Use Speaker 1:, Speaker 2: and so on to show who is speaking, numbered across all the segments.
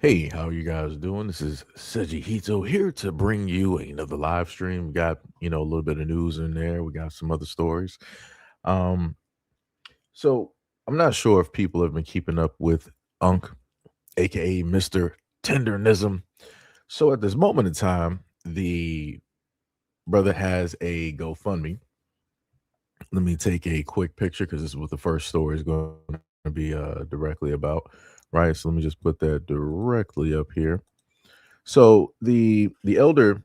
Speaker 1: Hey, how are you guys doing? This is SEIJIHITO here to bring you another live stream. We got, a little bit of news in there. We got some other stories. Um, so I'm not sure if people have been keeping up with Unk, aka Mr. Tenderism. So at this moment in time, the brother has a GoFundMe. Let me take a quick picture because this is what the first story is going to be directly about. Right. So let me just put that directly up here. So the elder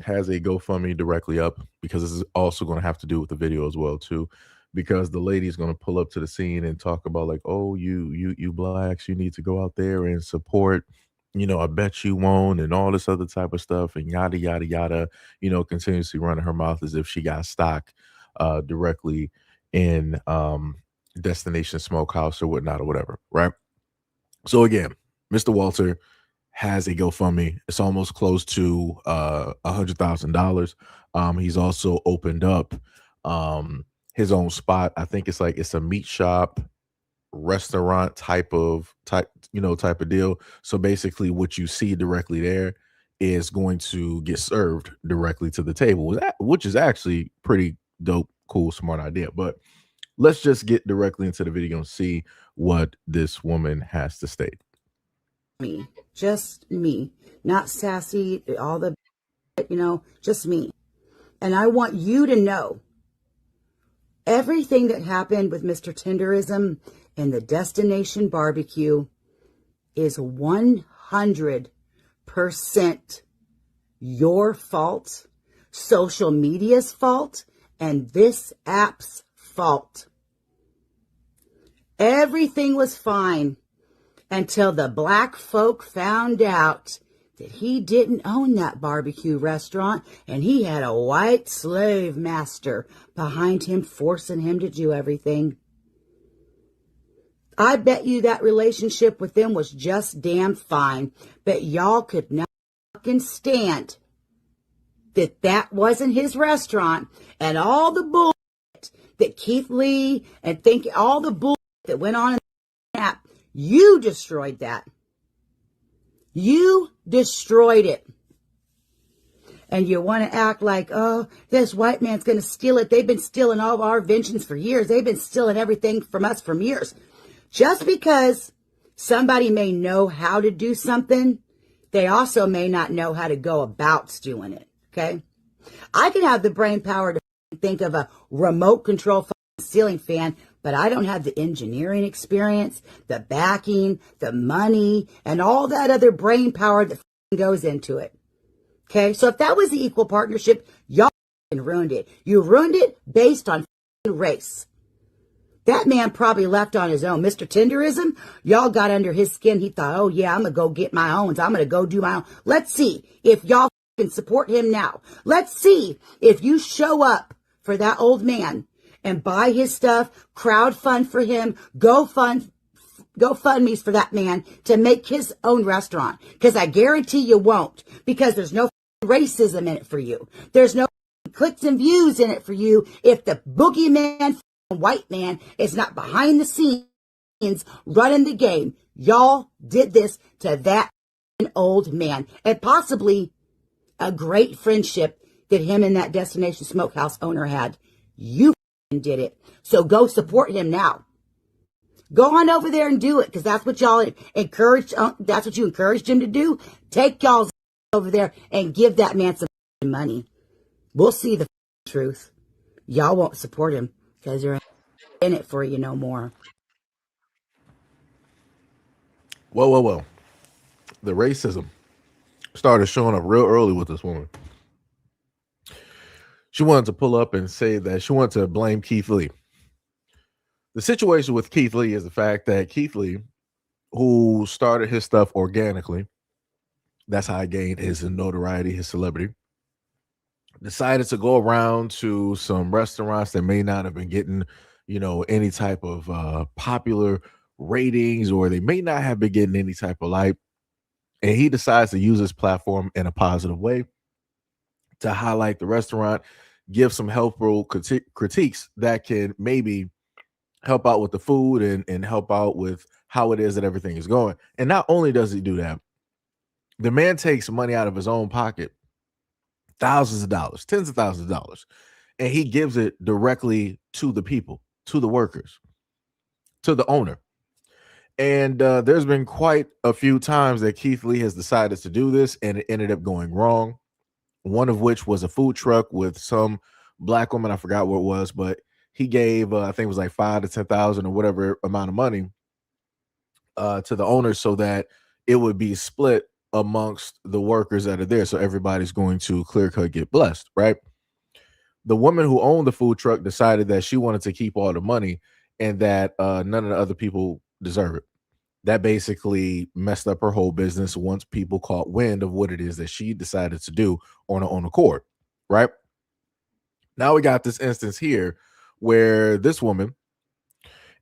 Speaker 1: has a GoFundMe directly up because this is also going to have to do with the video as well too, because the lady is going to pull up to the scene and talk about like, oh, you blacks, you need to go out there and support. I bet you won't, and all this other type of stuff, and yada yada yada. Continuously running her mouth as if she got stock directly in Destination Smokehouse or whatnot or whatever, right? So again, Mr. Walter has a GoFundMe. It's almost close to $100,000. He's also opened up his own spot. I think it's a meat shop, restaurant type of deal. So basically, what you see directly there is going to get served directly to the table, which is actually pretty dope, cool, smart idea. But let's just get directly into the video and see what this woman has to state.
Speaker 2: Me, just me, not sassy, all the, just me. And I want you to know everything that happened with Mr. Tenderism and the Destination Barbecue is 100% your fault, social media's fault, and this app's fault. Everything was fine until the black folk found out that he didn't own that barbecue restaurant and he had a white slave master behind him forcing him to do everything. I bet you that relationship with them was just damn fine, but y'all could not fucking stand that wasn't his restaurant, and all the bullshit that Keith Lee and all the bullshit that went on in the app. You destroyed that. You destroyed it. And you want to act like, oh, this white man's going to steal it. They've been stealing all of our inventions for years. They've been stealing everything from us for years. Just because somebody may know how to do something, they also may not know how to go about doing it. Okay? I can have the brain power to think of a remote control ceiling fan, but I don't have the engineering experience, the backing, the money, and all that other brain power that goes into it. Okay, so if that was the equal partnership, y'all ruined it. You ruined it based on race. That man probably left on his own. Mr. Tenderism, y'all got under his skin. He thought, oh yeah, I'm going to go get my own. I'm going to go do my own. Let's see if y'all can support him now. Let's see if you show up for that old man and buy his stuff, crowdfund for him, GoFundMe's for that man to make his own restaurant. Because I guarantee you won't. Because there's no racism in it for you. There's no clicks and views in it for you if the boogeyman white man is not behind the scenes running the game. Y'all did this to that old man. And possibly a great friendship that him and that Destination Smokehouse owner had. You did it. So go support him now. Go on over there and do it, because that's what y'all encouraged. That's what you encouraged him to do. Take y'all over there and give that man some money. We'll see the truth. Y'all won't support him because they're in it for you no more.
Speaker 1: Well. The racism started showing up real early with this woman. She wanted to pull up and say that she wanted to blame Keith Lee. The situation with Keith Lee is the fact that Keith Lee, who started his stuff organically, that's how he gained his notoriety, his celebrity, decided to go around to some restaurants that may not have been getting, any type of popular ratings, or they may not have been getting any type of light. And he decides to use his platform in a positive way to highlight the restaurant, give some helpful critiques that can maybe help out with the food and help out with how it is that everything is going. And not only does he do that, the man takes money out of his own pocket, thousands of dollars, tens of thousands of dollars, and he gives it directly to the people, to the workers, to the owner. And there's been quite a few times that Keith Lee has decided to do this, and it ended up going wrong. One of which was a food truck with some black woman. I forgot what it was, but he gave, I think it was like 5 to 10,000 or whatever amount of money to the owners so that it would be split amongst the workers that are there. So everybody's going to clear cut get blessed, right? The woman who owned the food truck decided that she wanted to keep all the money and that none of the other people deserve it. That basically messed up her whole business once people caught wind of what it is that she decided to do on her own accord, right? Now we got this instance here where this woman,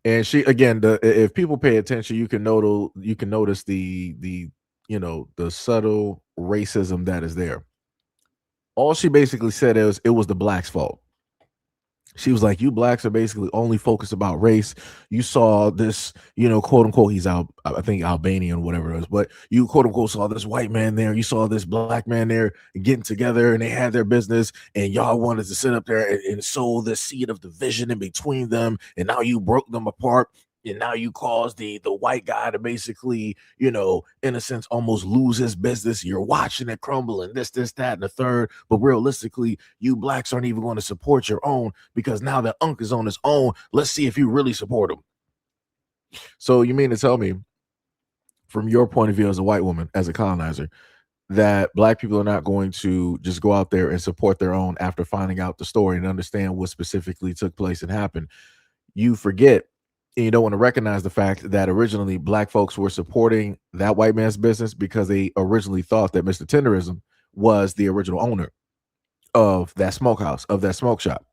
Speaker 1: and she again, if people pay attention, you can notice the the subtle racism that is there. All she basically said is it was the blacks' fault. She was like, you blacks are basically only focused about race. You saw this, quote unquote, he's out, I think Albanian, whatever it is, but you quote unquote saw this white man there. You saw this black man there getting together and they had their business and y'all wanted to sit up there and sow the seed of division in between them. And now you broke them apart. And now you cause the white guy to basically, in a sense, almost lose his business. You're watching it crumble and this, that, and the third. But realistically, you blacks aren't even going to support your own because now that Unc is on his own. Let's see if you really support him. So you mean to tell me, from your point of view as a white woman, as a colonizer, that black people are not going to just go out there and support their own after finding out the story and understand what specifically took place and happened? You forget, and you don't want to recognize the fact that originally black folks were supporting that white man's business because they originally thought that Mr. Tenderism was the original owner of that smokehouse, of that smoke shop.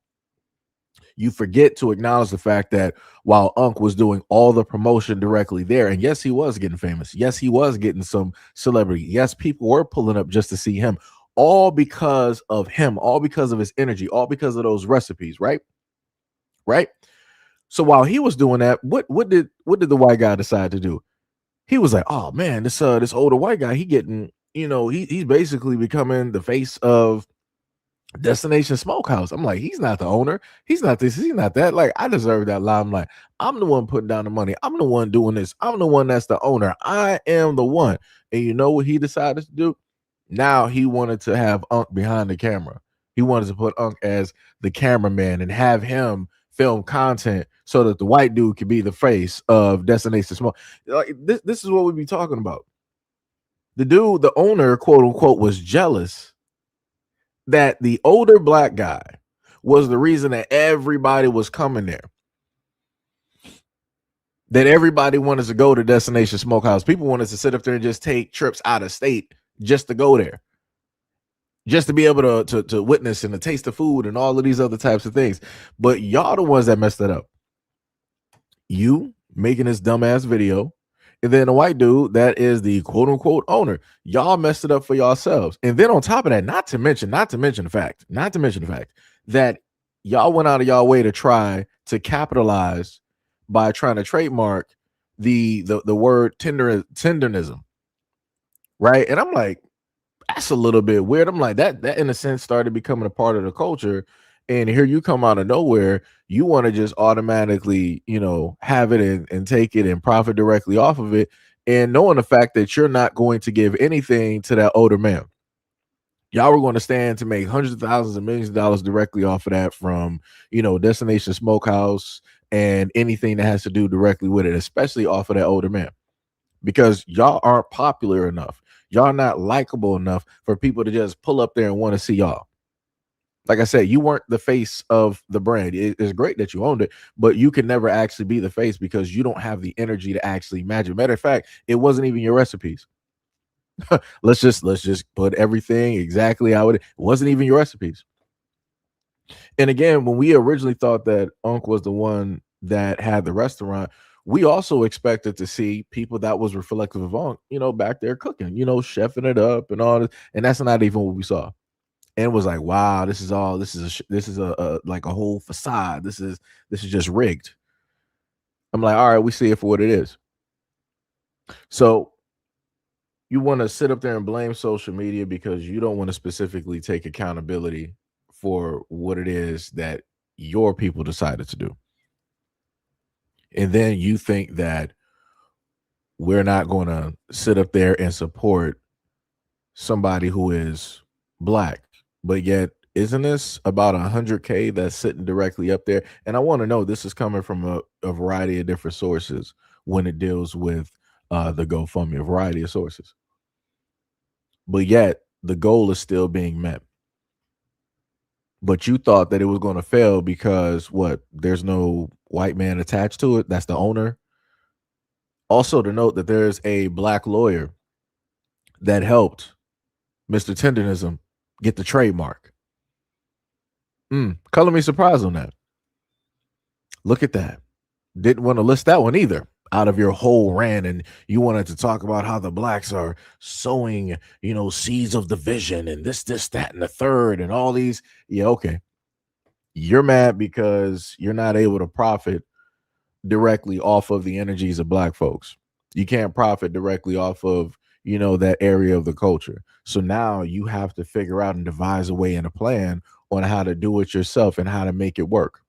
Speaker 1: You forget to acknowledge the fact that while Unc was doing all the promotion directly there, and yes, he was getting famous. Yes, he was getting some celebrity. Yes, people were pulling up just to see him, all because of him, all because of his energy, all because of those recipes, right? Right? So while he was doing that, what did the white guy decide to do? He was like, "Oh man, this older white guy, he getting, he's basically becoming the face of Destination Smokehouse." I'm like, he's not the owner. He's not this. He's not that. Like, I deserve that limelight. I'm the one putting down the money. I'm the one doing this. I'm the one that's the owner. I am the one. And you know what he decided to do? Now he wanted to have Unc behind the camera. He wanted to put Unc as the cameraman and have him film content so that the white dude could be the face of Destination Smoke. Like, this is what we be talking about. The dude, the owner, quote unquote, was jealous that the older black guy was the reason that everybody was coming there. That everybody wanted to go to Destination Smokehouse. People wanted to sit up there and just take trips out of state just to go there, just to be able to witness and to taste the food and all of these other types of things. But y'all the ones that messed it up. You making this dumbass video, and then a white dude that is the quote unquote owner. Y'all messed it up for yourselves. And then on top of that, not to mention the fact that y'all went out of y'all way to try to capitalize by trying to trademark the word tenderism, right? And I'm like, that's a little bit weird. I'm like, that in a sense started becoming a part of the culture. And here you come out of nowhere, you want to just automatically, have it and take it and profit directly off of it. And knowing the fact that you're not going to give anything to that older man. Y'all were going to stand to make hundreds of thousands of millions of dollars directly off of that from, Destination Smokehouse and anything that has to do directly with it, especially off of that older man, because y'all aren't popular enough. Y'all not likable enough for people to just pull up there and want to see y'all. Like I said, you weren't the face of the brand. It's great that you owned it, but you can never actually be the face because you don't have the energy to actually imagine. Matter of fact, it wasn't even your recipes. let's just put everything exactly how it wasn't even your recipes. And again, when we originally thought that Unc was the one that had the restaurant, we also expected to see people that was reflective of Unc, back there cooking, chefing it up and all this. And that's not even what we saw. And it was like, wow, this is a like a whole facade. This is just rigged. I'm like, all right, we see it for what it is. So you want to sit up there and blame social media because you don't want to specifically take accountability for what it is that your people decided to do. And then you think that we're not going to sit up there and support somebody who is black, but yet isn't this about 100K that's sitting directly up there? And I want to know, this is coming from a variety of different sources when it deals with the GoFundMe, a variety of sources, but yet the goal is still being met. But you thought that it was going to fail because what? There's no white man attached to it. That's the owner. Also to note that there's a black lawyer that helped Mr. Tenderism get the trademark. Color me surprised on that. Look at that. Didn't want to list that one either out of your whole rant, and you wanted to talk about how the blacks are sowing, seeds of division and this, that, and the third, and all these. Yeah, okay. You're mad because you're not able to profit directly off of the energies of black folks. You can't profit directly off of, that area of the culture. So now you have to figure out and devise a way and a plan on how to do it yourself and how to make it work.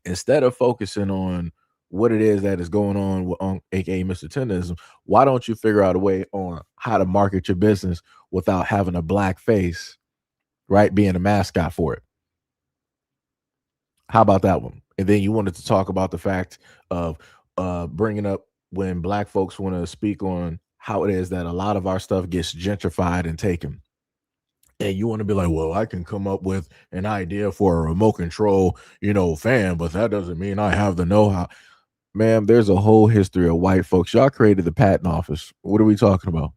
Speaker 1: Instead of focusing on what it is that is going on with aka Mr. Tenderism, why don't you figure out a way on how to market your business without having a black face, right? Being a mascot for it. How about that one? And then you wanted to talk about the fact of bringing up when black folks want to speak on how it is that a lot of our stuff gets gentrified and taken. And you want to be like, well, I can come up with an idea for a remote control, fan, but that doesn't mean I have the know-how. Ma'am, there's a whole history of white folks. Y'all created the patent office. What are we talking about?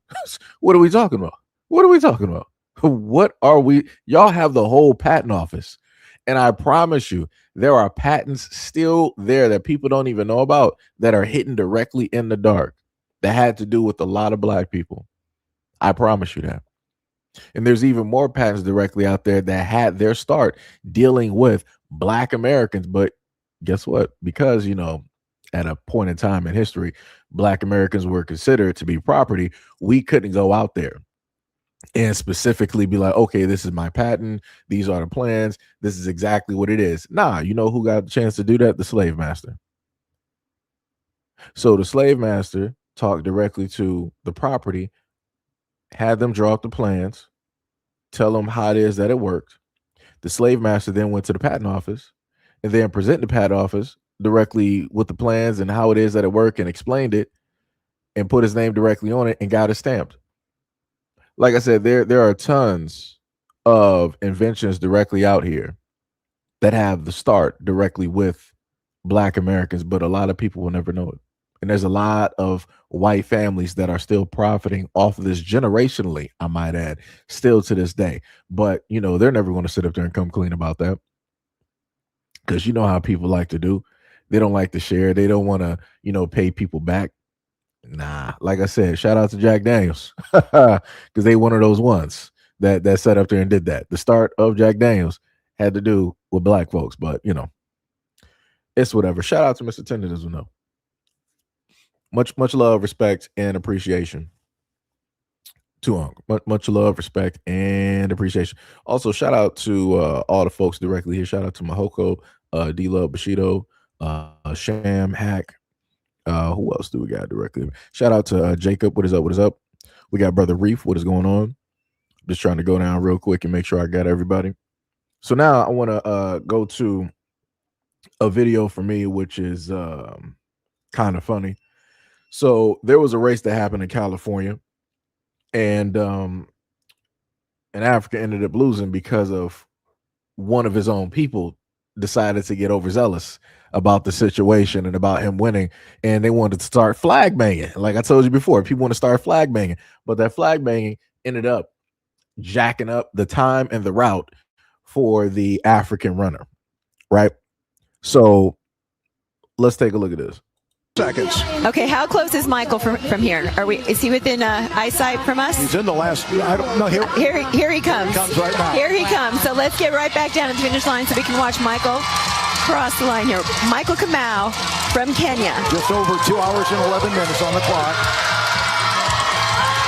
Speaker 1: What are we talking about? What are we talking about? What are we? Y'all have the whole patent office. And I promise you, there are patents still there that people don't even know about that are hidden directly in the dark that had to do with a lot of black people. I promise you that. And there's even more patents directly out there that had their start dealing with black Americans. But guess what? Because, at a point in time in history, black Americans were considered to be property. We couldn't go out there and specifically be like, okay, this is my patent. These are the plans. This is exactly what it is. Nah, you know who got the chance to do that? The slave master. So the slave master talked directly to the property, had them draw up the plans, tell them how it is that it worked. The slave master then went to the patent office and then presented the patent office directly with the plans and how it is that it worked and explained it and put his name directly on it and got it stamped. Like I said, there are tons of inventions directly out here that have the start directly with black Americans, but a lot of people will never know it. And there's a lot of white families that are still profiting off of this generationally, I might add, still to this day. But, they're never going to sit up there and come clean about that. Because you know how people like to do. They don't like to share. They don't want to, pay people back. Nah, like I said, shout out to Jack Daniels because they one of those ones that sat up there and did that. The start of Jack Daniels had to do with black folks, but, it's whatever. Shout out to Mr. Tenderism, though. Much love, respect, and appreciation to Unc. Much love, respect, and appreciation. Also, shout out to all the folks directly here. Shout out to Mahoko, D-Love, Bushido, Sham, Hack. Who else do we got directly? Shout out to Jacob. What is up? What is up? We got Brother Reef. What is going on? Just trying to go down real quick and make sure I got everybody. So now I want to go to a video for me, which is kind of funny. So there was a race that happened in California, and an African ended up losing because of one of his own people decided to get overzealous about the situation and about him winning, and they wanted to start flag banging. Like I told you before, people want to start flag banging, but that flag banging ended up jacking up the time and the route for the African runner, right? So let's take a look at this.
Speaker 3: Seconds.
Speaker 4: Okay, how close is Michael from here? Is he within eyesight from us?
Speaker 3: He's in the last. I don't know. Here
Speaker 4: he comes.
Speaker 3: He comes right now.
Speaker 4: Here he comes. So let's get right back down to the finish line so we can watch Michael cross the line here. Michael Kamau from Kenya.
Speaker 3: Just over 2 hours and 11 minutes on the clock.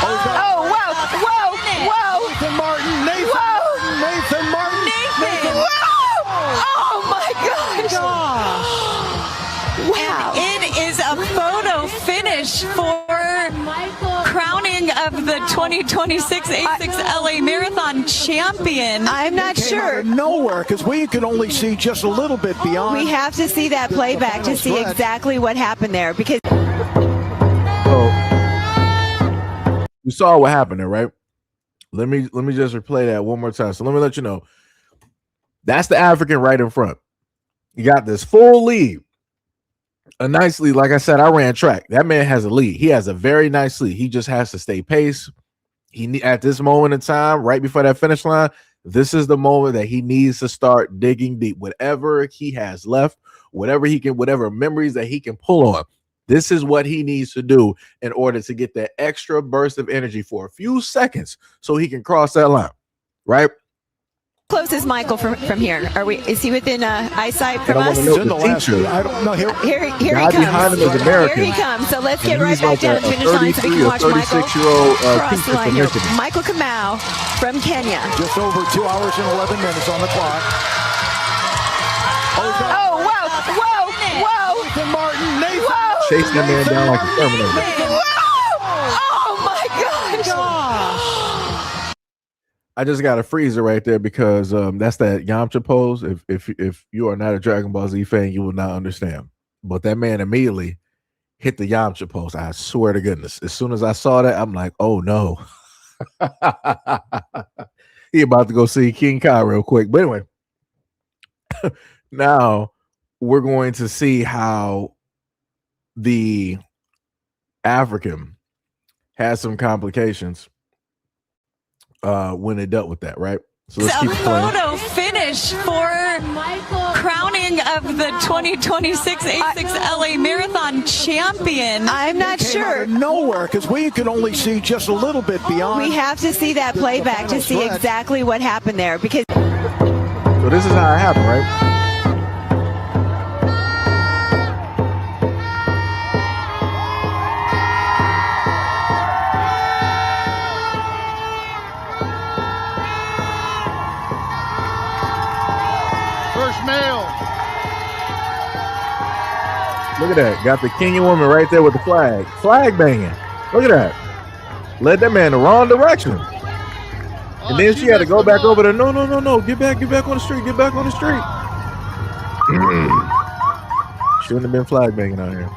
Speaker 4: Oh, whoa, whoa, whoa.
Speaker 3: Nathan Martin. Nathan
Speaker 4: Whoa.
Speaker 3: Martin. Nathan Martin.
Speaker 4: Nathan. Whoa. Oh, my gosh. Wow. And it is a photo finish for crowning of the 2026 A6 LA Marathon champion. I'm not
Speaker 3: Came out
Speaker 4: sure.
Speaker 3: of nowhere, because we can only see just a little bit beyond.
Speaker 4: We have to see that playback to see exactly what happened there, because
Speaker 1: So you saw what happened there, right? Let me just replay that one more time. So let me let you know. That's the African right in front. You got this full lead. A nice lead. Like I said, I ran track. That man has a lead. He has a very nice lead. He just has to stay pace. At this moment in time, right before that finish line, this is the moment that he needs to start digging deep. Whatever he has left, whatever memories that he can pull on, this is what he needs to do in order to get that extra burst of energy for a few seconds so he can cross that line, right?
Speaker 4: close is Michael from here? Is he within eyesight from us?
Speaker 3: He's in the last. I don't know.
Speaker 4: Here he
Speaker 1: behind him
Speaker 4: comes.
Speaker 1: is American.
Speaker 4: Here he comes. So let's get
Speaker 1: And
Speaker 4: right
Speaker 1: he's
Speaker 4: back
Speaker 1: like
Speaker 4: down to the finish line so we can watch Michael
Speaker 1: 36-year-old
Speaker 4: cross the
Speaker 1: teacher
Speaker 4: line
Speaker 1: from
Speaker 4: here.
Speaker 1: Michigan.
Speaker 4: Michael Kamau from Kenya.
Speaker 3: Just over 2 hours and 11 minutes on the clock.
Speaker 4: Oh, whoa, whoa, whoa.
Speaker 3: Nathan Martin. Nathan.
Speaker 4: Whoa.
Speaker 1: Chasing that man down like a Terminator.
Speaker 4: Oh my gosh.
Speaker 1: I just got a freezer right there because that's that Yamcha pose. If you are not a Dragon Ball Z fan, you will not understand. But that man immediately hit the Yamcha pose. I swear to goodness. As soon as I saw that, I'm like, oh no. He about to go see King Kai real quick. But anyway, now we're going to see how the African has some complications when they dealt with that, right? So let's keep playing.
Speaker 4: Photo finish for crowning of the 2026 A6 LA Marathon champion. I'm not
Speaker 3: Came out
Speaker 4: sure.
Speaker 3: of nowhere, because we can only see just a little bit beyond.
Speaker 4: We have to see that playback to see exactly what happened there, because
Speaker 1: So this is how it happened, right?
Speaker 3: First male.
Speaker 1: Look at that. Got the Kenyan woman right there with the flag. Flag banging. Look at that. Led that man the wrong direction. And then she had to go back over there. No. Get back on the street. Get back on the street. Shouldn't have been flag banging out here.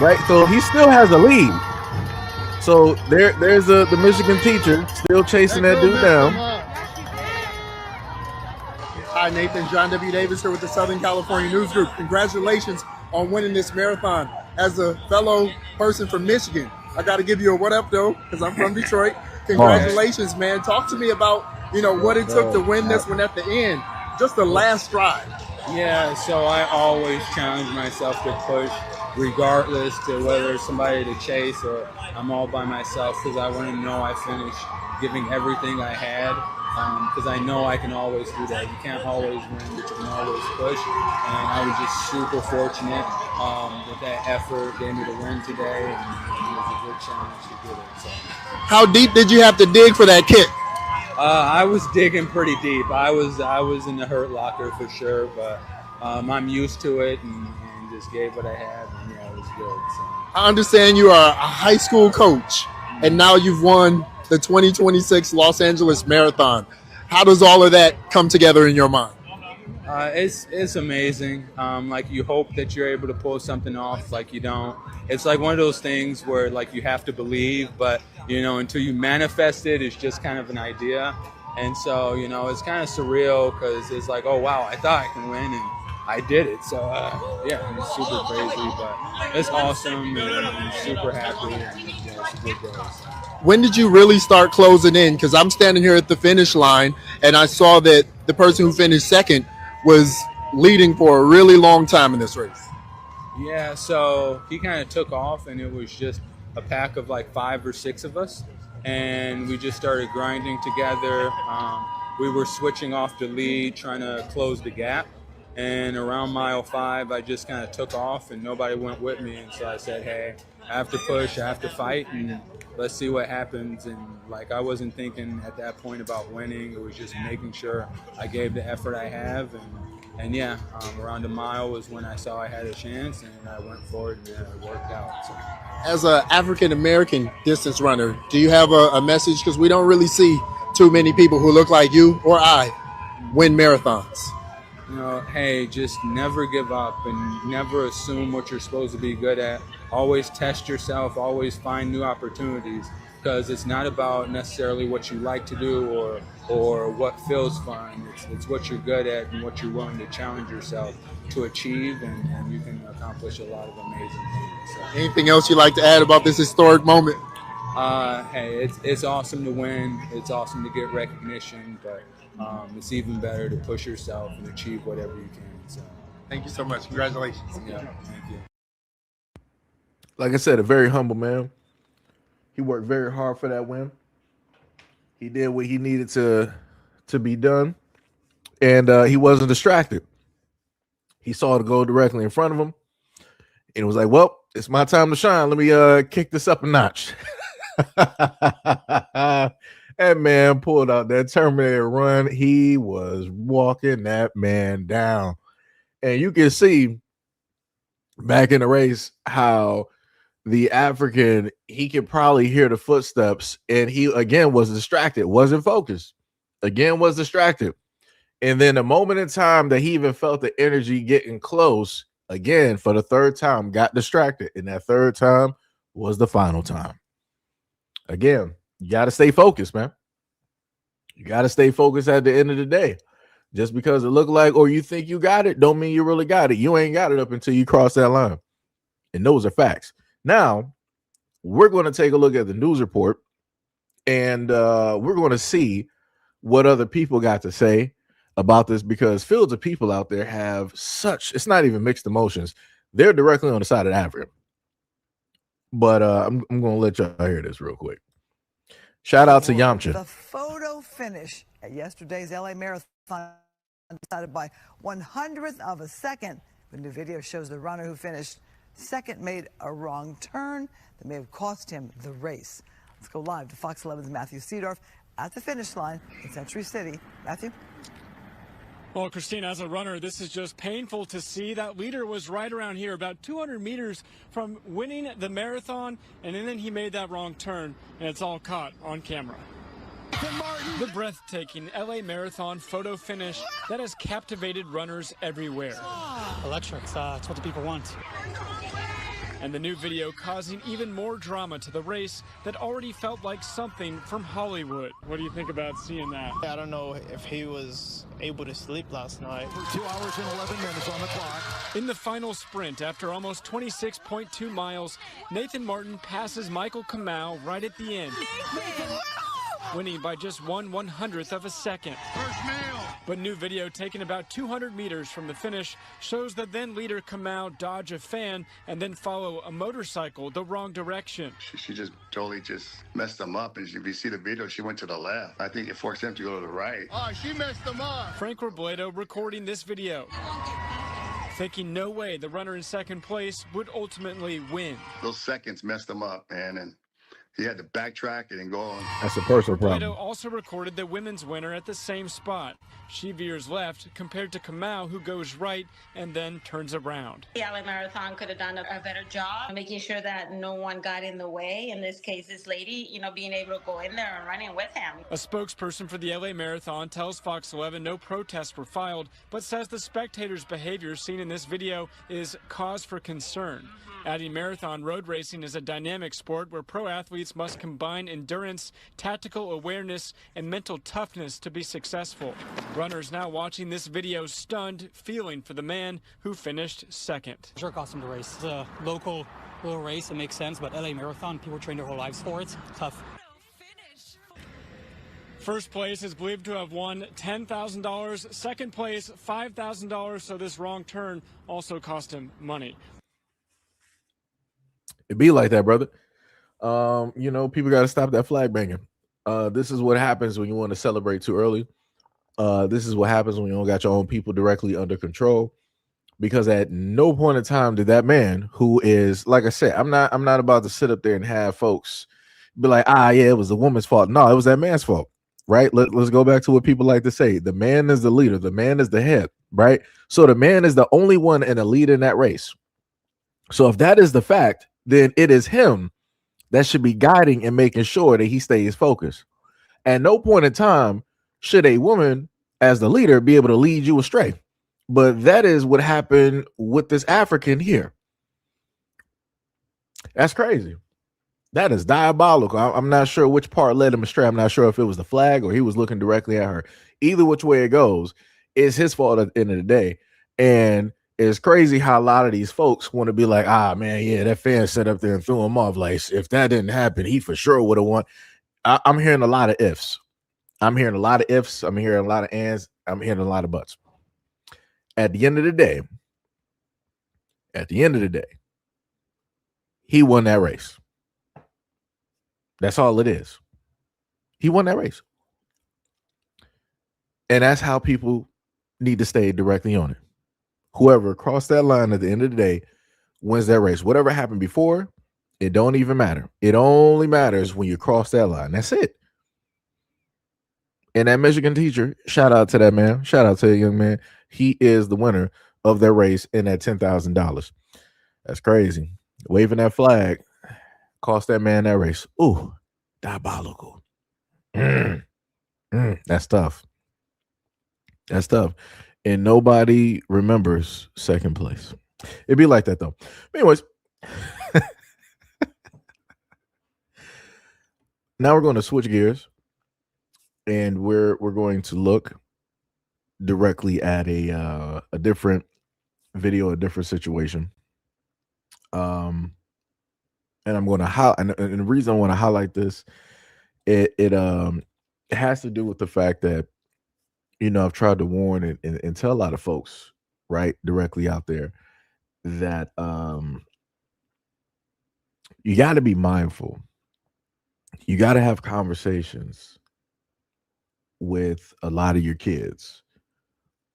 Speaker 1: Right? So he still has a lead. So there's the Michigan teacher still chasing that dude down.
Speaker 5: Hi, Nathan. John W. Davis here with the Southern California News Group. Congratulations on winning this marathon. As a fellow person from Michigan, I got to give you a what up, though, because I'm from Detroit. Congratulations, man. Talk to me about, what it took to win this one at the end. Just the last stride.
Speaker 6: Yeah, so I always challenge myself to push regardless to whether it's somebody to chase or I'm all by myself, because I want to know I finished giving everything I had. Because I know I can always do that. You can't always win, but you can always push. And I was just super fortunate that effort gave me the win today, and it was a good challenge to get it. So.
Speaker 5: How deep did you have to dig for that kick?
Speaker 6: I was digging pretty deep. I was in the hurt locker for sure, but I'm used to it and just gave what I had, and yeah, it was good. So.
Speaker 5: I understand you are a high school coach, and now you've won the 2026 Los Angeles Marathon. How does all of that come together in your mind?
Speaker 6: It's amazing. Like you hope that you're able to pull something off, like you don't. It's like one of those things where like you have to believe, but until you manifest it, it's just kind of an idea. And so it's kind of surreal because it's like, oh wow, I thought I can win and I did it. So yeah, it's super crazy, but it's awesome and I'm super happy. And, it's a good day. So.
Speaker 5: When did you really start closing in? Because I'm standing here at the finish line, and I saw that the person who finished second was leading for a really long time in this race.
Speaker 6: Yeah, so he kind of took off, and it was just a pack of like 5 or 6 of us, and we just started grinding together. We were switching off the lead, trying to close the gap, And around mile 5, I just kind of took off and nobody went with me. And so I said, hey, I have to push, I have to fight, and let's see what happens. And like, I wasn't thinking at that point about winning. It was just making sure I gave the effort I have. And yeah, around a mile was when I saw I had a chance, and I went forward and it worked out. So.
Speaker 5: As an African-American distance runner, do you have a message? Because we don't really see too many people who look like you or I win marathons.
Speaker 6: You know, hey, just never give up and never assume what you're supposed to be good at. Always test yourself, always find new opportunities, because it's not about necessarily what you like to do or what feels fun. It's what you're good at and what you're willing to challenge yourself to achieve, and you can accomplish a lot of amazing things. So,
Speaker 5: anything else you'd like to add about this historic moment?
Speaker 6: Hey, it's awesome to win. It's awesome to get recognition, but it's even better to push yourself and achieve whatever you can. So,
Speaker 5: thank you so much. Congratulations.
Speaker 6: Yeah, thank you.
Speaker 1: Like I said, a very humble man. He worked very hard for that win. He did what he needed to be done, and he wasn't distracted. He saw the goal directly in front of him, and was like, well, it's my time to shine. Let me kick this up a notch. That man pulled out that Terminator run. He was walking that man down. And you can see back in the race how the African, he could probably hear the footsteps, and he again was distracted, wasn't focused, again was distracted. And then the moment in time that he even felt the energy getting close, again for the third time, got distracted. And that third time was the final time. Again, you got to stay focused, man. You got to stay focused at the end of the day. Just because it looked like, or you think you got it, don't mean you really got it. You ain't got it up until you cross that line. And those are facts. Now, we're going to take a look at the news report, and we're going to see what other people got to say about this, because fields of people out there have such, it's not even mixed emotions. They're directly on the side of Africa. But I'm going to let y'all hear this real quick. Shout out to Yamcha.
Speaker 7: The photo finish at yesterday's LA Marathon decided by 100th of a second. The new video shows the runner who finished second made a wrong turn that may have cost him the race. Let's go live to Fox 11's Matthew Seedorf at the finish line in Century City. Matthew?
Speaker 8: Well, Christine, as a runner, this is just painful to see. That leader was right around here, about 200 meters from winning the marathon, and then he made that wrong turn, and it's all caught on camera. The breathtaking LA Marathon photo finish that has captivated runners everywhere.
Speaker 9: Electric, it's what the people want.
Speaker 8: And the new video causing even more drama to the race that already felt like something from Hollywood. What do you think about seeing that?
Speaker 9: I don't know if he was able to sleep last night.
Speaker 3: 2 hours and 11 minutes on the clock.
Speaker 8: In the final sprint, after almost 26.2 miles, Nathan Martin passes Michael Kamau right at the end, winning by just 1/100th of a second. But new video taken about 200 meters from the finish shows that then leader Kamau dodge a fan and then follow a motorcycle the wrong direction.
Speaker 10: She just totally messed them up. And if you see the video, she went to the left. I think it forced him to go to the right.
Speaker 5: Oh, she messed them up.
Speaker 8: Frank Robledo recording this video, thinking no way the runner in second place would ultimately win.
Speaker 10: Those seconds messed them up, man. And he had to backtrack it and go on.
Speaker 1: That's a personal problem.
Speaker 8: Robledo also recorded the women's winner at the same spot. She veers left compared to Kamau, who goes right and then turns around.
Speaker 11: The LA Marathon could have done a better job making sure that no one got in the way. In this case, this lady, being able to go in there and running with him.
Speaker 8: A spokesperson for the LA Marathon tells Fox 11 no protests were filed, but says the spectators' behavior seen in this video is cause for concern. Adding marathon road racing is a dynamic sport where pro athletes must combine endurance, tactical awareness, and mental toughness to be successful. Runners now watching this video stunned, feeling for the man who finished second.
Speaker 9: Sure cost him the race. It's a local little race, it makes sense, but LA Marathon, people train their whole lives for it. Tough.
Speaker 8: First place is believed to have won $10,000. Second place, $5,000. So this wrong turn also cost him money.
Speaker 1: It be like that, brother. People got to stop that flag banging. This is what happens when you want to celebrate too early. This is what happens when you don't got your own people directly under control. Because at no point in time did that man, who is, like I said, I'm not about to sit up there and have folks be like, yeah, it was the woman's fault. No, it was that man's fault, right? Let's go back to what people like to say. The man is the leader. The man is the head, right? So the man is the only one in a lead in that race. So if that is the fact, then it is him that should be guiding and making sure that he stays focused. At no point in time should a woman as the leader be able to lead you astray. But that is what happened with this African here. That's crazy. That is diabolical. I'm not sure which part led him astray. I'm not sure if it was the flag or he was looking directly at her. Either which way it goes, it's his fault at the end of the day. And it's crazy how a lot of these folks want to be like, man, yeah, that fan sat up there and threw him off. Like, if that didn't happen, he for sure would have won. I'm hearing a lot of ifs. I'm hearing a lot of ifs. I'm hearing a lot of ands. I'm hearing a lot of buts. At the end of the day, he won that race. That's all it is. He won that race. And that's how people need to stay directly on it. Whoever crossed that line at the end of the day wins that race. Whatever happened before, it don't even matter. It only matters when you cross that line. That's it. And that Michigan teacher, shout out to that man. Shout out to the young man. He is the winner of that race and that $10,000. That's crazy. Waving that flag cost that man that race. Ooh, diabolical. That's tough. That's tough. And nobody remembers second place. It'd be like that though. Anyways, now we're going to switch gears. And we're going to look directly at a different video, a different situation. And I'm going to highlight, and the reason I want to highlight this, it has to do with the fact that, I've tried to warn and tell a lot of folks, right, directly out there that you got to be mindful. You got to have conversations with a lot of your kids.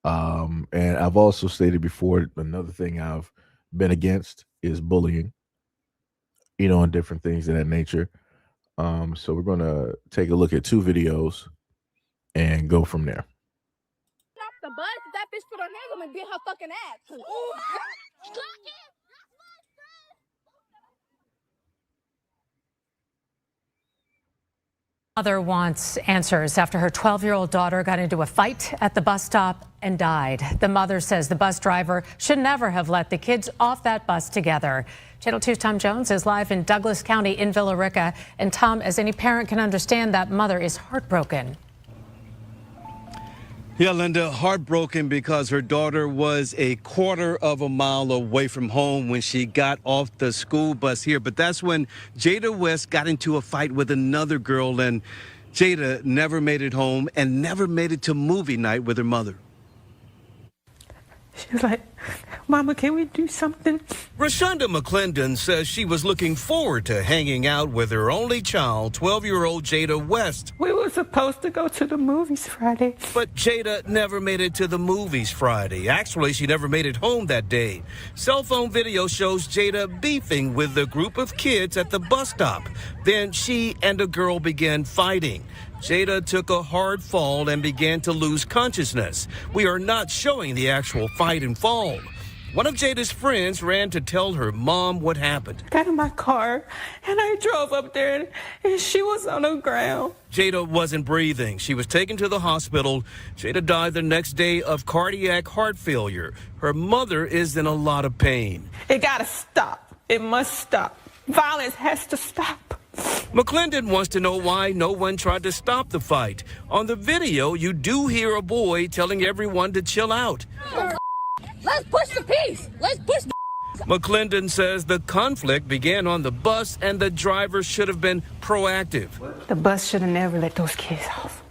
Speaker 1: And I've also stated before, another thing I've been against is bullying, and different things of that nature. So we're going to take a look at two videos and go from there.
Speaker 12: The bus, that bitch put her hands on me and beat her fucking ass.
Speaker 13: Mother wants answers after her 12-year-old daughter got into a fight at the bus stop and died. The mother says the bus driver should never have let the kids off that bus together. Channel 2's Tom Jones is live in Douglas County in Villa Rica. And Tom, as any parent can understand, that mother is heartbroken.
Speaker 14: Yeah, Linda, heartbroken because her daughter was a quarter of a mile away from home when she got off the school bus here. But that's when Jada West got into a fight with another girl, and Jada never made it home and never made it to movie night with her mother.
Speaker 15: She was like, Mama, can we do something?
Speaker 16: Rashonda McClendon says she was looking forward to hanging out with her only child, 12-year-old Jada West.
Speaker 15: We were supposed to go to the movies Friday.
Speaker 16: But Jada never made it to the movies Friday. Actually, she never made it home that day. Cell phone video shows Jada beefing with a group of kids at the bus stop. Then she and a girl began fighting. Jada took a hard fall and began to lose consciousness. We are not showing the actual fight and fall. One of Jada's friends ran to tell her mom what happened.
Speaker 15: Got in my car and I drove up there and she was on the ground.
Speaker 16: Jada wasn't breathing. She was taken to the hospital. Jada died the next day of cardiac heart failure. Her mother is in a lot of pain.
Speaker 15: It gotta stop. It must stop. Violence has to stop.
Speaker 16: McClendon wants to know why no one tried to stop the fight. On the video, you do hear a boy telling everyone to chill out.
Speaker 12: Let's push the peace. Let's push the
Speaker 16: McClendon says the conflict began on the bus and the driver should have been proactive.
Speaker 15: The bus should have never let those kids off.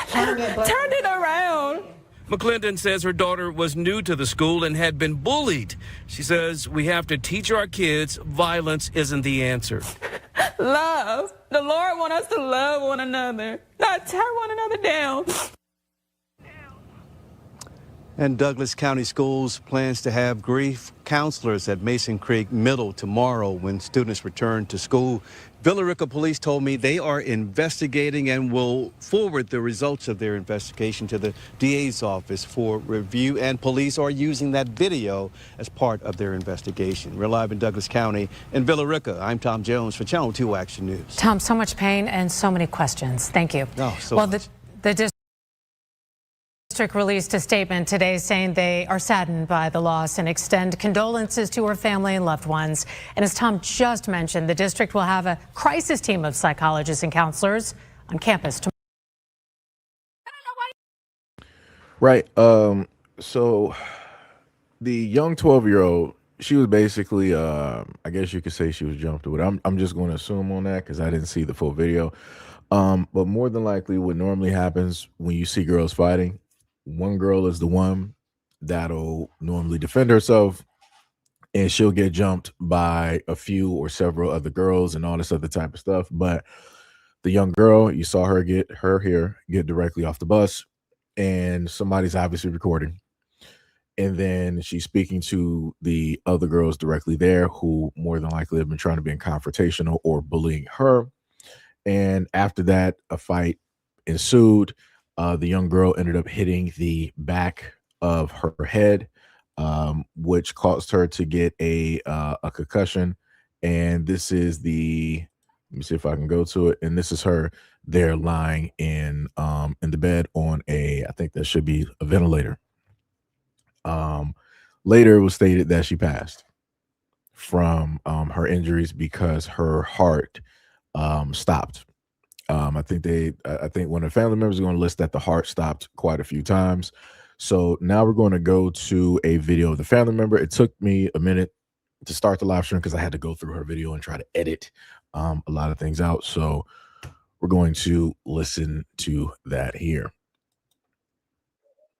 Speaker 15: Turned it around.
Speaker 16: McClendon says her daughter was new to the school and had been bullied. She says we have to teach our kids violence isn't the answer.
Speaker 15: Love. The Lord wants us to love one another, not tear one another down.
Speaker 14: And Douglas County Schools plans to have grief counselors at Mason Creek Middle tomorrow when students return to school. Villa Rica police told me they are investigating and will forward the results of their investigation to the DA's office for review, and police are using that video as part of their investigation. We're live in Douglas County in Villa Rica. I'm Tom Jones for Channel 2 Action News.
Speaker 13: Tom, so much pain and so many questions. Thank you.
Speaker 14: Oh, so
Speaker 13: well,
Speaker 14: much.
Speaker 13: the district released a statement today saying they are saddened by the loss and extend condolences to her family and loved ones. And as Tom just mentioned, the district will have a crisis team of psychologists and counselors on campus tomorrow.
Speaker 1: Right. So the young 12-year-old, she was basically, I guess you could say she was jumped with. I'm just going to assume on that because I didn't see the full video. But more than likely, what normally happens when you see girls fighting, one girl is the one that'll normally defend herself, and she'll get jumped by a few or several other girls and all this other type of stuff. But the young girl, you saw her get directly off the bus, and somebody's obviously recording. And then she's speaking to the other girls directly there who more than likely have been trying to be confrontational or bullying her. And after that, a fight ensued. The young girl ended up hitting the back of her head, which caused her to get a concussion. And this is let me see if I can go to it. And this is her there lying in the bed on I think that should be a ventilator. Later it was stated that she passed from her injuries because her heart stopped. I think when the family members are going to list that the heart stopped quite a few times. So now we're going to go to a video of the family member. It took me a minute to start the live stream because I had to go through her video and try to edit a lot of things out. So we're going to listen to that here.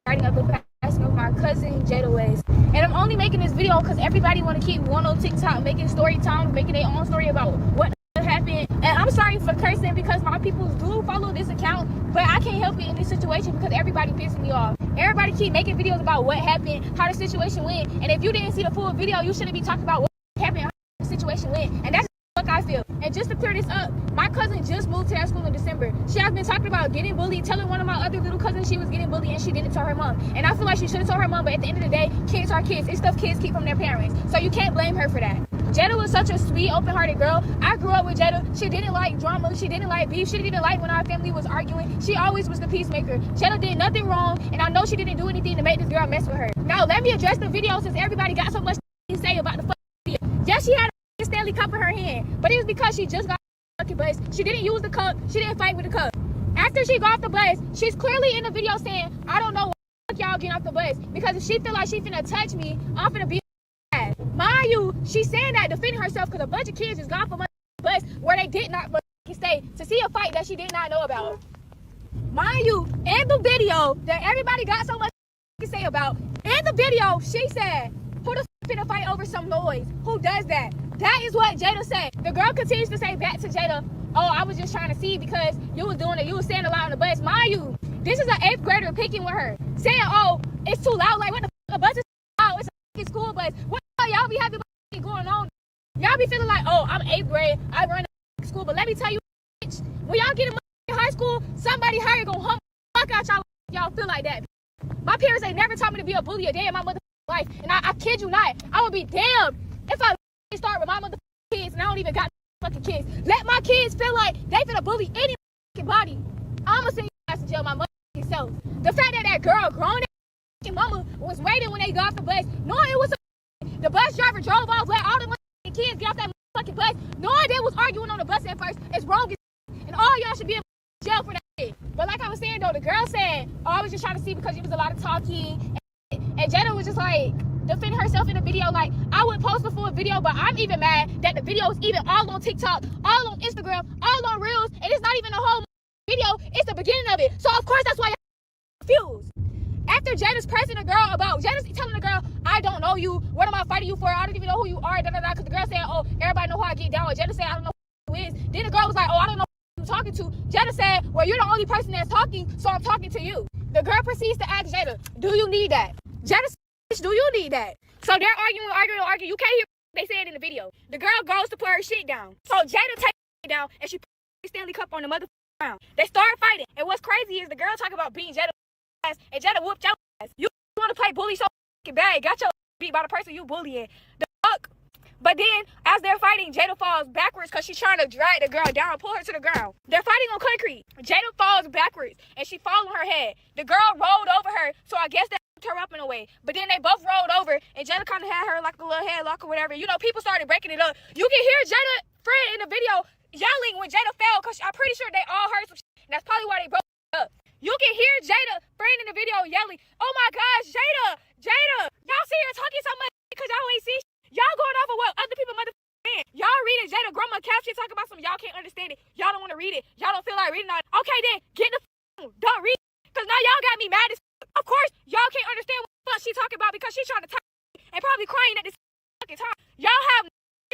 Speaker 12: Starting up the passing of my cousin Jada West, and I'm only making this video because everybody want to keep going on TikTok, making story time, making their own story about what happened. And I'm sorry for cursing because my people do follow this account, but I can't help it in this situation because everybody pissing me off. Everybody keep making videos about what happened, how the situation went, and if you didn't see the full video, you shouldn't be talking about what happened, how the situation went. And that's what I feel. And just to clear this up, my cousin just moved to that school in December. She has been talking about getting bullied, telling one of my other little cousins she was getting bullied, and she didn't tell her mom. And I feel like she should have told her mom, but at the end of the day, kids are kids. It's stuff kids keep from their parents. So you can't blame her for that. Jada was such a sweet, open-hearted girl. I grew up with Jada. She didn't like drama. She didn't like beef. She didn't like when our family was arguing. She always was the peacemaker. Jada did nothing wrong, and I know she didn't do anything to make this girl mess with her. Now, let me address the video since everybody got so much to say about the video. Yes, she had a Stanley cup in her hand, but it was because she just got off the bus. She didn't use the cup. She didn't fight with the cup. After she got off the bus, she's clearly in the video saying, I don't know what y'all getting off the bus, because if she feel like she finna touch me, I'm finna be mind you, she's saying that defending herself because a bunch of kids just got off the bus where they did not stay to see a fight that she did not know about. Mind you, in the video that everybody got so much to say about, in the video, she said, who the finna fight over some noise? Who does that? That is what Jada said. The girl continues to say back to Jada, oh, I was just trying to see because you was doing it. You was saying a lot on the bus. Mind you, this is an 8th grader picking with her, saying, oh, it's too loud. Like, what the bus is loud? It's a school bus. What y'all be having going on? Y'all be feeling like, oh, I'm 8th grade, I run a school, but let me tell you, bitch, when y'all get in high school, somebody higher gonna hump the fuck out y'all feel like that. My parents ain't never taught me to be a bully a day in my motherfucking life, and I kid you not, I would be damned if I start with my motherfucking kids and I don't even got fucking kids. Let my kids feel like they finna bully any body. I'ma send you guys to jail my motherfucking self. The fact that that girl, grown mama, was waiting when they got off the bus, knowing it was the bus driver drove off, let all the kids get off that fucking bus, knowing they was arguing on the bus at first. It's wrong, and all y'all should be in jail for that shit. But like I was saying though, the girl said, oh, I was just trying to see because it was a lot of talking, and Jada was just like defending herself in the video. Like, I would post the full video, but I'm even mad that the video is even all on TikTok, all on Instagram, all on Reels, and it's not even a whole video. It's the beginning of it. So of course that's why y'all confused. After Jada's pressing the girl about, Jada's telling the girl, I don't know you. What am I fighting you for? I don't even know who you are. Because the girl said, oh, everybody know how I get down. Jada said, I don't know who is. Then the girl was like, oh, I don't know who you're talking to. Jada said, well, you're the only person that's talking, so I'm talking to you. The girl proceeds to ask Jada, do you need that? Jada, do you need that? So they're arguing. You can't hear what they said in the video. The girl goes to put her shit down. So Jada takes it down and she put the Stanley Cup on the motherfucking ground. They start fighting. And what's crazy is the girl talking about beating Jada ass and Jada whooped your ass. You want to play bully so bad. Got your beat by the person you bullying. The fuck? But then, as they're fighting, Jada falls backwards because she's trying to drag the girl down and pull her to the ground. They're fighting on concrete. Jada falls backwards, and she falls on her head. The girl rolled over her, so I guess that her up in a way. But then they both rolled over, and Jada kind of had her like a little headlock or whatever. You know, people started breaking it up. You can hear Jada friend in the video yelling when Jada fell, because I'm pretty sure they all heard some shit, and that's probably why they broke it up. You can hear Jada friend in the video yelling, "Oh my gosh, Jada! Y'all see her talking so much because y'all ain't see shit. Y'all going off of what other people motherfucking. Y'all reading Jada grandma caption talking about some y'all can't understand it. Y'all don't want to read it. Y'all don't feel like reading it. Okay then, get the don't read it. Because now y'all got me mad as Of course, y'all can't understand what the fuck she talking about because she's trying to talk and probably crying at this fucking time. Y'all have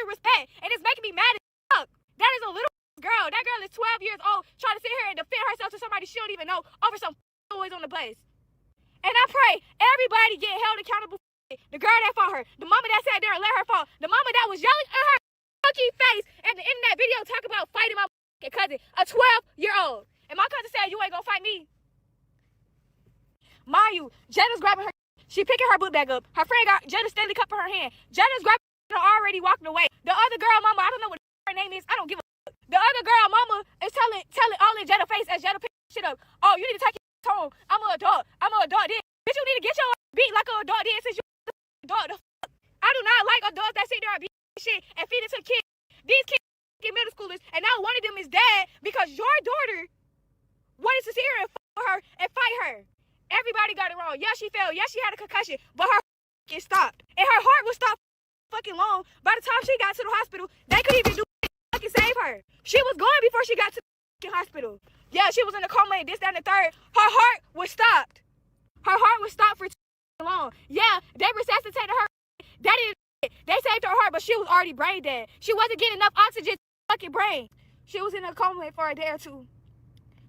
Speaker 12: respect and it's making me mad as fuck. That is a little girl. That girl is 12 years old trying to sit here and defend herself to somebody she don't even know over some boys on the bus. And I pray everybody get held accountable. The girl that fought her, the mama that sat there and let her fall, the mama that was yelling at her fucking face at the end of that video talking about fighting my cousin, a 12-year-old. And my cousin said, "You ain't gonna fight me." Mind you, Jada's grabbing her, she picking her book bag up. Her friend got Jada's Stanley Cup in her hand. Jada's grabbing her already walking away. The other girl mama, I don't know what her name is, I don't give a fuck. The other girl mama is telling all in Jada's face as Jada picking shit up. "Oh, you need to take your tone. I'm an adult. Then. Bitch, you need to get your beat like an adult did since you adult. I do not like adults that sit there and beat shit and feed it to kids. These kids get middle schoolers, and now one of them is dead because your daughter wanted to sit here and fight her. Everybody got it wrong. Yeah, she fell. Yeah, she had a concussion, but her stopped. And her heart was stopped fucking long. By the time she got to the hospital, they couldn't even do fucking save her. She was gone before she got to the hospital. Yeah, she was in a coma and this, that, and the third. Her heart was stopped. Her heart was stopped for long. Yeah, they resuscitated her. That is it. They saved her heart, but she was already brain dead. She wasn't getting enough oxygen to her fucking brain. She was in a coma for a day or two.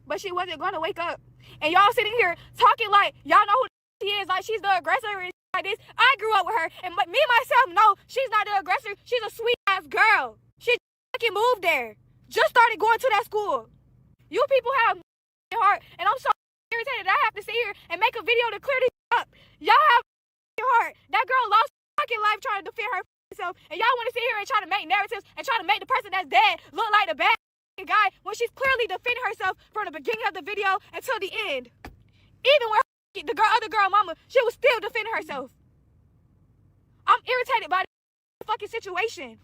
Speaker 12: But she wasn't gonna wake up. And y'all sitting here talking like y'all know who she is, like she's the aggressor and like this. I grew up with her, and me myself know she's not the aggressor. She's a sweet ass girl. She fucking moved there. Just started going to that school. You people have heart, and I'm so irritated that I have to sit here and make a video to clear this up. Y'all have heart. That girl lost her fucking life trying to defend herself, and y'all want to sit here and try to make narratives and try to make the person that's dead look like the bad guy when she's clearly defending herself from the beginning of the video until the end. Even when the other girl mama, she was still defending herself. I'm irritated by the fucking situation.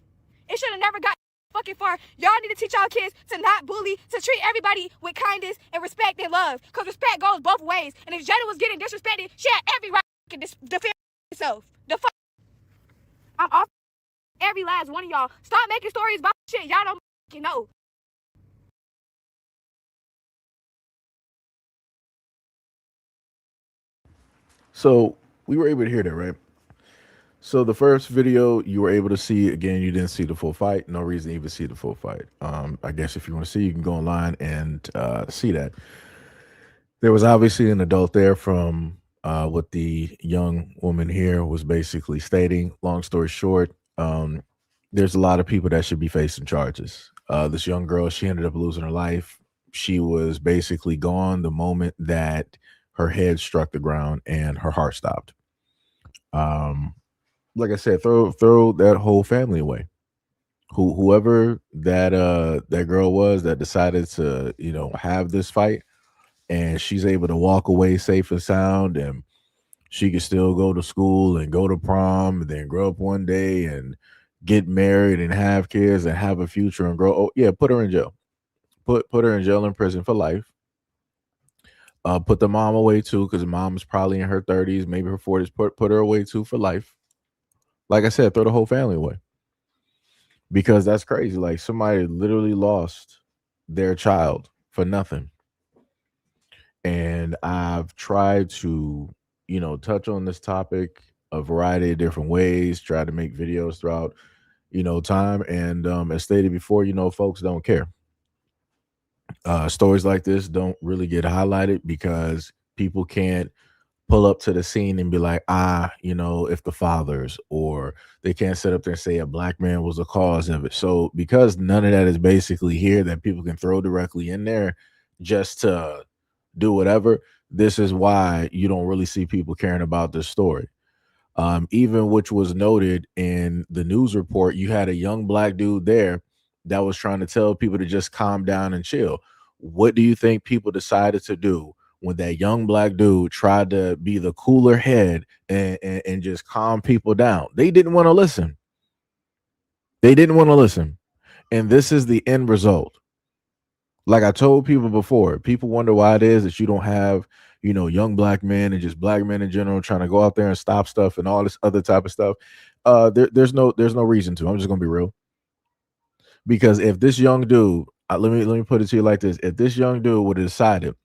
Speaker 12: It should have never got fucking far. Y'all need to teach y'all kids to not bully, to treat everybody with kindness and respect and love. Because respect goes both ways. And if Jada was getting disrespected, she had every right to defend herself. The fuck. I'm off every last one of y'all. Stop making stories about shit y'all don't fucking know.
Speaker 1: So we were able to hear that, right? So the first video you were able to see, again, you didn't see the full fight. No reason to even see the full fight. I guess if you want to see, you can go online and see that. There was obviously an adult there from what the young woman here was basically stating. Long story short, there's a lot of people that should be facing charges. This young girl, she ended up losing her life. She was basically gone the moment that her head struck the ground and her heart stopped. Like I said, throw that whole family away. Whoever that girl was that decided to, have this fight, and she's able to walk away safe and sound, and she can still go to school and go to prom and then grow up one day and get married and have kids and have a future and grow. Oh yeah, put her in jail. Put her in jail, in prison for life. Put the mom away too, because the mom is probably in her 30s, maybe her 40s. Put her away too for life. Like I said, throw the whole family away. Because that's crazy. Like, somebody literally lost their child for nothing. And I've tried to, touch on this topic a variety of different ways, try to make videos throughout, time. And as stated before, folks don't care. Stories like this don't really get highlighted because people can't pull up to the scene and be like, if the fathers, or they can't sit up there and say a black man was the cause of it. So because none of that is basically here that people can throw directly in there just to do whatever, this is why you don't really see people caring about this story. Even which was noted in the news report, you had a young black dude there that was trying to tell people to just calm down and chill. What do you think people decided to do when that young black dude tried to be the cooler head and just calm people down? They didn't want to listen. They didn't want to listen. And this is the end result. Like I told people before, people wonder why it is that you don't have, young black men and just black men in general trying to go out there and stop stuff and all this other type of stuff. There's no reason to. I'm just gonna be real. Because if this young dude, let me put it to you like this: if this young dude would have decided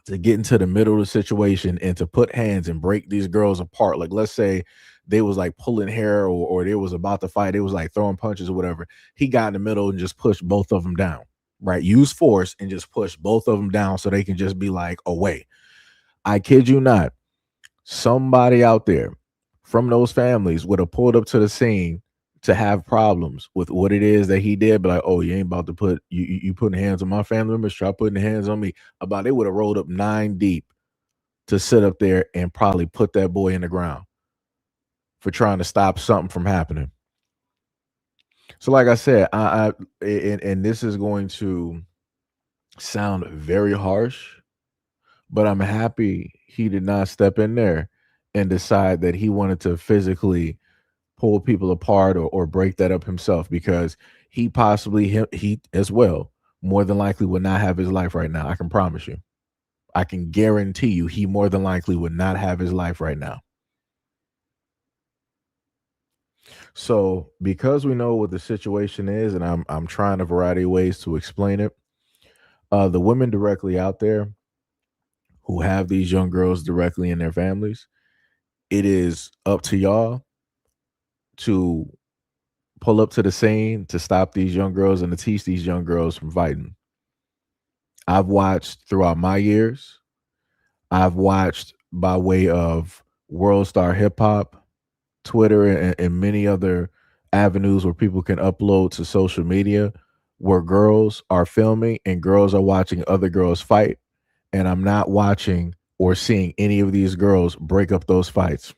Speaker 1: to get into the middle of the situation and to put hands and break these girls apart, like let's say they was like pulling hair or they was about to fight, they was like throwing punches or whatever, he got in the middle and just pushed both of them down, right? Use force and just push both of them down so they can just be like away. I kid you not, somebody out there from those families would have pulled up to the scene to have problems with what it is that he did, but like, oh, you ain't about to put you putting hands on my family members, try putting hands on me. About they would have rolled up 9 deep to sit up there and probably put that boy in the ground for trying to stop something from happening. So like I said, and this is going to sound very harsh, but I'm happy he did not step in there and decide that he wanted to physically pull people apart or break that up himself, because he as well more than likely would not have his life right now. I can promise you. I can guarantee you he more than likely would not have his life right now. So because we know what the situation is, and I'm trying a variety of ways to explain it, the women directly out there who have these young girls directly in their families, it is up to y'all to pull up to the scene to stop these young girls and to teach these young girls from fighting. I've watched throughout my years. I've watched by way of World Star Hip Hop, Twitter, and many other avenues where people can upload to social media, where girls are filming and girls are watching other girls fight. And I'm not watching or seeing any of these girls break up those fights.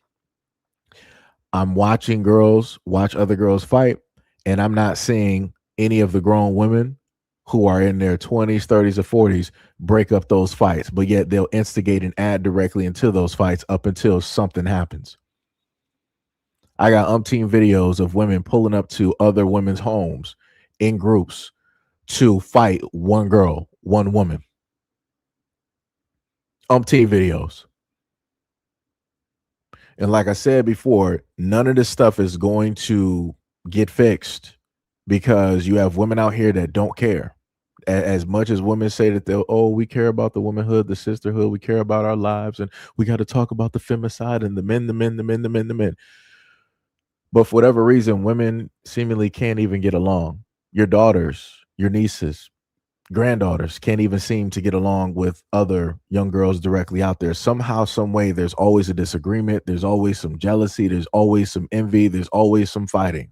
Speaker 1: I'm watching girls watch other girls fight, and I'm not seeing any of the grown women who are in their 20s, 30s, or 40s break up those fights, but yet they'll instigate and add directly into those fights up until something happens. I got umpteen videos of women pulling up to other women's homes in groups to fight one girl, one woman. Umpteen videos. And like I said before, none of this stuff is going to get fixed because you have women out here that don't care. As much as women say that we care about the womanhood, the sisterhood, we care about our lives, and we got to talk about the femicide and the men. But for whatever reason, women seemingly can't even get along. Your daughters, your nieces, granddaughters can't even seem to get along with other young girls directly out there. Somehow, some way, there's always a disagreement. There's always some jealousy. There's always some envy. There's always some fighting.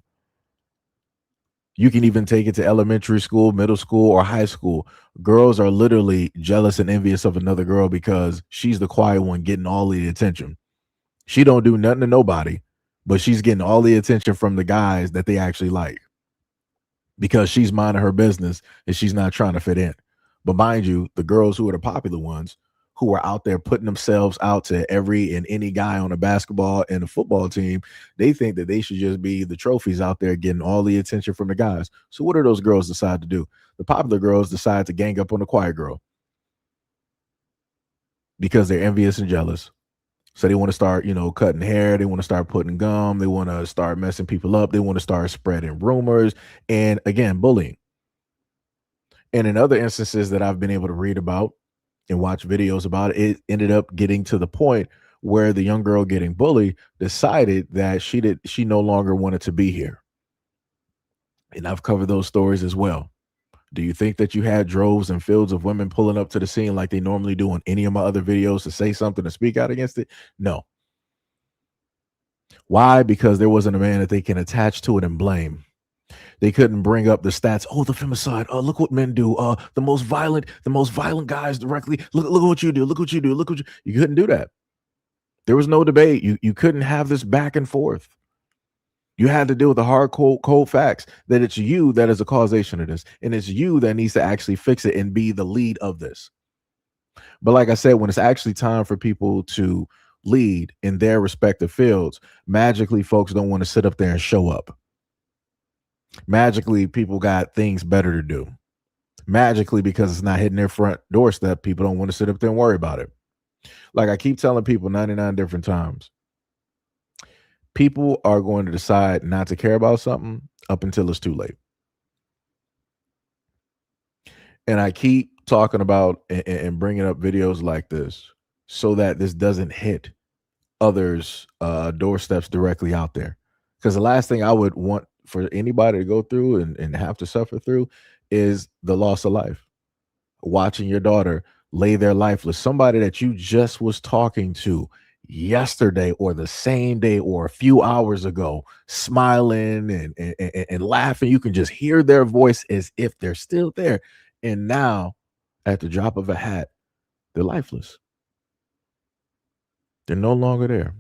Speaker 1: You can even take it to elementary school, middle school, or high school. Girls are literally jealous and envious of another girl because she's the quiet one getting all the attention. She don't do nothing to nobody, but she's getting all the attention from the guys that they actually like, because she's minding her business and she's not trying to fit in. But mind you, the girls who are the popular ones, who are out there putting themselves out to every and any guy on a basketball and a football team, they think that they should just be the trophies out there getting all the attention from the guys. So what do those girls decide to do? The popular girls decide to gang up on the quiet girl because they're envious and jealous. So they want to start, cutting hair. They want to start putting gum. They want to start messing people up. They want to start spreading rumors and, again, bullying. And in other instances that I've been able to read about and watch videos about, it ended up getting to the point where the young girl getting bullied decided that she no longer wanted to be here. And I've covered those stories as well. Do you think that you had droves and fields of women pulling up to the scene like they normally do on any of my other videos to say something to speak out against it? No. Why? Because there wasn't a man that they can attach to it and blame. They couldn't bring up the stats. Oh, the femicide. Oh, look what men do. The most violent guys directly. Look what you do. Look what you do. Look what you couldn't do that. There was no debate. You couldn't have this back and forth. You had to deal with the hard, cold facts that it's you that is a causation of this. And it's you that needs to actually fix it and be the lead of this. But like I said, when it's actually time for people to lead in their respective fields, magically folks don't want to sit up there and show up. Magically, people got things better to do. Magically, because it's not hitting their front doorstep, people don't want to sit up there and worry about it. Like I keep telling people 99 different times, people are going to decide not to care about something up until it's too late. And I keep talking about and bringing up videos like this so that this doesn't hit others' doorsteps directly out there. Because the last thing I would want for anybody to go through and have to suffer through is the loss of life. Watching your daughter lay there lifeless, somebody that you just was talking to yesterday or the same day or a few hours ago, smiling and laughing. You can just hear their voice as if they're still there. And now, at the drop of a hat, they're lifeless. They're no longer there.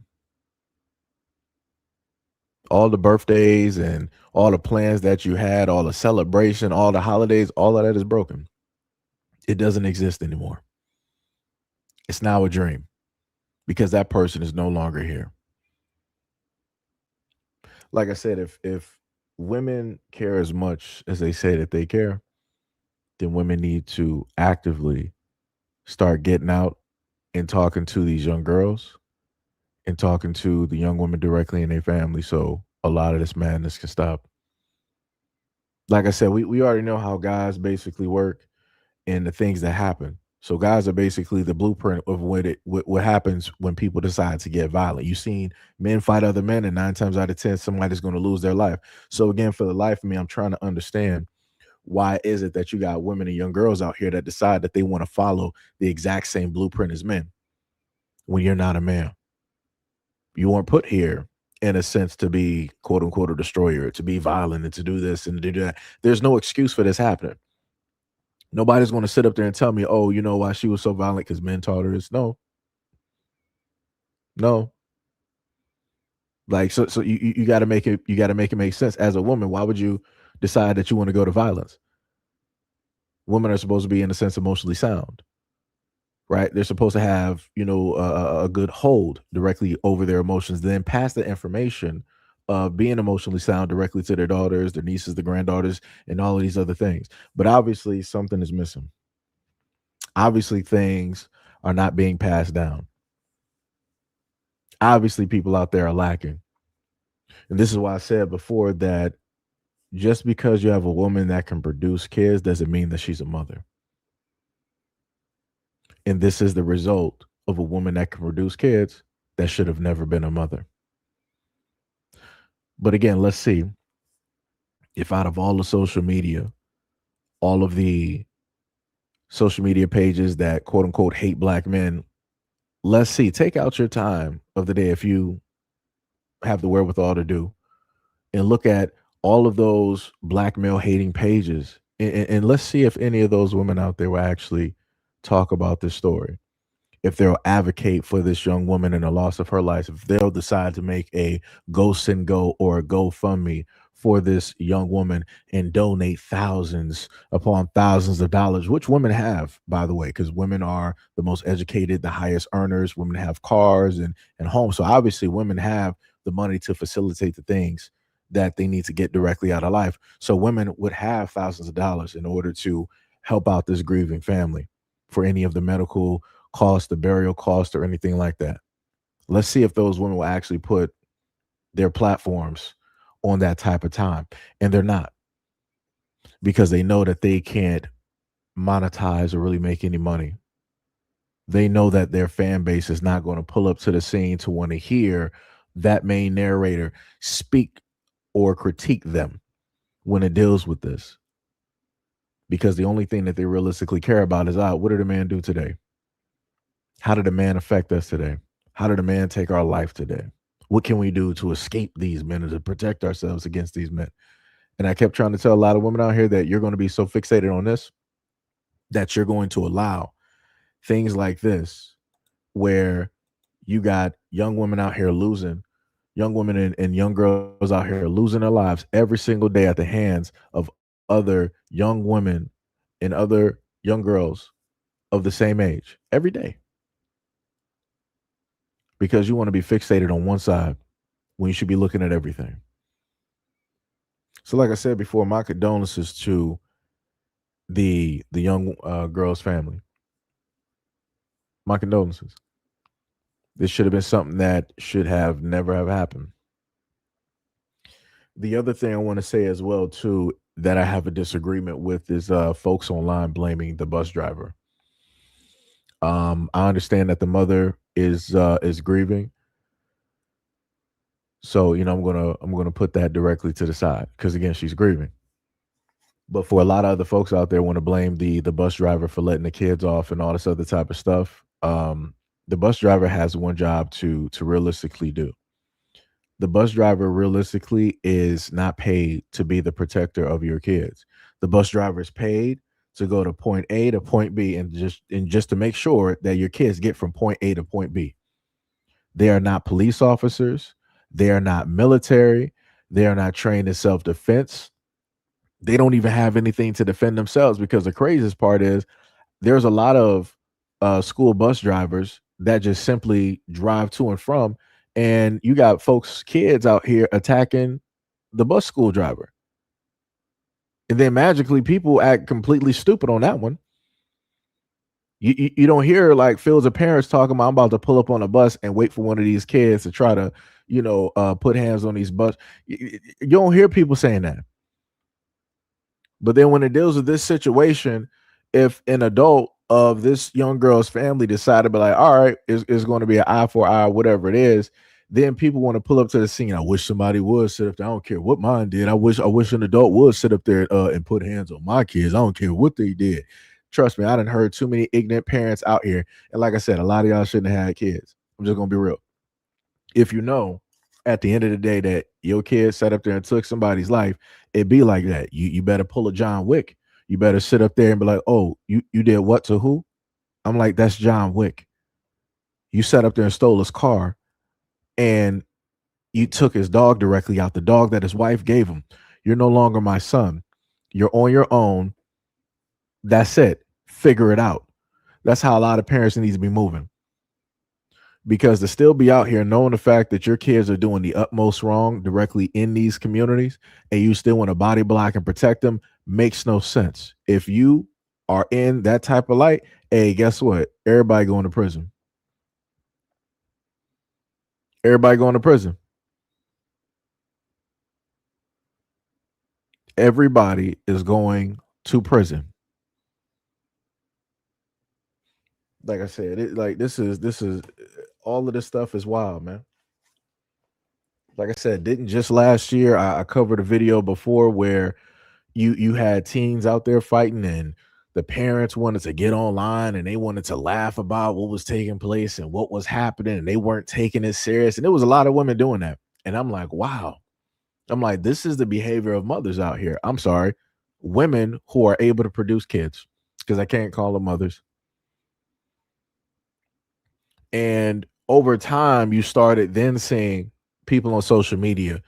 Speaker 1: All the birthdays and all the plans that you had, all the celebration, all the holidays, all of that is broken. It doesn't exist anymore. It's now a dream because that person is no longer here. Like I said, if women care as much as they say that they care, then women need to actively start getting out and talking to these young girls and talking to the young women directly in their family so a lot of this madness can stop. Like I said, we already know how guys basically work and the things that happen. So guys are basically the blueprint of what happens when people decide to get violent. You've seen men fight other men, and 9 times out of 10, somebody's going to lose their life. So again, for the life of me, I'm trying to understand, why is it that you got women and young girls out here that decide that they want to follow the exact same blueprint as men when you're not a man? You weren't put here in a sense to be quote unquote a destroyer, to be violent and to do this and to do that. There's no excuse for this happening. Nobody's going to sit up there and tell me, oh, you know why she was so violent because men taught her this. No. Like, so you got to make it make sense. As a woman, why would you decide that you want to go to violence? Women are supposed to be, in a sense, emotionally sound, right? They're supposed to have, a good hold directly over their emotions, then pass the information of being emotionally sound directly to their daughters, their nieces, their granddaughters, and all of these other things. But obviously something is missing. Obviously things are not being passed down. Obviously people out there are lacking. And this is why I said before that just because you have a woman that can produce kids doesn't mean that she's a mother. And this is the result of a woman that can produce kids that should have never been a mother. But again, let's see if out of all the social media, all of the social media pages that quote unquote hate black men, let's see, take out your time of the day if you have the wherewithal to do and look at all of those black male hating pages and let's see if any of those women out there will actually talk about this story. If they'll advocate for this young woman and the loss of her life, if they'll decide to make a Go Send Go or a GoFundMe for this young woman and donate thousands upon thousands of dollars, which women have, by the way, because women are the most educated, the highest earners. Women have cars and homes. So obviously women have the money to facilitate the things that they need to get directly out of life. So women would have thousands of dollars in order to help out this grieving family for any of the medical cost, the burial cost, or anything like that. Let's see if those women will actually put their platforms on that type of time. And they're not, because they know that they can't monetize or really make any money. They know that their fan base is not going to pull up to the scene to want to hear that main narrator speak or critique them when it deals with this. because the only thing that they realistically care about is, what did a man do today? How did a man affect us today? How did a man take our life today? What can we do to escape these men and to protect ourselves against these men? And I kept trying to tell a lot of women out here that you're going to be so fixated on this that you're going to allow things like this, where you got young women out here losing, young women and young girls out here losing their lives every single day at the hands of other young women and other young girls of the same age every day. Because you want to be fixated on one side when you should be looking at everything. So like I said before, my condolences to the young girl's family. My condolences. This should have been something that should have never have happened. The other thing I want to say as well too that I have a disagreement with is folks online blaming the bus driver. I understand that the mother is grieving. So, I'm gonna put that directly to the side because again, she's grieving. But for a lot of other folks out there want to blame the bus driver for letting the kids off and all this other type of stuff. The bus driver has one job to realistically do. The bus driver realistically is not paid to be the protector of your kids. The bus driver is paid to go to point A to point B and just to make sure that your kids get from point A to point B. They are not police officers. They are not military. They are not trained in self-defense. They don't even have anything to defend themselves, because the craziest part is there's a lot of school bus drivers that just simply drive to and from, and you got kids out here attacking the bus school driver. And then magically people act completely stupid on that one. You don't hear like Phil's parents talking about, I'm about to pull up on a bus and wait for one of these kids to try to, put hands on these bus. You don't hear people saying that. But then when it deals with this situation, if an adult of this young girl's family decided to be like, all right, it's going to be an eye for eye, whatever it is, then people want to pull up to the scene. I wish somebody would sit up there. I don't care what mine did. I wish an adult would sit up there and put hands on my kids. I don't care what they did. Trust me, I done heard too many ignorant parents out here. And like I said, a lot of y'all shouldn't have had kids. I'm just going to be real. If you know at the end of the day that your kid sat up there and took somebody's life, it be like that. You better pull a John Wick. You better sit up there and be like, oh, you did what to who? I'm like, that's John Wick. You sat up there and stole his car, and you took his dog directly out, the dog that his wife gave him. You're no longer my son. You're on your own. That's it. Figure it out. That's how a lot of parents need to be moving. Because to still be out here knowing the fact that your kids are doing the utmost wrong directly in these communities, and you still want to body block and protect them, makes no sense. If you are in that type of light, hey, guess what? Everybody going to prison. Everybody going to prison. Everybody is going to prison. Like I said, this is all of this stuff is wild, man. Like I said, didn't just last year, I covered a video before where you had teens out there fighting, and the parents wanted to get online and they wanted to laugh about what was taking place and what was happening, and they weren't taking it serious. And there was a lot of women doing that. And I'm like, wow. I'm like, this is the behavior of mothers out here. I'm sorry, women who are able to produce kids, because I can't call them mothers. And over time, you started then seeing people on social media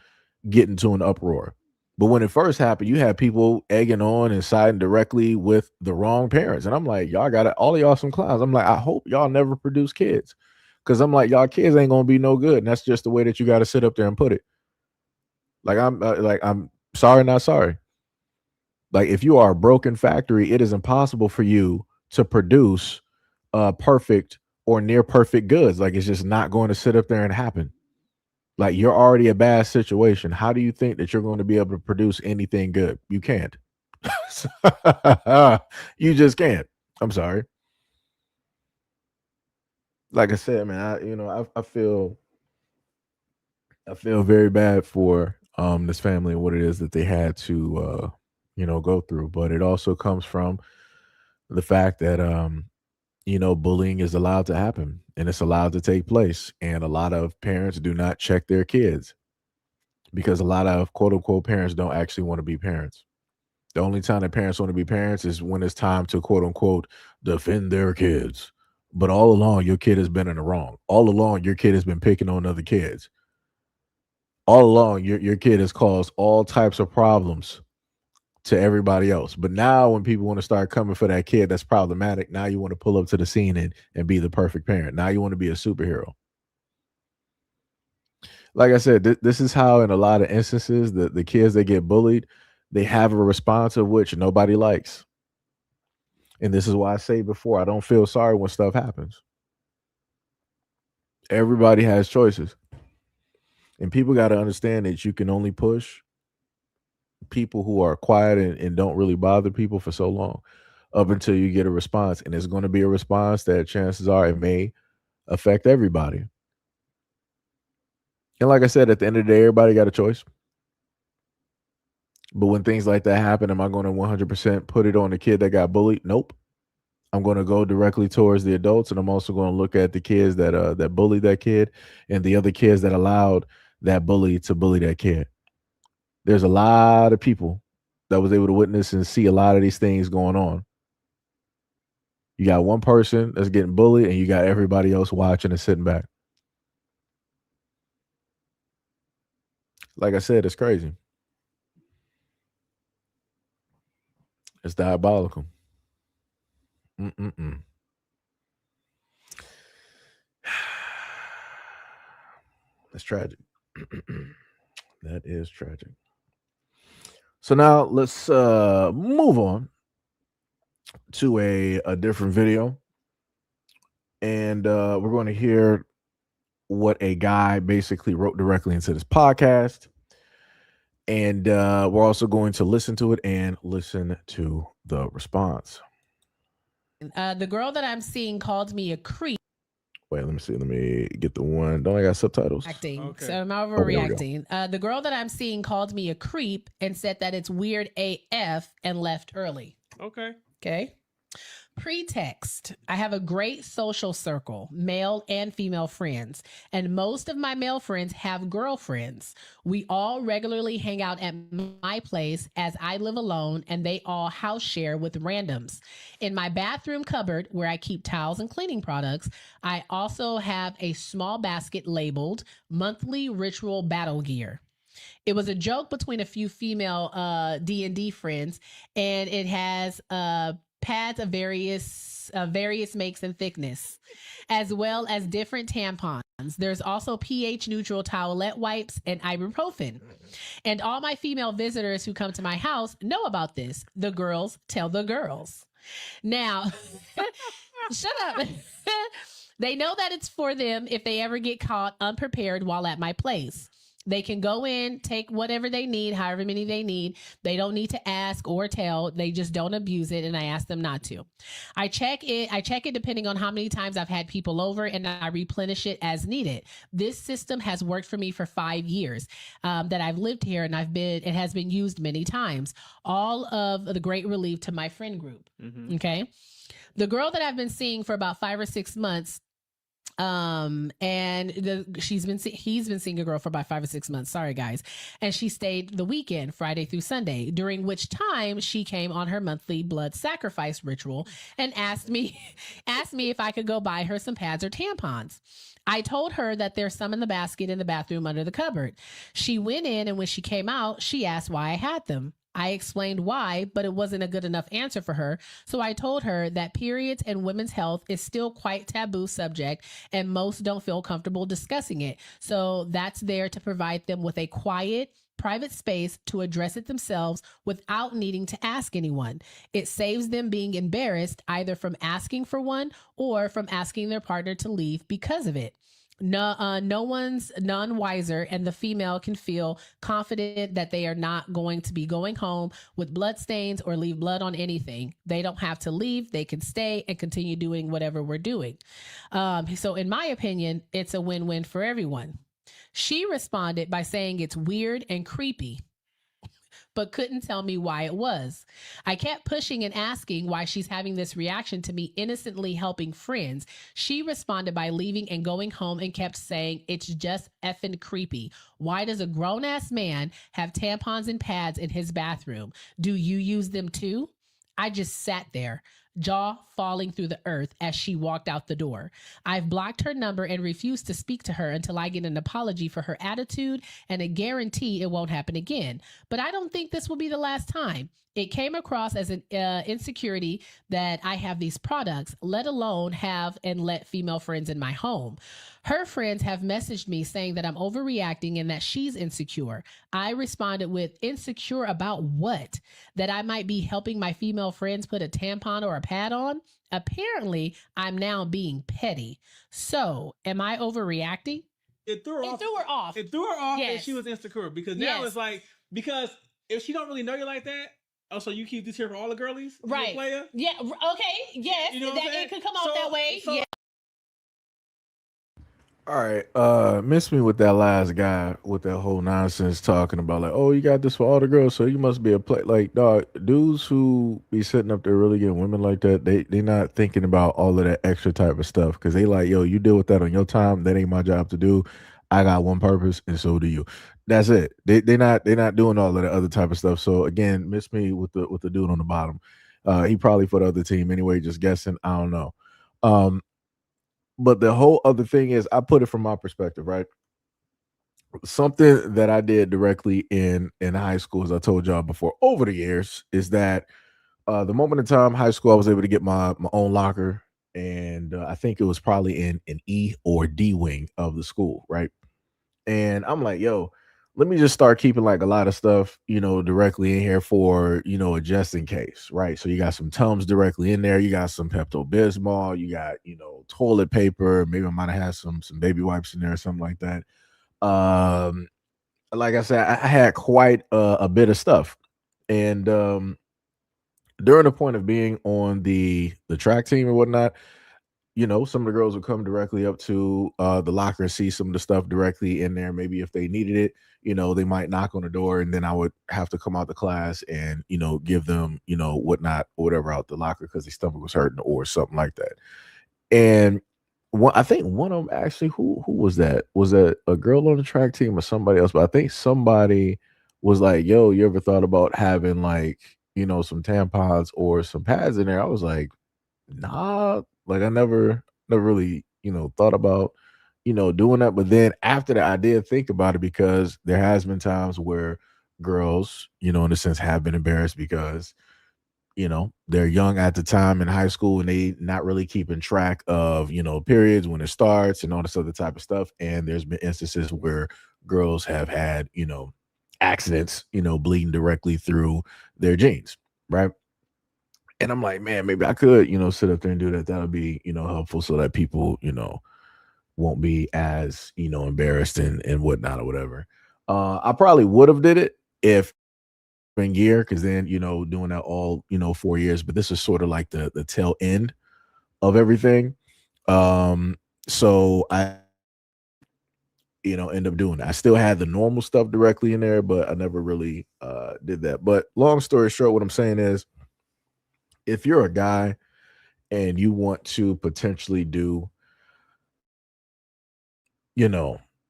Speaker 1: get into an uproar. But when it first happened, you had people egging on and siding directly with the wrong parents. And I'm like, y'all got it. All of y'all some clowns. I'm like, I hope y'all never produce kids, because I'm like, y'all kids ain't going to be no good. And that's just the way that you got to sit up there and put it. Like, I'm sorry, not sorry. Like, if you are a broken factory, it is impossible for you to produce perfect or near perfect goods. Like, it's just not going to sit up there and happen. Like, you're already a bad situation. How do you think that you're going to be able to produce anything good? You can't. You just can't. I'm sorry. Like I said, man, I feel very bad for this family and what it is that they had to go through. But it also comes from the fact that bullying is allowed to happen and it's allowed to take place. And a lot of parents do not check their kids because a lot of quote unquote parents don't actually want to be parents. The only time that parents want to be parents is when it's time to quote unquote defend their kids. But all along, your kid has been in the wrong. All along, your kid has been picking on other kids. All along, your kid has caused all types of problems to everybody else. But now when people want to start coming for that kid that's problematic, now you want to pull up to the scene and be the perfect parent. Now you want to be a superhero. Like I said, this is how in a lot of instances the kids that get bullied, they have a response of which nobody likes. And this is why I say before, I don't feel sorry when stuff happens. Everybody has choices. And people got to understand that you can only push people who are quiet and don't really bother people for so long up until you get a response. And it's going to be a response that chances are it may affect everybody. And like I said, at the end of the day, everybody got a choice. But when things like that happen, am I going to 100% put it on the kid that got bullied? Nope. I'm going to go directly towards the adults, and I'm also going to look at the kids that bullied that kid and the other kids that allowed that bully to bully that kid. There's a lot of people that was able to witness and see a lot of these things going on. You got one person that's getting bullied, and you got everybody else watching and sitting back. Like I said, it's crazy. It's diabolical. That's tragic. That is tragic. So now let's move on to a different video. And we're going to hear what a guy basically wrote directly into this podcast. And we're also going to listen to it and listen to the response.
Speaker 17: The girl that I'm seeing called me a creep.
Speaker 1: Wait, let me see. Let me get the one. Don't I got subtitles?
Speaker 17: Okay. So I'm overreacting. The girl that I'm seeing called me a creep and said that it's weird AF and left early. Okay. Pretext. I have a great social circle, male and female friends, and most of my male friends have girlfriends. We all regularly hang out at my place as I live alone, and they all house share with randoms. In my bathroom cupboard, where I keep towels and cleaning products, I also have a small basket labeled monthly ritual battle gear. It was a joke between a few female D&D friends, and it has pads of various makes and thickness, as well as different tampons. There's also pH neutral towelette wipes and ibuprofen. And all my female visitors who come to my house know about this. The girls tell the girls. Now, shut up. They know that it's for them if they ever get caught unprepared while at my place. They can go in, take whatever they need, however many they need. They don't need to ask or tell. They just don't abuse it, and I ask them not to. I check it depending on how many times I've had people over, and I replenish it as needed. This system has worked for me for 5 years that I've lived here, and it has been used many times. All of the great relief to my friend group. Okay. The girl that I've been seeing for about 5 or 6 months, he's been seeing a girl for about 5 or 6 months. Sorry, guys. And she stayed the weekend, Friday through Sunday, during which time she came on her monthly blood sacrifice ritual and asked me if I could go buy her some pads or tampons. I told her that there's some in the basket in the bathroom under the cupboard. She went in, and when she came out, she asked why I had them. I explained why, but it wasn't a good enough answer for her. So I told her that periods and women's health is still quite taboo subject, and most don't feel comfortable discussing it. So that's there to provide them with a quiet, private space to address it themselves without needing to ask anyone. It saves them being embarrassed either from asking for one or from asking their partner to leave because of it. No one's none wiser, and the female can feel confident that they are not going to be going home with blood stains or leave blood on anything. They don't have to leave. They can stay and continue doing whatever we're doing. So in my opinion, it's a win-win for everyone. She responded by saying it's weird and creepy. but couldn't tell me why it was. I kept pushing and asking why she's having this reaction to me innocently helping friends. She responded by leaving and going home and kept saying, it's just effing creepy. Why does a grown-ass man have tampons and pads in his bathroom? Do you use them too? I just sat there, jaw falling through the earth as she walked out the door. I've blocked her number and refused to speak to her until I get an apology for her attitude and a guarantee it won't happen again. But I don't think this will be the last time. It came across as an insecurity that I have these products, let alone have and let female friends in my home. Her friends have messaged me saying that I'm overreacting and that she's insecure. I responded with, insecure about what? That I might be helping my female friends put a tampon or a pad on? Apparently, I'm now being petty. So, am I overreacting?
Speaker 18: It threw her off. It threw her off that she was insecure because now it's like, because if she don't really know you like that, oh, so you keep this here for all the girlies?
Speaker 17: Right.
Speaker 18: Player?
Speaker 17: Yeah. Okay. Yes.
Speaker 18: You know what I'm saying?
Speaker 17: It could come off that way. Yeah.
Speaker 1: All right, miss me with that last guy with that whole nonsense talking about like, oh, you got this for all the girls, so you must be a play. Like, dog, dudes who be sitting up there really getting women like that, they not thinking about all of that extra type of stuff because they like, yo, you deal with that on your time. That ain't my job to do. I got one purpose, and so do you. That's it. They're not doing all of that other type of stuff. So again, miss me with the dude on the bottom. He probably for the other team anyway. Just guessing. I don't know. But the whole other thing is, I put it from my perspective, right? Something that I did directly in high school, as I told y'all before, over the years, is that the moment in time, high school, I was able to get my own locker, and I think it was probably in an E or D wing of the school, right? And I'm like, yo, let me just start keeping like a lot of stuff, directly in here for, a just in case, right? So you got some Tums directly in there. You got some Pepto-Bismol. You got, toilet paper. Maybe I might have had some baby wipes in there or something like that. Like I said, I had quite a bit of stuff. And during the point of being on the track team or whatnot, some of the girls would come directly up to the locker and see some of the stuff directly in there. Maybe if they needed it, they might knock on the door, and then I would have to come out the class and, give them, whatnot, or whatever out the locker because their stomach was hurting or something like that. And I think one of them actually, who was that? Was that a girl on the track team or somebody else? But I think somebody was like, yo, you ever thought about having like, some tampons or some pads in there? I was like, nah, like I never really, thought about, doing that. But then after that, I did think about it because there has been times where girls, in a sense, have been embarrassed because, they're young at the time in high school and they not really keeping track of, periods when it starts and all this other type of stuff. And there's been instances where girls have had, accidents, bleeding directly through their jeans, right? And I'm like, man, maybe I could, sit up there and do that. That'll be, helpful so that people, won't be as, embarrassed and whatnot or whatever. I probably would have did it if in year, because then, doing that all, 4 years, but this is sort of like the tail end of everything. So I, end up doing it. I still had the normal stuff directly in there, but I never really did that. But long story short, what I'm saying is, if you're a guy and you want to potentially do,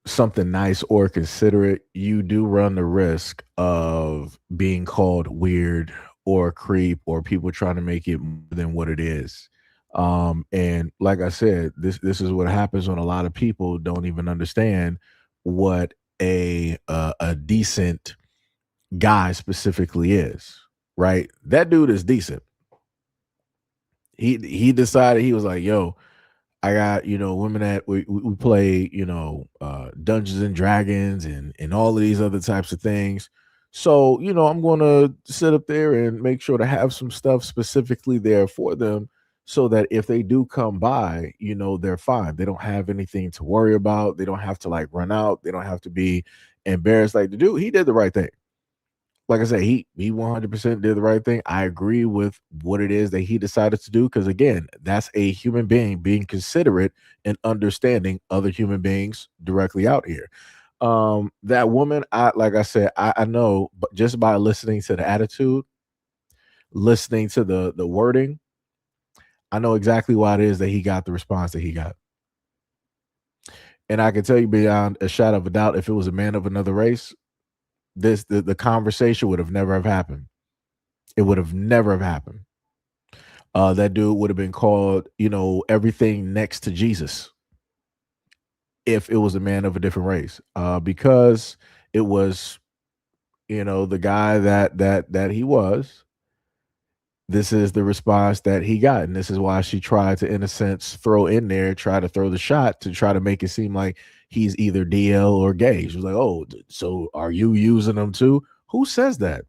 Speaker 1: something nice or considerate, you do run the risk of being called weird or a creep or people trying to make it more than what it is. And like I said, this is what happens when a lot of people don't even understand what a decent guy specifically is, right? That dude is decent. He decided, he was like, yo, I got, women that we play, Dungeons and Dragons and all of these other types of things. So, I'm going to sit up there and make sure to have some stuff specifically there for them so that if they do come by, they're fine. They don't have anything to worry about. They don't have to like run out. They don't have to be embarrassed. Like the dude, he did the right thing. Like I said, he 100% did the right thing. I agree with what it is that he decided to do because, again, that's a human being being considerate and understanding other human beings directly out here. That woman, like I said, I know, but just by listening to the attitude, listening to the wording, I know exactly why it is that he got the response that he got. And I can tell you beyond a shadow of a doubt, if it was a man of another race, the conversation would have never have happened. It would have never have happened. That dude would have been called, everything next to Jesus if it was a man of a different race, because it was, the guy that he was. This is the response that he got, and this is why she tried to, in a sense, try to throw the shot to try to make it seem like he's either DL or gay. She was like, "Oh, so are you using them too?" Who says that?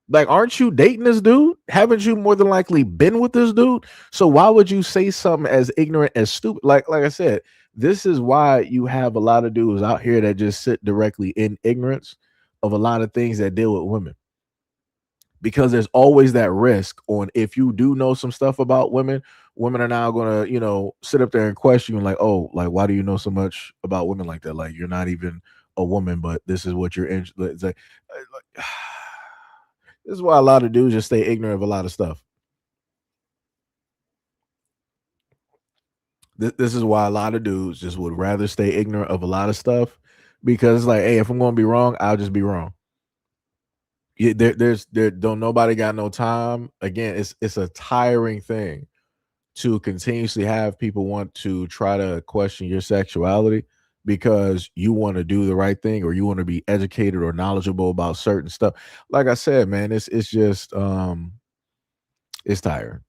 Speaker 1: Like, aren't you dating this dude? Haven't you more than likely been with this dude? So why would you say something as ignorant as stupid? Like I said, this is why you have a lot of dudes out here that just sit directly in ignorance of a lot of things that deal with women. Because there's always that risk on, if you do know some stuff about women are now gonna, sit up there and question you, like, oh, like, why do you know so much about women like that? Like, you're not even a woman, but this is what you're in. It's like, this is why a lot of dudes just stay ignorant of a lot of stuff. This is why a lot of dudes just would rather stay ignorant of a lot of stuff, because it's like, hey, if I'm gonna be wrong, I'll just be wrong. Don't nobody got no time. Again, it's a tiring thing to continuously have people want to try to question your sexuality because you want to do the right thing, or you want to be educated or knowledgeable about certain stuff. Like I said, man, it's just it's tiring.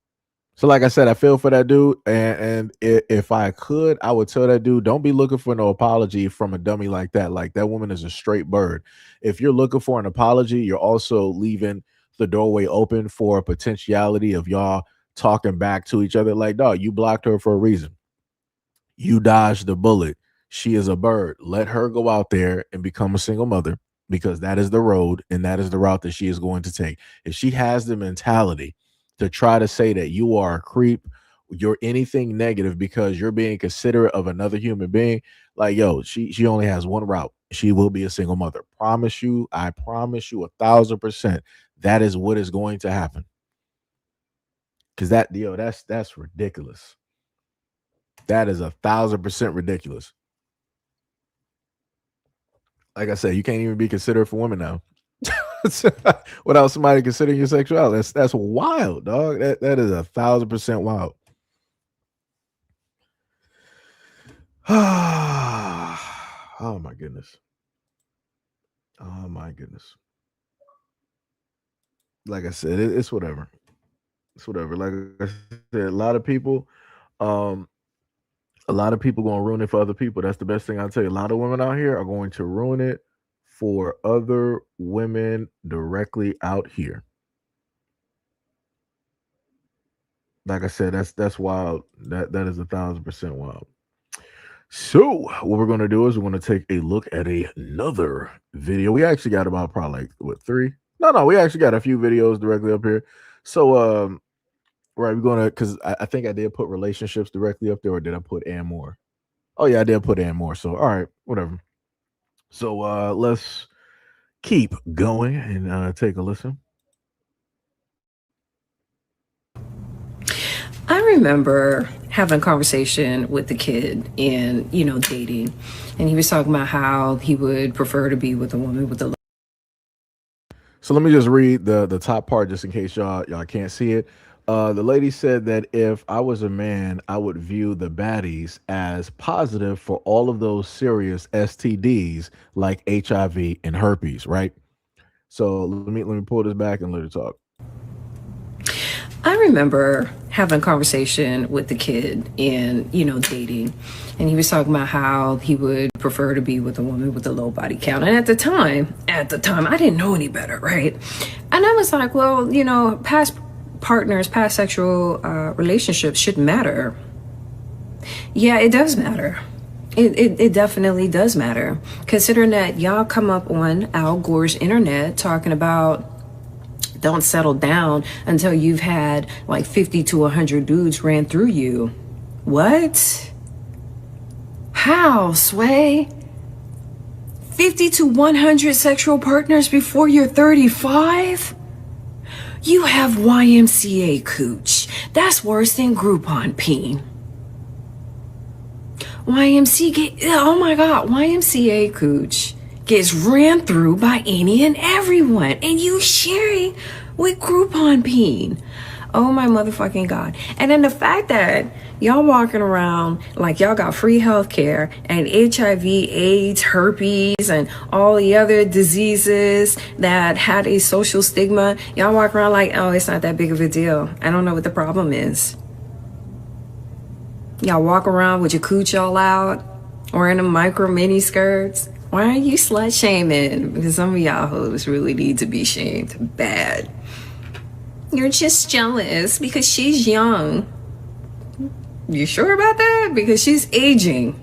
Speaker 1: So like I said, I feel for that dude, and if I could, I would tell that dude, don't be looking for no apology from a dummy like that. Like, that woman is a straight bird. If you're looking for an apology, you're also leaving the doorway open for a potentiality of y'all talking back to each other. Like, dog, you blocked her for a reason. You dodged the bullet. She is a bird. Let her go out there and become a single mother, because that is the road and that is the route that she is going to take. If she has the mentality to try to say that you are a creep, you're anything negative because you're being considerate of another human being, like, yo, she only has one route. She will be a single mother. I promise you 1,000%. That is what is going to happen. Because that's ridiculous. That is 1,000% ridiculous. Like I said, you can't even be considerate for women now without somebody considering your sexuality. That's wild, dog. That is 1,000% wild. Oh my goodness. Oh my goodness. Like I said, it's whatever. It's whatever. Like I said, a lot of people gonna ruin it for other people. That's the best thing I'll tell you. A lot of women out here are going to ruin it for other women directly out here. Like I said, that's wild. That is 1,000% wild. So what we're going to do is we're going to take a look at another video. We actually got about probably three? No, we actually got a few videos directly up here. So right, we're gonna, because I think I did put relationships directly up there, or did I put and more? Oh yeah, I did put and more. So all right, whatever. So let's keep going and take a listen.
Speaker 19: I remember having a conversation with the kid and, dating. And he was talking about how he would prefer to be with a woman with a...
Speaker 1: So let me just read the top part just in case y'all can't see it. The lady said that if I was a man, I would view the baddies as positive for all of those serious STDs like HIV and herpes, right? So let me pull this back and let her talk.
Speaker 19: I remember having a conversation with the kid and, dating. And he was talking about how he would prefer to be with a woman with a low body count. And at the time, I didn't know any better, right? And I was like, well, past partners, past sexual relationships shouldn't matter. Yeah, it does matter. It definitely does matter. Considering that y'all come up on Al Gore's internet talking about don't settle down until you've had like 50 to 100 dudes ran through you. What? How, Sway? 50 to 100 sexual partners before you're 35? You have YMCA cooch. That's worse than Groupon peen. Oh my God, YMCA cooch gets ran through by any and everyone, and you sharing with Groupon peen. Oh my motherfucking God. And then the fact that y'all walking around like y'all got free health care and HIV, AIDS, herpes, and all the other diseases that had a social stigma, y'all walk around like, oh, it's not that big of a deal. I don't know what the problem is. Y'all walk around with your cooch all out, wearing them micro mini skirts. Why are you slut shaming? Because some of y'all hoes really need to be shamed bad. You're just jealous because she's young. You sure about that? Because she's aging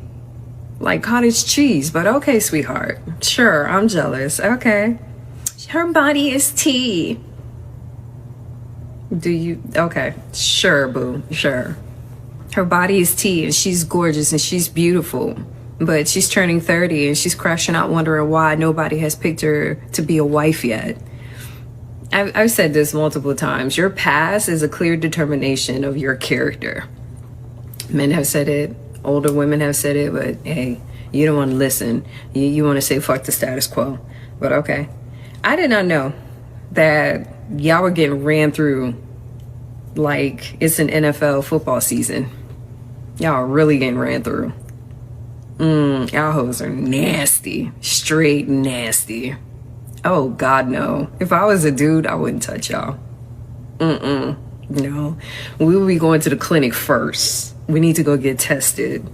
Speaker 19: like cottage cheese. But okay, sweetheart. Sure, I'm jealous. Okay. Her body is tea. Do you? Okay. Sure, boo. Sure. Her body is tea and she's gorgeous and she's beautiful. But she's turning 30 and she's crashing out wondering why nobody has picked her to be a wife yet. I've said this multiple times. Your past is a clear determination of your character. Men have said it, older women have said it, but hey, you don't want to listen. You want to say fuck the status quo. But okay. I did not know that y'all were getting ran through like it's an NFL football season. Y'all are really getting ran through. Y'all hoes are nasty. Straight nasty. Oh, God, no. If I was a dude, I wouldn't touch y'all. No. We would be going to the clinic first. We need to go get tested.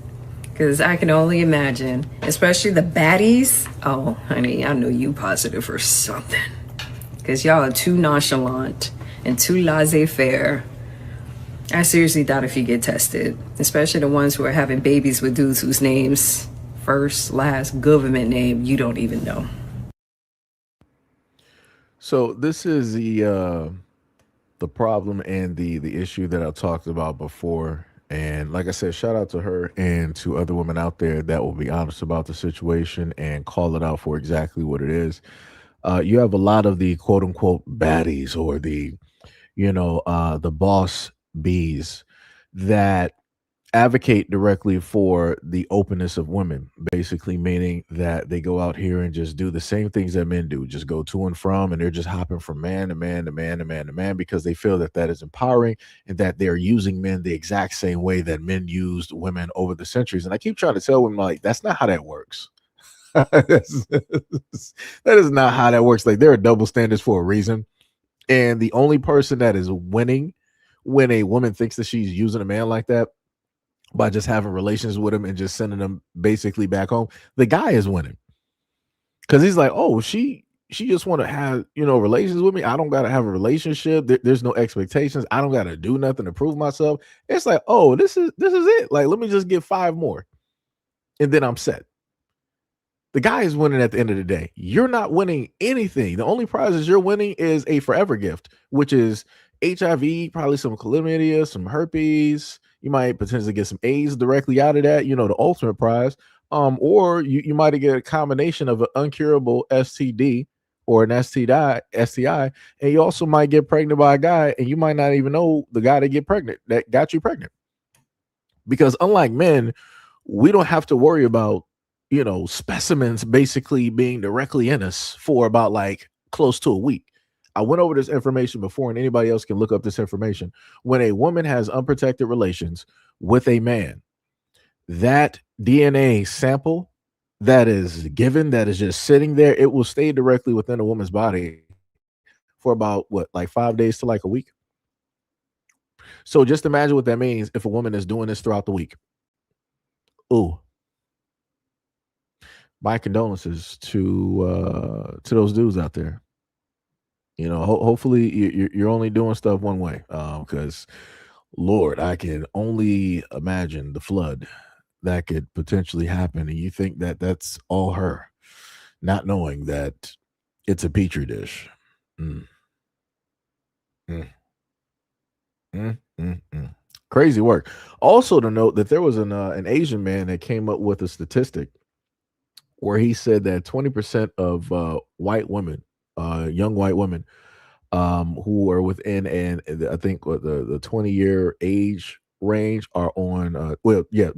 Speaker 19: Because I can only imagine, especially the baddies. Oh, honey, I know you positive or something. Because y'all are too nonchalant and too laissez-faire. I seriously doubt if you get tested. Especially the ones who are having babies with dudes whose names, first, last, government name, you don't even know.
Speaker 1: So this is the problem and the issue that I talked about before. And like I said, shout out to her and to other women out there that will be honest about the situation and call it out for exactly what it is. You have a lot of the quote unquote baddies or the boss bees that advocate directly for the openness of women, basically meaning that they go out here and just do the same things that men do, just go to and from, and they're just hopping from man to man to man to man to man because they feel that is empowering and that they're using men the exact same way that men used women over the centuries. And I keep trying to tell women, like, that's not how that works. That is not how that works. Like, there are double standards for a reason. And the only person that is winning when a woman thinks that she's using a man like that by just having relations with him and just sending them basically back home, the guy is winning. Because he's like, oh, she just want to have, relations with me. I don't got to have a relationship. There's no expectations. I don't got to do nothing to prove myself. It's like, oh, this is it. Like, let me just get 5 more. And then I'm set. The guy is winning at the end of the day. You're not winning anything. The only prizes you're winning is a forever gift, which is HIV, probably some chlamydia, some herpes. You might potentially get some AIDS directly out of that, the ultimate prize. Or you might get a combination of an uncurable STD or an STI, and you also might get pregnant by a guy, and you might not even know the guy that got you pregnant. Because unlike men, we don't have to worry about specimens basically being directly in us for about like close to a week. I went over this information before, and anybody else can look up this information. When a woman has unprotected relations with a man, that DNA sample that is given, that is just sitting there, it will stay directly within a woman's body for about 5 days to like a week. So just imagine what that means if a woman is doing this throughout the week. Ooh. My condolences to those dudes out there. Hopefully you're only doing stuff one way, because Lord, I can only imagine the flood that could potentially happen, and you think that that's all her, not knowing that it's a petri dish. Crazy work. Also to note that there was an Asian man that came up with a statistic where he said that 20% of white women, young white women, who are within I think the 20-year age range are on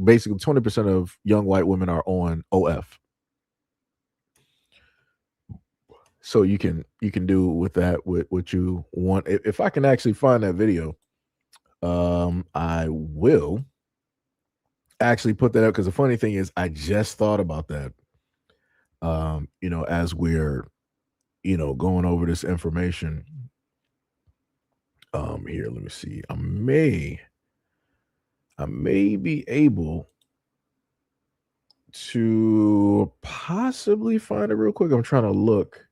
Speaker 1: basically 20% of young white women are on OF. So you can do with that what you want. If I can actually find that video, I will actually put that up, because the funny thing is I just thought about that. As we're going over this information. Here, let me see. I may be able to possibly find it real quick. I'm trying to look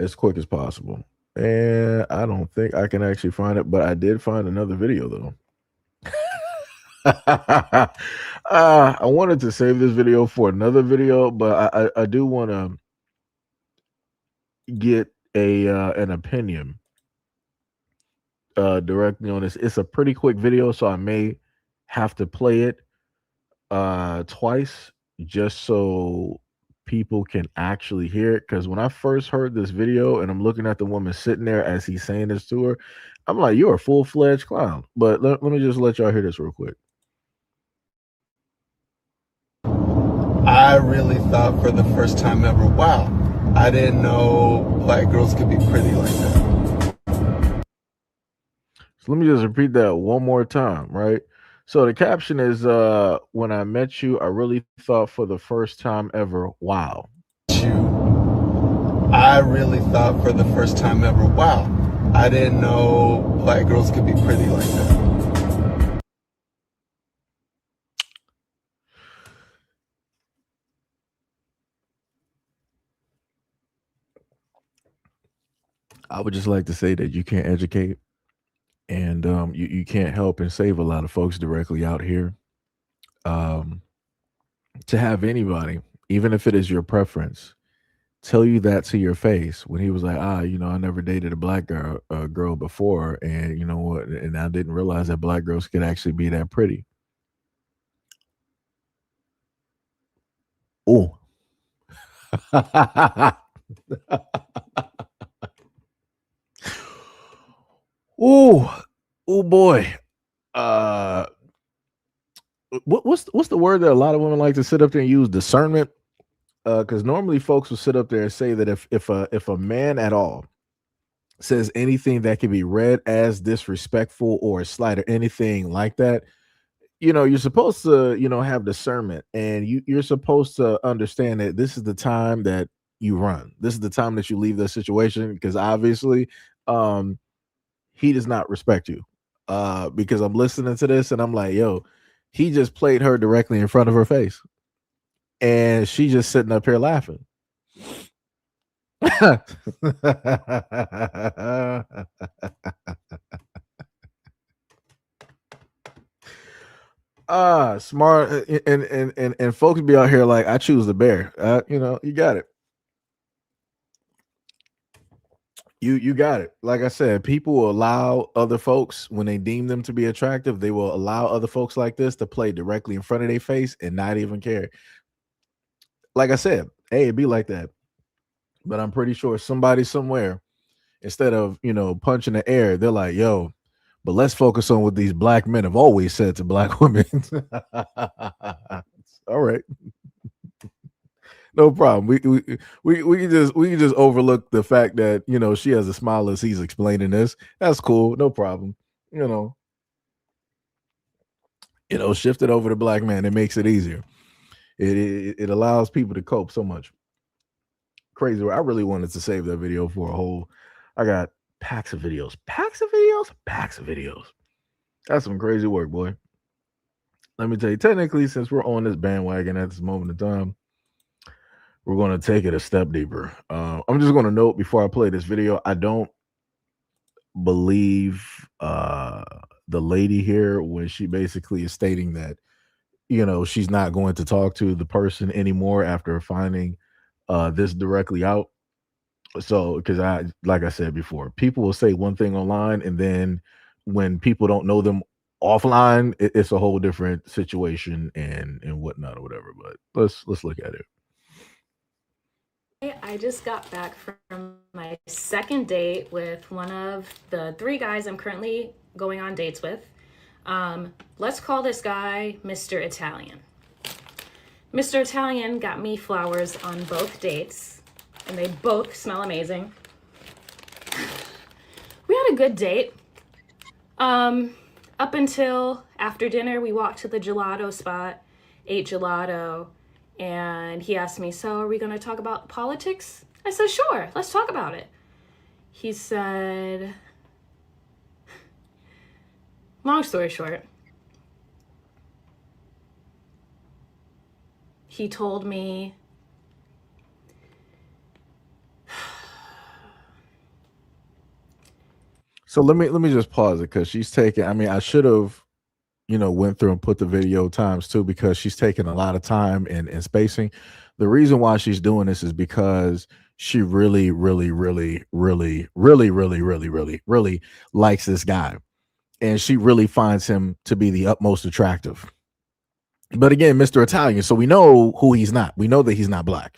Speaker 1: as quick as possible, and I don't think I can actually find it, but I did find another video though. I wanted to save this video for another video, but I do want to get an opinion directly on this. It's a pretty quick video, so I may have to play it twice just so people can actually hear it. Because when I first heard this video and I'm looking at the woman sitting there as he's saying this to her, I'm like, you're a full-fledged clown. But let me just let y'all hear this real quick.
Speaker 20: I really thought for the first time ever, wow, I didn't know black girls could be pretty like that.
Speaker 1: So let me just repeat that one more time, right? So the caption is, when I met you, I really thought for the first time ever, wow.
Speaker 20: I really thought for the first time ever, wow, I didn't know black girls could be pretty like that.
Speaker 1: I would just like to say that you can't educate, and you can't help and save a lot of folks directly out here. To have anybody, even if it is your preference, tell you that to your face when he was like, I never dated a black girl before, and you know what, and I didn't realize that black girls could actually be that pretty. Oh. Oh boy. What's the word that a lot of women like to sit up there and use? Discernment. Because normally folks will sit up there and say that if a man at all says anything that can be read as disrespectful or a slight or anything like that, you're supposed to have discernment, and you're supposed to understand that this is the time that you run. This is the time that you leave the situation, because obviously he does not respect you. Because I'm listening to this and I'm like, yo, he just played her directly in front of her face, and she just sitting up here laughing. Smart, and folks be out here like, I choose the bear. You got it. You got it. Like I said, people will allow other folks, when they deem them to be attractive, they will allow other folks like this to play directly in front of their face and not even care. Like I said, hey, it'd be like that. But I'm pretty sure somebody somewhere, instead of punching the air, they're like, yo, but let's focus on what these black men have always said to black women. All right. No problem. We can just overlook the fact that she has a smile as he's explaining this. That's cool. No problem. Shift it over to black man. It makes it easier. It allows people to cope so much. Crazy. I really wanted to save that video for a whole. I got packs of videos. That's some crazy work, boy. Let me tell you, technically, since we're on this bandwagon at this moment in time, we're going to take it a step deeper. I'm just going to note before I play this video, I don't believe the lady here when she basically is stating that, she's not going to talk to the person anymore after finding this directly out. So, because like I said before, people will say one thing online, and then when people don't know them offline, it's a whole different situation and whatnot or whatever. But let's look at it.
Speaker 21: I just got back from my second date with one of the 3 guys I'm currently going on dates with. Let's call this guy Mr. Italian. Mr. Italian got me flowers on both dates, and they both smell amazing. We had a good date. Up until after dinner, we walked to the gelato spot, ate gelato, and he asked me, so are we going to talk about politics? I said, sure, let's talk about it. He said, long story short, he told me
Speaker 1: So let me just pause it because she's taking. I mean, I should have, went through and put the video times too because she's taking a lot of time and spacing. The reason why she's doing this is because she really, really, really, really, really, really, really, really, really likes this guy, and she really finds him to be the utmost attractive. But again, Mr. Italian, so we know who he's not. We know that he's not black,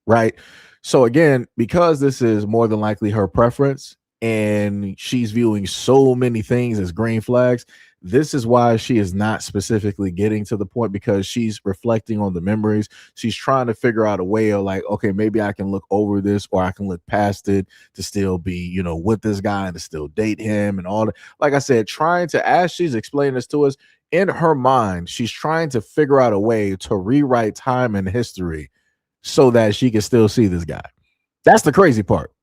Speaker 1: right? So again, because this is more than likely her preference, and she's viewing so many things as green flags, this is why she is not specifically getting to the point, because she's reflecting on the memories. She's trying to figure out a way of like, okay, maybe I can look over this, or I can look past it to still be, with this guy and to still date him and all that. Like I said, trying to, as she's explaining this to us, in her mind, she's trying to figure out a way to rewrite time and history so that she can still see this guy. That's the crazy part,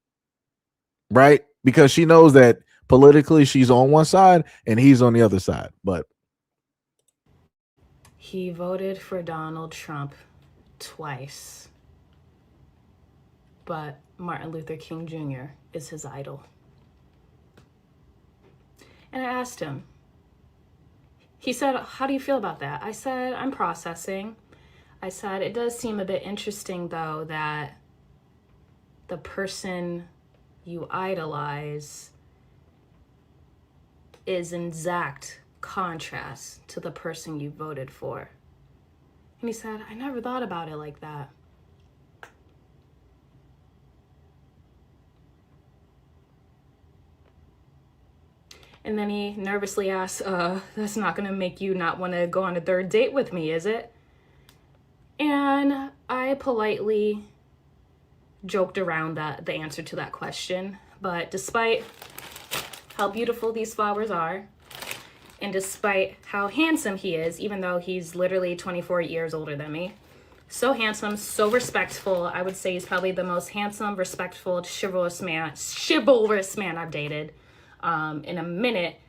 Speaker 1: right? Because she knows that politically she's on one side and he's on the other side. But
Speaker 21: he voted for Donald Trump twice, but Martin Luther King Jr. is his idol. And I asked him, he said, how do you feel about that? I said, I'm processing. I said, it does seem a bit interesting though that the person you idolize is in exact contrast to the person you voted for. And he said, I never thought about it like that. And then he nervously asked, that's not gonna make you not wanna go on a third date with me, is it? And I politely joked around the answer to that question. But despite how beautiful these flowers are, and despite how handsome he is, even though he's literally 24 years older than me, so handsome, so respectful. I would say he's probably the most handsome, respectful, chivalrous man I've dated in a minute.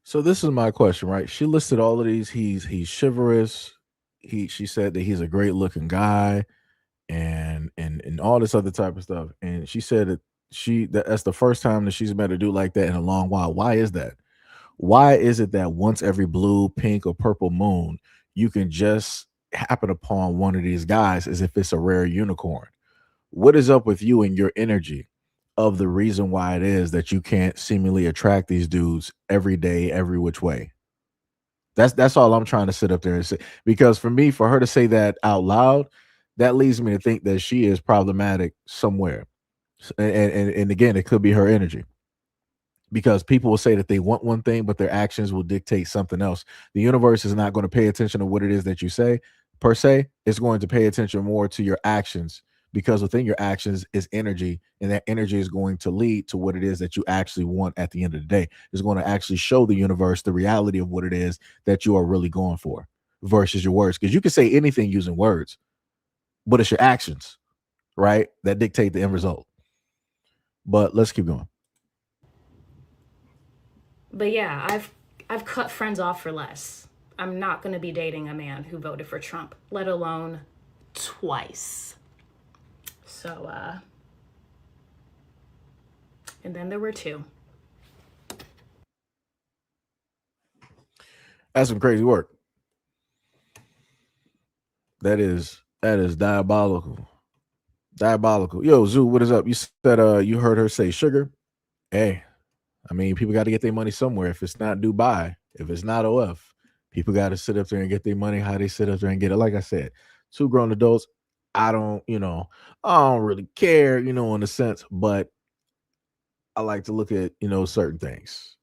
Speaker 1: So this is my question, right? She listed all of these. He's chivalrous. She said that he's a great looking guy, and all this other type of stuff. And she said that that's the first time that she's met a dude like that in a long while. Why is that? Why is it that once every blue, pink, or purple moon, you can just happen upon one of these guys as if it's a rare unicorn? What is up with you and your energy of the reason why it is that you can't seemingly attract these dudes every day, every which way? That's all I'm trying to sit up there and say. Because for me, for her to say that out loud, that leads me to think that she is problematic somewhere. And again, it could be her energy. Because people will say that they want one thing, but their actions will dictate something else. The universe is not going to pay attention to what it is that you say, per se. It's going to pay attention more to your actions, because within your actions is energy, and that energy is going to lead to what it is that you actually want at the end of the day. It's going to actually show the universe the reality of what it is that you are really going for versus your words. Because you can say anything using words, but it's your actions, right, that dictate the end result. But let's keep going.
Speaker 21: But yeah, I've cut friends off for less. I'm not going to be dating a man who voted for Trump, let alone twice. So, and then there were 2.
Speaker 1: That's some crazy work. That is diabolical. Diabolical. Yo, Zoo, what is up? You said you heard her say sugar. Hey, I mean, people got to get their money somewhere. If it's not Dubai, if it's not OF, people got to sit up there and get their money how they sit up there and get it. Like I said, 2 grown adults, I don't really care, in a sense, but I like to look at, certain things.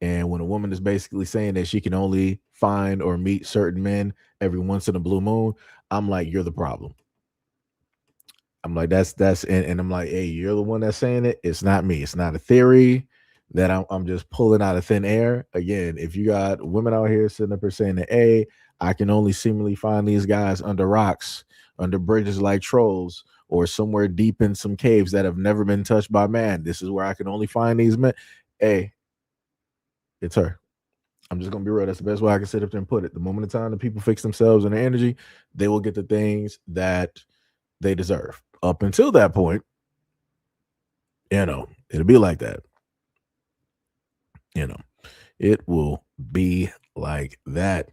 Speaker 1: And when a woman is basically saying that she can only find or meet certain men every once in a blue moon, I'm like, you're the problem. I'm like, and I'm like, hey, you're the one that's saying it. It's not me. It's not a theory that I'm just pulling out of thin air. Again, if you got women out here sitting up here saying that, hey, I can only seemingly find these guys under rocks, under bridges like trolls, or somewhere deep in some caves that have never been touched by man. This is where I can only find these men. Hey, it's her. I'm just gonna be real. That's the best way I can sit up there and put it. The moment in time that people fix themselves and their energy, they will get the things that they deserve. Up until that point, it'll be like that. It will be like that.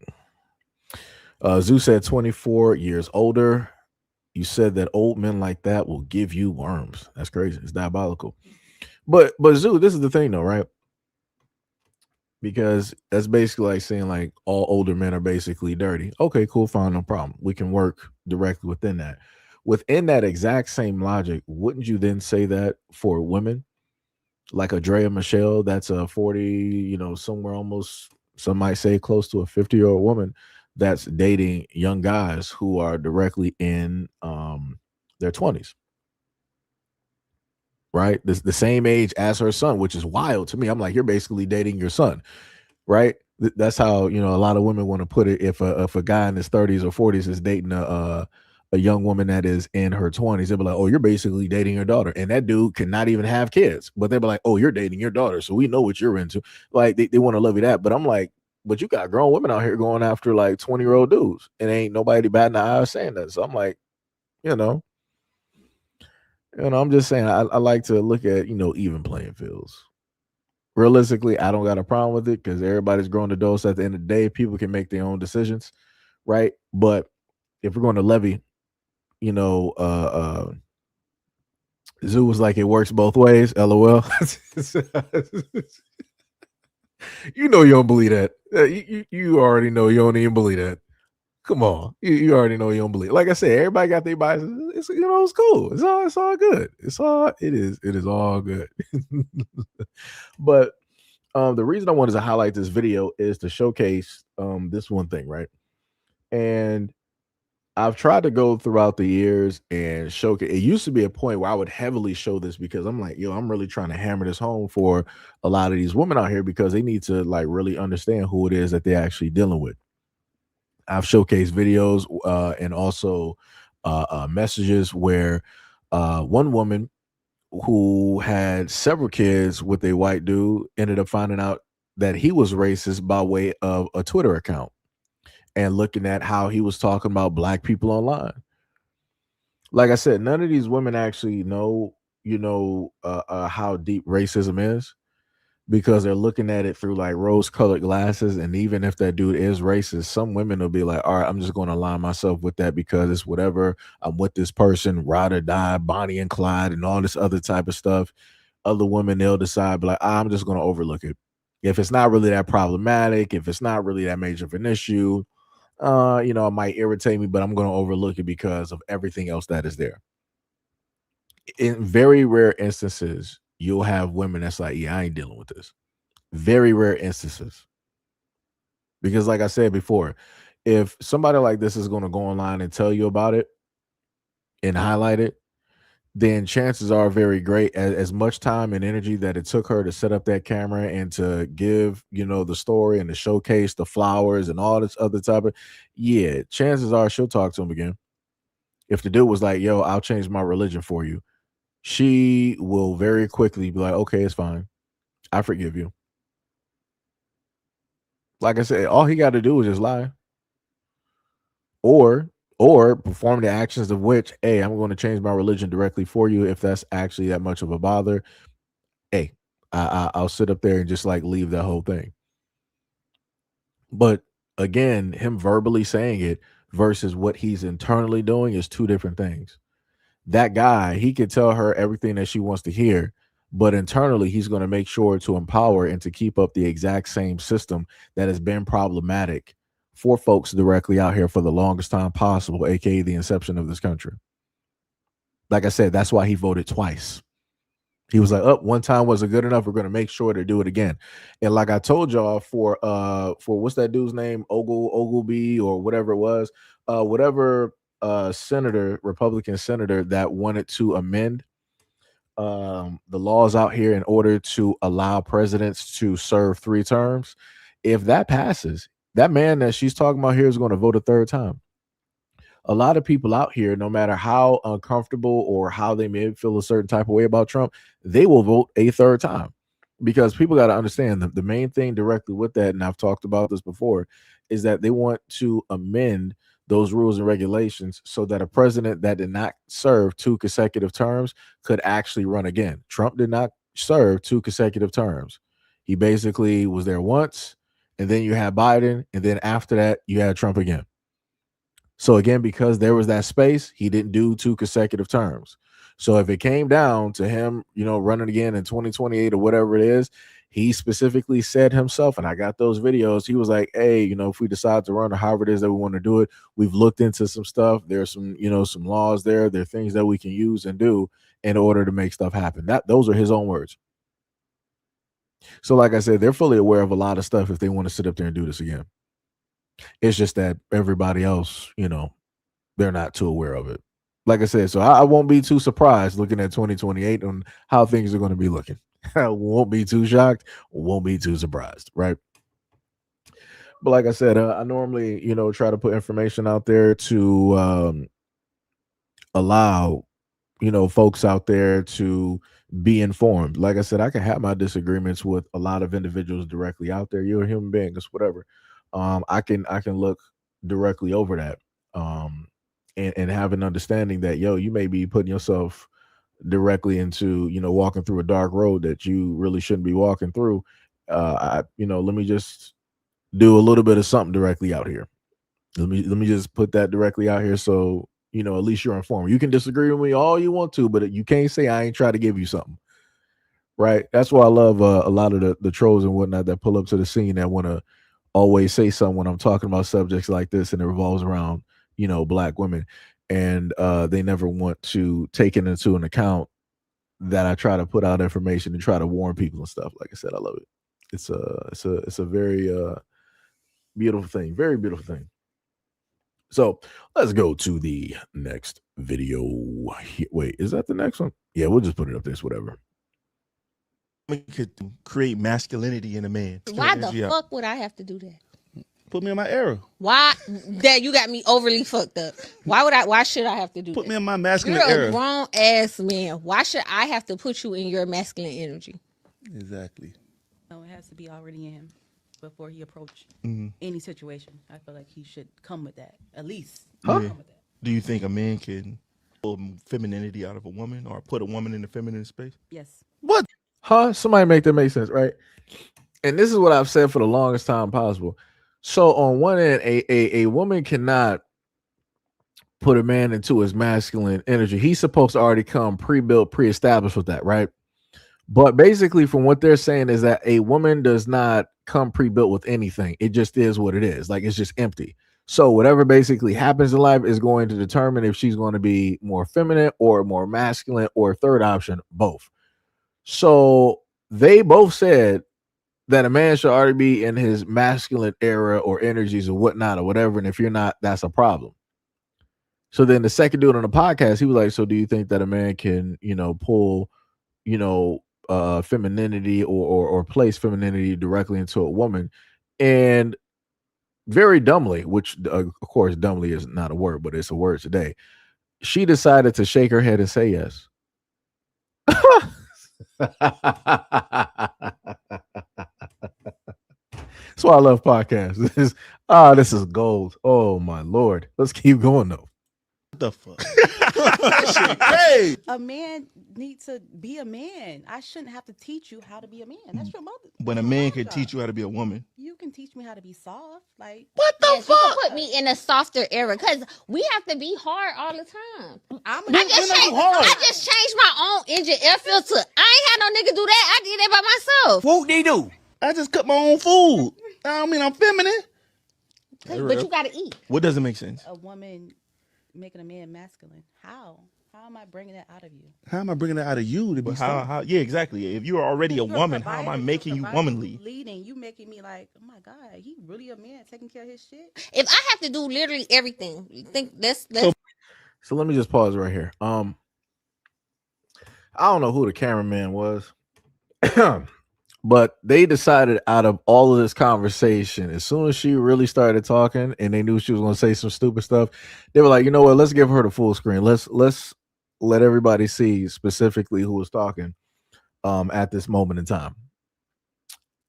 Speaker 1: Zeus said 24 years older. You said that old men like that will give you worms. That's crazy. It's diabolical. But Zeus, this is the thing though, right? Because that's basically like saying like all older men are basically dirty. Okay, cool, fine, no problem. We can work directly within that. Within that exact same logic, wouldn't you then say that for women? Like a Drea Michelle, that's a 40, somewhere almost, some might say close to a 50-year-old woman that's dating young guys who are directly in their 20s. Right? The same age as her son, which is wild to me. I'm like, you're basically dating your son, right? That's how, a lot of women want to put it. If a guy in his 30s or 40s is dating a young woman that is in her 20s, they'll be like, oh, you're basically dating your daughter. And that dude cannot even have kids. But they'll be like, oh, you're dating your daughter. So we know what you're into. Like, they want to love you that. But I'm like, but you got grown women out here going after like 20-year-old dudes. And ain't nobody batting an eye saying that. So I'm like, I'm just saying, I like to look at, even playing fields. Realistically, I don't got a problem with it because everybody's grown adults. At the end of the day, people can make their own decisions, right? But if we're going to levy, Zoo was like, it works both ways, LOL. You don't believe that. You already know you don't even believe that. Come on, you already know you don't believe. Like I said, everybody got their biases. It's it's cool. It's all good. It is all good. But the reason I wanted to highlight this video is to showcase this one thing, right? And I've tried to go throughout the years and showcase. It used to be a point where I would heavily show this because I'm like, I'm really trying to hammer this home for a lot of these women out here because they need to like really understand who it is that they're actually dealing with. I've showcased videos and also messages where one woman who had several kids with a white dude ended up finding out that he was racist by way of a Twitter account and looking at how he was talking about black people online. Like I said, none of these women actually know, how deep racism is. Because they're looking at it through like rose-colored glasses. And even if that dude is racist, some women will be like, all right, I'm just going to align myself with that because it's whatever. I'm with this person, ride or die, Bonnie and Clyde, and all this other type of stuff. Other women, they'll decide, like, I'm just going to overlook it. If it's not really that problematic, if it's not really that major of an issue, it might irritate me, but I'm going to overlook it because of everything else that is there. In very rare instances, you'll have women that's like, yeah, I ain't dealing with this. Very rare instances. Because like I said before, if somebody like this is going to go online and tell you about it and highlight it, then chances are very great as much time and energy that it took her to set up that camera and to give, the story and to showcase the flowers and all this other type of, chances are she'll talk to him again. If the dude was like, yo, I'll change my religion for you, she will very quickly be like, okay, it's fine. I forgive you. Like I said, all he got to do is just lie. Or perform the actions of which, hey, I'm going to change my religion directly for you if that's actually that much of a bother. Hey, I'll sit up there and just like leave that whole thing. But again, him verbally saying it versus what he's internally doing is two different things. That guy, he could tell her everything that she wants to hear, but internally he's going to make sure to empower and to keep up the exact same system that has been problematic for folks directly out here for the longest time possible, aka the inception of this country. Like I said, that's why he voted twice. He was like, one time wasn't good enough. We're going to make sure to do it again. And like I told y'all, for what's that dude's name, Ogleby or whatever it was, senator, Republican senator that wanted to amend the laws out here in order to allow presidents to serve 3 terms. If that passes, that man that she's talking about here is going to vote a 3rd time. A lot of people out here, no matter how uncomfortable or how they may feel a certain type of way about Trump, they will vote a 3rd time, because people got to understand the main thing directly with that, and I've talked about this before, is that they want to amend those rules and regulations so that a president that did not serve 2 consecutive terms could actually run again. Trump did not serve 2 consecutive terms. He basically was there once, and then you had Biden, and then after that, you had Trump again. So again, because there was that space, he didn't do 2 consecutive terms. So if it came down to him, running again in 2028 or whatever it is, he specifically said himself, and I got those videos, he was like, hey, if we decide to run or however it is that we want to do it, we've looked into some stuff. There's some, some laws there. There are things that we can use and do in order to make stuff happen. Those are his own words. So like I said, they're fully aware of a lot of stuff if they want to sit up there and do this again. It's just that everybody else, they're not too aware of it. Like I said, so I won't be too surprised looking at 2028 on how things are going to be looking. I won't be too shocked, won't be too surprised, right? But like I said, I normally, try to put information out there to allow, folks out there to be informed. Like I said, I can have my disagreements with a lot of individuals directly out there. You're a human being, it's whatever. I can look directly over that and have an understanding that, you may be putting yourself directly into, walking through a dark road that you really shouldn't be walking through. Let me just do a little bit of something directly out here. Let me just put that directly out here. So, at least you're informed. You can disagree with me all you want to, but you can't say I ain't try to give you something. Right. That's why I love a lot of the trolls and whatnot that pull up to the scene that want to always say something when I'm talking about subjects like this, and it revolves around, Black women, and they never want to take it into an account that I try to put out information and try to warn people and stuff. Like I said, I love it. It's a very beautiful thing, very beautiful thing. So let's go to the next video. Wait, is that the next one? Yeah, we'll just put it up there. It's whatever.
Speaker 2: We could create masculinity in a man.
Speaker 22: Why the fuck would I have to do that?
Speaker 2: Put me in my era.
Speaker 22: Why? That you got me overly fucked up. Why should I have to do that?
Speaker 2: Put me in my masculine
Speaker 22: You're
Speaker 2: era.
Speaker 22: a grown ass man. Why should I have to put you in your masculine energy?
Speaker 2: Exactly.
Speaker 23: No, it has to be already in him before he approach
Speaker 2: Mm-hmm.
Speaker 23: any situation. I feel like he should come with that. At least
Speaker 2: Huh?
Speaker 23: come with that.
Speaker 2: Do you think a man can pull femininity out of a woman or put a woman in the feminine space?
Speaker 23: Yes.
Speaker 1: What? Huh? Somebody make that make sense, right? And this is what I've said for the longest time possible. So on one end, a woman cannot put a man into his masculine energy. He's supposed to already come pre-built, pre-established with that, right? But basically, from what they're saying is that a woman does not come pre-built with anything. It just is what it is. Like, it's just empty. So whatever basically happens in life is going to determine if she's going to be more feminine or more masculine, or third option, both. So they both said that a man should already be in his masculine era or energies or whatnot or whatever. And if you're not, that's a problem. So then the second dude on the podcast, he was like, so do you think that a man can, pull, femininity or place femininity directly into a woman? And very dumbly, which of course dumbly is not a word, but it's a word today, she decided to shake her head and say yes. That's why I love podcasts. This is gold. Oh my Lord. Let's keep going though.
Speaker 2: What the fuck? Hey,
Speaker 23: A man needs to be a man. I shouldn't have to teach you how to be a man. That's your mother.
Speaker 2: when a man can teach you how to be a woman.
Speaker 23: You can teach me how to be soft. Like
Speaker 22: What the fuck? You can put me in a softer era because we have to be hard all the time. I just changed my own engine air filter. I ain't had no nigga do that. I did that by myself.
Speaker 2: What they do? I just cook my own food. I mean, I'm feminine.
Speaker 22: But you gotta eat.
Speaker 2: What doesn't make sense?
Speaker 23: a woman making a man masculine. How? How am I bringing that out of you?
Speaker 2: How am I bringing that out of you to be how? Yeah, exactly. If you're already a woman, how am I making you womanly?
Speaker 23: Leading, you making me like, oh my God, he really a man taking care of his shit.
Speaker 22: If I have to do literally everything, you think that's
Speaker 1: So let me just pause right here. I don't know who the cameraman was, but they decided out of all of this conversation, as soon as she really started talking and they knew she was going to say some stupid stuff, they were like, you know what? Let's give her the full screen. Let's let everybody see specifically who was talking at this moment in time.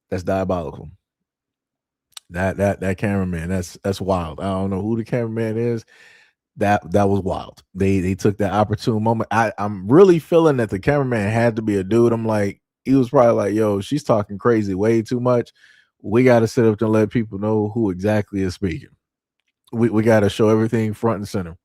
Speaker 1: That's diabolical. That cameraman, that's wild. I don't know who the cameraman is. That was wild. They took that opportune moment. I'm really feeling that the cameraman had to be a dude. I'm like, he was probably like, yo, she's talking crazy way too much. We got to sit up and let people know who exactly is speaking. We got to show everything front and center.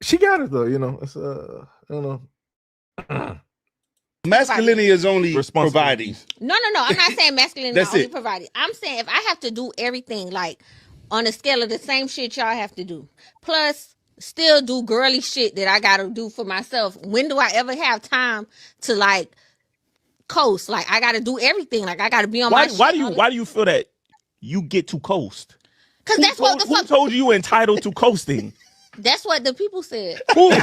Speaker 1: She got it though, you know. It's I don't know.
Speaker 2: Masculinity is only providing.
Speaker 22: No. I'm not saying masculinity is
Speaker 2: That's
Speaker 22: only
Speaker 2: it.
Speaker 22: providing. I'm saying if I have to do everything, like on a scale of the same shit y'all have to do, plus still do girly shit that I gotta do for myself. When do I ever have time to like coast? Like I gotta do everything. Like I gotta be on my shit.
Speaker 2: Why do you feel that you get to coast?
Speaker 22: Because that's what the fuck.
Speaker 2: Who told you entitled to coasting?
Speaker 22: That's what the people said.
Speaker 2: Who?
Speaker 22: When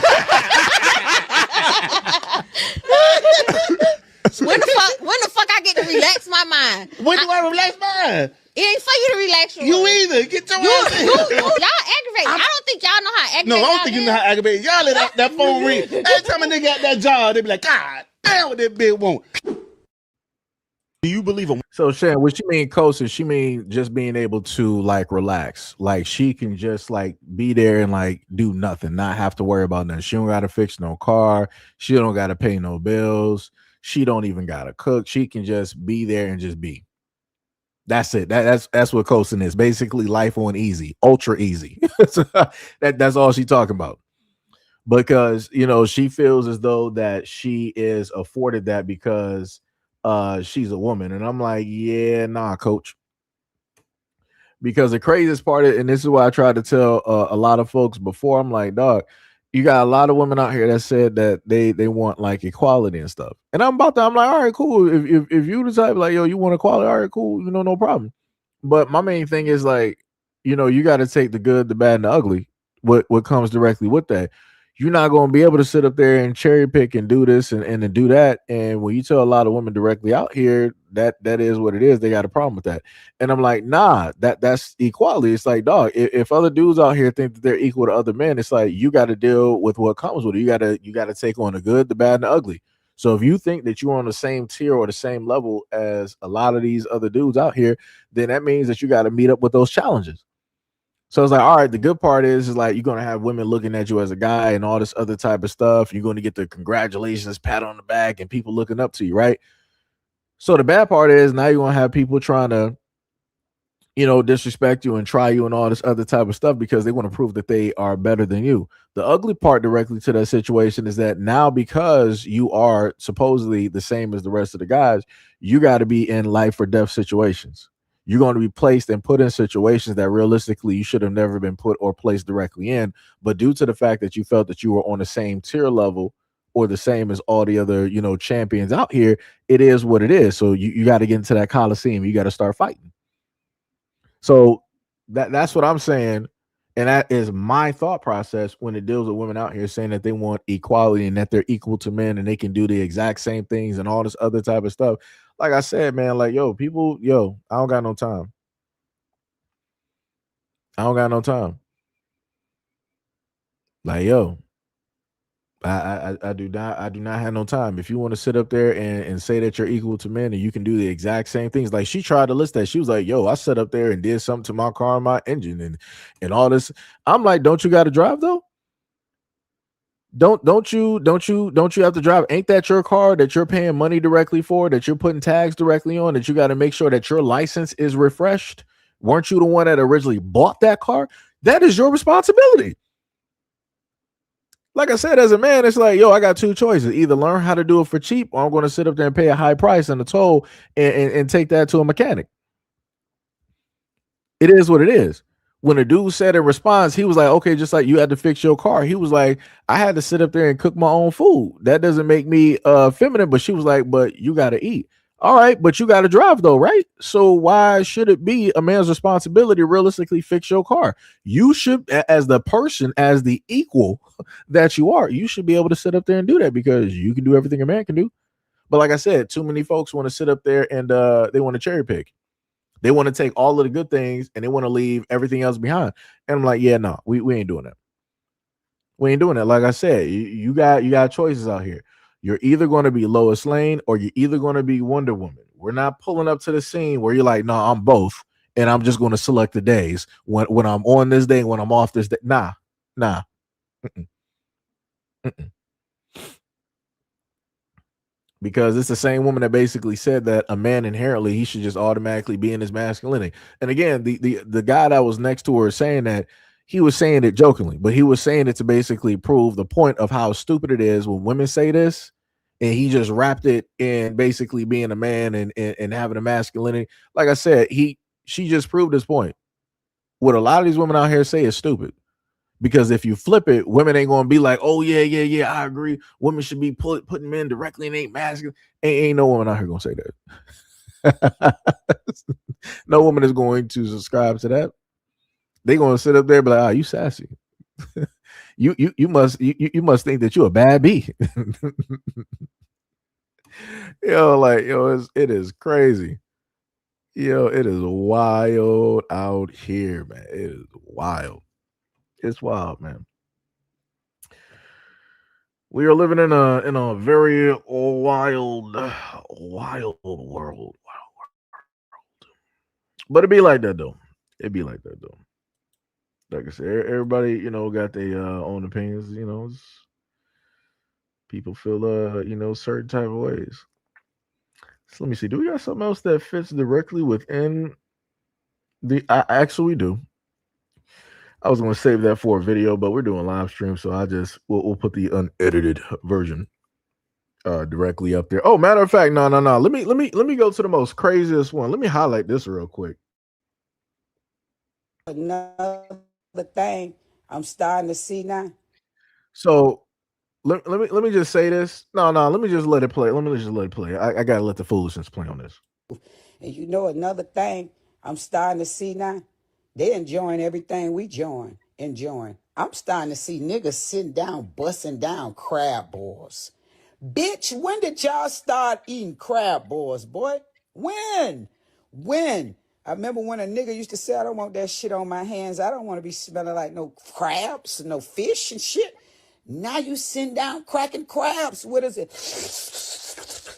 Speaker 22: the fuck I get to relax my mind?
Speaker 2: When do I relax mine?
Speaker 22: It ain't for you to relax your
Speaker 2: You
Speaker 22: mind.
Speaker 2: either. Get your ass in.
Speaker 22: Y'all aggravate. I don't think y'all know how aggravated.
Speaker 2: No, I don't think you know how aggravated. Y'all let that phone ring. Every time a nigga got that job, they be like, God damn what that bitch want. Do you believe him?
Speaker 1: So Shan, what she mean coasting? She mean just being able to like relax, like she can just like be there and like do nothing, not have to worry about nothing. She don't got to fix no car. She don't got to pay no bills. She don't even got to cook. She can just be there and just be. That's it. That's what coasting is. Basically, life on easy, ultra easy. That's all she talking about. Because you know she feels as though that she is afforded that because she's a woman, and I'm like, yeah, nah, coach. Because the craziest part, and this is what I tried to tell a lot of folks before, I'm like, dog, you got a lot of women out here that said that they want like equality and stuff, and I'm like, all right, cool. If you decide like, yo, you want equality, all right, cool, you know, no problem. But my main thing is like, you know, you got to take the good, the bad, and the ugly. What comes directly with that. You're not going to be able to sit up there and cherry pick and do this and do that. And when you tell a lot of women directly out here that is what it is, they got a problem with that. And I'm like, nah, that's equality. It's like, dog, if other dudes out here think that they're equal to other men, it's like you got to deal with what comes with it. You got to take on the good, the bad, and the ugly. So if you think that you're on the same tier or the same level as a lot of these other dudes out here, then that means that you got to meet up with those challenges. So it's like, all right, the good part is like you're going to have women looking at you as a guy and all this other type of stuff. You're going to get the congratulations, pat on the back, and people looking up to you, right? So the bad part is now you're going to have people trying to, you know, disrespect you and try you and all this other type of stuff because they want to prove that they are better than you. The ugly part directly to that situation is that now because you are supposedly the same as the rest of the guys, you got to be in life or death situations. You're going to be placed and put in situations that realistically you should have never been put or placed directly in. But due to the fact that you felt that you were on the same tier level or the same as all the other, you know, champions out here, it is what it is. So you got to get into that Coliseum. You got to start fighting. So that's what I'm saying. And that is my thought process when it deals with women out here saying that they want equality and that they're equal to men and they can do the exact same things and all this other type of stuff. Like I said, man, like, I don't got no time. I don't got no time. Like, I do not have no time. If you want to sit up there and say that you're equal to men and you can do the exact same things, like she tried to list that. She was like, yo, I sat up there and did something to my car and my engine and all this. I'm like, don't you got to drive though? Don't you have to drive? Ain't that your car that you're paying money directly for, that you're putting tags directly on, that you got to make sure that your license is refreshed? Weren't you the one that originally bought that car? That is your responsibility. Like I said, as a man, it's like, yo, I got two choices. Either learn how to do it for cheap, or I'm going to sit up there and pay a high price and a toll and take that to a mechanic. It is what it is. When a dude said in response, he was like, okay, just like you had to fix your car. He was like, I had to sit up there and cook my own food. That doesn't make me feminine. But she was like, but you got to eat. All right, but you got to drive though, right? So why should it be a man's responsibility to realistically fix your car? You should, as the person, as the equal that you are, you should be able to sit up there and do that because you can do everything a man can do. But like I said, too many folks want to sit up there and they want to cherry pick. They want to take all of the good things and they want to leave everything else behind. And I'm like, yeah, no, we ain't doing that. We ain't doing that. Like I said, you got choices out here. You're either going to be Lois Lane or you're either going to be Wonder Woman. We're not pulling up to the scene where you're like, no, I'm both. And I'm just going to select the days when I'm on this day, when I'm off this day. Nah. Mm-mm. Mm-mm. Because it's the same woman that basically said that a man inherently, he should just automatically be in his masculinity. And again, the guy that was next to her saying that, he was saying it jokingly, but he was saying it to basically prove the point of how stupid it is when women say this, and he just wrapped it in basically being a man and having a masculinity. Like I said, she just proved his point. What a lot of these women out here say is stupid. Because if you flip it, women ain't gonna be like, oh yeah, I agree. Women should be putting men directly in ain't masculine. Ain't no woman out here gonna say that. No woman is going to subscribe to that. They gonna sit up there and be like, you sassy. you must think that you're a bad bee. It is crazy. It is wild out here, man. It is wild. It's wild, man. We are living in a very wild world. But it'd be like that though. Like I said, everybody, got their own opinions. People feel certain type of ways. So let me see. Do we got something else that fits directly within I actually do. I was going to save that for a video, but we're doing live stream, so we'll put the unedited version directly up there. Oh, matter of fact, no. Let me go to the most craziest one. Let me highlight this real quick.
Speaker 4: Another thing I'm starting to see now.
Speaker 1: So let me just say this. No, let me just let it play. Let me just let it play. I gotta let the foolishness play on this.
Speaker 4: And another thing I'm starting to see now. They enjoying everything we enjoying. I'm starting to see niggas sitting down, busting down crab balls. Bitch, when did y'all start eating crab balls, boy? When? I remember when a nigga used to say, I don't want that shit on my hands. I don't want to be smelling like no crabs, no fish and shit. Now you sitting down cracking crabs. What is it?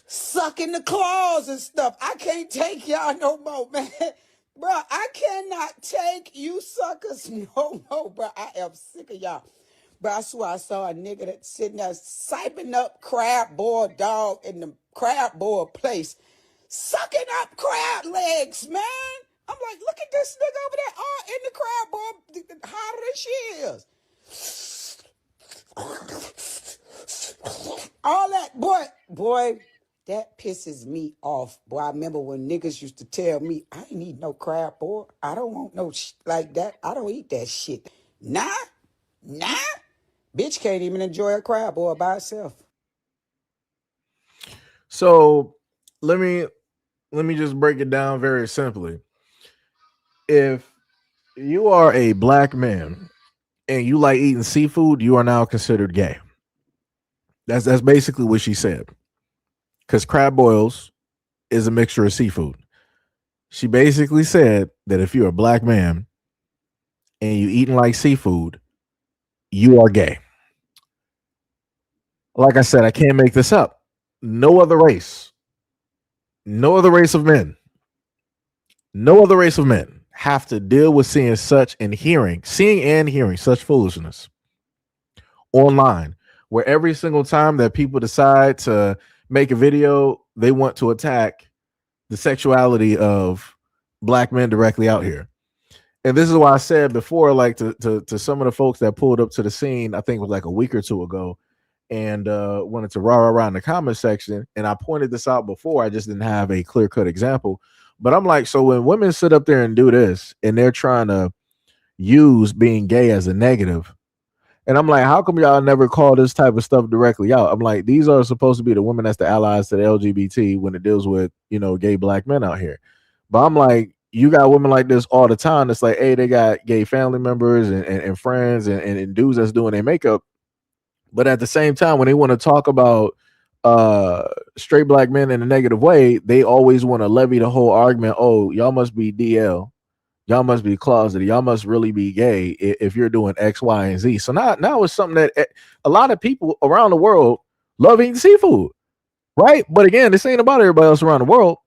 Speaker 4: Sucking the claws and stuff. I can't take y'all no more, man. Bro, I cannot take you suckers no more, bro. I am sick of y'all. Bro, I swear I saw a nigga that sitting there siping up crab boil dog in the crab boil place. Sucking up crab legs, man. I'm like, look at this nigga over there all in the crab boil, hotter than she is. All that, boy. That pisses me off, boy. I remember when niggas used to tell me, I ain't eat no crab, boy. I don't want no shit like that. I don't eat that shit. Nah. Bitch can't even enjoy a crab boy by itself.
Speaker 1: So let me just break it down very simply. If you are a black man and you like eating seafood, you are now considered gay. That's basically what she said. Because crab boils is a mixture of seafood. She basically said that if you're a black man and you eating like seafood, you are gay. Like I said, I can't make this up. No other race of men, no other race of men have to deal with seeing and hearing such foolishness online, where every single time that people decide to make a video, they want to attack the sexuality of black men directly out here. And this is why I said before, like to some of the folks that pulled up to the scene, I think it was like a week or two ago, and wanted to rah in the comment section. And I pointed this out before, I just didn't have a clear-cut example. But I'm like, so when women sit up there and do this, and they're trying to use being gay as a negative, and I'm like, how come y'all never call this type of stuff directly out? I'm like, these are supposed to be the women that's the allies to the LGBT when it deals with, gay black men out here. But I'm like, you got women like this all the time. It's like, hey, they got gay family members and friends and dudes that's doing their makeup. But at the same time, when they want to talk about straight black men in a negative way, they always want to levy the whole argument. Oh, y'all must be DL. Y'all must be closeted. Y'all must really be gay if you're doing X, Y, and Z. So now it's something that a lot of people around the world love eating seafood, right? But again, this ain't about everybody else around the world.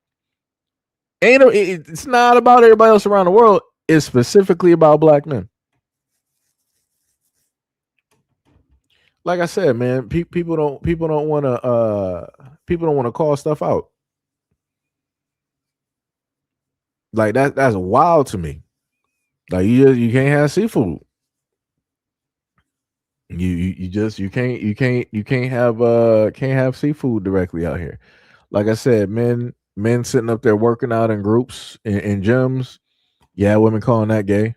Speaker 1: It's not about everybody else around the world. It's specifically about black men. Like I said, man, people don't want to call stuff out. Like that's wild to me. Like you can't have seafood. You can't have seafood directly out here. Like I said, men sitting up there working out in groups in gyms. Yeah, women calling that gay.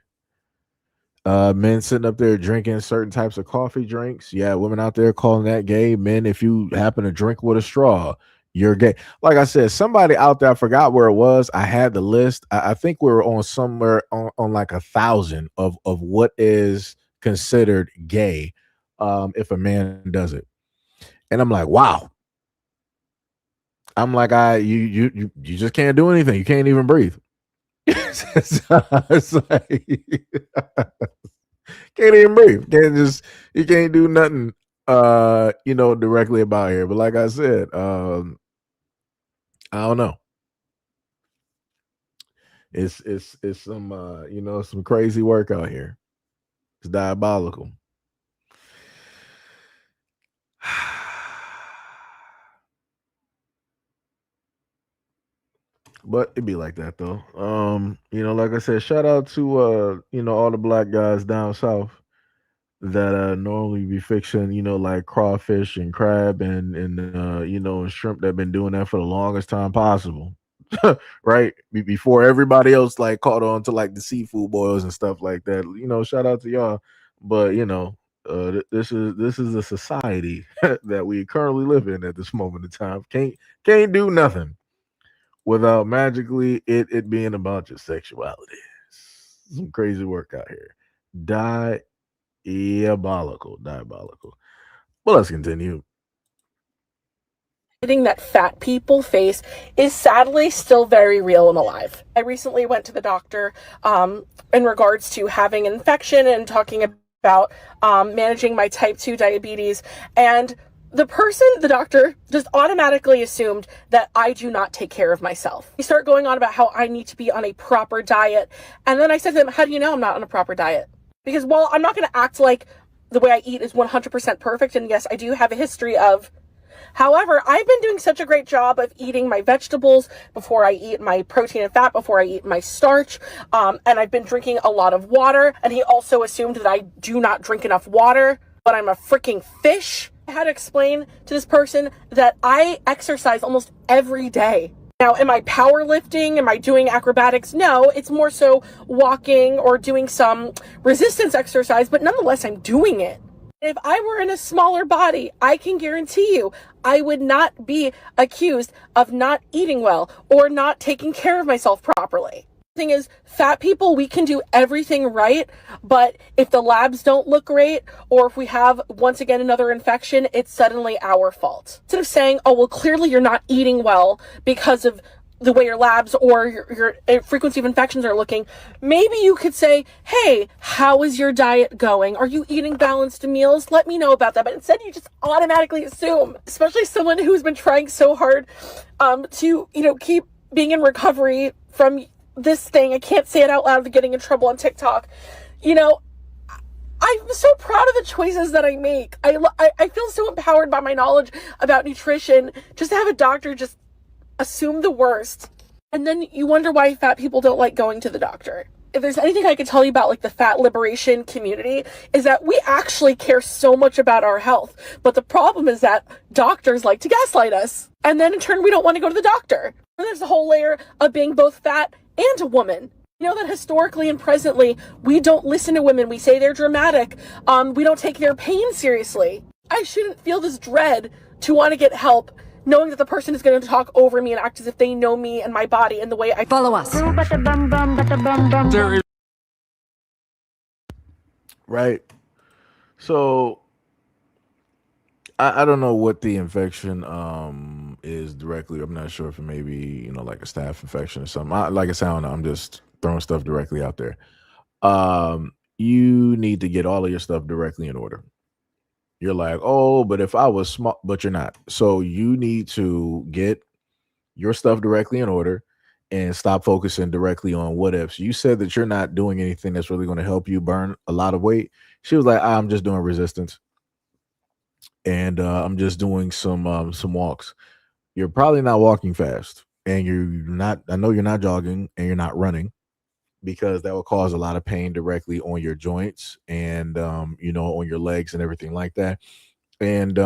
Speaker 1: Men sitting up there drinking certain types of coffee drinks. Yeah, women out there calling that gay. Men, if you happen to drink with a straw, you're gay. Like I said, somebody out there, I forgot where it was. I had the list. I think we were on somewhere on like 1,000 of what is considered gay if a man does it. And I'm like, wow. I'm like, you just can't do anything. You can't even breathe. It's like, can't even breathe. You can't do nothing directly about here. But like I said, I don't know. It's some some crazy work out here. It's diabolical. But it'd be like that though. Like I said, shout out to all the black guys down south that normally be fixing, like crawfish and crab and shrimp that been doing that for the longest time possible. Right? Before everybody else like caught on to like the seafood boils and stuff like that. Shout out to y'all. But this is a society that we currently live in at this moment in time. Can't do nothing without magically it being about your sexuality. Some crazy work out here. Diabolical. Well, let's continue.
Speaker 3: That fat people face is sadly still very real and alive. I recently went to the doctor in regards to having an infection and talking about managing my type 2 diabetes, and the doctor just automatically assumed that I do not take care of myself. He started going on about how I need to be on a proper diet. And then I said to him, how do you know I'm not on a proper diet? Because while I'm not going to act like the way I eat is 100% perfect, and yes, I do have a history of, however, I've been doing such a great job of eating my vegetables before I eat my protein and fat, before I eat my starch, and I've been drinking a lot of water. And he also assumed that I do not drink enough water, but I'm a freaking fish. I had to explain to this person that I exercise almost every day. Now, am I powerlifting? Am I doing acrobatics? No, it's more so walking or doing some resistance exercise, but nonetheless, I'm doing it. If I were in a smaller body, I can guarantee you, I would not be accused of not eating well or not taking care of myself properly. Thing is, fat people, we can do everything right, but if the labs don't look great, or if we have once again another infection, it's suddenly our fault. Instead of saying, oh well, clearly you're not eating well because of the way your labs or your frequency of infections are looking, maybe you could say, hey, how is your diet going? Are you eating balanced meals? Let me know about that. But instead you just automatically assume, especially someone who's been trying so hard to, keep being in recovery from this thing. I can't say it out loud, getting in trouble on TikTok. I'm so proud of the choices that I make. I feel so empowered by my knowledge about nutrition. Just to have a doctor just assume the worst. And then you wonder why fat people don't like going to the doctor. If there's anything I could tell you about like the fat liberation community, is that we actually care so much about our health. But the problem is that doctors like to gaslight us. And then in turn, we don't want to go to the doctor. And there's the whole layer of being both fat and a woman. That historically and presently, we don't listen to women. We say they're dramatic. We don't take their pain seriously. I shouldn't feel this dread to want to get help, knowing that the person is going to talk over me and act as if they know me and my body and the way I follow us.
Speaker 1: Right. So I don't know what the infection is directly. I'm not sure if it may be, like a staph infection or something. Like I said, I don't know. I'm just throwing stuff directly out there. You need to get all of your stuff directly in order. You're like, oh, but if I was smart, but you're not. So you need to get your stuff directly in order and stop focusing directly on what ifs. You said that you're not doing anything that's really going to help you burn a lot of weight. She was like, I'm just doing resistance. And I'm just doing some walks. You're probably not walking fast, and you're not. I know you're not jogging, and you're not running, because that will cause a lot of pain directly on your joints and on your legs and everything like that. And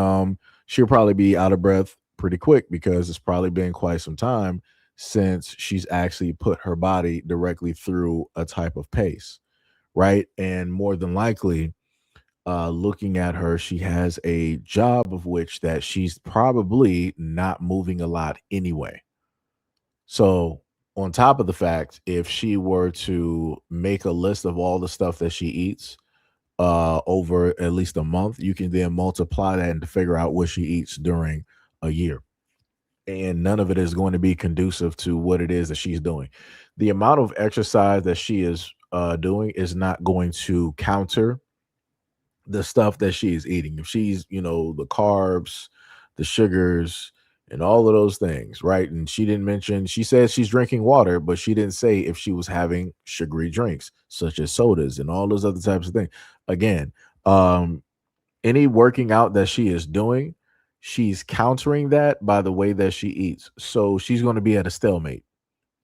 Speaker 1: she'll probably be out of breath pretty quick, because it's probably been quite some time since she's actually put her body directly through a type of pace, right? And more than likely, looking at her, she has a job of which that she's probably not moving a lot anyway. So on top of the fact, if she were to make a list of all the stuff that she eats over at least a month, you can then multiply that and to figure out what she eats during a year. And none of it is going to be conducive to what it is that she's doing. The amount of exercise that she is doing is not going to counter the stuff that she is eating. If she's, the carbs, the sugars, and all of those things, right? And she didn't mention, she says she's drinking water, but she didn't say if she was having sugary drinks, such as sodas and all those other types of things. Again, any working out that she is doing, she's countering that by the way that she eats. So she's going to be at a stalemate.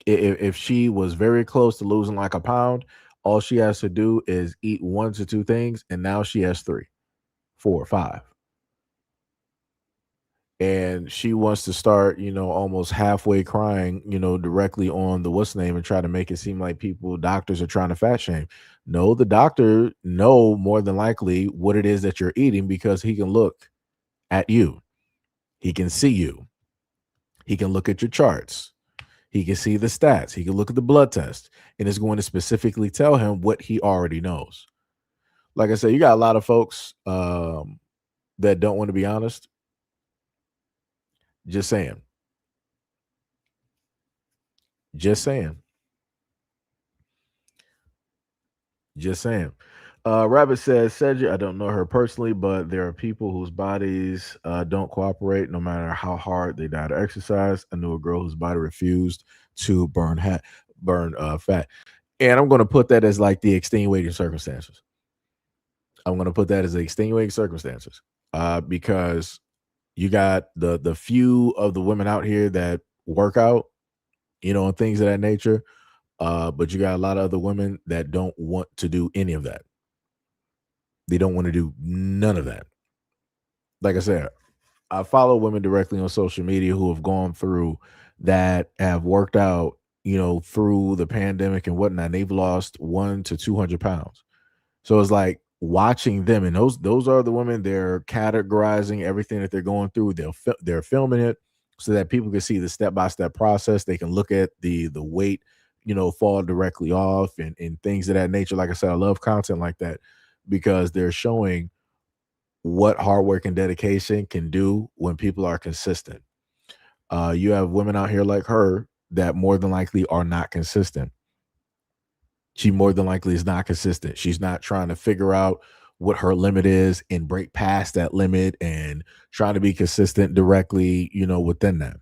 Speaker 1: If she was very close to losing like a pound, all she has to do is eat 1 to 2 things, and now she has 3, 4, 5. And she wants to start, almost halfway crying, directly on the what's name and try to make it seem like doctors are trying to fat shame. No, the doctor know more than likely what it is that you're eating, because he can look at you. He can see you. He can look at your charts. He can see the stats. He can look at the blood test, and it's going to specifically tell him what he already knows. Like I said, you got a lot of folks that don't want to be honest. Just saying. Just saying. Just saying. Rabbit says, Cedric, I don't know her personally, but there are people whose bodies don't cooperate no matter how hard they diet or exercise. I knew a girl whose body refused to burn fat. And I'm going to put that as like the extenuating circumstances. I'm going to put that as the extenuating circumstances because you got the few of the women out here that work out, and things of that nature. But you got a lot of other women that don't want to do any of that. They don't want to do none of that. Like I said, I follow women directly on social media who have gone through that, have worked out, through the pandemic and whatnot. And they've lost 100 to 200 pounds. So it's like watching them, and those are the women. They're categorizing everything that they're going through. They're filming it so that people can see the step-by-step process. They can look at the weight, fall directly off and things of that nature. Like I said, I love content like that, because they're showing what hard work and dedication can do when people are consistent. You have women out here like her that more than likely are not consistent. She more than likely is not consistent. She's not trying to figure out what her limit is and break past that limit and trying to be consistent directly, within that.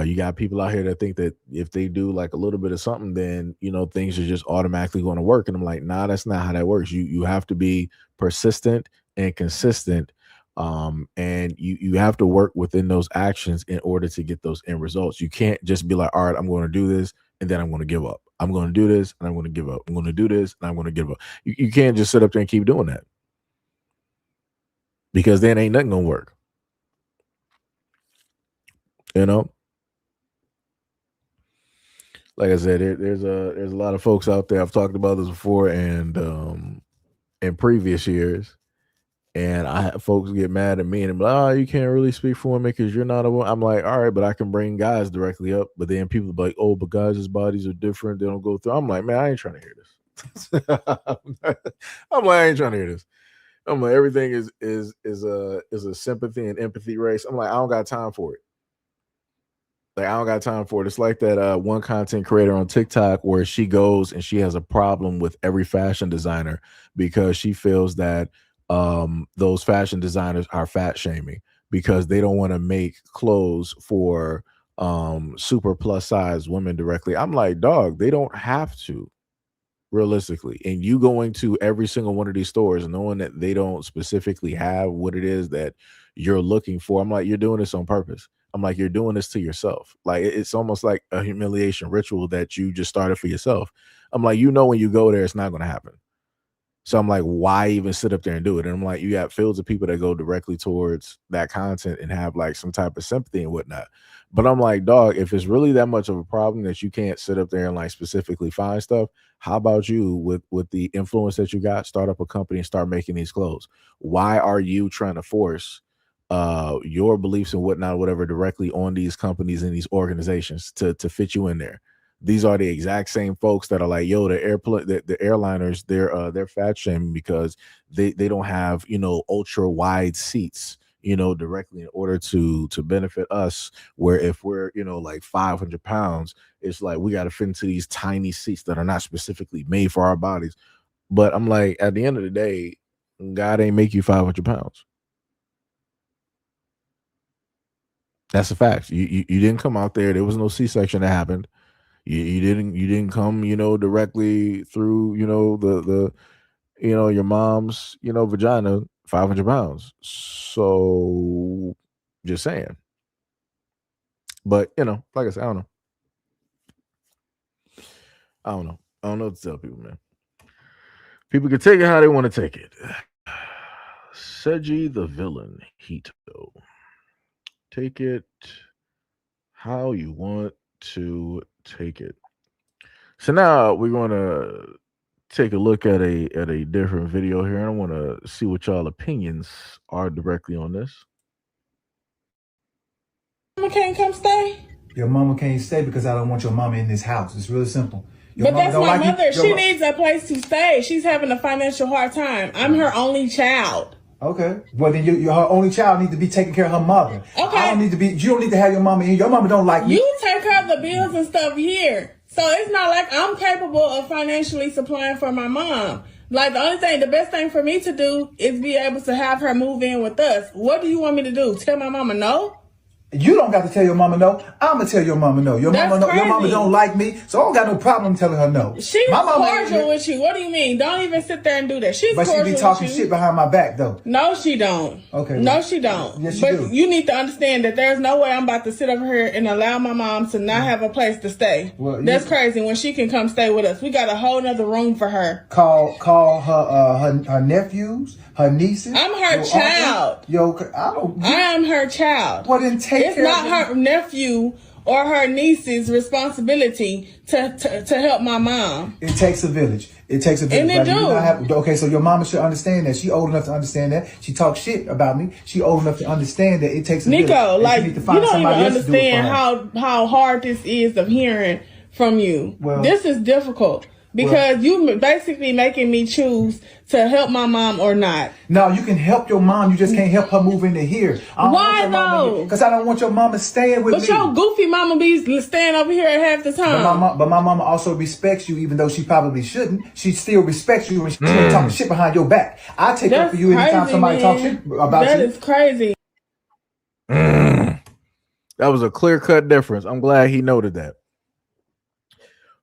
Speaker 1: You got people out here that think that if they do like a little bit of something, then, things are just automatically going to work. And I'm like, nah, that's not how that works. You have to be persistent and consistent. And you have to work within those actions in order to get those end results. You can't just be like, all right, I'm going to do this and then I'm going to give up. I'm going to do this and I'm going to give up. I'm going to do this and I'm going to give up. You can't just sit up there and keep doing that, because then ain't nothing going to work. Like I said, there's a lot of folks out there. I've talked about this before, and in previous years, and I had folks get mad at me and be like, "Oh, you can't really speak for women because you're not a woman." I'm like, all right, but I can bring guys directly up. But then people be like, "Oh, but guys' bodies are different. They don't go through." I'm like, man, I ain't trying to hear this. I'm like, I ain't trying to hear this. I'm like, everything is a sympathy and empathy race. I'm like, I don't got time for it. Like, I don't got time for it. It's like that one content creator on TikTok where she goes and she has a problem with every fashion designer because she feels that those fashion designers are fat shaming because they don't want to make clothes for super plus size women directly. I'm like, dog, they don't have to, realistically. And you going to every single one of these stores knowing that they don't specifically have what it is that you're looking for. I'm like, you're doing this on purpose. I'm like, you're doing this to yourself. Like, it's almost like a humiliation ritual that you just started for yourself. I'm like, when you go there, it's not going to happen. So I'm like, why even sit up there and do it? And I'm like, you got fields of people that go directly towards that content and have like some type of sympathy and whatnot. But I'm like, dog, if it's really that much of a problem that you can't sit up there and like specifically find stuff, how about you with the influence that you got, start up a company and start making these clothes? Why are you trying to force your beliefs and whatnot, whatever, directly on these companies and these organizations to fit you in there? These are the exact same folks that are like, yo, the airliners, they're fat shaming because they don't have, ultra wide seats, directly in order to benefit us, where if we're, like 500 pounds, it's like we got to fit into these tiny seats that are not specifically made for our bodies. But I'm like, at the end of the day, God ain't make you 500 pounds. That's a fact. You didn't come out there. There was no C-section that happened. You didn't come, directly through, the your mom's, vagina, 500 pounds. So just saying. But, like I said, I don't know. I don't know what to tell people, man. People can take it how they want to take it. Seiji the villain, Hito. Take it how you want to take it. So now we're going to take a look at a different video here. I want to see what y'all opinions are directly on this.
Speaker 5: Mama can't come stay?
Speaker 6: Your mama can't stay because I don't want your mama in this house. It's really simple.
Speaker 5: But that's my mother. She needs a place to stay. She's having a financial hard time. I'm her only child.
Speaker 6: Okay. Well, then her only child needs to be taking care of her mother. Okay. I don't need to be. You don't need to have your mama in. Your mama don't like me.
Speaker 5: You take care of the bills and stuff here. So it's not like I'm capable of financially supplying for my mom. Like, the best thing for me to do is be able to have her move in with us. What do you want me to do? Tell my mama no?
Speaker 6: You don't got to tell your mama no. I'm going to tell your mama no. Your mama don't like me, so I don't got no problem telling her no.
Speaker 5: She's cordial with you. What do you mean? Don't even sit there and do that. She's cordial with you.
Speaker 6: But she be talking shit behind my back, though.
Speaker 5: No, she don't.
Speaker 6: Okay.
Speaker 5: No, she don't.
Speaker 6: Yes, she do.
Speaker 5: But you need to understand that there's no way I'm about to sit over here and allow my mom to not have a place to stay. Well, that's crazy when she can come stay with us. We got a whole nother room for her.
Speaker 6: Call her nephews, her nieces.
Speaker 5: I'm her child. I am her child.
Speaker 6: Well, then take care of
Speaker 5: It's not her nephew or her niece's responsibility to help my mom.
Speaker 6: It takes a village. It takes a village.
Speaker 5: And it do.
Speaker 6: Okay, so your mama should understand that. She old enough to understand that. She talks shit about me. She old enough to understand that it takes a village.
Speaker 5: Nico, like, you don't even understand how hard this is of hearing from you. Well, this is difficult. Because you basically making me choose to help my mom or not.
Speaker 6: No, you can help your mom. You just can't help her move into here.
Speaker 5: Why though?
Speaker 6: Because I don't want your mama staying with me.
Speaker 5: But your goofy mama be staying over here at half the time.
Speaker 6: But my mama also respects you, even though she probably shouldn't. She still respects you and she's talking shit behind your back. I take up for you anytime somebody talks shit about you.
Speaker 5: That is crazy.
Speaker 1: That was a clear-cut difference. I'm glad he noted that.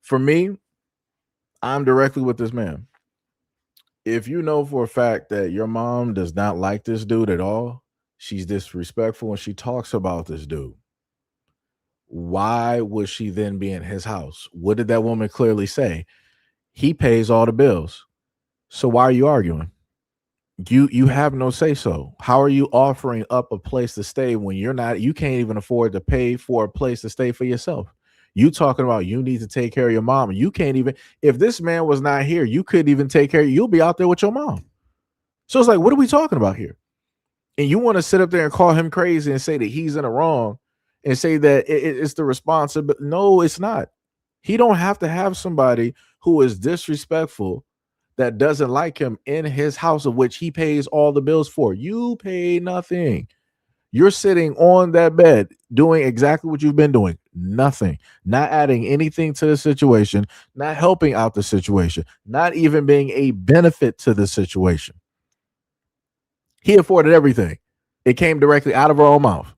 Speaker 1: For me, I'm directly with this man. If you know for a fact that your mom does not like this dude at all, she's disrespectful and she talks about this dude, why would she then be in his house? What did that woman clearly say? He pays all the bills. So why are you arguing? You have no say so. How are you offering up a place to stay when you can't even afford to pay for a place to stay for yourself? You talking about you need to take care of your mom. You can't even, if this man was not here, you couldn't even take care of, you'll be out there with your mom. So it's like, what are we talking about here? And you want to sit up there and call him crazy and say that he's in the wrong and say that it's the responsibility. No, it's not. He don't have to have somebody who is disrespectful that doesn't like him in his house, of which he pays all the bills for. You pay nothing. You're sitting on that bed doing exactly what you've been doing. Nothing. Not adding anything to the situation, not helping out the situation, not even being a benefit to the situation. He afforded everything. It came directly out of her own mouth.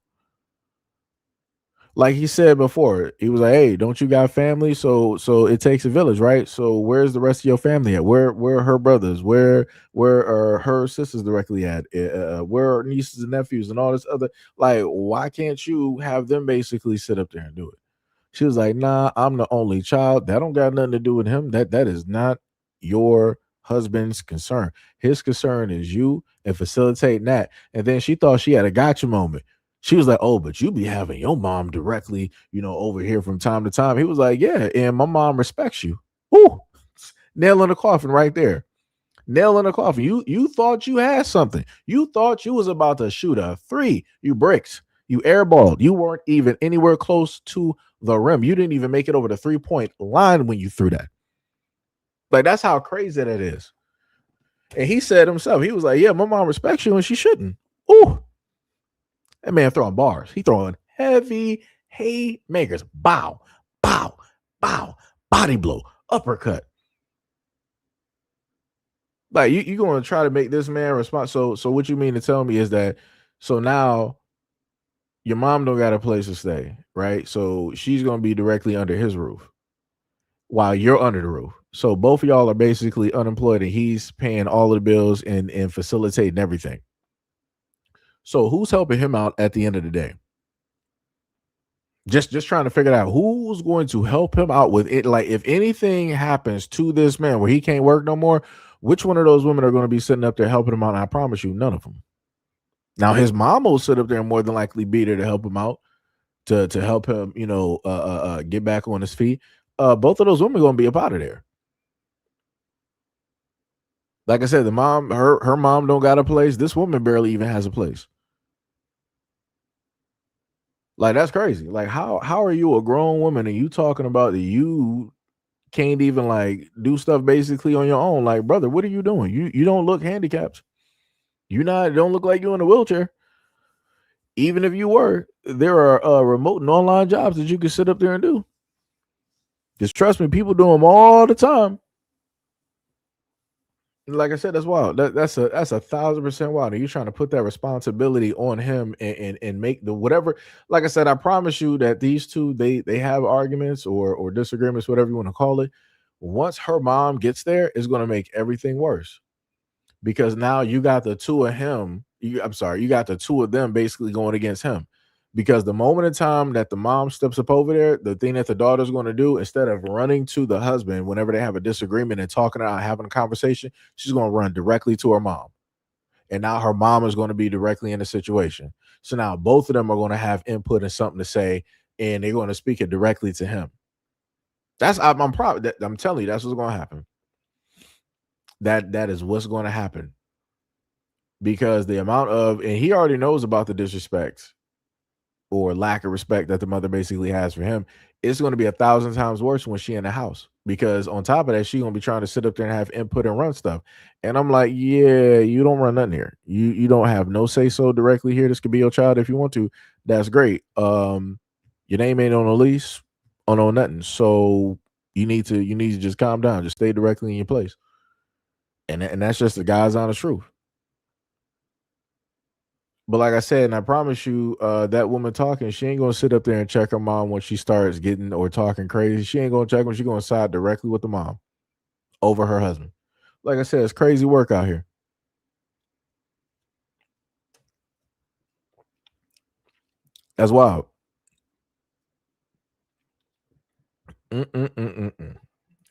Speaker 1: Like he said before, he was like, hey, don't you got family? So it takes a village, right? So where's the rest of your family at? Where are her brothers? Where are her sisters directly at? Where are nieces and nephews and all this other? Like, why can't you have them basically sit up there and do it? She was like, nah, I'm the only child. That don't got nothing to do with him. That is not your husband's concern. His concern is you and facilitating that. And then she thought she had a gotcha moment. She was like, oh, but you be having your mom directly, over here from time to time. He was like, yeah, and my mom respects you. Ooh, nail in the coffin right there. Nail in the coffin. You thought you had something. You thought you was about to shoot a 3. You bricked. You airballed. You weren't even anywhere close to the rim. You didn't even make it over the 3-point line when you threw that. Like, that's how crazy that is. And he said himself, he was like, yeah, my mom respects you and she shouldn't. Ooh. That man throwing bars. He throwing heavy haymakers. Bow, bow, bow, body blow, uppercut. Like, you going to try to make this man respond. So what you mean to tell me is that, so now your mom don't got a place to stay, right? So she's going to be directly under his roof while you're under the roof. So both of y'all are basically unemployed and he's paying all of the bills and facilitating everything. So who's helping him out at the end of the day? Just trying to figure out who's going to help him out with it. Like, if anything happens to this man where he can't work no more, which one of those women are going to be sitting up there helping him out? And I promise you, none of them. Now, his mom will sit up there and more than likely be there to help him out, to help him, get back on his feet. Both of those women are going to be up out of there. Like I said, the mom, her mom don't got a place. This woman barely even has a place. Like, that's crazy. Like, how are you a grown woman and you talking about that you can't even like do stuff basically on your own? Like, brother, what are you doing? You don't look handicapped. Don't look like you're in a wheelchair. Even if you were, there are remote and online jobs that you can sit up there and do. Just trust me, people do them all the time. Like I said, that's wild. That's 1,000% wild. And you're trying to put that responsibility on him and make the whatever. Like I said, I promise you that these two, they have arguments or disagreements, whatever you want to call it. Once her mom gets there, it's going to make everything worse. Because now you got the two of him. You got the two of them basically going against him. Because the moment in time that the mom steps up over there, the thing that the daughter's going to do, instead of running to the husband whenever they have a disagreement and talking out, having a conversation, she's going to run directly to her mom. And now her mom is going to be directly in the situation. So now both of them are going to have input and something to say, and they're going to speak it directly to him. I'm telling you, that's what's going to happen. That is what's going to happen. Because the amount of, and he already knows about the disrespect. or lack of respect that the mother basically has for him, it's going to be 1,000 times worse when she in the house, because on top of that, she going to be trying to sit up there and have input and run stuff. And I'm like, yeah, you don't run nothing here. You don't have no say so directly here. This could be your child if you want to. That's great. Your name ain't on a lease, on nothing. So you need to just calm down. Just stay directly in your place. And that's just the guy's honest truth. But like I said, and I promise you, that woman talking, she ain't gonna sit up there and check her mom when she starts getting or talking crazy. She ain't gonna check when she's gonna side directly with the mom over her husband. Like I said, it's crazy work out here. That's wild.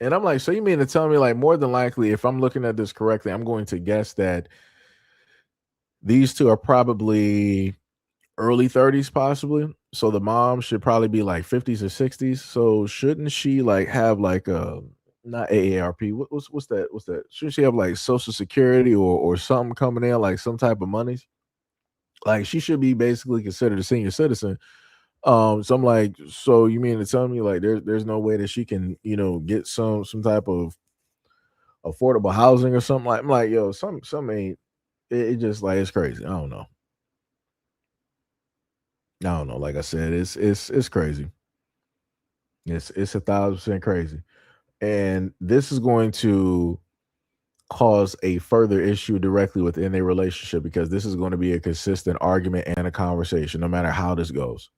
Speaker 1: And I'm like, so you mean to tell me, like, more than likely, if I'm looking at this correctly, I'm going to guess that these two are probably early 30s, possibly. So the mom should probably be like 50s or 60s. So shouldn't she like have like not AARP? What's that? What's that? Shouldn't she have like Social Security or something coming in, like some type of money? Like she should be basically considered a senior citizen. So I'm like, so you mean to tell me like there's no way that she can, get some type of affordable housing or something? Like, I'm like, yo, some ain't it just like, it's crazy. I don't know. Like I said, it's crazy. It's 1,000% crazy. And this is going to cause a further issue directly within a relationship, because this is going to be a consistent argument and a conversation, no matter how this goes.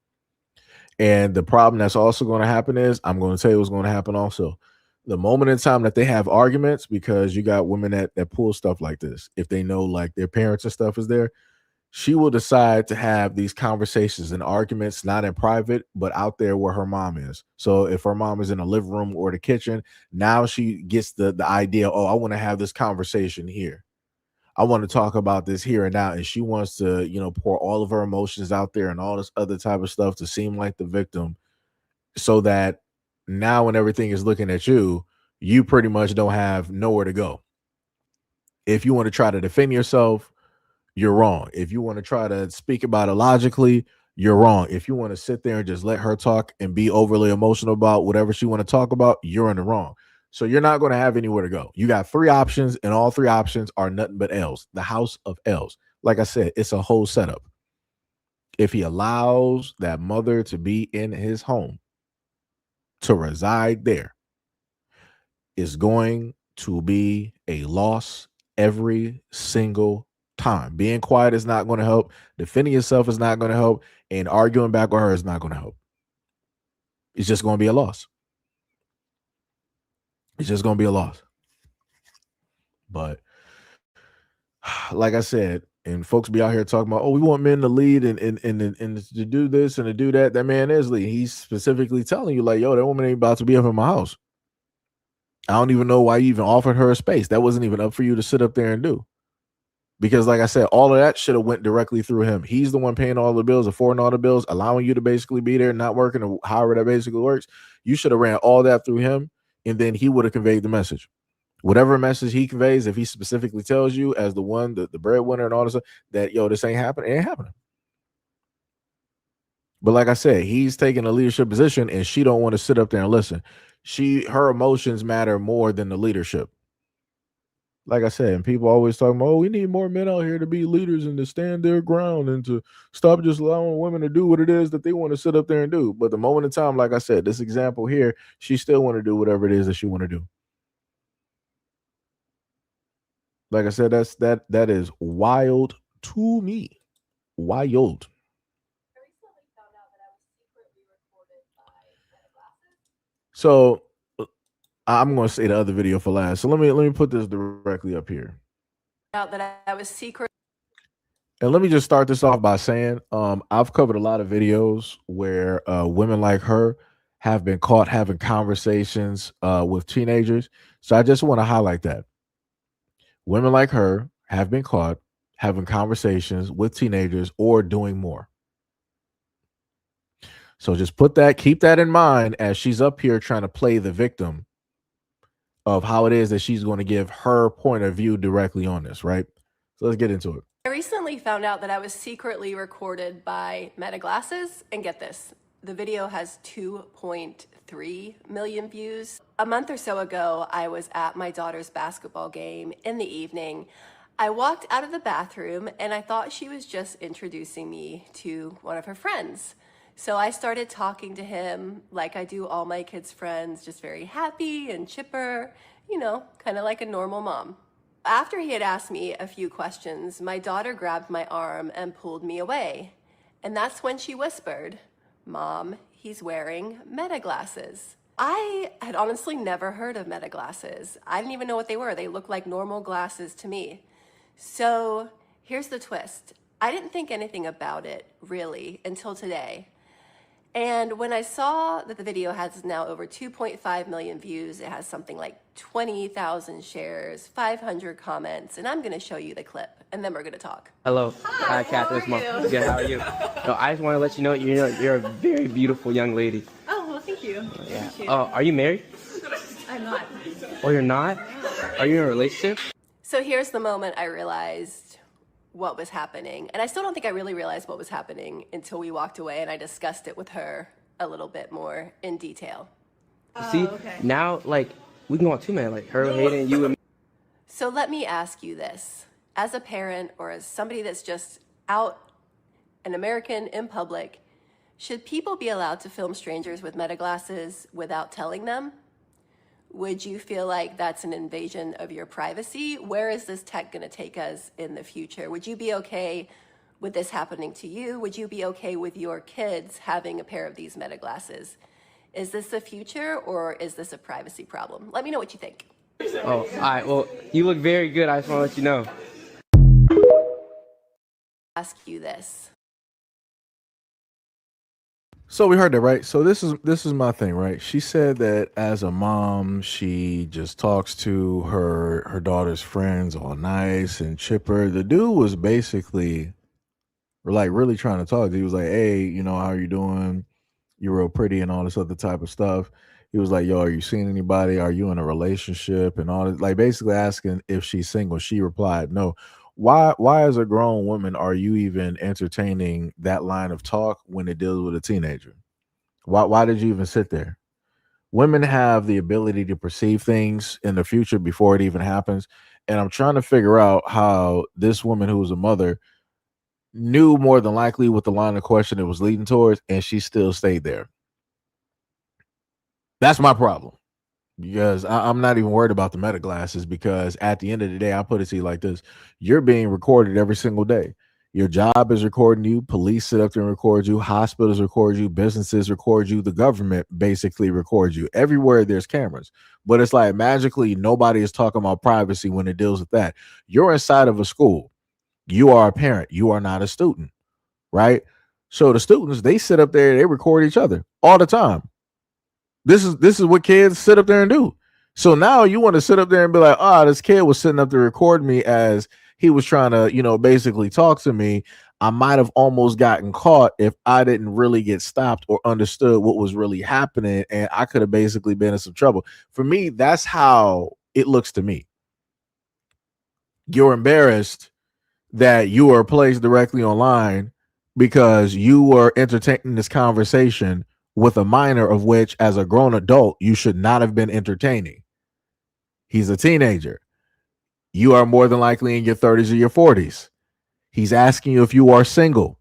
Speaker 1: And the problem that's also going to happen is, I'm going to tell you what's going to happen also. The moment in time that they have arguments, because you got women that pull stuff like this, if they know like their parents and stuff is there, she will decide to have these conversations and arguments, not in private, but out there where her mom is. So if her mom is in the living room or the kitchen, now she gets the idea, oh, I want to have this conversation here. I want to talk about this here and now. And she wants to, pour all of her emotions out there and all this other type of stuff to seem like the victim, so that now when everything is looking at you, you pretty much don't have nowhere to go. If you want to try to defend yourself, you're wrong. If you want to try to speak about it logically, you're wrong. If you want to sit there and just let her talk and be overly emotional about whatever she want to talk about, you're in the wrong. So you're not going to have anywhere to go. You got 3 options, and all 3 options are nothing but L's. The house of L's. Like I said, it's a whole setup. If he allows that mother to be in his home, to reside there, is going to be a loss every single time. Being quiet is not going to help. Defending yourself is not going to help. And arguing back with her is not going to help. It's just going to be a loss. It's just going to be a loss. But like I said, and folks be out here talking about, oh, we want men to lead and to do this and to do that. That man is leading. He's specifically telling you like, yo, that woman ain't about to be up in my house. I don't even know why you even offered her a space. That wasn't even up for you to sit up there and do. Because like I said, all of that should have went directly through him. He's the one paying all the bills, affording all the bills, allowing you to basically be there, not working, or however that basically works. You should have ran all that through him, and then he would have conveyed the message. Whatever message he conveys, if he specifically tells you as the one, the breadwinner and all this stuff, that, yo, this ain't happening, it ain't happening. But like I said, he's taking a leadership position, and she don't want to sit up there and listen. Her emotions matter more than the leadership. Like I said, and people always talking about, oh, we need more men out here to be leaders and to stand their ground and to stop just allowing women to do what it is that they want to sit up there and do. But the moment in time, like I said, this example here, she still want to do whatever it is that she want to do. Like I said, that is wild to me. Wild. So I'm going to say the other video for last. So let me put this directly up here.
Speaker 7: Out that I was secret.
Speaker 1: And let me just start this off by saying, I've covered a lot of videos where women like her have been caught having conversations with teenagers. So I just want to highlight that. Women like her have been caught having conversations with teenagers or doing more. So just keep that in mind as she's up here trying to play the victim of how it is that she's going to give her point of view directly on this, right? So let's get into it.
Speaker 7: I recently found out that I was secretly recorded by Meta Glasses, and get this, the video has 2.3 million views. A month or so ago, I was at my daughter's basketball game in the evening. I walked out of the bathroom and I thought she was just introducing me to one of her friends. So I started talking to him like I do all my kids' friends, just very happy and chipper, you know, kind of like a normal mom. After he had asked me a few questions, my daughter grabbed my arm and pulled me away. And that's when she whispered, "Mom, he's wearing Meta glasses." I had honestly never heard of Meta glasses. I didn't even know what they were. They looked like normal glasses to me. So here's the twist. I didn't think anything about it, really, until today. And when I saw that the video has now over 2.5 million views, it has something like 20,000 shares, 500 comments, and I'm gonna show you the clip, and then we're gonna talk.
Speaker 9: Hello. Hi, Catherine. Good, how are you? No, I just want to let you know you're a very beautiful young lady.
Speaker 7: Oh, well, thank you.
Speaker 9: Yeah. Oh, are you married?
Speaker 7: I'm not.
Speaker 9: Oh, you're not? Are you in a relationship?
Speaker 7: So here's the moment I realized what was happening. And I still don't think I really realized what was happening until we walked away and I discussed it with her a little bit more in detail.
Speaker 9: See, now, like, we can go on two men, like her, Hayden, you, and me.
Speaker 7: So let me ask you this. As a parent or as somebody that's just out, an American in public, should people be allowed to film strangers with Meta glasses without telling them? Would you feel like that's an invasion of your privacy? Where is this tech going to take us in the future? Would you be okay with this happening to you? Would you be okay with your kids having a pair of these Meta glasses? Is this the future or is this a privacy problem? Let me know what you think.
Speaker 9: Oh, all right. Well, you look very good. I just want to let you know.
Speaker 7: Ask you this.
Speaker 1: So we heard that, right? So this is my thing, right? She said that as a mom, she just talks to her daughter's friends all nice and chipper. The dude was basically like really trying to talk. He was like, "Hey, you know, how are you doing? You're real pretty," and all this other type of stuff. He was like, "Yo, are you seeing anybody? Are you in a relationship?" And all this, like basically asking if she's single. She replied, "No." Why as a grown woman are you even entertaining that line of talk when it deals with a teenager? Why did you even sit there? Women have the ability to perceive things in the future before it even happens. And I'm trying to figure out how this woman who was a mother knew more than likely what the line of question it was leading towards, and she still stayed there. That's my problem. Because I'm not even worried about the Meta glasses, because at the end of the day, I put it to you like this. You're being recorded every single day. Your job is recording you. Police sit up there and record you. Hospitals record you. Businesses record you. The government basically records you. Everywhere there's cameras. But it's like magically nobody is talking about privacy when it deals with that. You're inside of a school. You are a parent. You are not a student, right? So the students, they sit up there, they record each other all the time. This is what kids sit up there and do. So now you want to sit up there and be like, "Ah, this kid was sitting up to record me as he was trying to, you know, basically talk to me. I might have almost gotten caught if I didn't really get stopped or understood what was really happening, and I could have basically been in some trouble." For me, that's how it looks to me. You're embarrassed that you were placed directly online because you were entertaining this conversation with a minor, of which as a grown adult you should not have been entertaining. He's a teenager. You are more than likely in your 30s or your 40s. He's asking you if you are single.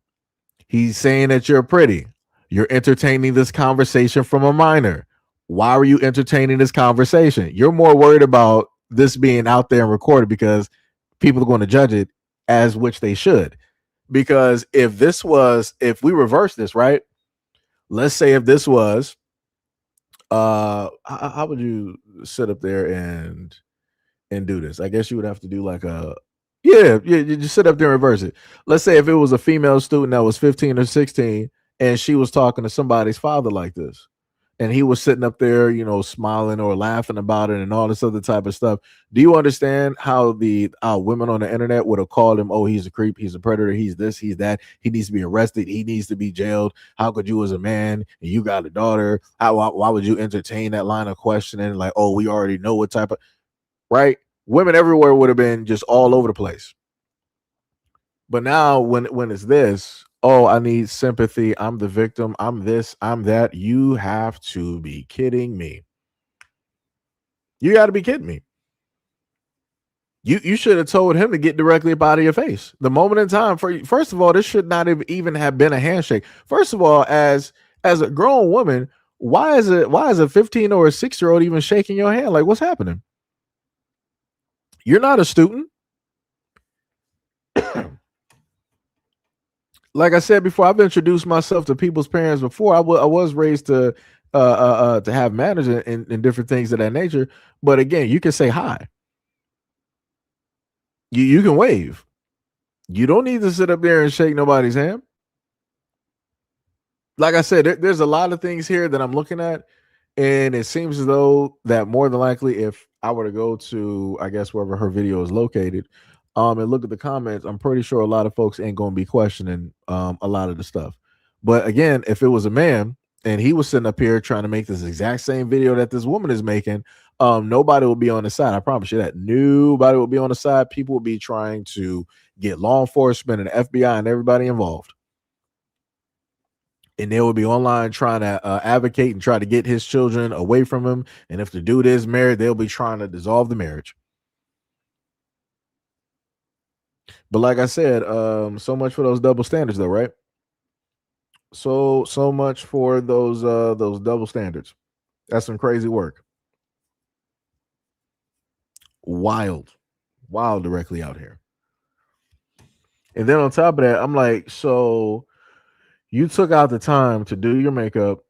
Speaker 1: He's saying that you're pretty. You're entertaining this conversation from a minor. Why are you entertaining this conversation? You're more worried about this being out there and recorded because people are going to judge it, as which they should. Because if we reverse this, right? Let's say if this was, how would you sit up there and do this? I guess you would have to do like you just sit up there and reverse it. Let's say if it was a female student that was 15 or 16 and she was talking to somebody's father like this, and he was sitting up there, you know, smiling or laughing about it and all this other type of stuff. Do you understand how the women on the internet would have called him, "Oh, he's a creep, he's a predator, he's this, he's that, he needs to be arrested, he needs to be jailed. How could you as a man, and you got a daughter, why would you entertain that line of questioning? Like, oh, we already know what type of," right? Women everywhere would have been just all over the place. But now when it's this, oh, I need sympathy. I'm the victim. I'm this. I'm that. You have to be kidding me. You got to be kidding me. You should have told him to get directly up out of your face. The moment in time first of all, this should not have even have been a handshake. First of all, as a grown woman, why is a 15 or a 6-year-old even shaking your hand? Like, what's happening? You're not a student. Like I said before, I've introduced myself to people's parents before. I was raised to have manners and different things of that nature. But again, you can say hi. You can wave. You don't need to sit up there and shake nobody's hand. Like I said, there's a lot of things here that I'm looking at, and it seems as though that more than likely, if I were to go to, I guess, wherever her video is located, and look at the comments, I'm pretty sure a lot of folks ain't going to be questioning a lot of the stuff. But again, if it was a man and he was sitting up here trying to make this exact same video that this woman is making, nobody will be on the side. I promise you that. Nobody will be on the side. People will be trying to get law enforcement and FBI and everybody involved. And they will be online trying to advocate and try to get his children away from him. And if the dude is married, they'll be trying to dissolve the marriage. But like I said, so much for those double standards, though, right? So much for those double standards. That's some crazy work. Wild directly out here. And then on top of that, I'm like, so you took out the time to do your makeup,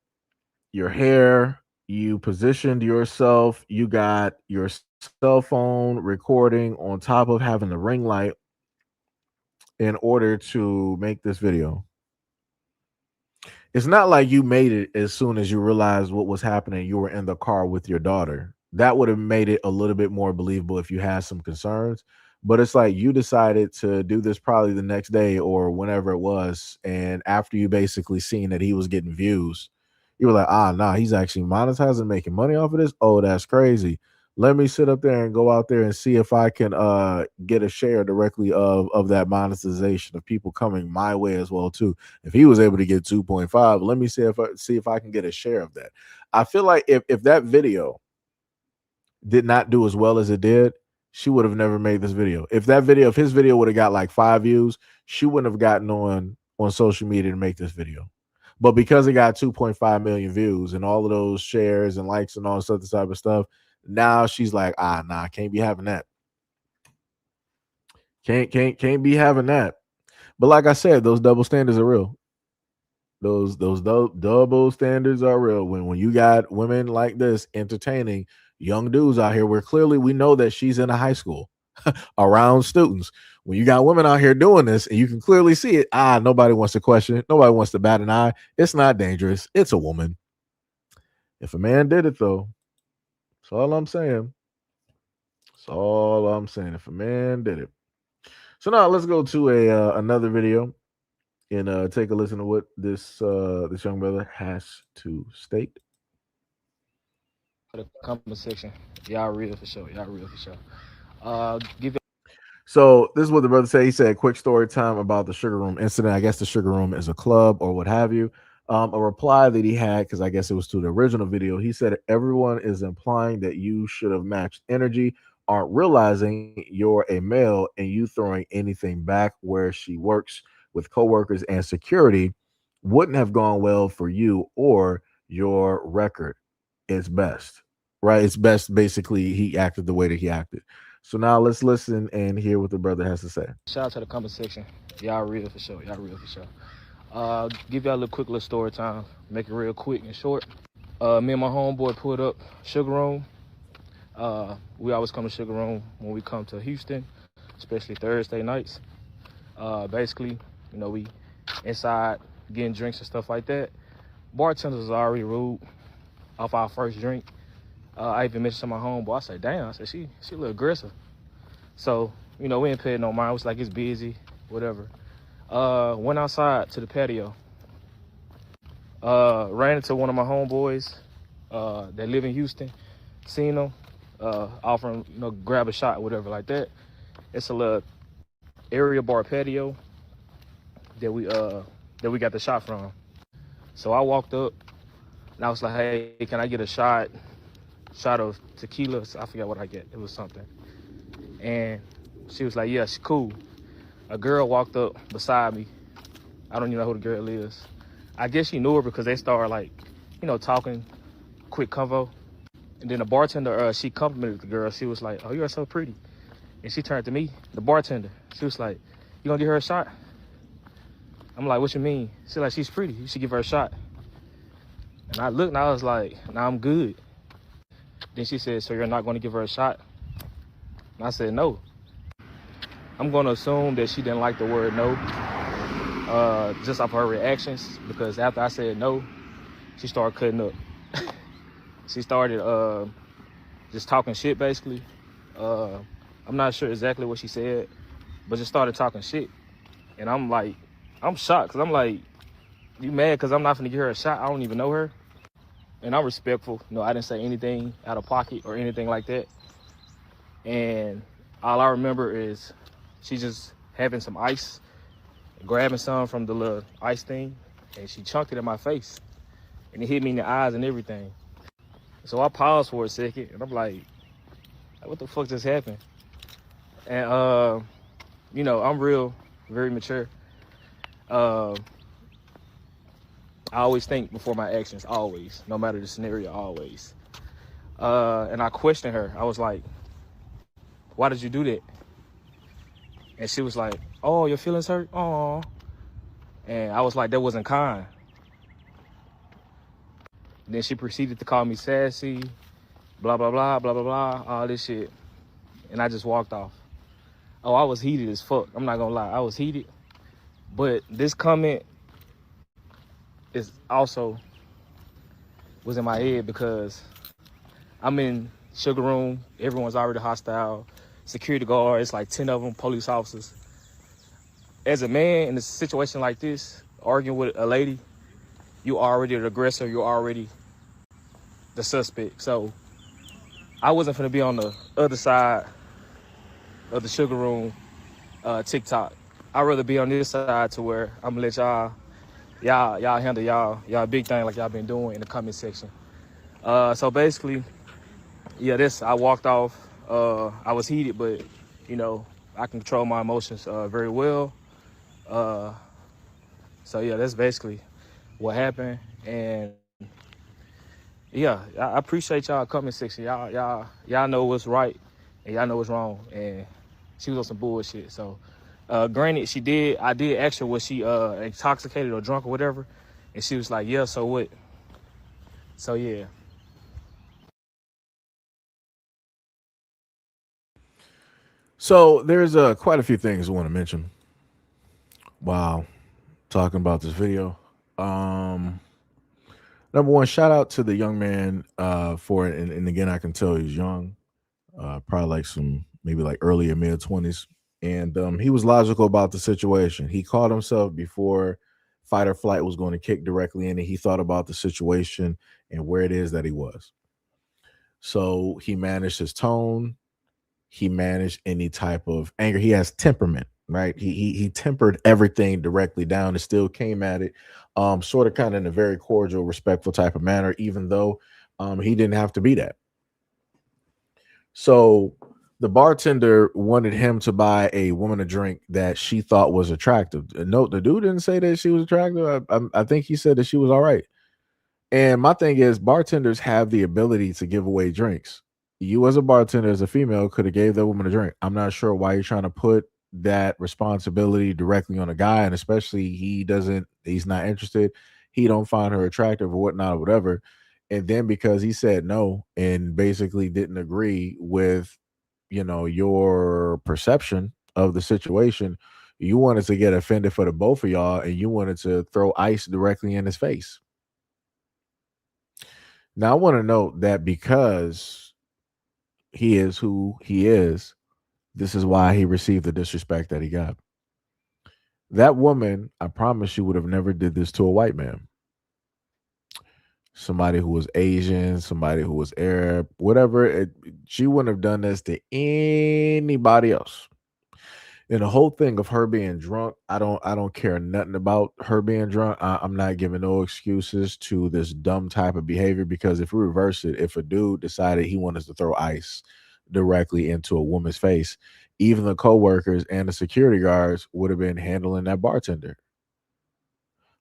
Speaker 1: your hair, you positioned yourself, you got your cell phone recording on top of having the ring light in order to make this video. It's not like you made it as soon as you realized what was happening. You were in the car with your daughter. That would have made it a little bit more believable if you had some concerns. But it's like you decided to do this probably the next day or whenever it was. And after you basically seen that he was getting views, you were like, nah, he's actually monetizing, making money off of this. Oh, that's crazy. Let me sit up there and go out there and see if I can get a share directly of that monetization of people coming my way as well too. If he was able to get 2.5, let me see if I can get a share of that. I feel like if that video did not do as well as it did, she would have never made this video. If his video would have got like 5 views, she wouldn't have gotten on social media to make this video. But because it got 2.5 million views and all of those shares and likes and all this other type of stuff, now she's like, nah, can't be having that. Can't be having that. But like I said, those double standards are real. Those double standards are real. When you got women like this entertaining young dudes out here, where clearly we know that she's in a high school around students. When you got women out here doing this and you can clearly see it, nobody wants to question it. Nobody wants to bat an eye. It's not dangerous. It's a woman. If a man did it, though, that's all I'm saying. That's all I'm saying. If a man did it. So now let's go to another video and take a listen to what this young brother has to state.
Speaker 9: The comment section, y'all real for sure.
Speaker 1: So this is what the brother said. He said, quick story time about the Sugar Room incident. I guess the Sugar Room is a club or what have you. A reply that he had, because I guess it was to the original video. He said, everyone is implying that you should have matched energy, aren't realizing you're a male and you throwing anything back where she works with coworkers and security wouldn't have gone well for you or your record. It's best, right? It's best. Basically, he acted the way that he acted. So now let's listen and hear what the brother has to say.
Speaker 9: Shout out to the comment section. Y'all real for sure. Give y'all a little story time. Make it real quick and short. Me and my homeboy pulled up Sugar Room. We always come to Sugar Room when we come to Houston, especially Thursday nights. Basically, we inside getting drinks and stuff like that. Bartenders are already rude off our first drink. I even mentioned to my homeboy, I said, damn, I said, she a little aggressive. So, we ain't paying no mind. It was like, it's busy, whatever. Went outside to the patio. Ran into one of my homeboys that live in Houston. Seen him, offering, grab a shot, whatever like that. It's a little area bar patio. that we got the shot from. So I walked up and I was like, hey, can I get a shot of tequila? I forgot what I get. It was something. And she was like, yeah, she's cool. A girl walked up beside me. I don't even know who the girl is. I guess she knew her because they started like, talking, quick convo. And then the bartender, she complimented the girl. She was like, oh, you are so pretty. And she turned to me, the bartender. She was like, you gonna give her a shot? I'm like, what you mean? She's like, she's pretty. You should give her a shot. And I looked and I was like, nah, I'm good. Then she said, so you're not gonna give her a shot? And I said, no. I'm gonna assume that she didn't like the word no, just off her reactions, because after I said no, she started cutting up. She started just talking shit, basically. I'm not sure exactly what she said, but just started talking shit. And I'm like, I'm shocked, because I'm like, you mad because I'm not gonna give her a shot? I don't even know her. And I'm respectful. No, I didn't say anything out of pocket or anything like that. And all I remember is she just having some ice, grabbing some from the little ice thing, and she chunked it in my face. And it hit me in the eyes and everything. So I paused for a second, and I'm like, what the fuck just happened? And, I'm very mature. I always think before my actions, always, no matter the scenario, always. And I questioned her. I was like, why did you do that? And she was like, oh, your feelings hurt? Aw. And I was like, that wasn't kind. And then she proceeded to call me sassy, blah, blah, blah, blah, blah, blah, all this shit. And I just walked off. Oh, I was heated as fuck. I'm not gonna lie, I was heated. But this comment is also was in my head because I'm in Sugar Room. Everyone's already hostile. Security guard, it's like 10 of them, police officers. As a man in a situation like this, arguing with a lady, you already the aggressor, you're already the suspect. So I wasn't gonna be on the other side of the Sugar Room TikTok. I'd rather be on this side to where I'm gonna let y'all handle y'all big thing like y'all been doing in the comment section. So basically, yeah, I walked off. I was heated, but I can control my emotions very well. So yeah, that's basically what happened. And yeah, I appreciate y'all comment section. Y'all know what's right and y'all know what's wrong. And she was on some bullshit. So granted, I did ask her, was she intoxicated or drunk or whatever, and she was like, yeah, so what? So yeah.
Speaker 1: So there's quite a few things I want to mention while talking about this video. Number one, shout out to the young man for it. And again, I can tell he's young, probably like maybe like early or mid 20s. And he was logical about the situation. He caught himself before fight or flight was going to kick directly in, and he thought about the situation and where it is that he was. So he managed his tone. He managed any type of anger. He has temperament, right? He tempered everything directly down and still came at it sort of kind of in a very cordial, respectful type of manner, even though he didn't have to be that. So the bartender wanted him to buy a woman a drink that she thought was attractive. Note, the dude didn't say that she was attractive. I think he said that she was all right. And my thing is, bartenders have the ability to give away drinks. You as a bartender, as a female, could have gave that woman a drink. I'm not sure why you're trying to put that responsibility directly on a guy, and especially he's not interested. He don't find her attractive or whatnot or whatever. And then because he said no and basically didn't agree with, your perception of the situation, you wanted to get offended for the both of y'all, and you wanted to throw ice directly in his face. Now, I want to note that because he is who he is, this is why he received the disrespect that he got. That woman, I promise you, would have never did this to a white man. Somebody who was Asian, somebody who was Arab, whatever. She wouldn't have done this to anybody else. And the whole thing of her being drunk, I don't care nothing about her being drunk. I'm not giving no excuses to this dumb type of behavior, because if we reverse it, if a dude decided he wanted to throw ice directly into a woman's face, even the coworkers and the security guards would have been handling that bartender.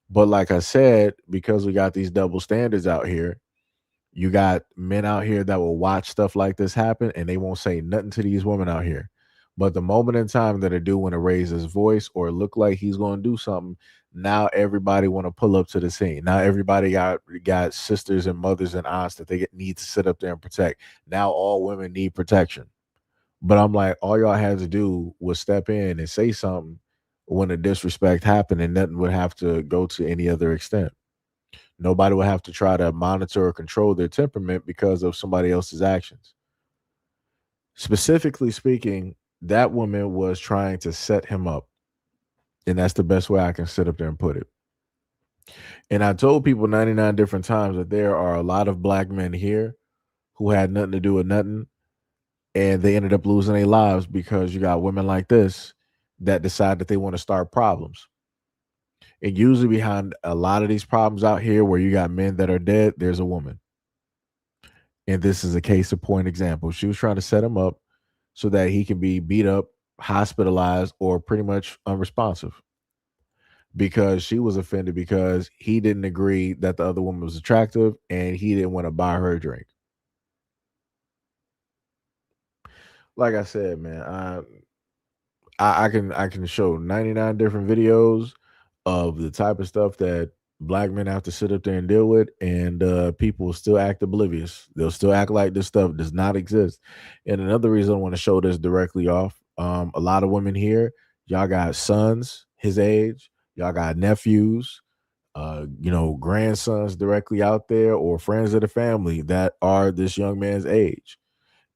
Speaker 1: But like I said, because we got these double standards out here, you got men out here that will watch stuff like this happen and they won't say nothing to these women out here. But the moment in time that a dude want to raise his voice or look like he's going to do something, now everybody want to pull up to the scene. Now everybody got sisters and mothers and aunts that need to sit up there and protect. Now all women need protection. But I'm like, all y'all had to do was step in and say something when a disrespect happened, and nothing would have to go to any other extent. Nobody would have to try to monitor or control their temperament because of somebody else's actions. Specifically speaking, that woman was trying to set him up. And that's the best way I can sit up there and put it. And I told people 99 different times that there are a lot of black men here who had nothing to do with nothing, and they ended up losing their lives because you got women like this that decide that they want to start problems. And usually behind a lot of these problems out here where you got men that are dead, there's a woman. And this is a case of point example. She was trying to set him up so that he can be beat up, hospitalized, or pretty much unresponsive, because she was offended because he didn't agree that the other woman was attractive and he didn't want to buy her a drink. Like I said, man, I can show 99 different videos of the type of stuff that black men have to sit up there and deal with, and people will still act oblivious. They'll still act like this stuff does not exist. And another reason I want to show this directly off, a lot of women here, y'all got sons his age, y'all got nephews, grandsons directly out there, or friends of the family that are this young man's age.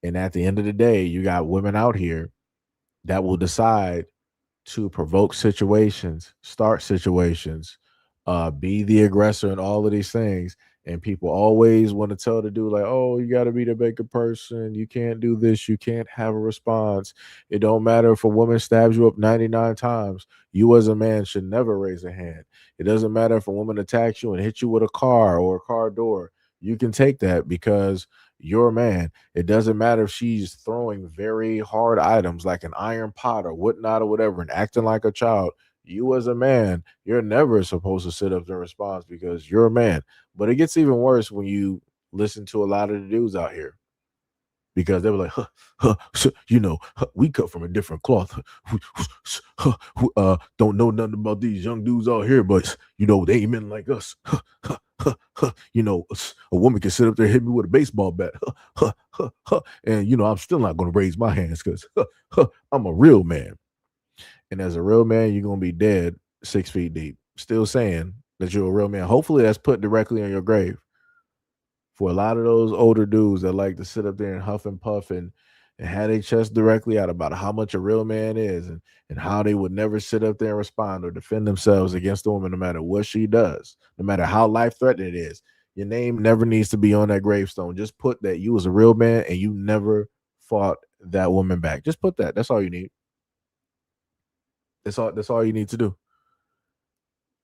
Speaker 1: And at the end of the day, you got women out here that will decide to provoke situations, start situations, be the aggressor, and all of these things. And people always want to tell the dude, like, oh, you got to be the bigger person. You can't do this. You can't have a response. It don't matter if a woman stabs you up 99 times. You as a man should never raise a hand. It doesn't matter if a woman attacks you and hits you with a car or a car door. You can take that because you're a man. It doesn't matter if she's throwing very hard items like an iron pot or whatnot or whatever and acting like a child. You as a man, you're never supposed to sit up and respond because you're a man. But it gets even worse when you listen to a lot of the dudes out here, because they were like, we cut from a different cloth. Don't know nothing about these young dudes out here, but they ain't men like us. A woman can sit up there and hit me with a baseball bat, and I'm still not going to raise my hands because I'm a real man. And as a real man, you're going to be dead 6 feet deep. Still saying that you're a real man. Hopefully that's put directly on your grave. For a lot of those older dudes that like to sit up there and huff and puff and have their chest directly out about how much a real man is, and how they would never sit up there and respond or defend themselves against a woman no matter what she does, no matter how life-threatening it is. Your name never needs to be on that gravestone. Just put that you was a real man and you never fought that woman back. Just put that. That's all you need. That's all you need to do.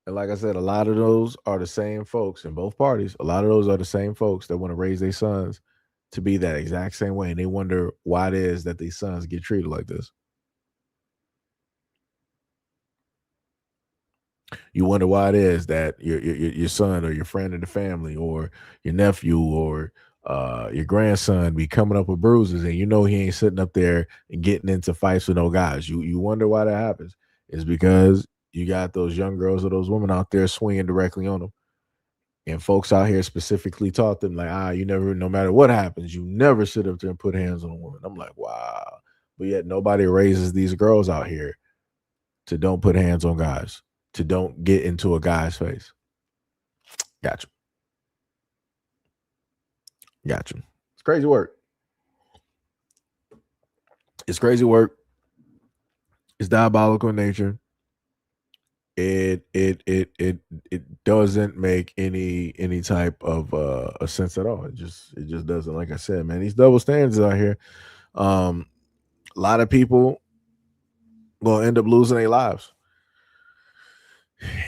Speaker 1: And like I said, a lot of those are the same folks in both parties. A lot of those are the same folks that want to raise their sons to be that exact same way. And they wonder why it is that these sons get treated like this. You wonder why it is that your son or your friend in the family or your nephew or your grandson be coming up with bruises, and he ain't sitting up there and getting into fights with no guys. You wonder why that happens. It's because you got those young girls or those women out there swinging directly on them. And folks out here specifically taught them, like, you never, no matter what happens, you never sit up there and put hands on a woman. I'm like, wow. But yet nobody raises these girls out here to don't put hands on guys, to don't get into a guy's face. Gotcha. It's crazy work. It's diabolical in nature. It doesn't make any type of a sense at all. It just doesn't. Like I said, man, these double standards out here. A lot of people gonna end up losing their lives.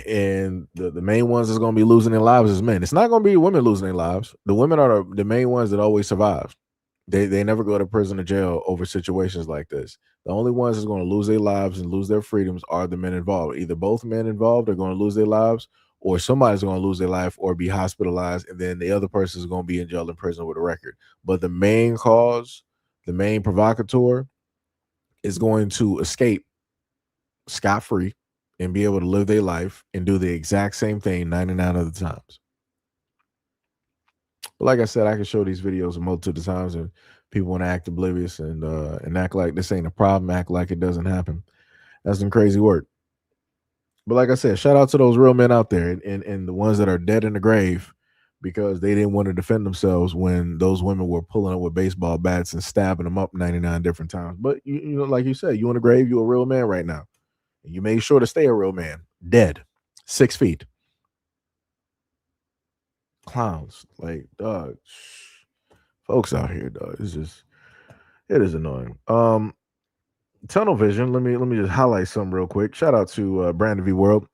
Speaker 1: And the main ones that's gonna be losing their lives is men. It's not gonna be women losing their lives. The women are the main ones that always survive. They never go to prison or jail over situations like this. The only ones that's going to lose their lives and lose their freedoms are the men involved. Either both men involved are going to lose their lives, or somebody's going to lose their life or be hospitalized, and then the other person is going to be in jail and prison with a record. But the main cause, the main provocateur, is going to escape scot-free and be able to live their life and do the exact same thing 99 of the times. But like I said, I can show these videos a multitude of times, and people want to act oblivious and act like this ain't a problem, act like it doesn't happen. That's some crazy work. But like I said, shout out to those real men out there and the ones that are dead in the grave because they didn't want to defend themselves when those women were pulling up with baseball bats and stabbing them up 99 different times. But you know, like you said, you in the grave, you a real man right now. And you made sure to stay a real man. Dead. 6 feet. Clowns. Like, dog. Folks out here, dog. It's just, it is annoying. Tunnel vision. Let me just highlight some real quick. Shout out to Brandon V World.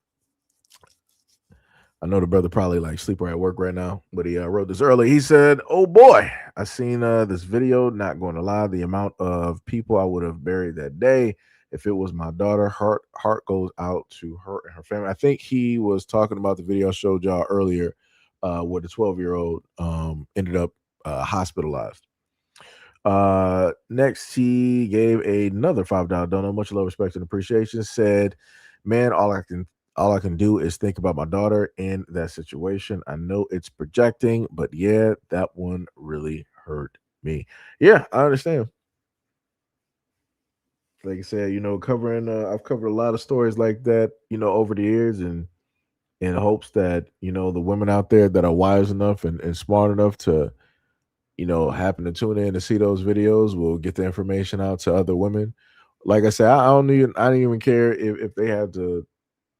Speaker 1: I know the brother probably like sleeper at work right now, but he wrote this early. He said, "Oh boy, I seen this video. Not going to lie, the amount of people I would have buried that day if it was my daughter. Heart goes out to her and her family." I think he was talking about the video I showed y'all earlier, where the 12-year-old ended up hospitalized. Next, he gave another $5 donor. Much love, respect, and appreciation. Said, "Man, all I can do is think about my daughter in that situation. I know it's projecting, but yeah, that one really hurt me." Yeah, I understand. Like I said, you know, I've covered a lot of stories like that, you know, over the years, and in hopes that, you know, the women out there that are wise enough and smart enough to, you know, happen to tune in to see those videos will get the information out to other women. Like I said, I didn't even care if they had to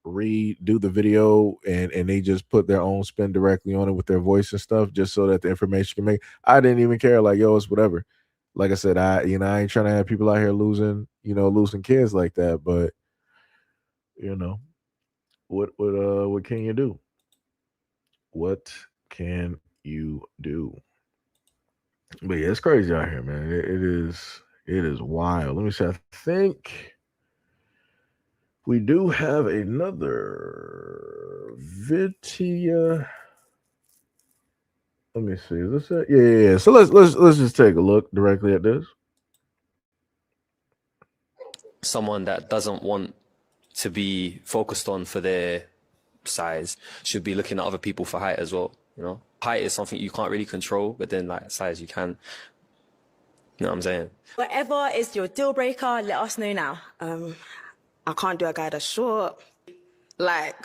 Speaker 1: redo the video and they just put their own spin directly on it with their voice and stuff just so that the information can make. I didn't even care. Like, yo, it's whatever. Like I said, I ain't trying to have people out here losing kids like that, but you know, what can you do? What can you do? But yeah, it's crazy out here, man. It is wild. Let me see. I think we do have another video. Let me see. Is this it? Yeah. So let's just take a look directly at this.
Speaker 8: Someone that doesn't want to be focused on for their size should be looking at other people for height as well. You know, height is something you can't really control, but then like size you can. You know what I'm saying?
Speaker 15: Whatever is your deal breaker, let us know now. I can't do a guy that's short. Like,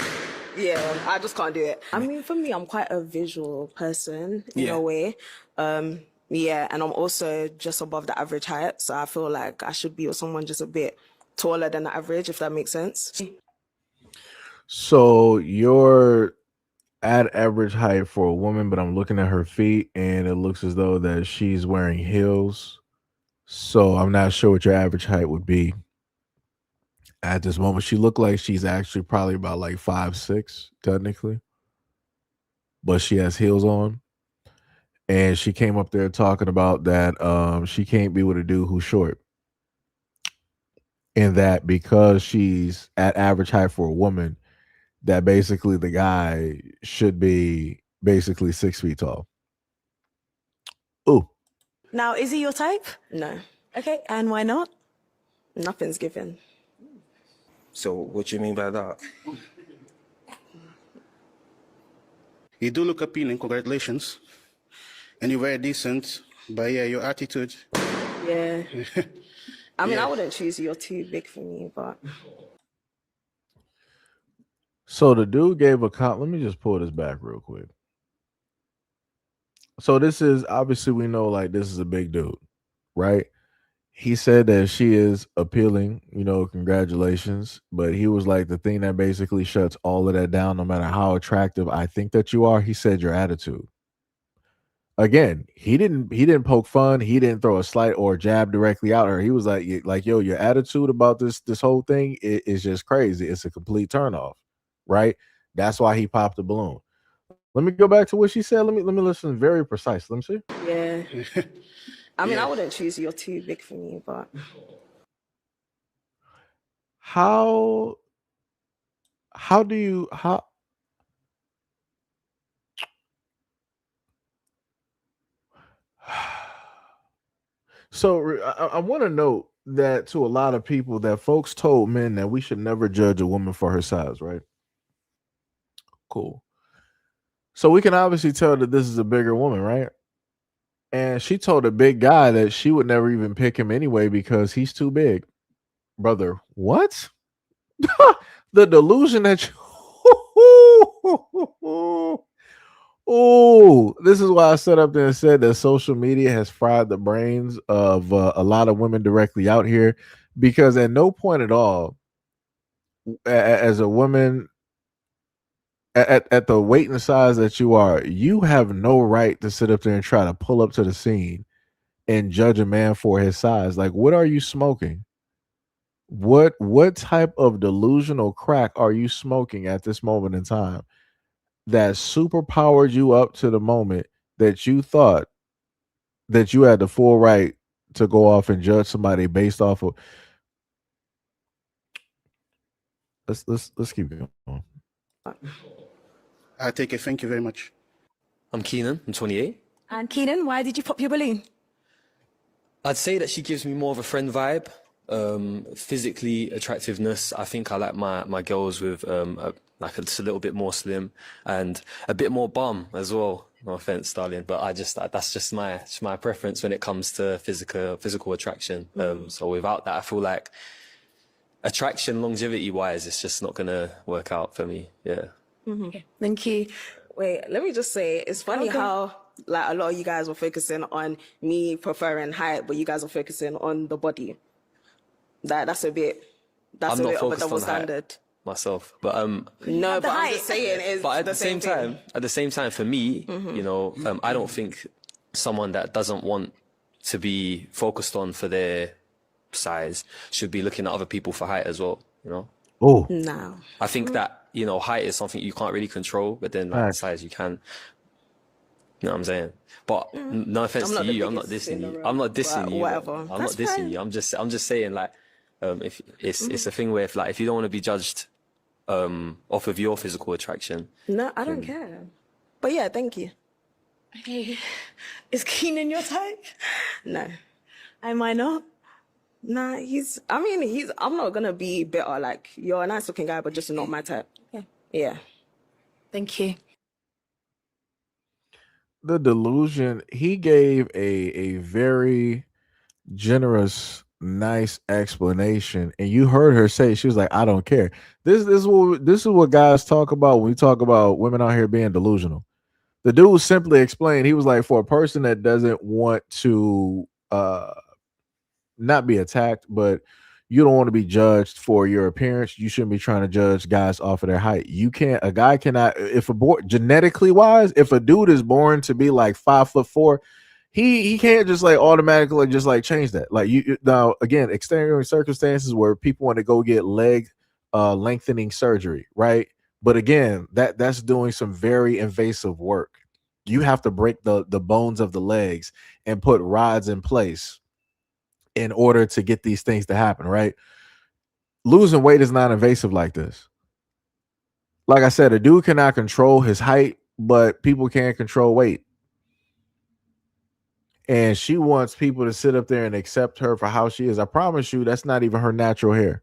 Speaker 15: yeah, I just can't do it. I mean, for me, I'm quite a visual person in a way. Yeah, and I'm also just above the average height. So I feel like I should be with someone just a bit taller than the average, if that makes sense.
Speaker 1: So you're at average height for a woman, but I'm looking at her feet and it looks as though that she's wearing heels. So I'm not sure what your average height would be at this moment. She looked like she's actually probably about like 5'6" technically, but she has heels on. And she came up there talking about that she can't be with a dude who's short. And that because she's at average height for a woman, that basically the guy should be basically 6 feet tall. Ooh.
Speaker 15: Now, is he your type? No. Okay, and why not? Nothing's given.
Speaker 10: So what do you mean by that?
Speaker 2: You do look appealing, congratulations. And you're very decent, but yeah, your attitude.
Speaker 15: Yeah. I mean,
Speaker 2: Yeah.
Speaker 15: I wouldn't choose you. You're too big for me, but...
Speaker 1: So the dude gave a let me just pull this back real quick. So this is obviously, we know like this is a big dude, right? He said that she is appealing, you know, congratulations. But he was like, the thing that basically shuts all of that down, no matter how attractive I think that you are, he said your attitude. again, he didn't poke fun. He didn't throw a slight or jab directly at her. He was like, yo, your attitude about this whole thing is just crazy. It's a complete turnoff, right? That's why he popped the balloon. Let me go back to what she said. Let me listen very precise. Let me see.
Speaker 15: Yeah. I mean, I wouldn't choose you. You're too big for me, but
Speaker 1: How do you So I want to note that to a lot of people that folks told men that we should never judge a woman for her size, right? Cool. So we can obviously tell that this is a bigger woman, right? And she told a big guy that she would never even pick him anyway because he's too big. Brother, what? The delusion that you Oh, this is why I set up there and said that social media has fried the brains of a lot of women directly out here, because at no point at all, as a woman, at the weight and size that you are, you have no right to sit up there and try to pull up to the scene and judge a man for his size. Like, what are you smoking? What type of delusional crack are you smoking at this moment in time that super powered you up to the moment that you thought that you had the full right to go off and judge somebody based off of? Let's keep going.
Speaker 2: I take it. Thank you very much.
Speaker 8: I'm Keenan. I'm 28.
Speaker 15: And Keenan, why did you pop your balloon?
Speaker 8: I'd say that she gives me more of a friend vibe. Physically attractiveness, I think I like my girls with like just a little bit more slim and a bit more bum as well. No offense, darling, but that's just my preference when it comes to physical attraction. So without that, I feel like attraction, longevity wise, it's just not gonna work out for me. Yeah.
Speaker 15: Mm-hmm. Thank you. Wait, let me just say, it's funny how like a lot of you guys were focusing on me preferring height, but you guys are focusing on the body. That's a bit of a double standard
Speaker 8: myself, but
Speaker 15: no, but I'm just saying is.
Speaker 8: But at the same time, for me, you know, I don't think someone that doesn't want to be focused on for their size should be looking at other people for height as well. You know.
Speaker 1: Oh.
Speaker 15: No.
Speaker 8: I think that, you know, height is something you can't really control, but then like size you can. You know what I'm saying? But no offense to you, I'm not dissing you. I'm not dissing you.
Speaker 15: Whatever.
Speaker 8: I'm not dissing you. I'm just saying, like, if it's a thing where if you don't want to be judged off of your physical attraction.
Speaker 15: No, I don't care. But yeah, thank you. Okay. Is Keenan your type? No. Am I not? Nah, I'm not gonna be bitter. Like, you're a nice looking guy, but just not my type. Yeah. Thank you.
Speaker 1: The delusion, he gave a very generous, nice explanation, and you heard her say, she was like, I don't care. This is what guys talk about when we talk about women out here being delusional. The dude simply explained, he was like, for a person that doesn't want to not be attacked, but you don't want to be judged for your appearance, you shouldn't be trying to judge guys off of their height. A guy cannot, if genetically wise, if a dude is born to be like 5'4", he can't just like automatically just like change that. Like you now, again, extenuating circumstances where people want to go get leg lengthening surgery, right? But again, that's doing some very invasive work. You have to break the bones of the legs and put rods in place in order to get these things to happen, right? Losing weight is not invasive like this. Like I said, a dude cannot control his height, but people can control weight. And she wants people to sit up there and accept her for how she is. I promise you, that's not even her natural hair.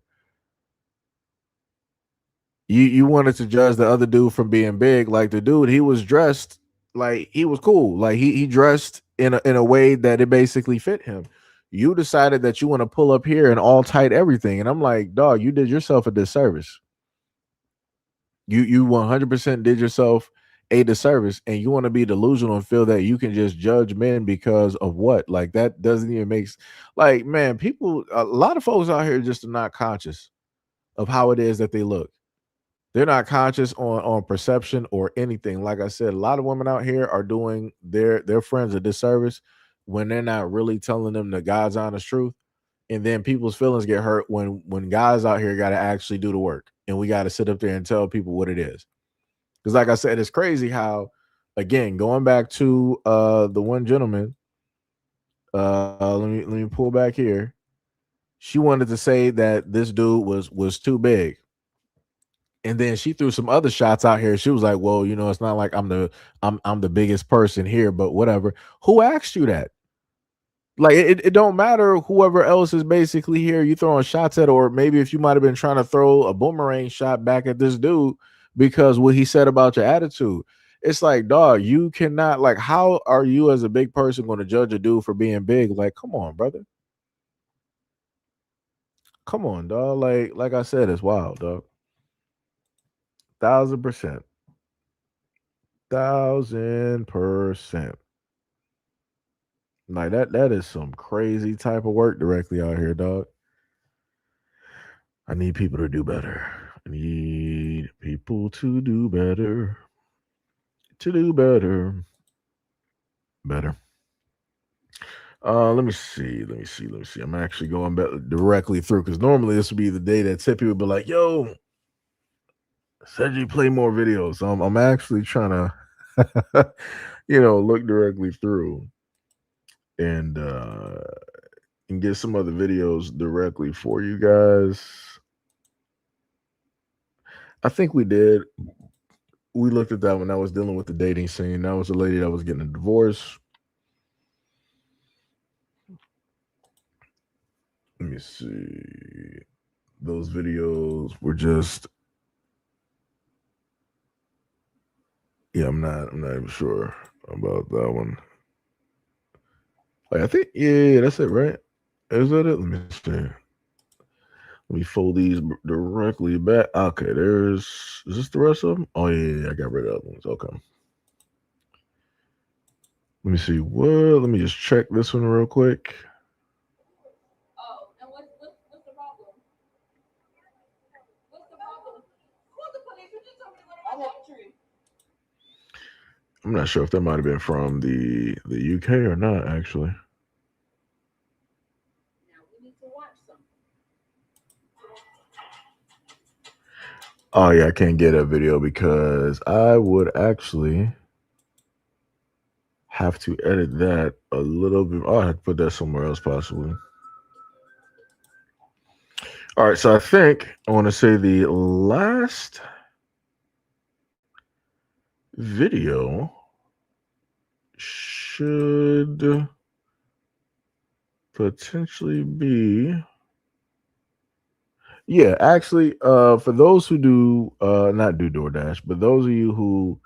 Speaker 1: You wanted to judge the other dude from being big. Like the dude, he was dressed like he was cool. Like he dressed in a way that it basically fit him. You decided that you want to pull up here and all tight everything. And I'm like, dog, you did yourself a disservice. You 100% did yourself a disservice, and you want to be delusional and feel that you can just judge men because of what? Like that doesn't even make like, man, a lot of folks out here just are not conscious of how it is that they look. They're not conscious on perception or anything. Like I said, a lot of women out here are doing their friends a disservice when they're not really telling them the God's honest truth. And then people's feelings get hurt when guys out here got to actually do the work, and we got to sit up there and tell people what it is. Because like I said, it's crazy how, again, going back to the one gentleman, let me pull back here. She wanted to say that this dude was too big. And then she threw some other shots out here. She was like, well, you know, it's not like I'm the biggest person here, but whatever. Who asked you that? Like, it don't matter whoever else is basically here you throwing shots at, or maybe if you might have been trying to throw a boomerang shot back at this dude because what he said about your attitude. It's like, dog, you cannot, like, how are you as a big person going to judge a dude for being big? Like, come on, brother. Come on, dog. Like I said, it's wild, dog. 1,000%. 1,000%. Like that is some crazy type of work directly out here, dog. I need people to do better. I need people to do better. To do better. Better. Let me see. I'm actually going back directly through because normally this would be the day that Tippy would be like, yo, said you play more videos. So I'm actually trying to look directly through and get some other videos directly for you guys. I think we did. We looked at that when I was dealing with the dating scene. That was a lady that was getting a divorce. Let me see. Those videos were just, I'm not even sure about that one. Like, I think, that's it, right? Is that it? Let me see. Let me fold these directly back. Okay, is this the rest of them? Oh, yeah, I got rid of other ones. Okay. Let me see. Let me just check this one real quick. I'm not sure if that might have been from the UK or not, actually. Oh, yeah, I can't get a video because I would actually have to edit that a little bit. Oh, I have to put that somewhere else possibly. All right, so I think I want to say the last video should potentially be, actually, for those who do not do DoorDash, but those of you who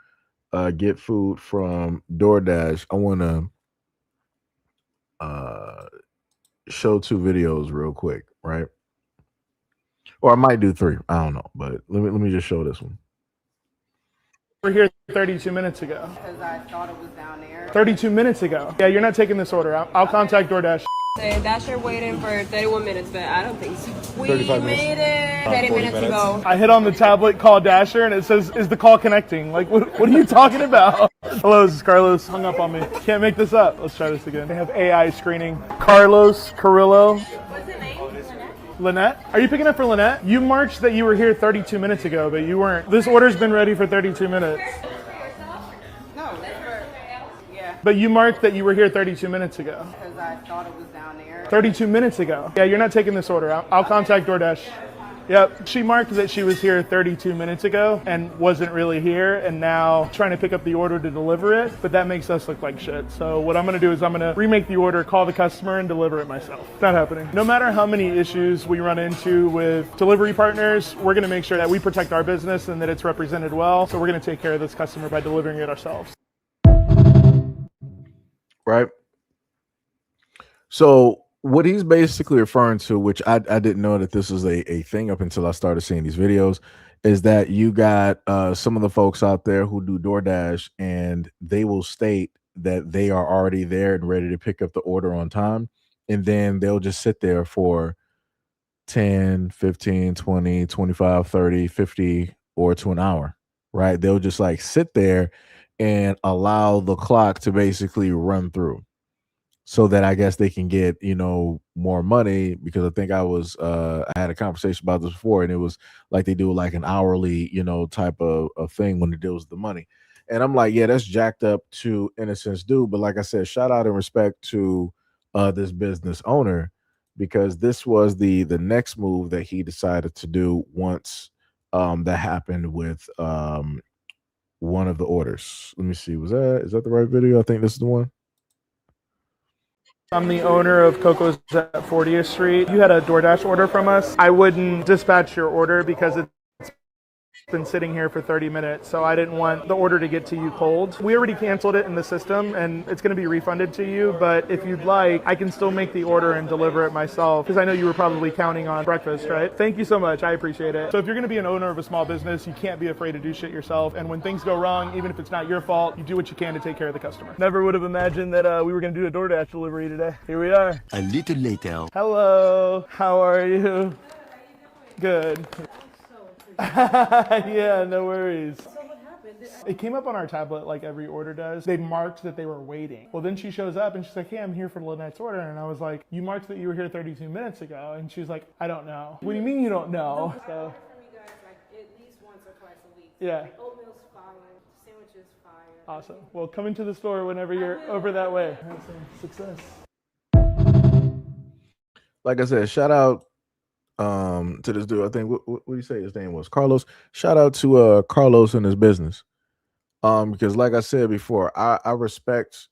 Speaker 1: get food from DoorDash, I want to show 2 videos real quick, right? Or I might do 3. I don't know, but let me just show this one.
Speaker 11: We're here 32 minutes ago.
Speaker 23: Because I thought it was down there.
Speaker 11: 32 minutes ago. Yeah, you're not taking this order. I'll contact DoorDash.
Speaker 14: Dasher waiting for 31 minutes, but I don't think so. We
Speaker 11: 35
Speaker 14: made it 30 minutes ago.
Speaker 11: I hit on the tablet, call Dasher, and it says, is the call connecting? Like, what are you talking about? Hello, this is Carlos. Hung up on me. Can't make this up. Let's try this again. They have AI screening. Carlos Carrillo.
Speaker 14: What's the name?
Speaker 11: Lynette? Are you picking up for Lynette? You marched that you were here 32 minutes ago, but you weren't. This order's been ready for 32 minutes.
Speaker 23: No, yeah.
Speaker 11: But you marked that you were here 32 minutes ago.
Speaker 23: Because I thought it was down there.
Speaker 11: 32 minutes ago. Yeah, you're not taking this order. I'll contact DoorDash. Yep, she marked that she was here 32 minutes ago and wasn't really here, and now trying to pick up the order to deliver it, but that makes us look like shit. So what I'm gonna do is I'm gonna remake the order, call the customer, and deliver it myself. It's not happening. No matter how many issues we run into with delivery partners, we're gonna make sure that we protect our business and that it's represented well, so we're gonna take care of this customer by delivering it ourselves.
Speaker 1: Right? So what he's basically referring to, which I didn't know that this was a thing up until I started seeing these videos, is that you got some of the folks out there who do DoorDash and they will state that they are already there and ready to pick up the order on time. And then they'll just sit there for 10, 15, 20, 25, 30, 50 or to an hour, right? They'll just like sit there and allow the clock to basically run through so that I guess they can get, more money, because I think I had a conversation about this before, and it was like they do like an hourly, type of thing when it deals with the money. And I'm like, yeah, that's jacked up to in a sense, dude. But like I said, shout out and respect to this business owner, because this was the next move that he decided to do once that happened with one of the orders. Let me see, is that the right video? I think this is the one.
Speaker 11: I'm the owner of Coco's at 40th Street. You had a DoorDash order from us. I wouldn't dispatch your order because it's been sitting here for 30 minutes, so I didn't want the order to get to you cold. We already canceled it in the system, and it's going to be refunded to you, but if you'd like, I can still make the order and deliver it myself, because I know you were probably counting on breakfast, right? Thank you so much. I appreciate it. So if you're going to be an owner of a small business, you can't be afraid to do shit yourself, and when things go wrong, even if it's not your fault, you do what you can to take care of the customer. Never would have imagined that we were going to do a DoorDash delivery today. Here we are.
Speaker 12: A little later.
Speaker 11: Hello. How are you? Good. Yeah, no worries. So what happened? It came up on our tablet like every order does. They marked that they were waiting. Well, then she shows up and she's like, hey, I'm here for Lynette's order. And I was like, you marked that you were here 32 minutes ago. And she's like, I don't know. What do you mean you don't know? So,
Speaker 13: At least once or twice a week.
Speaker 11: yeah.
Speaker 13: Like oatmeal's fire, sandwiches fire.
Speaker 11: Awesome. Well, come into the store whenever you're over that way. That's a success.
Speaker 1: Like I said, shout out to this dude. I think what do you say his name was? Carlos. Shout out to Carlos and his business. Because like I said before, I respect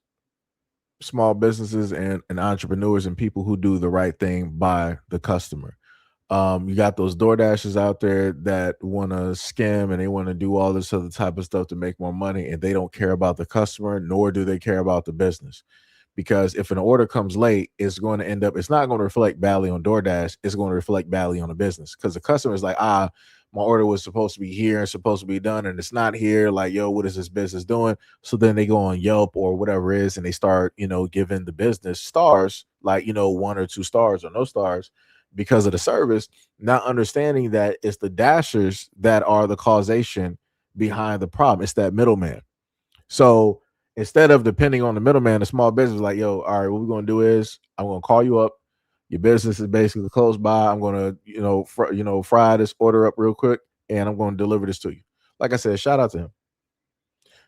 Speaker 1: small businesses and entrepreneurs and people who do the right thing by the customer. You got those DoorDashers out there that want to skim and they want to do all this other type of stuff to make more money, and they don't care about the customer, nor do they care about the business. Because if an order comes late, it's going to end up, it's not going to reflect badly on DoorDash. It's going to reflect badly on the business, because the customer is like, my order was supposed to be here and supposed to be done, and it's not here. Like, yo, what is this business doing? So then they go on Yelp or whatever it is, and they start, giving the business stars, like, 1 or 2 stars or no stars because of the service, not understanding that it's the dashers that are the causation behind the problem. It's that middleman. So instead of depending on the middleman, the small business is like, yo, all right, what we're going to do is I'm going to call you up. Your business is basically close by. I'm going to, fry this order up real quick, and I'm going to deliver this to you. Like I said, shout out to him,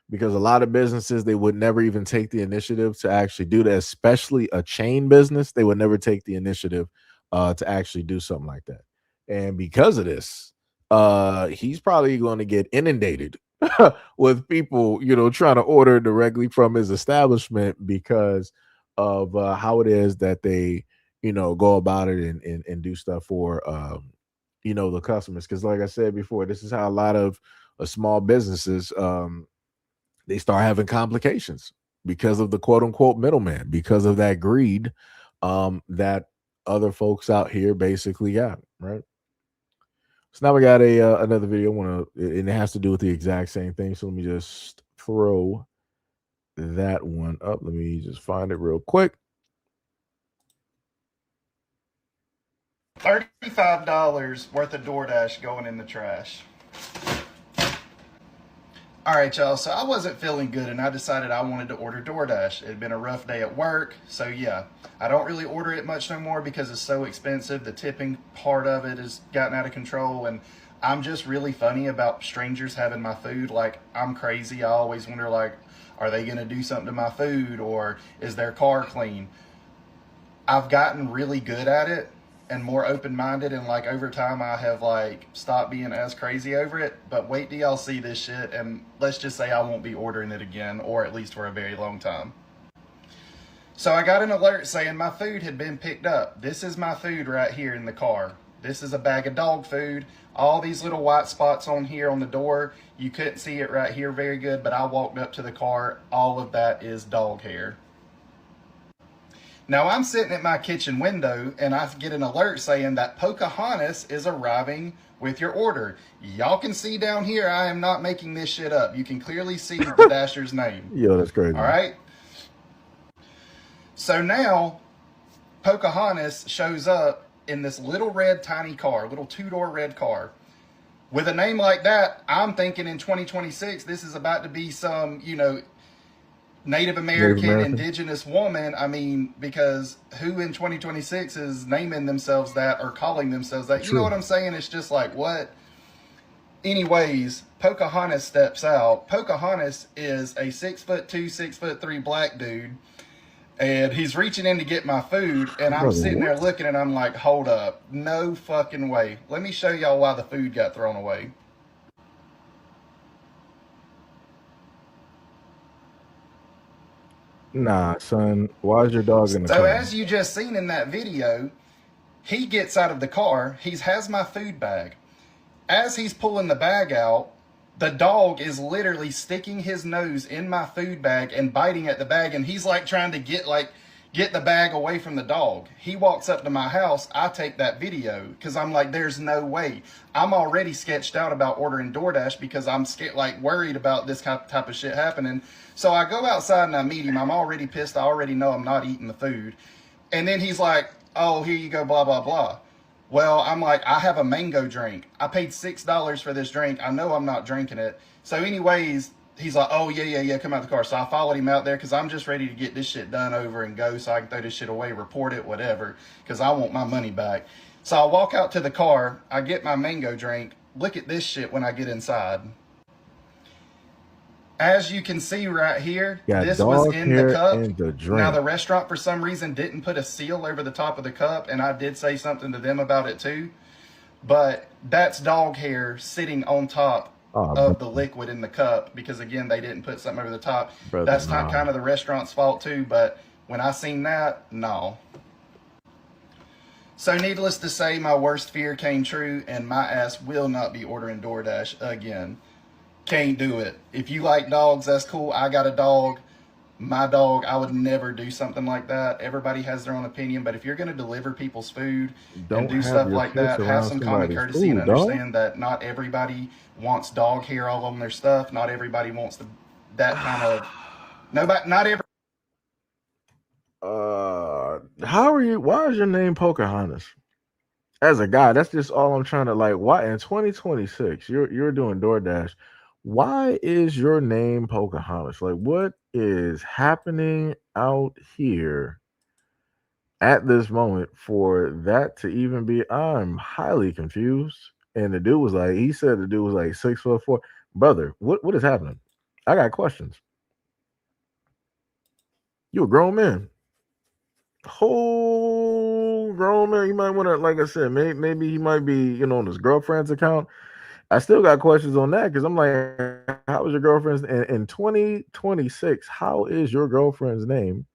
Speaker 1: because a lot of businesses, they would never even take the initiative to actually do that, especially a chain business. They would never take the initiative to actually do something like that. And because of this, he's probably going to get inundated with people, trying to order directly from his establishment because of how it is that they, go about it and do stuff for, the customers. Because like I said before, this is how a lot of small businesses, they start having complications because of the quote unquote middleman, because of that greed that other folks out here basically got, right? So now we got another video. And it has to do with the exact same thing. So let me just throw that one up. Let me just find it real quick.
Speaker 16: $35 worth of DoorDash going in the trash. All right, y'all, so I wasn't feeling good, and I decided I wanted to order DoorDash. It had been a rough day at work, so yeah. I don't really order it much no more because it's so expensive. The tipping part of it has gotten out of control, and I'm just really funny about strangers having my food. Like, I'm crazy. I always wonder, like, are they going to do something to my food, or is their car clean? I've gotten really good at it and more open-minded, and like over time I have like stopped being as crazy over it. But wait till y'all see this shit, and let's just say I won't be ordering it again, or at least for a very long time. So I got an alert saying my food had been picked up. This is my food right here in the car. This is a bag of dog food. All these little white spots on here on the door, you couldn't see it right here very good, but I walked up to the car. All of that is dog hair. Now I'm sitting at my kitchen window and I get an alert saying that Pocahontas is arriving with your order. Y'all can see down here, I am not making this shit up. You can clearly see the dasher's name.
Speaker 1: Yo, that's crazy.
Speaker 16: All right. So now Pocahontas shows up in this little red tiny car, little 2-door red car With a name like that, I'm thinking in 2026, this is about to be some, Native American, indigenous woman. I mean, because who in 2026 is naming themselves that or calling themselves that? You know what I'm saying? It's just like, what? Anyways, Pocahontas steps out. Pocahontas is a 6'2", 6'3" black dude. And he's reaching in to get my food. And I'm sitting there looking and I'm like, hold up. No fucking way. Let me show y'all why the food got thrown away.
Speaker 1: Nah, son. Why is your dog in the car?
Speaker 16: So as you just seen in that video, he gets out of the car. He has my food bag. As he's pulling the bag out, the dog is literally sticking his nose in my food bag and biting at the bag. And he's like trying to get the bag away from the dog. He walks up to my house. I take that video because I'm like, there's no way. I'm already sketched out about ordering DoorDash because I'm scared, worried about this type of shit happening. So I go outside and I meet him. I'm already pissed. I already know I'm not eating the food. And then he's like, oh, here you go, blah, blah, blah. Well, I'm like, I have a mango drink. I paid $6 for this drink. I know I'm not drinking it. So anyways, he's like, oh, yeah, come out the car. So I followed him out there because I'm just ready to get this shit done over and go so I can throw this shit away, report it, whatever, because I want my money back. So I walk out to the car. I get my mango drink. Look at this shit when I get inside. As you can see right here, this was in the cup. Now, the restaurant, for some reason, didn't put a seal over the top of the cup, and I did say something to them about it, too. But that's dog hair sitting on top of the liquid in the cup because, again, they didn't put something over the top. That's not kind of the restaurant's fault, too, but when I seen that, no. So, needless to say, my worst fear came true, and my ass will not be ordering DoorDash again. Can't do it. If you like dogs, that's cool. I got a dog. My dog, I would never do something like that. Everybody has their own opinion, but if you're going to deliver people's food and do stuff like that, have some common courtesy and understand that not everybody wants dog hair all on their stuff. Not everybody wants that kind of... Not every...
Speaker 1: How are you? Why is your name Pocahontas? As a guy, that's just all I'm trying to why in 2026 you're doing DoorDash. Why is your name Pocahontas? What is happening out here at this moment for that to even be? I'm highly confused. And the dude was he said the dude was 6'4". Brother, what is happening? I got questions. You a grown man. Whole grown man. You might want to, like I said, maybe he might be, on his girlfriend's account. I still got questions on that because I'm like, how is your girlfriend's in 2026? How is your girlfriend's name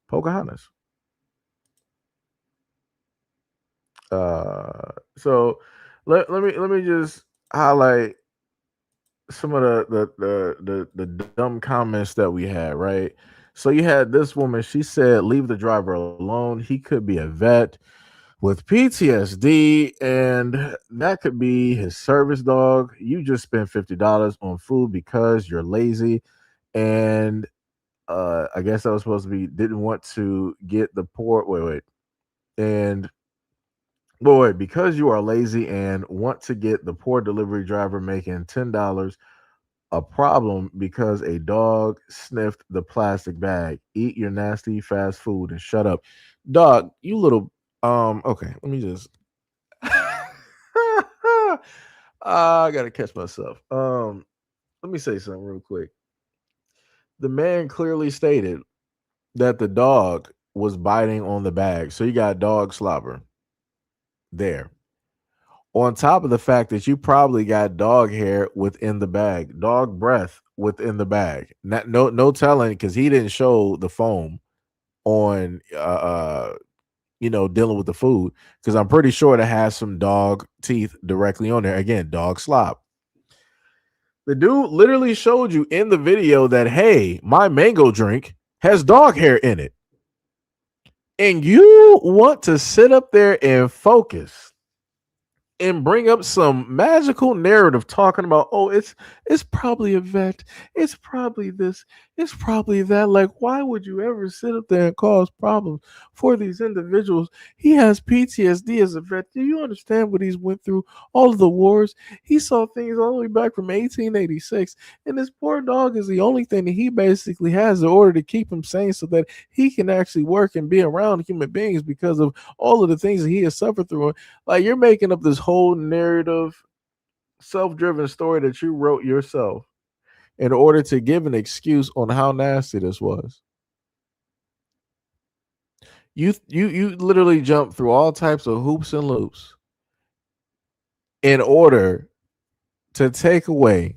Speaker 1: Pocahontas? So let me just highlight some of the dumb comments that we had, right? So you had this woman, she said, leave the driver alone. He could be a vet with PTSD, and that could be his service dog. You just spent $50 on food because you're lazy. And I guess that was supposed to be, didn't want to get the poor, because you are lazy and want to get the poor delivery driver making $10 a problem because a dog sniffed the plastic bag. Eat your nasty fast food and shut up. Dog, you little okay, let me just I gotta catch myself. Let me say something real quick. The man clearly stated that the dog was biting on the bag. So you got dog slobber there. On top of the fact that you probably got dog hair within the bag, dog breath within the bag. No telling, because he didn't show the foam on dealing with the food, because I'm pretty sure it has some dog teeth directly on there. Again, dog slop. The dude literally showed you in the video that, hey, my mango drink has dog hair in it. And you want to sit up there and focus and bring up some magical narrative talking about, oh, it's probably a vet, it's probably this, it's probably that. Like, why would you ever sit up there and cause problems for these individuals? He has PTSD as a vet. Do you understand what he's went through? All of the wars. He saw things all the way back from 1886, and this poor dog is the only thing that he basically has in order to keep him sane so that he can actually work and be around human beings because of all of the things that he has suffered through. Like, you're making up this whole narrative, self-driven story that you wrote yourself in order to give an excuse on how nasty this was. You literally jumped through all types of hoops and loops in order to take away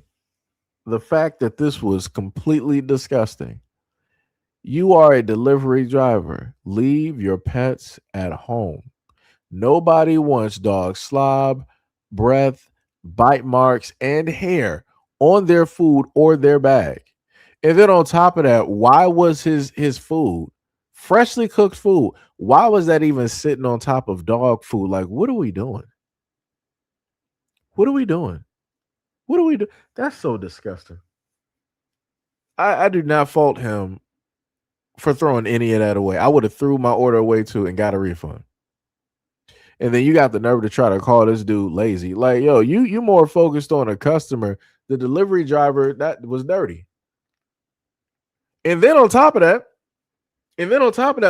Speaker 1: the fact that this was completely disgusting. You are a delivery driver. Leave your pets at home. Nobody wants dog slob, breath, bite marks, and hair on their food or their bag. And then on top of that, why was his food, freshly cooked food, why was that even sitting on top of dog food? Like, what are we doing? What are we doing? What do we do? That's so disgusting. I do not fault him for throwing any of that away. I would have threw my order away too and got a refund. And then you got the nerve to try to call this dude lazy. Like, yo, you more focused on a customer. The delivery driver, that was dirty. And then on top of that,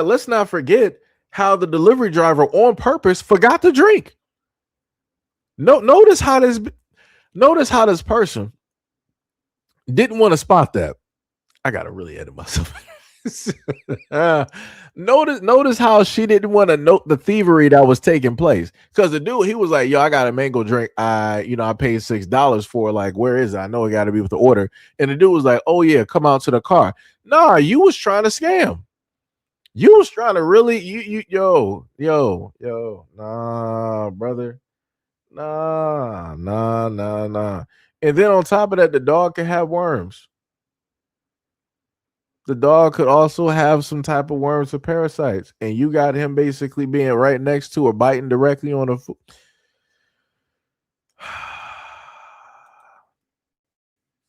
Speaker 1: let's not forget how the delivery driver on purpose forgot to drink. Notice how this person didn't want to spot that. I gotta really edit myself. Notice how she didn't want to note the thievery that was taking place. Because the dude, he was like, yo, I got a mango drink. I paid $6 for. Like, where is it? I know it got to be with the order. And the dude was like, oh yeah, come out to the car. Nah, you was trying to scam. You was trying to really, yo, nah, brother. Nah. And then on top of that, the dog can have worms. The dog could also have some type of worms or parasites, and you got him basically being right next to or biting directly on the food.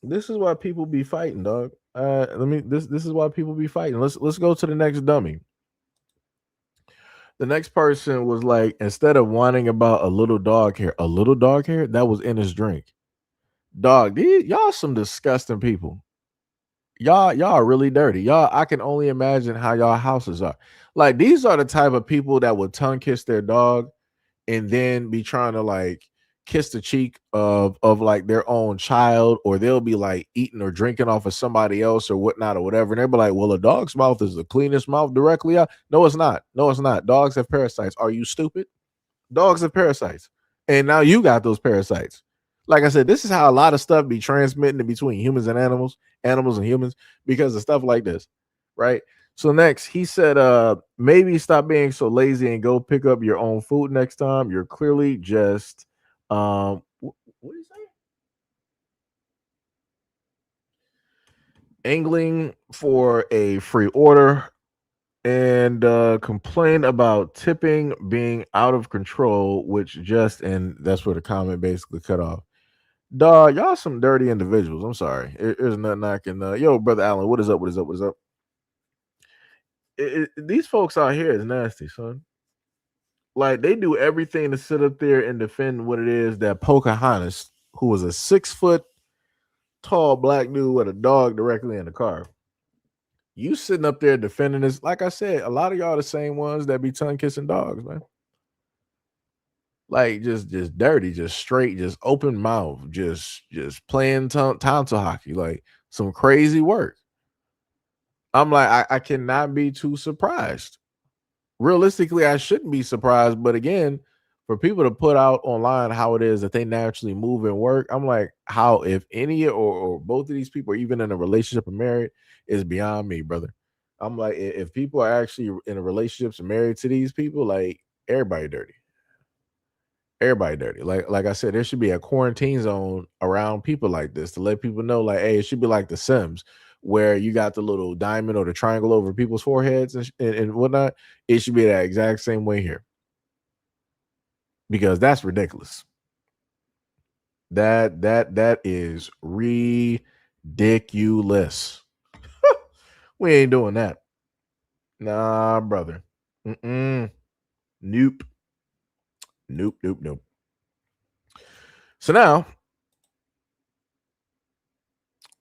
Speaker 1: This is why people be fighting, dog. This is why people be fighting. Let's go to the next dummy. The next person was like, instead of whining about a little dog hair that was in his drink. Dog, y'all some disgusting people. Y'all are really dirty. Y'all, I can only imagine how y'all houses are. Like, these are the type of people that would tongue kiss their dog and then be trying to like kiss the cheek of like their own child, or they'll be like eating or drinking off of somebody else or whatnot or whatever. And they'll be like, well, a dog's mouth is the cleanest mouth directly out. No, it's not. Dogs have parasites. Are you stupid? Dogs have parasites. And now you got those parasites. Like I said, this is how a lot of stuff be transmitting between humans and animals and humans, because of stuff like this, right? So next, he said, maybe stop being so lazy and go pick up your own food next time. You're clearly just, what do you say? Angling for a free order and complain about tipping being out of control, and that's where the comment basically cut off. Dog, y'all some dirty individuals. I'm sorry. There's nothing I can. Yo, brother Allen, what is up? These folks out here is nasty, son. Like, they do everything to sit up there and defend what it is that Pocahontas, who was a 6-foot tall black dude with a dog directly in the car. You sitting up there defending this. Like I said, a lot of y'all the same ones that be tongue kissing dogs, man. Like, just dirty, just straight, just open mouth, just playing tonsil hockey, like some crazy work. I'm like, I cannot be too surprised. Realistically, I shouldn't be surprised, but again, for people to put out online how it is that they naturally move and work, I'm like, how, if any or both of these people are even in a relationship or married, is beyond me, brother. I'm like, if people are actually in a relationships and married to these people, like, everybody dirty. Everybody dirty. Like I said, there should be a quarantine zone around people like this to let people know, like, hey, it should be like The Sims, where you got the little diamond or the triangle over people's foreheads and whatnot. It should be that exact same way here, because that's ridiculous. That is ridiculous. We ain't doing that. Nah, brother. Nope. So now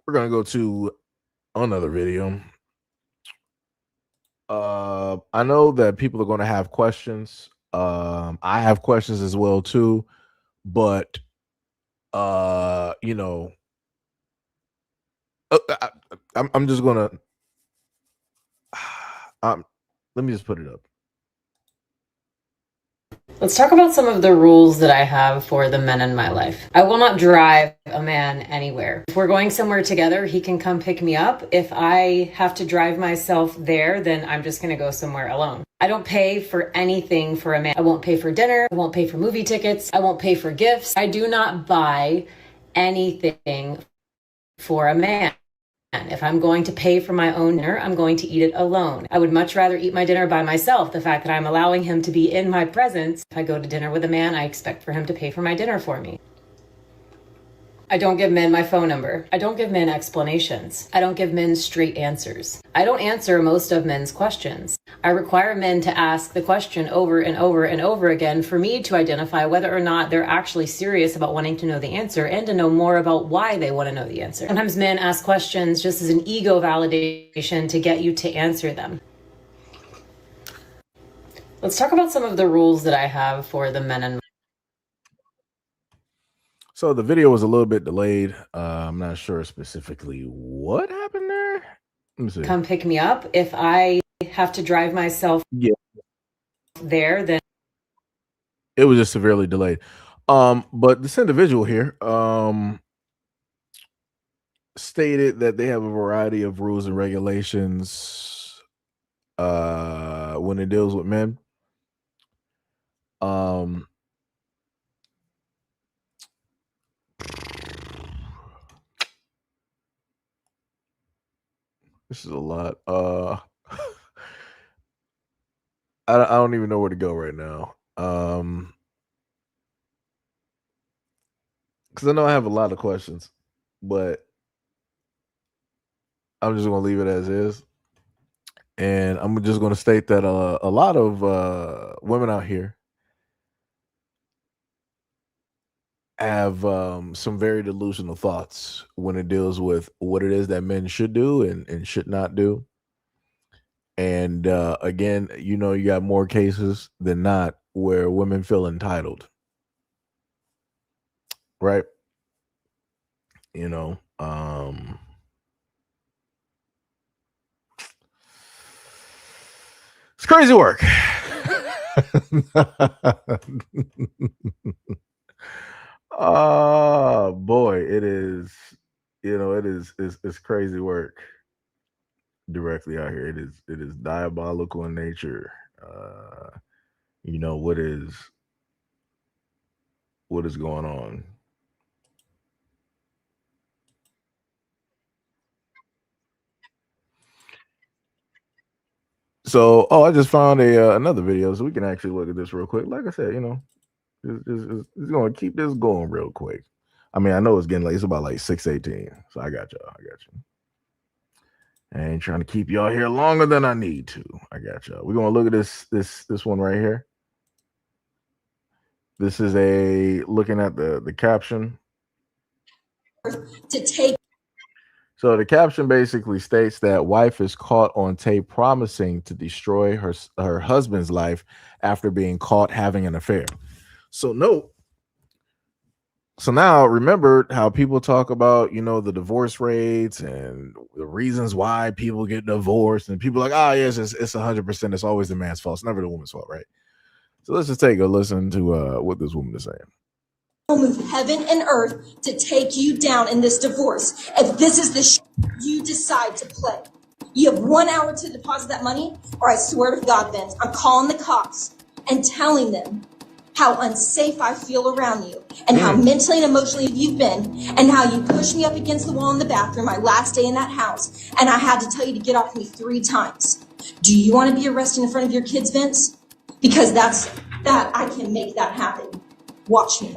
Speaker 1: we're gonna go to another video. I know that people are gonna have questions. I have questions as well too, but you know, I'm just gonna let me just put it up.
Speaker 12: Let's talk about some of the rules that I have for the men in my life. I will not drive a man anywhere. If we're going somewhere together, he can come pick me up. If I have to drive myself there, then I'm just gonna go somewhere alone. I don't pay for anything for a man. I won't pay for dinner. I won't pay for movie tickets. I won't pay for gifts. I do not buy anything for a man. If I'm going to pay for my own dinner, I'm going to eat it alone. I would much rather eat my dinner by myself. The fact that I'm allowing him to be in my presence. If I go to dinner with a man, I expect for him to pay for my dinner for me. I don't give men my phone number. I don't give men explanations. I don't give men straight answers. I don't answer most of men's questions. I require men to ask the question over and over and over again for me to identify whether or not they're actually serious about wanting to know the answer and to know more about why they want to know the answer. Sometimes men ask questions just as an ego validation to get you to answer them. Let's talk about some of the rules that I have for the men in.
Speaker 1: So the video was a little bit delayed. I'm not sure specifically what happened there. Let me see.
Speaker 12: Come pick me up. If I have to drive myself there, then
Speaker 1: it was just severely delayed. But this individual here stated that they have a variety of rules and regulations when it deals with men. This is a lot. I don't even know where to go right now. Because I know I have a lot of questions, but I'm just going to leave it as is. And I'm just going to state that a lot of women out here have some very delusional thoughts when it deals with what it is that men should do and should not do. And again, you know, you got more cases than not where women feel entitled, right? You know, it's crazy work. Oh boy, it is. You know, it's crazy work directly out here. It is diabolical in nature. You know what is going on. So, I just found another video, so we can actually look at this real quick. Like I said, you know, it's going to keep this going real quick. I mean, I know it's getting late. It's about like 6:18, so I got y'all. I ain't trying to keep y'all here longer than I need to. I got y'all. We're going to look at this one right here. This is looking at the caption.
Speaker 17: To take.
Speaker 1: So the caption basically states that wife is caught on tape promising to destroy her husband's life after being caught having an affair. So now remember how people talk about, you know, the divorce rates and the reasons why people get divorced, and people are like, oh yes, it's 100%. It's always the man's fault. It's never the woman's fault, right? So let's just take a listen to what this woman is saying.
Speaker 17: I'll move heaven and earth to take you down in this divorce. If this is the you decide to play, you have 1 hour to deposit that money, or I swear to God, Vince, I'm calling the cops and telling them how unsafe I feel around you and how mentally and emotionally you've been and how you pushed me up against the wall in the bathroom my last day in that house, and I had to tell you to get off me 3 times. Do you want to be arrested in front of your kids, Vince? Because I can make that happen. Watch me.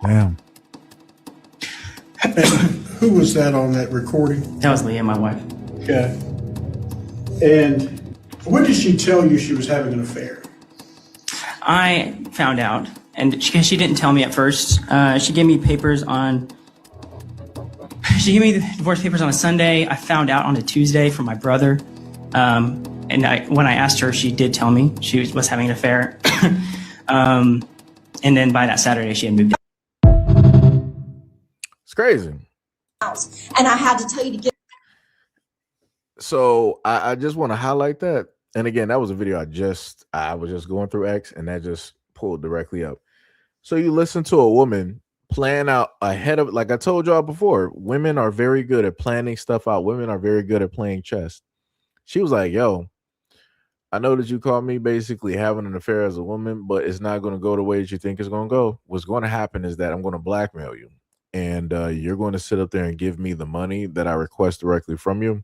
Speaker 1: Damn.
Speaker 18: Who was that on that recording?
Speaker 19: That was Leah, my wife.
Speaker 18: Okay. And when did she tell you she was having an affair?
Speaker 19: I found out, and she didn't tell me at first. She gave me papers on. She gave me the divorce papers on a Sunday. I found out on a Tuesday from my brother. And when I asked her, she did tell me she was having an affair. And then by that Saturday, she had moved.
Speaker 1: It's crazy.
Speaker 17: And I had to tell you to get.
Speaker 1: So I just want to highlight that. And again, that was a video I was just going through X, and that just pulled directly up. So you listen to a woman plan out ahead of, like I told y'all before, women are very good at planning stuff out. Women are very good at playing chess. She was like, yo, I know that you caught me basically having an affair as a woman, but it's not going to go the way that you think it's going to go. What's going to happen is that I'm going to blackmail you, and you're going to sit up there and give me the money that I request directly from you.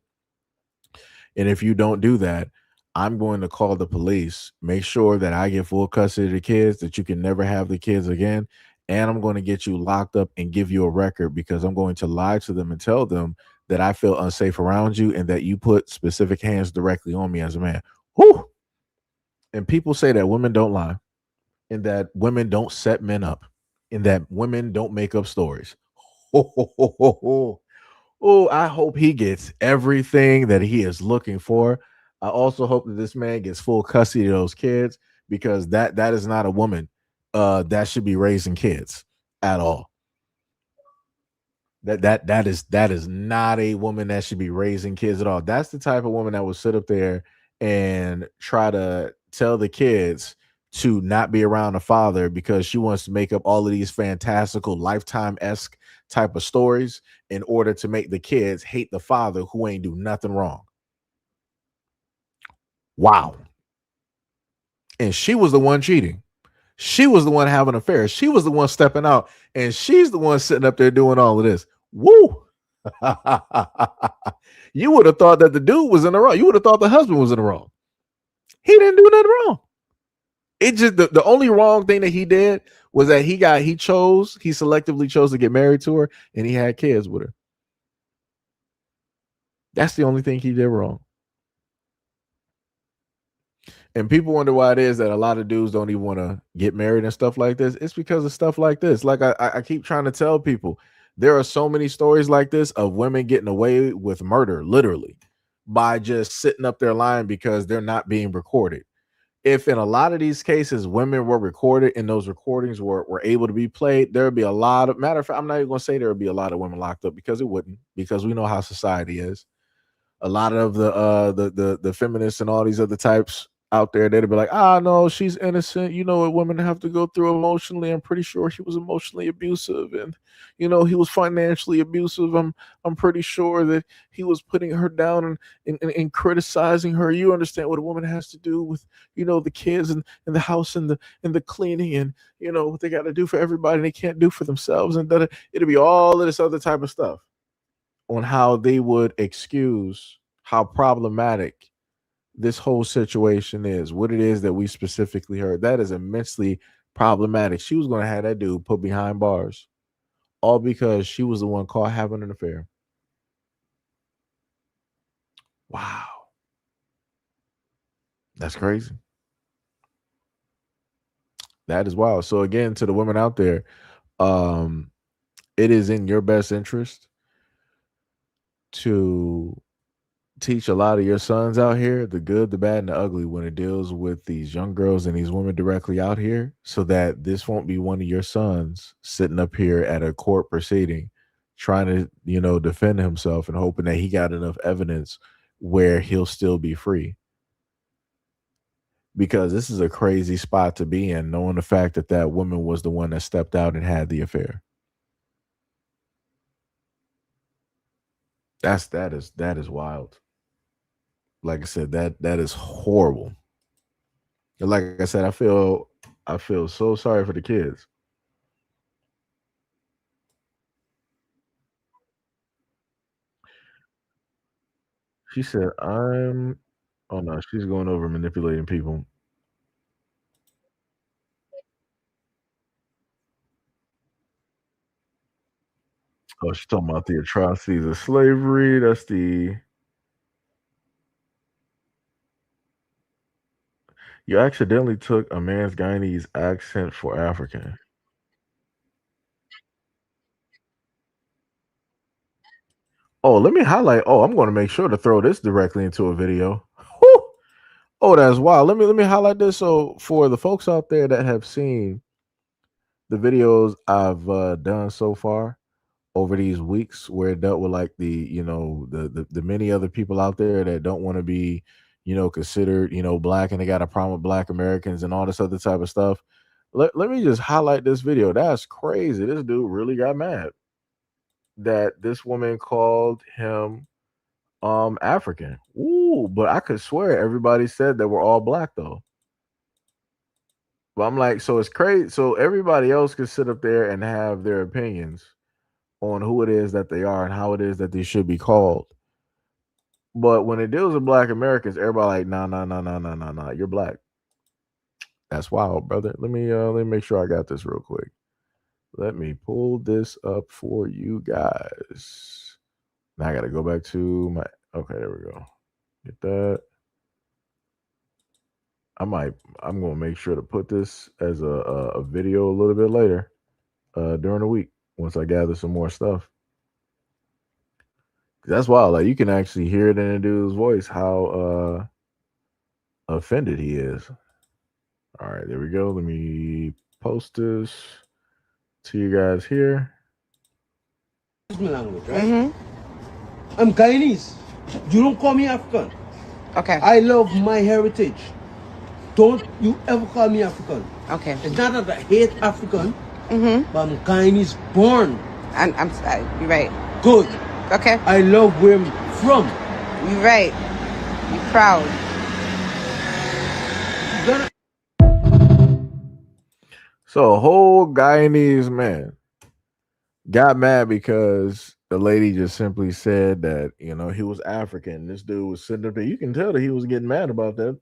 Speaker 1: And if you don't do that, I'm going to call the police, make sure that I get full custody of the kids, that you can never have the kids again. And I'm going to get you locked up and give you a record, because I'm going to lie to them and tell them that I feel unsafe around you and that you put specific hands directly on me as a man. Whew. And people say that women don't lie, and that women don't set men up, and that women don't make up stories. Oh, I hope he gets everything that he is looking for. I also hope that this man gets full custody of those kids, because that is not a woman that should be raising kids at all. That is not a woman that should be raising kids at all. That's the type of woman that will sit up there and try to tell the kids to not be around a father because she wants to make up all of these fantastical Lifetime-esque type of stories in order to make the kids hate the father who ain't do nothing wrong. Wow. And she was the one cheating. She was the one having an affair. She was the one stepping out, and she's the one sitting up there doing all of this. Woo! You would have thought that the dude was in the wrong. You would have thought the husband was in the wrong. He didn't do nothing wrong. It just the only wrong thing that he did was that he selectively chose to get married to her, and he had kids with her. That's the only thing he did wrong. And people wonder why it is that a lot of dudes don't even want to get married and stuff like this. It's because of stuff like this. Like I keep trying to tell people, there are so many stories like this of women getting away with murder, literally, by just sitting up there lying because they're not being recorded. If in a lot of these cases women were recorded and those recordings were able to be played, there would be a lot of, matter of fact, I'm not even going to say there would be a lot of women locked up, because it wouldn't, because we know how society is. A lot of the feminists and all these other types out there, they'd be like, no, she's innocent. You know what women have to go through emotionally. I'm pretty sure he was emotionally abusive, and he was financially abusive. I'm pretty sure that he was putting her down and criticizing her. You understand what a woman has to do with the kids and the house and the cleaning, and what they got to do for everybody and they can't do for themselves, and it'll be all of this other type of stuff on how they would excuse how problematic this whole situation is, what it is that we specifically heard. That is immensely problematic. She was going to have that dude put behind bars, all because she was the one caught having an affair. Wow. That's crazy. That is wild. So again, to the women out there, it is in your best interest to teach a lot of your sons out here the good, the bad, and the ugly when it deals with these young girls and these women directly out here, so that this won't be one of your sons sitting up here at a court proceeding trying to defend himself and hoping that he got enough evidence where he'll still be free. Because this is a crazy spot to be in, knowing the fact that that woman was the one that stepped out and had the affair. That is wild. Like I said, that is horrible. And like I said, I feel so sorry for the kids. She said, oh no, she's going over manipulating people. Oh, she's talking about the atrocities of slavery. That's the you accidentally took a man's Guyanese accent for African. Oh, let me highlight. Oh, I'm going to make sure to throw this directly into a video. Whew. Oh, that's wild. Let me highlight this. So for the folks out there that have seen the videos I've done so far over these weeks, where it dealt with like the many other people out there that don't want to be considered black, and they got a problem with black Americans and all this other type of stuff. Let me just highlight this video. That's crazy. This dude really got mad that this woman called him African. Ooh, but I could swear everybody said that we're all black though. But I'm like, so it's crazy. So everybody else can sit up there and have their opinions on who it is that they are and how it is that they should be called. But when it deals with black Americans, everybody like, nah, nah, nah, nah, nah, nah, nah. You're black. That's wild, brother. Let me make sure I got this real quick. Let me pull this up for you guys. Now I gotta go back to my okay, there we go. Get that. I'm gonna make sure to put this as a video a little bit later during the week once I gather some more stuff. That's wild. Like you can actually hear it in the dude's voice how offended he is. All right, there we go. Let me post this to you guys here.
Speaker 20: Use my language, right? I'm Guyanese. You don't call me African. Okay. I love my heritage. Don't you ever call me African. Okay. It's not that I hate African, but I'm Guyanese born. I'm sorry. You're right. Good. Okay. I love where I'm from. You're right. You're proud.
Speaker 1: So a whole Guyanese man got mad because the lady just simply said that, he was African. This dude was sitting up there. You can tell that he was getting mad about that.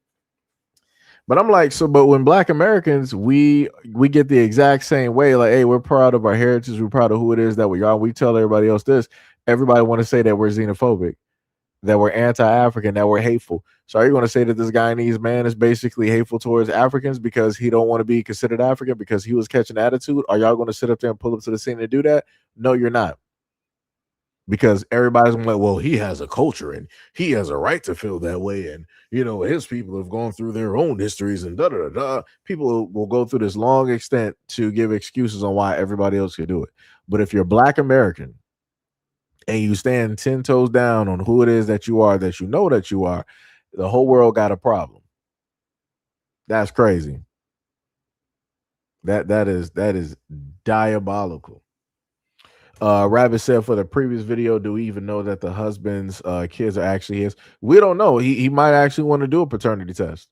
Speaker 1: But I'm like, but when black Americans, we get the exact same way, like, hey, we're proud of our heritage, we're proud of who it is that we are. We tell everybody else this. Everybody want to say that we're xenophobic, that we're anti-African, that we're hateful. So are you going to say that this Guyanese man is basically hateful towards Africans because he don't want to be considered African because he was catching attitude? Are y'all going to sit up there and pull up to the scene and do that? No, you're not. Because everybody's like, well, he has a culture and he has a right to feel that way. And, his people have gone through their own histories and da-da-da-da. People will go through this long extent to give excuses on why everybody else can do it. But if you're Black American and you stand 10 toes down on who it is that you are, that that you are, the whole world got a problem. That's crazy. That is diabolical. Rabbit said for the previous video, do we even know that the husband's kids are actually his? We don't know. He might actually want to do a paternity test.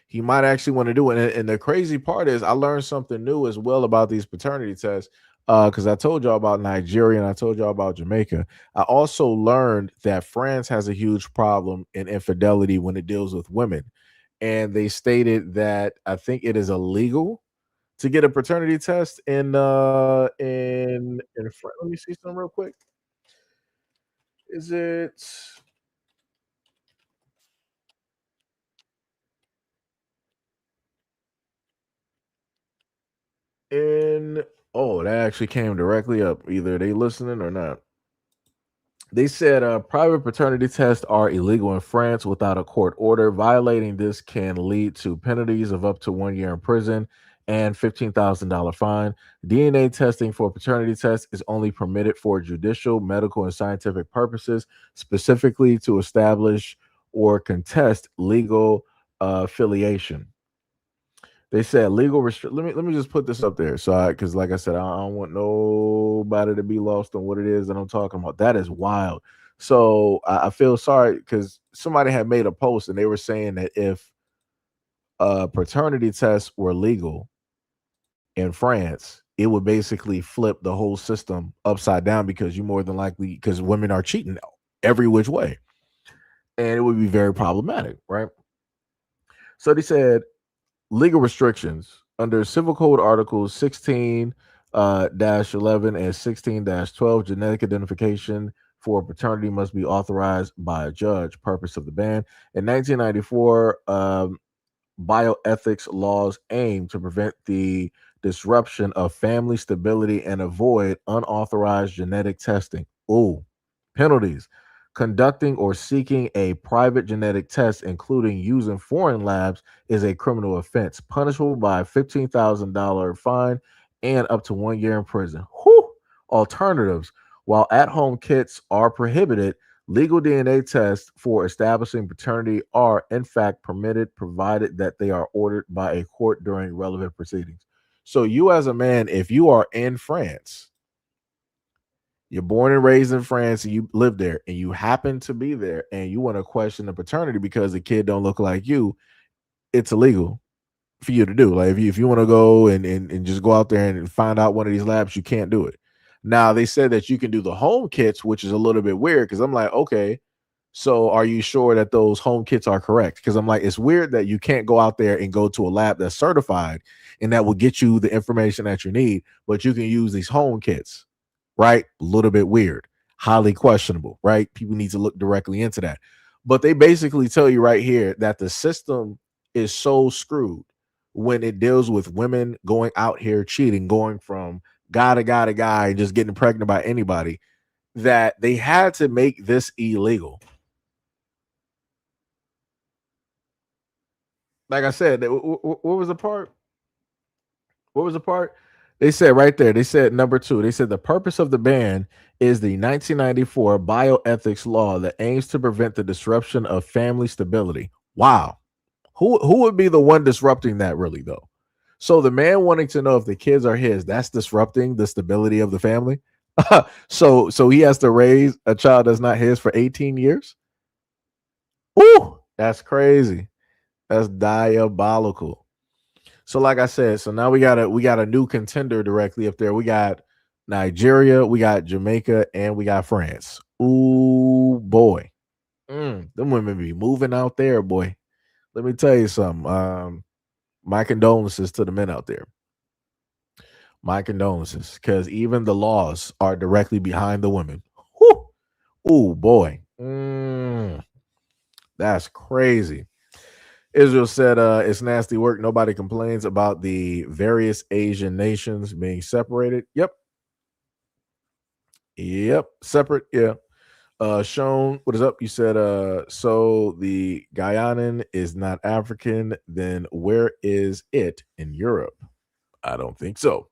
Speaker 1: He might actually want to do it. And the crazy part is I learned something new as well about these paternity tests because I told y'all about Nigeria and I told y'all about Jamaica. I also learned that France has a huge problem in infidelity when it deals with women. And they stated that I think it is illegal to get a paternity test in France. Let me see something real quick. Is it in that actually came directly up. Either they listening or not. They said private paternity tests are illegal in France without a court order. Violating this can lead to penalties of up to 1 year in prison and $15,000 fine. DNA testing for paternity tests is only permitted for judicial, medical, and scientific purposes, specifically to establish or contest legal affiliation. They said legal restriction. Let me just put this up there. So because like I said, I don't want nobody to be lost on what it is that I'm talking about. That is wild. So I feel sorry because somebody had made a post and they were saying that if paternity tests were legal in France, it would basically flip the whole system upside down because you more than likely, because women are cheating every which way. And it would be very problematic, right? So they said legal restrictions under Civil Code Articles 16, -11 and 16-12, genetic identification for paternity must be authorized by a judge. Purpose of the ban. In 1994, bioethics laws aim to prevent the disruption of family stability and avoid unauthorized genetic testing. Ooh, penalties. Conducting or seeking a private genetic test, including using foreign labs, is a criminal offense, punishable by a $15,000 fine and up to 1 year in prison. Whew. Alternatives. While at home kits are prohibited, legal DNA tests for establishing paternity are, in fact, permitted, provided that they are ordered by a court during relevant proceedings. So, you as a man, if you are in France, you're born and raised in France, and you live there, and you happen to be there, and you want to question the paternity because the kid don't look like you, it's illegal for you to do. Like if you want to go and just go out there and find out one of these labs, you can't do it. Now they said that you can do the home kits, which is a little bit weird because I'm like, okay, so are you sure that those home kits are correct? Because I'm like, it's weird that you can't go out there and go to a lab that's certified and that will get you the information that you need, but you can use these home kits, right? A little bit weird, highly questionable, right? People need to look directly into that. But they basically tell you right here that the system is so screwed when it deals with women going out here cheating, going from guy to guy to guy, and just getting pregnant by anybody, that they had to make this illegal. Like I said, what was the part? What was the part? They said right there, they said number 2, they said the purpose of the ban is the 1994 bioethics law that aims to prevent the disruption of family stability. Wow. Who would be the one disrupting that really though? So the man wanting to know if the kids are his, that's disrupting the stability of the family. so he has to raise a child that's not his for 18 years. Ooh, that's crazy. That's diabolical. So like I said, so now we got a new contender directly up there. We got Nigeria, we got Jamaica, and we got France. Ooh boy. Them women be moving out there, boy. Let me tell you something. My condolences to the men out there. My condolences, because even the laws are directly behind the women. Whew. Ooh boy. That's crazy. Israel said it's nasty work. Nobody complains about the various Asian nations being separated. Yep. Separate. Yeah. Sean, what is up? You said so the Guyanan is not African, then where is it in Europe? I don't think so.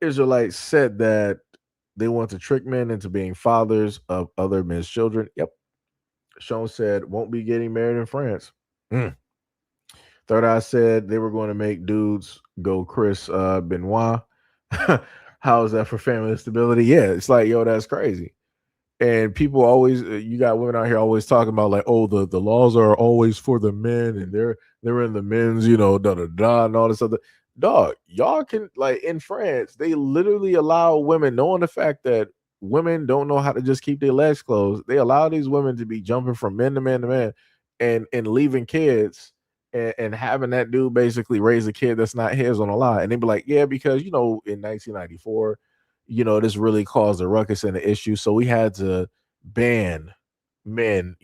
Speaker 1: Israelites said that they want to trick men into being fathers of other men's children. Yep. Sean said won't be getting married in France. Third Eye said they were going to make dudes go Chris Benoit. How is that for family stability? Yeah, it's like, yo, that's crazy. And people always, you got women out here always talking about like, oh, the laws are always for the men, and they're in the men's, da da da, and all this other. Dog, y'all can, like, in France, they literally allow women, knowing the fact that women don't know how to just keep their legs closed. They allow these women to be jumping from man to man to man, and leaving kids, and having that dude basically raise a kid that's not his on a lie. And they be like, yeah, because in 1994, this really caused a ruckus and an issue. So we had to ban men,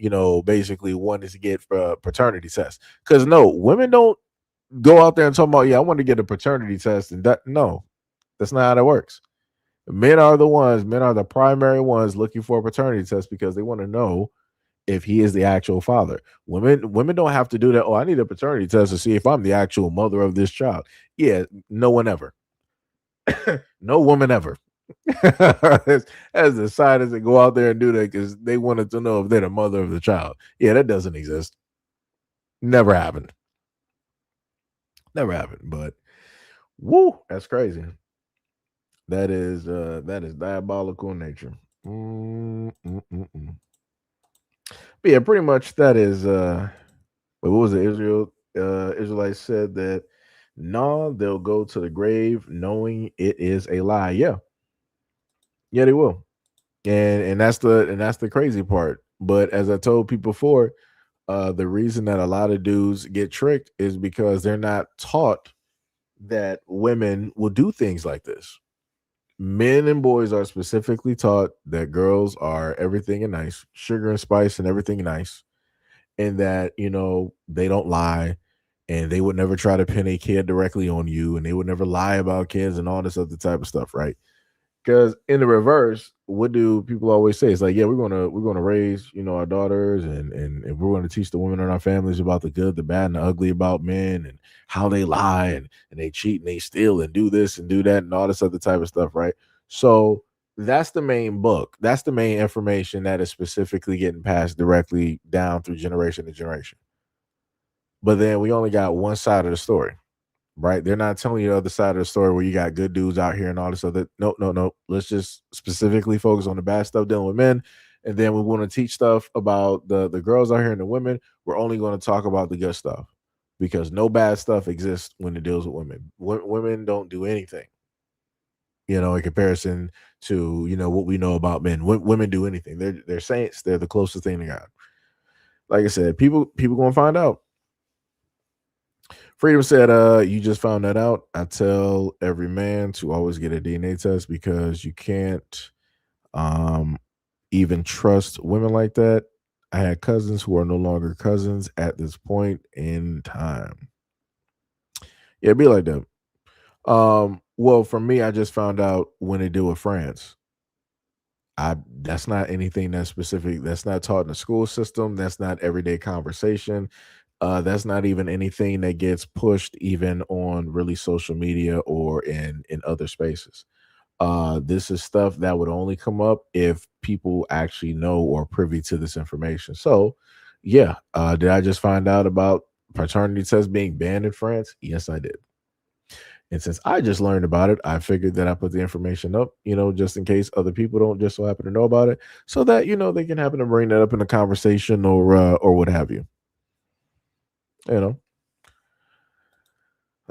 Speaker 1: basically wanting to get paternity tests. Because no, women don't go out there and talk about, yeah, I want to get a paternity test. And no, that's not how that works. Men are the primary ones looking for a paternity test because they want to know if he is the actual father. Women don't have to do that. Oh, I need a paternity test to see if I'm the actual mother of this child. Yeah, no one ever. No woman ever has decided to go out there and do that because they wanted to know if they're the mother of the child. Yeah, that doesn't exist. Never happened. Never happened. But woo, that's crazy. That is diabolical in nature. But yeah, pretty much that is what was it? Israelites said that no, they'll go to the grave knowing it is a lie. Yeah, they will. And that's the crazy part. But as I told people before, the reason that a lot of dudes get tricked is because they're not taught that women will do things like this. Men and boys are specifically taught that girls are everything and nice, sugar and spice and everything nice, and that, they don't lie, and they would never try to pin a kid directly on you, and they would never lie about kids and all this other type of stuff, right? Because in the reverse, what do people always say? It's like, yeah, we're gonna raise, our daughters, and we're gonna teach the women in our families about the good, the bad, and the ugly about men, and how they lie, and they cheat and they steal and do this and do that and all this other type of stuff, right? So that's the main book. That's the main information that is specifically getting passed directly down through generation to generation. But then we only got one side of the story, right? They're not telling you the other side of the story where you got good dudes out here and all this other. No, no, no. Let's just specifically focus on the bad stuff dealing with men. And then we want to teach stuff about the girls out here and the women. We're only going to talk about the good stuff, because no bad stuff exists when it deals with women. Women don't do anything, in comparison to, what we know about men. Women do anything. They're saints. They're the closest thing to God. Like I said, people going to find out. Freedom said, you just found that out. I tell every man to always get a DNA test, because you can't even trust women like that. I had cousins who are no longer cousins at this point in time. Yeah, it'd be like that. Well, for me, I just found out when they deal with France. That's not anything that's specific. That's not taught in the school system. That's not everyday conversation. That's not even anything that gets pushed even on really social media or in other spaces. This is stuff that would only come up if people actually know or privy to this information. So, yeah, did I just find out about paternity tests being banned in France? Yes, I did. And since I just learned about it, I figured that I put the information up, just in case other people don't just so happen to know about it, so that, they can happen to bring that up in a conversation or what have you. Like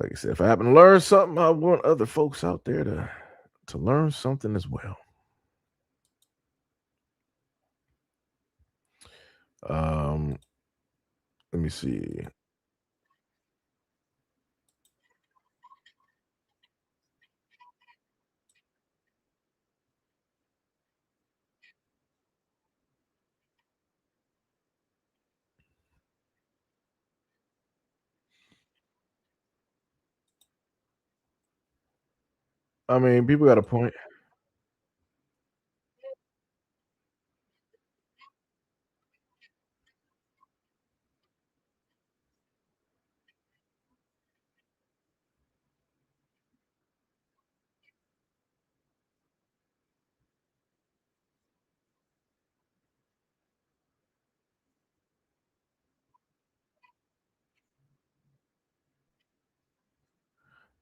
Speaker 1: I said, if I happen to learn something, I want other folks out there to learn something as well. Let me see. I mean, people got a point.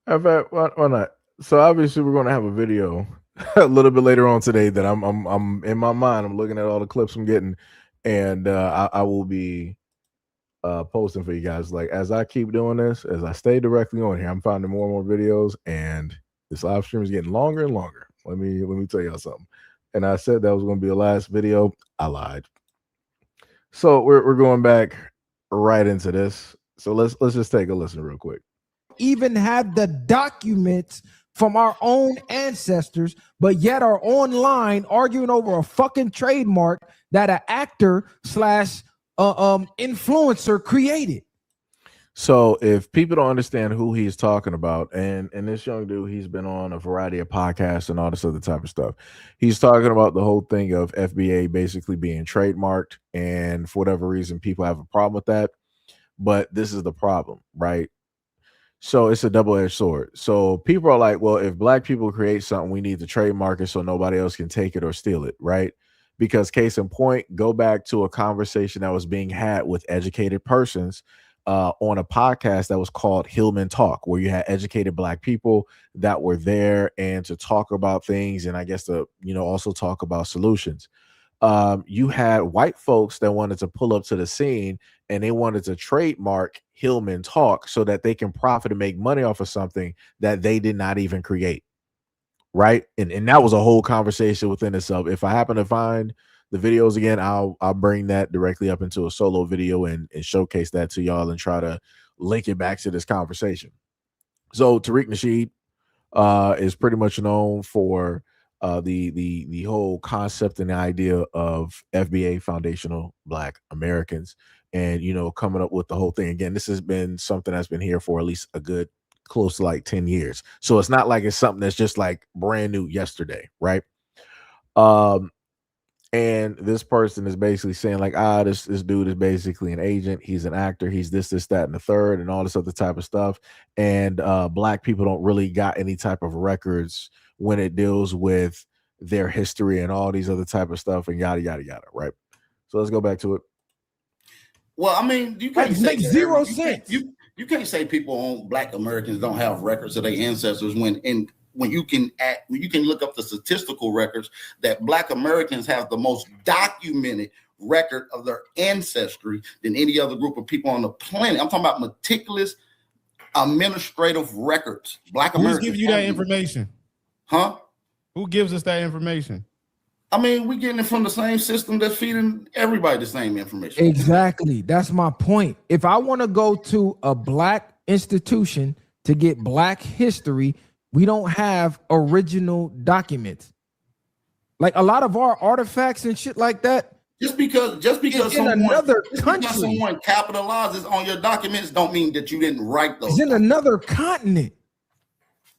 Speaker 1: In fact, why not? So obviously, we're going to have a video a little bit later on today that I'm in my mind. I'm looking at all the clips I'm getting, and I will be posting for you guys. Like, as I keep doing this, as I stay directly on here, I'm finding more and more videos, and this live stream is getting longer and longer. Let me tell y'all something. And I said that was going to be the last video. I lied. So we're going back right into this. So let's just take a listen real quick.
Speaker 4: Even have the documents from our own ancestors, but yet are online arguing over a fucking trademark that an actor slash influencer created.
Speaker 1: So if people don't understand who he's talking about, and this young dude, he's been on a variety of podcasts and all this other type of stuff. He's talking about the whole thing of FBA basically being trademarked, and for whatever reason, people have a problem with that. But this is the problem, right? So it's a double-edged sword. So people are like, well, if black people create something, we need to trademark it so nobody else can take it or steal it, right? Because case in point, go back to a conversation that was being had with educated persons on a podcast that was called Hillman Talk, where you had educated black people that were there and to talk about things, and I guess to also talk about solutions. You had white folks that wanted to pull up to the scene, and they wanted to trademark Hillman Talk so that they can profit and make money off of something that they did not even create, right? And that was a whole conversation within itself. If I happen to find the videos again, I'll bring that directly up into a solo video and showcase that to y'all and try to link it back to this conversation. So Tariq Nasheed is pretty much known for the whole concept and the idea of FBA, Foundational Black Americans, and coming up with the whole thing. Again, this has been something that's been here for at least a good close to like 10 years. So it's not like it's something that's just like brand new yesterday, right? And this person is basically saying like, this dude is basically an agent. He's an actor. He's this, that, and the third, and all this other type of stuff. And Black people don't really got any type of records when it deals with their history and all these other type of stuff and yada, yada, yada, right? So let's go back to it.
Speaker 2: Well, I mean, you can't say
Speaker 4: makes zero sense.
Speaker 2: You can't say Black Americans don't have records of their ancestors when you can look up the statistical records that Black Americans have the most documented record of their ancestry than any other group of people on the planet. I'm talking about meticulous administrative records. Black Americans.
Speaker 3: Who's giving you that information?
Speaker 2: Huh?
Speaker 3: Who gives us that information?
Speaker 2: I mean, we're getting it from the same system that's feeding everybody the same information.
Speaker 4: Exactly. That's my point. If I want to go to a Black institution to get Black history, we don't have original documents. Like a lot of our artifacts and shit like that.
Speaker 2: Just because someone capitalizes on your documents don't mean that you didn't write those.
Speaker 4: It's in another continent.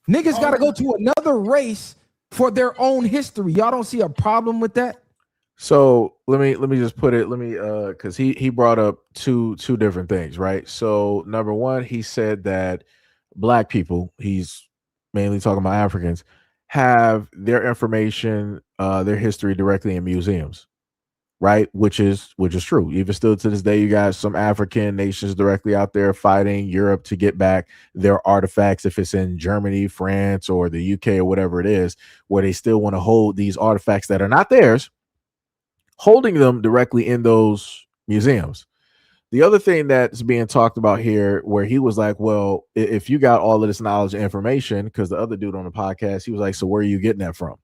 Speaker 4: Niggas got to go to another race for their own history. Y'all don't see a problem with that?
Speaker 1: So let me just put it. Because he brought up two different things, right? So number one, he said that Black people, he's mainly talking about Africans, have their information, their history directly in museums, right? Which is true. Even still to this day, you got some African nations directly out there fighting Europe to get back their artifacts, if it's in Germany, France, or the UK, or whatever it is, where they still want to hold these artifacts that are not theirs, holding them directly in those museums. The other thing that's being talked about here, where he was like, well, if you got all of this knowledge and information, because the other dude on the podcast, he was like, so where are you getting that from?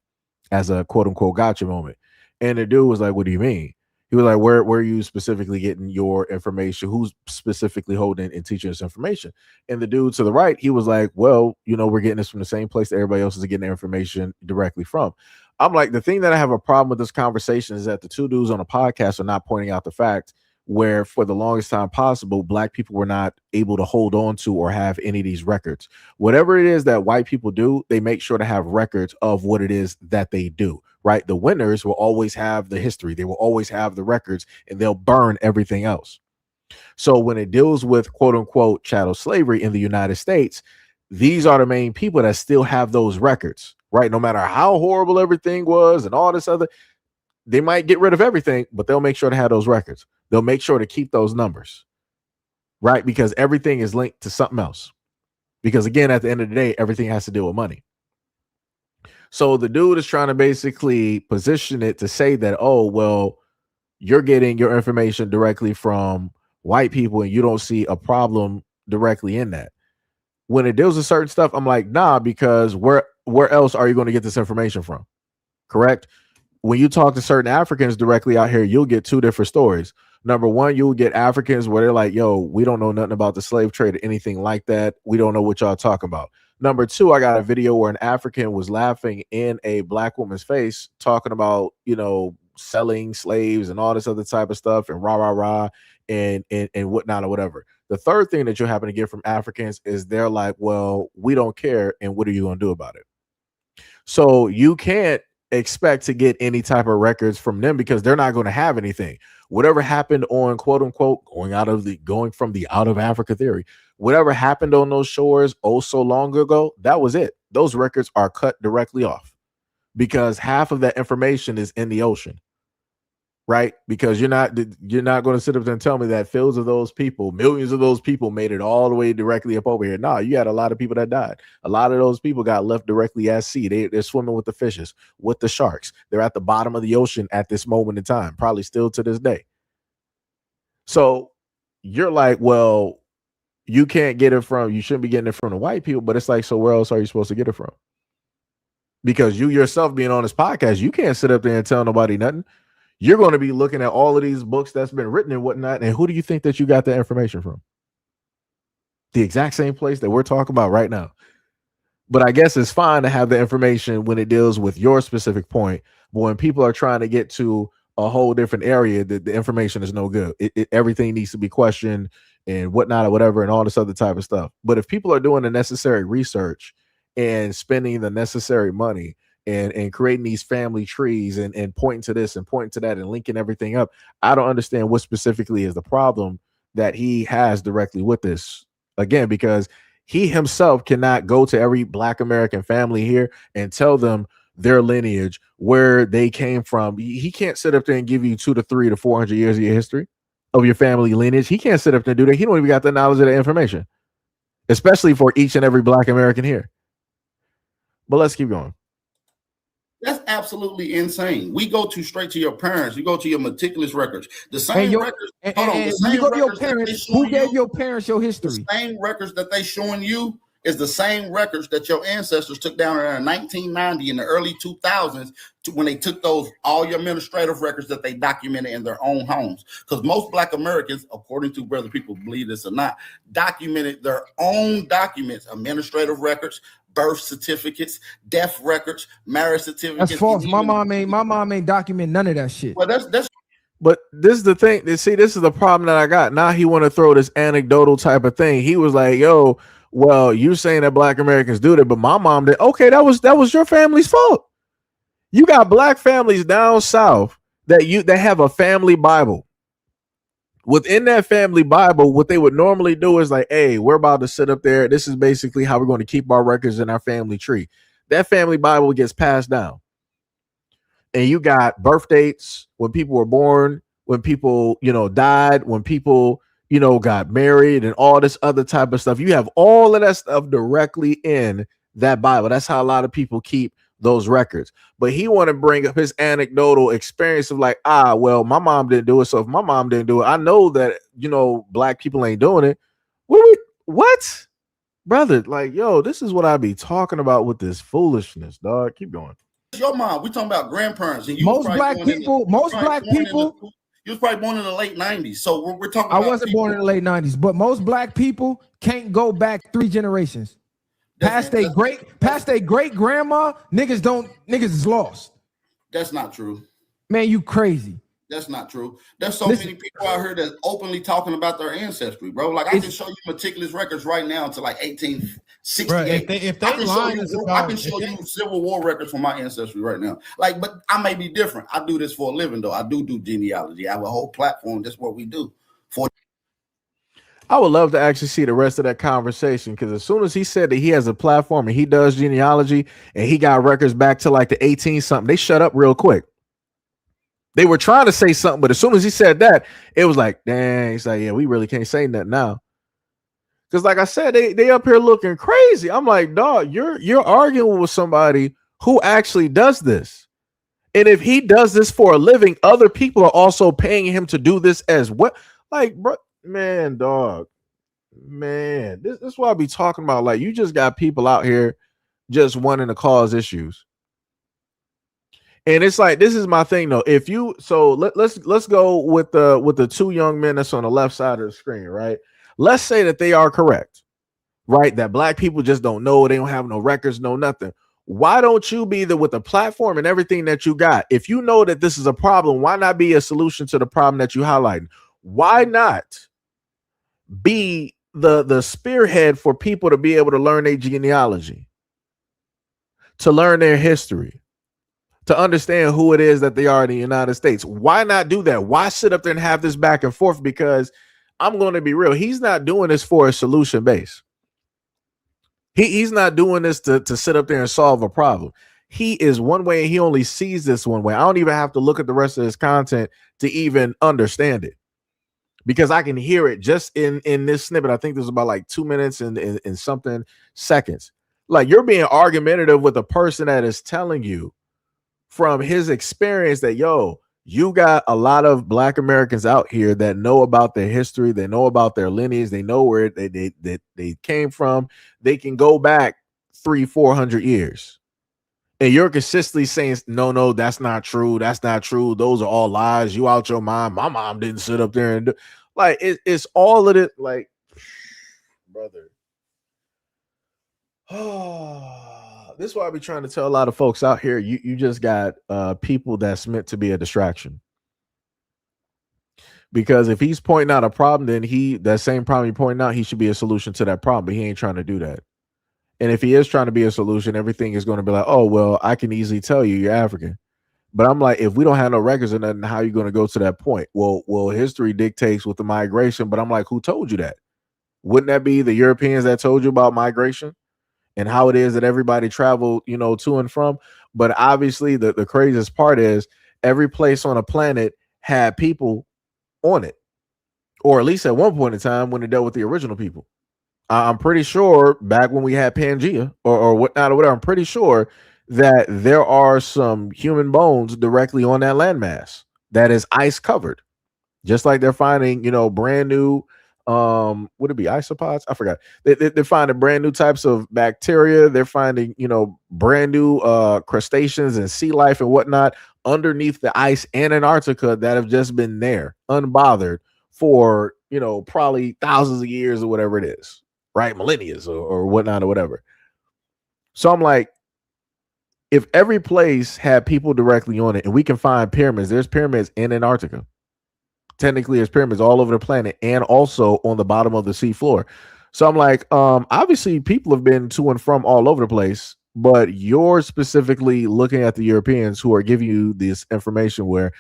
Speaker 1: As a quote unquote gotcha moment. And the dude was like, what do you mean? He was like, where are you specifically getting your information? Who's specifically holding and teaching this information? And the dude to the right, he was like, well, we're getting this from the same place that everybody else is getting their information directly from. I'm like, the thing that I have a problem with this conversation is that the two dudes on the podcast are not pointing out the fact where for the longest time possible, Black people were not able to hold on to or have any of these records. Whatever it is that white people do, they make sure to have records of what it is that they do, right? The winners will always have the history. They will always have the records, and they'll burn everything else. So when it deals with quote unquote chattel slavery in the United States, these are the main people that still have those records, right? No matter how horrible everything was and all this other, they might get rid of everything, but they'll make sure to have those records. They'll make sure to keep those numbers, right? Because everything is linked to something else. Because again, at the end of the day, everything has to do with money. So the dude is trying to basically position it to say that, oh, well, you're getting your information directly from white people and you don't see a problem directly in that. When it deals with certain stuff, I'm like, nah, because where else are you going to get this information from? Correct? When you talk to certain Africans directly out here, you'll get two different stories. Number one, you'll get Africans where they're like, yo, we don't know nothing about the slave trade or anything like that. We don't know what y'all talking about. Number two, I got a video where an African was laughing in a Black woman's face, talking about, selling slaves and all this other type of stuff and rah, rah, rah, and whatnot or whatever. The third thing that you happen to get from Africans is they're like, well, we don't care. And what are you going to do about it? So you can't expect to get any type of records from them because they're not going to have anything. Whatever happened on quote unquote going from the out of Africa theory, whatever happened on those shores so long ago, that was it. Those records are cut directly off because half of that information is in the ocean, right? Because you're not going to sit up there and tell me that fields of those people, millions of those people made it all the way directly up over here. No, you had a lot of people that died. A lot of those people got left directly at sea. They're swimming with the fishes, with the sharks. They're at the bottom of the ocean at this moment in time, probably still to this day. So you're like, well, you shouldn't be getting it from the white people, but it's like, so where else are you supposed to get it from? Because you yourself being on this podcast, you can't sit up there and tell nobody nothing. You're going to be looking at all of these books that's been written and whatnot. And who do you think that you got the information from? The exact same place that we're talking about right now. But I guess it's fine to have the information when it deals with your specific point. But when people are trying to get to a whole different area, the information is no good. Everything needs to be questioned and whatnot or whatever and all this other type of stuff. But if people are doing the necessary research and spending the necessary money and creating these family trees and pointing to this and pointing to that and linking everything up, I don't understand what specifically is the problem that he has directly with this. Again, because he himself cannot go to every Black American family here and tell them their lineage, where they came from. He can't sit up there and give you 200 to 300 to 400 years of your history of your family lineage. He can't sit up there and do that. He don't even got the knowledge of the information, especially for each and every Black American here. But let's keep going.
Speaker 2: That's absolutely insane. We go straight to your parents. You go to your meticulous records. The same records. Hold on. The
Speaker 4: When you
Speaker 2: same
Speaker 4: go to your
Speaker 2: records that they
Speaker 4: parents,
Speaker 2: showing
Speaker 4: who gave
Speaker 2: you,
Speaker 4: your parents your history?
Speaker 2: the same records that they showing you is the same records that your ancestors took down in 1990 in the early 2000s when they took all your administrative records that they documented in their own homes. Because most Black Americans, according to whether people believe this or not, documented their own documents, administrative records, birth certificates, death records, marriage certificates.
Speaker 4: That's false. My mom ain't document none of that shit.
Speaker 2: Well, that's.
Speaker 1: But this is the thing. See, this is the problem that I got. Now he want to throw this anecdotal type of thing. He was like, "Yo, well, you're saying that Black Americans do that, but my mom did." Okay, that was your family's fault. You got Black families down south that have a family Bible. Within that family Bible, what they would normally do is like, hey, we're about to sit up there. This is basically how we're going to keep our records in our family tree. That family Bible gets passed down. And you got birth dates, when people were born, when people, died, when people, got married and all this other type of stuff. You have all of that stuff directly in that Bible. That's how a lot of people keep those records. But he want to bring up his anecdotal experience of like, well, my mom didn't do it. So if my mom didn't do it, I know that, Black people ain't doing it. What? Brother, like, yo, this is what I be talking about with this foolishness, dog. Keep going.
Speaker 2: Your mom. We talking about grandparents. And you
Speaker 4: Most Black people.
Speaker 2: You was probably born in the late 90s. So we're talking
Speaker 4: I
Speaker 2: about
Speaker 4: wasn't born in the late 90s, but most Black people can't go back 3 generations. Past their great grandma, niggas is lost.
Speaker 2: That's not true.
Speaker 4: Man, you crazy.
Speaker 2: That's not true. There's so many people out here that's openly talking about their ancestry, bro. Like I can show you meticulous records right now to like 1868.
Speaker 3: Bro, if they lying,
Speaker 2: I can show you Civil War records for my ancestry right now. Like, but I may be different. I do this for a living, though. I do genealogy. I have a whole platform. That's what we do.
Speaker 1: I would love to actually see the rest of that conversation, because as soon as he said that he has a platform and he does genealogy and he got records back to like the 18 something, they shut up real quick. They were trying to say something, but as soon as he said that, it was like, dang, he's like, yeah, we really can't say nothing now. Because like I said, they up here looking crazy. I'm like, dog, you're arguing with somebody who actually does this. And if he does this for a living, other people are also paying him to do this as well. Like, bro, man, dog, man, this is what I be talking about. Like, you just got people out here just wanting to cause issues. And it's like, this is my thing though. If you, so let's go with the 2 young men that's on the left side of the screen, right? Let's say that they are correct, right? That Black people just don't know, they don't have no records, no nothing. Why don't you be with the platform and everything that you got? If you know that this is a problem, why not be a solution to the problem that you highlighting? Why not be the spearhead for people to be able to learn their genealogy, to learn their history, to understand who it is that they are in the United States? Why not do that? Why sit up there and have this back and forth? Because I'm going to be real. He's not doing this for a solution base. He's not doing this to sit up there and solve a problem. He is one way and he only sees this one way. I don't even have to look at the rest of his content to even understand it, because I can hear it just in this snippet. I think there's about like 2 minutes and something seconds. Like, you're being argumentative with a person that is telling you from his experience that, yo, you got a lot of Black Americans out here that know about their history. They know about their lineage. They know where they came from. They can go back 300-400 years. And you're consistently saying, no, that's not true. That's not true. Those are all lies. You out your mind. My mom didn't sit up there and do. Like, it's all of it. Like, brother. This is why I be trying to tell a lot of folks out here. You just got people that's meant to be a distraction. Because if he's pointing out a problem, then that same problem he pointing out, he should be a solution to that problem. But he ain't trying to do that. And if he is trying to be a solution, everything is going to be like, oh, well, I can easily tell you're African. But I'm like, if we don't have no records or nothing, how are you going to go to that point? Well, history dictates with the migration. But I'm like, who told you that? Wouldn't that be the Europeans that told you about migration and how it is that everybody traveled, to and from? But obviously, the craziest part is every place on a planet had people on it, or at least at one point in time when it dealt with the original people. I'm pretty sure back when we had Pangea or whatnot or whatever, I'm pretty sure that there are some human bones directly on that landmass that is ice covered, just like they're finding, brand new, would it be isopods? I forgot. They're finding brand new types of bacteria. They're finding, brand new crustaceans and sea life and whatnot underneath the ice in Antarctica that have just been there unbothered for, probably thousands of years or whatever it is, right? Millennia or whatnot or whatever. So I'm like, if every place had people directly on it and we can find pyramids, there's pyramids in Antarctica. Technically, there's pyramids all over the planet and also on the bottom of the sea floor. So I'm like, obviously people have been to and from all over the place, but you're specifically looking at the Europeans who are giving you this information where,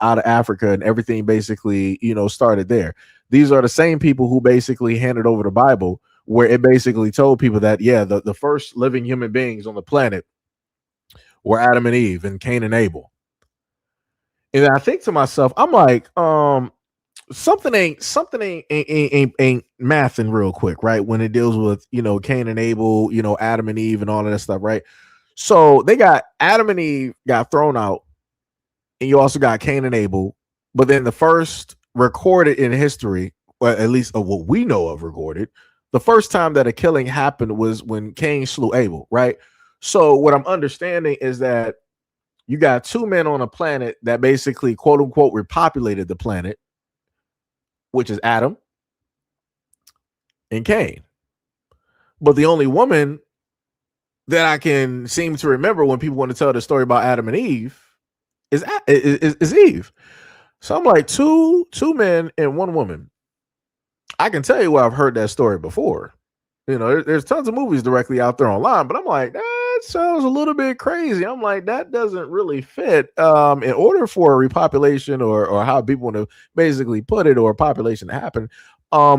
Speaker 1: out of Africa and everything basically, started there. These are the same people who basically handed over the Bible, where it basically told people that, yeah, the first living human beings on the planet were Adam and Eve and Cain and Abel. And I think to myself, I'm like, something ain't mathing real quick, right? When it deals with, Cain and Abel, Adam and Eve and all of that stuff, right? So they got Adam and Eve got thrown out, and you also got Cain and Abel. But then the first recorded in history, or at least of what we know of recorded, the first time that a killing happened was when Cain slew Abel, right? So what I'm understanding is that you got two men on a planet that basically, quote unquote, repopulated the planet, which is Adam and Cain. But the only woman that I can seem to remember when people want to tell the story about Adam and Eve is Eve. So I'm like, two men and one woman. I can tell you where I've heard that story before. There's tons of movies directly out there online, but I'm like, that sounds a little bit crazy. I'm like, that doesn't really fit. In order for a repopulation or how people want to basically put it, or a population to happen,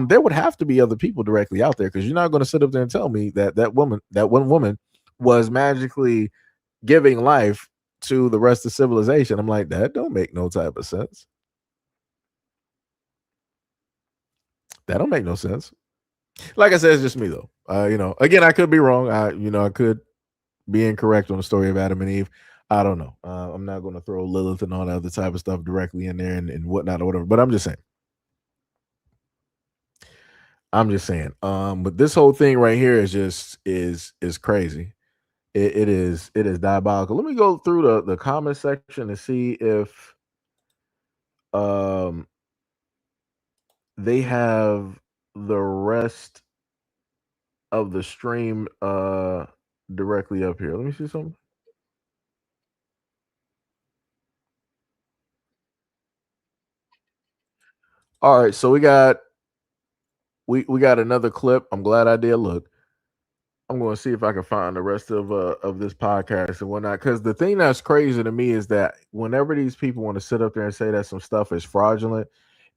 Speaker 1: there would have to be other people directly out there, because you're not going to sit up there and tell me that one woman was magically giving life to the rest of civilization. I'm like, that don't make no type of sense. That don't make no sense. Like I said, it's just me though. Again, I could be wrong. I could be incorrect on the story of Adam and Eve. I don't know. I'm not going to throw Lilith and all that other type of stuff directly in there and whatnot or whatever. But I'm just saying. But this whole thing right here is just is crazy. It is diabolical. Let me go through the comment section and see if they have the rest of the stream directly up here. Let me see something. All right, so we got another clip. I'm glad I did look. I'm going to see if I can find the rest of this podcast and whatnot. Because the thing that's crazy to me is that whenever these people want to sit up there and say that some stuff is fraudulent,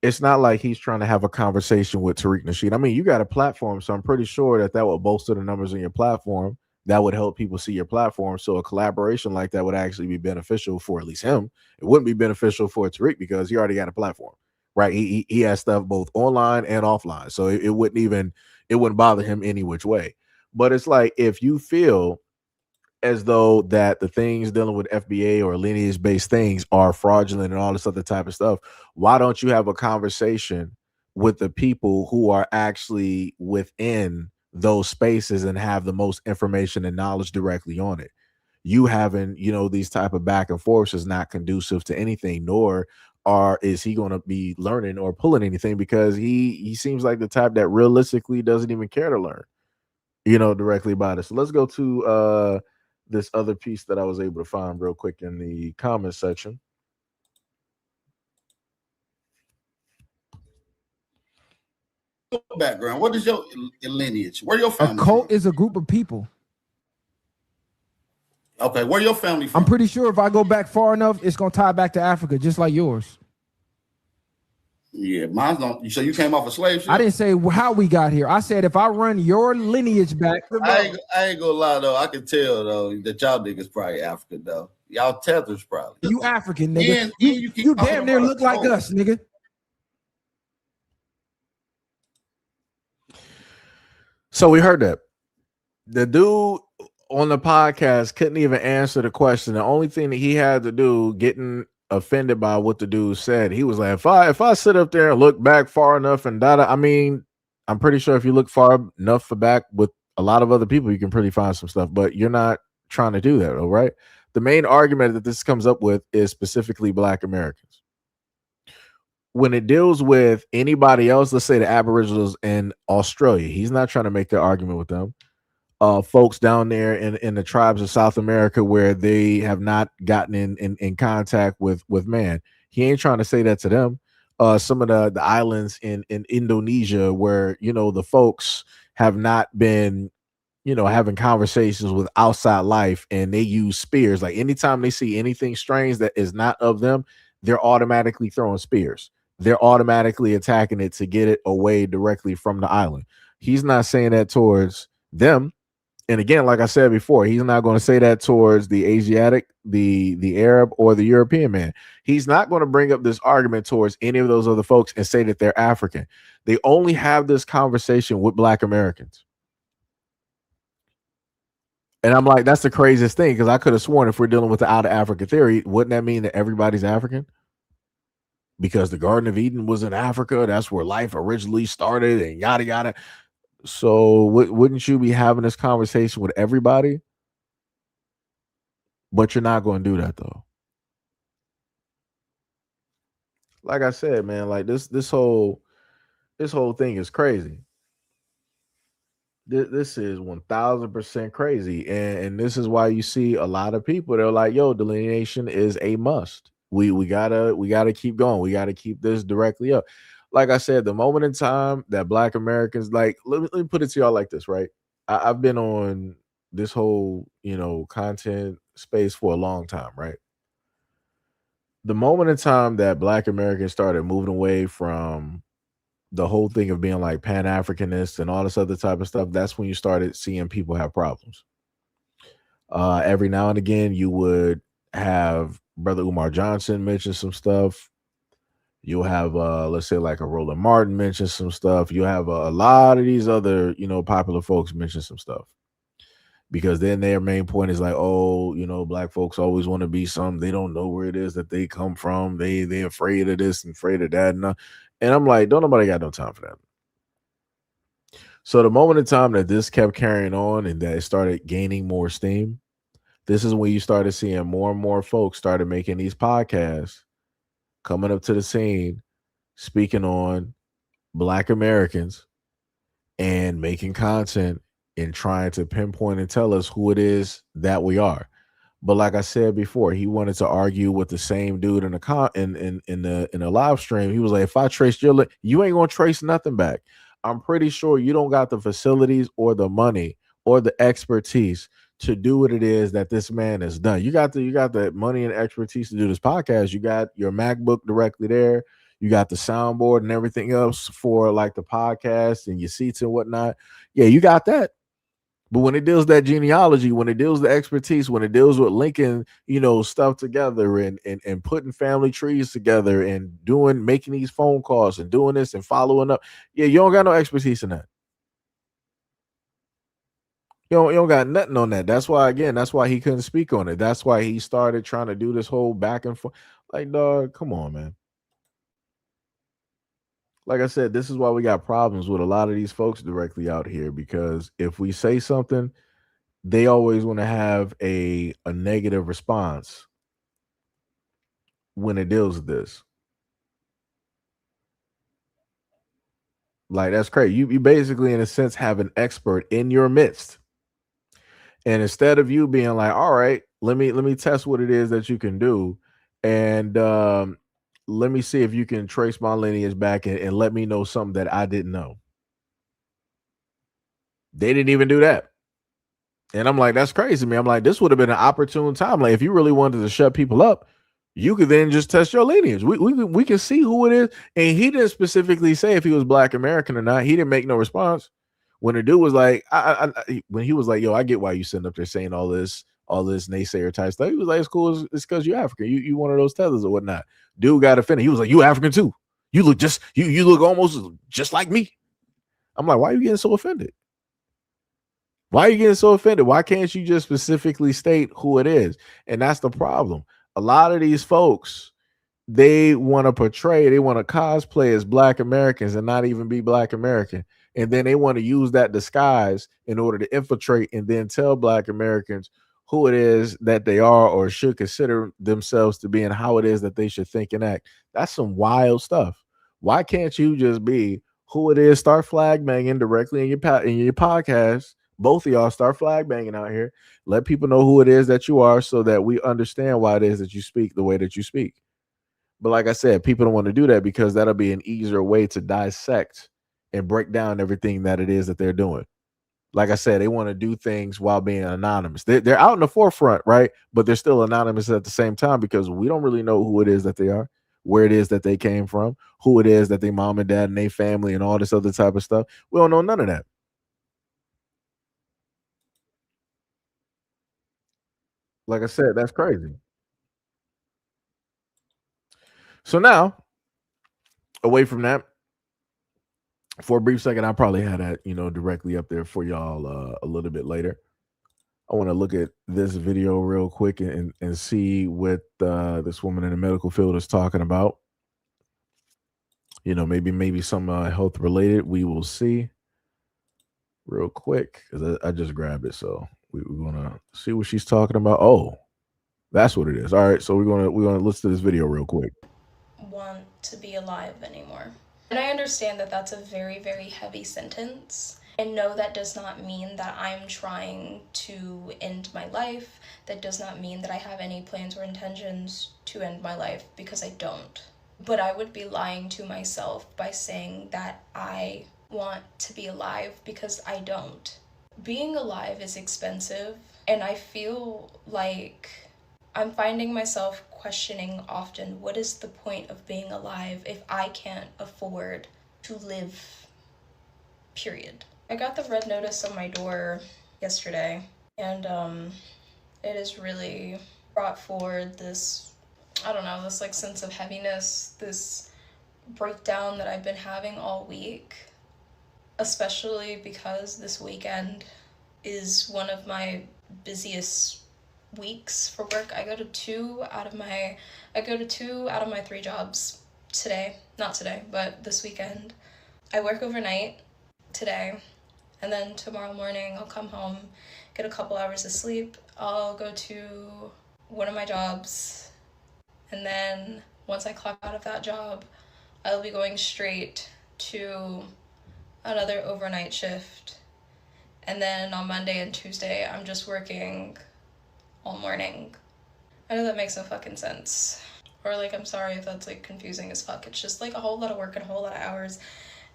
Speaker 1: it's not like he's trying to have a conversation with Tariq Nasheed. I mean, you got a platform, so I'm pretty sure that would bolster the numbers on your platform. That would help people see your platform. So a collaboration like that would actually be beneficial for at least him. It wouldn't be beneficial for Tariq because he already got a platform, right? He has stuff both online and offline, so it wouldn't bother him any which way. But it's like, if you feel as though that the things dealing with FBA or lineage-based things are fraudulent and all this other type of stuff, why don't you have a conversation with the people who are actually within those spaces and have the most information and knowledge directly on it? You having, these type of back and forths is not conducive to anything, nor is he going to be learning or pulling anything? Because he seems like the type that realistically doesn't even care to learn, directly about it. So let's go to this other piece that I was able to find real quick in the comment section.
Speaker 2: Background. What is your lineage? Where your
Speaker 4: A
Speaker 2: family
Speaker 4: cult is a group of people.
Speaker 2: Okay, where your family from?
Speaker 4: I'm pretty sure if I go back far enough, it's gonna tie back to Africa, just like yours.
Speaker 2: Yeah, mine don't. So you came off a slave ship?
Speaker 4: I didn't say how we got here. I said if I run your lineage back.
Speaker 2: I ain't gonna lie though. I can tell though that y'all niggas probably African though. Y'all tethers probably.
Speaker 4: You African, nigga.
Speaker 2: And
Speaker 4: you damn near look like us, nigga.
Speaker 1: So we heard that the dude on the podcast couldn't even answer the question. The only thing that he had to do, getting offended by what the dude said, he was like, if I sit up there and look back far enough and I mean, I'm pretty sure if you look far enough for back with a lot of other people, you can pretty find some stuff, but you're not trying to do that, all right? The main argument that this comes up with is specifically Black Americans. When it deals with anybody else, let's say the Aboriginals in Australia, he's not trying to make that argument with them. Folks down there in the tribes of South America where they have not gotten in contact with man, he ain't trying to say that to them. Some of the islands in Indonesia where the folks have not been having conversations with outside life, and they use spears. Like anytime they see anything strange that is not of them, they're automatically throwing spears. They're automatically attacking it to get it away directly from the island. He's not saying that towards them. And again, like I said before, he's not going to say that towards the Asiatic, the Arab, or the European man. He's not going to bring up this argument towards any of those other folks and say that they're African. They only have this conversation with Black Americans. And I'm like, that's the craziest thing, because I could have sworn if we're dealing with the out of Africa theory, wouldn't that mean that everybody's African? Because the Garden of Eden was in Africa. That's where life originally started and yada, yada. So wouldn't you be having this conversation with everybody? But you're not going to do that, though. Like I said, man, like this whole thing is crazy. This is 1000% crazy. And this is why you see a lot of people, they're like, yo, delineation is a must. We gotta keep going. We gotta keep this directly up. Like I said, the moment in time that Black Americans, like, let me put it to y'all like this, right? I've been on this whole, content space for a long time, right? The moment in time that Black Americans started moving away from the whole thing of being like Pan-Africanists and all this other type of stuff, that's when you started seeing people have problems. Every now and again, you would have Brother Umar Johnson mention some stuff. You'll have, let's say, like a Roland Martin mention some stuff. You'll have a lot of these other, popular folks mention some stuff. Because then their main point is like, oh, Black folks always want to be something. They don't know where it is that they come from. They're afraid of this and afraid of that. And I'm like, don't nobody got no time for that. So the moment in time that this kept carrying on and that it started gaining more steam, this is when you started seeing more and more folks started making these podcasts, coming up to the scene, speaking on Black Americans and making content and trying to pinpoint and tell us who it is that we are. But like I said before, he wanted to argue with the same dude in the live stream. He was like, if I traced you ain't gonna trace nothing back. I'm pretty sure you don't got the facilities or the money or the expertise to do what it is that this man has done. You got the money and expertise to do this podcast. You got your MacBook directly there. You got the soundboard and everything else for like the podcast and your seats and whatnot. Yeah, you got that. But when it deals with that genealogy, when it deals with the expertise, when it deals with linking, stuff together and putting family trees together and making these phone calls and doing this and following up, yeah, you don't got no expertise in that. You don't got nothing on that. That's why he couldn't speak on it. That's why he started trying to do this whole back and forth. Like, dog, come on, man. Like I said, this is why we got problems with a lot of these folks directly out here, because if we say something, they always want to have a negative response when it deals with this. Like, that's crazy. You basically, in a sense, have an expert in your midst. And instead of you being like, all right, let me test what it is that you can do. And let me see if you can trace my lineage back and let me know something that I didn't know. They didn't even do that. And I'm like, that's crazy to me. I'm like, this would have been an opportune time. Like, if you really wanted to shut people up, you could then just test your lineage. We can see who it is. And he didn't specifically say if he was Black American or not. He didn't make no response. When the dude was like, when he was like, yo, I get why you sitting up there saying all this naysayer type stuff. He was like, it's cool. It's because you're African. You one of those tethers or whatnot. Dude got offended. He was like, you African too. You look you look almost just like me. I'm like, why are you getting so offended? Why are you getting so offended? Why can't you just specifically state who it is? And that's the problem. A lot of these folks, they want to portray, they want to cosplay as Black Americans and not even be Black American. And then they want to use that disguise in order to infiltrate and then tell Black Americans who it is that they are or should consider themselves to be and how it is that they should think and act. That's some wild stuff. Why can't you just be who it is? Start flag banging directly in your podcast. Both of y'all start flag banging out here. Let people know who it is that you are so that we understand why it is that you speak the way that you speak. But like I said, people don't want to do that because that'll be an easier way to dissect and break down everything that it is that they're doing. Like I said, they want to do things while being anonymous. They're out in the forefront, right? But they're still anonymous at the same time because we don't really know who it is that they are, where it is that they came from, who it is that they mom and dad and they family and all this other type of stuff. We don't know none of that. Like I said, that's crazy. So now, away from that, for a brief second, I probably had that, directly up there for y'all a little bit later. I want to look at this video real quick and see what this woman in the medical field is talking about. Maybe some health related. We will see real quick because I just grabbed it. So we're gonna see what she's talking about. Oh, that's what it is. All right, so we're gonna listen to this video real quick.
Speaker 6: Want to be alive anymore. And I understand that that's a very, very heavy sentence. And no, that does not mean that I'm trying to end my life. That does not mean that I have any plans or intentions to end my life, because I don't. But I would be lying to myself by saying that I want to be alive, because I don't. Being alive is expensive, and I feel like I'm finding myself questioning often, what is the point of being alive if I can't afford to live, period. I got the red notice on my door yesterday, and it has really brought forward this, I don't know, this like sense of heaviness, this breakdown that I've been having all week, especially because this weekend is one of my busiest weeks for work. I go to two out of my 3 jobs today, not today, but this weekend. I work overnight today, and then tomorrow morning I'll come home, get a couple hours of sleep. I'll go to one of my jobs, and then once I clock out of that job, I'll be going straight to another overnight shift. And then on Monday and Tuesday, I'm just working all morning. I know that makes no fucking sense. Or like, I'm sorry if that's like confusing as fuck. It's just like a whole lot of work and a whole lot of hours.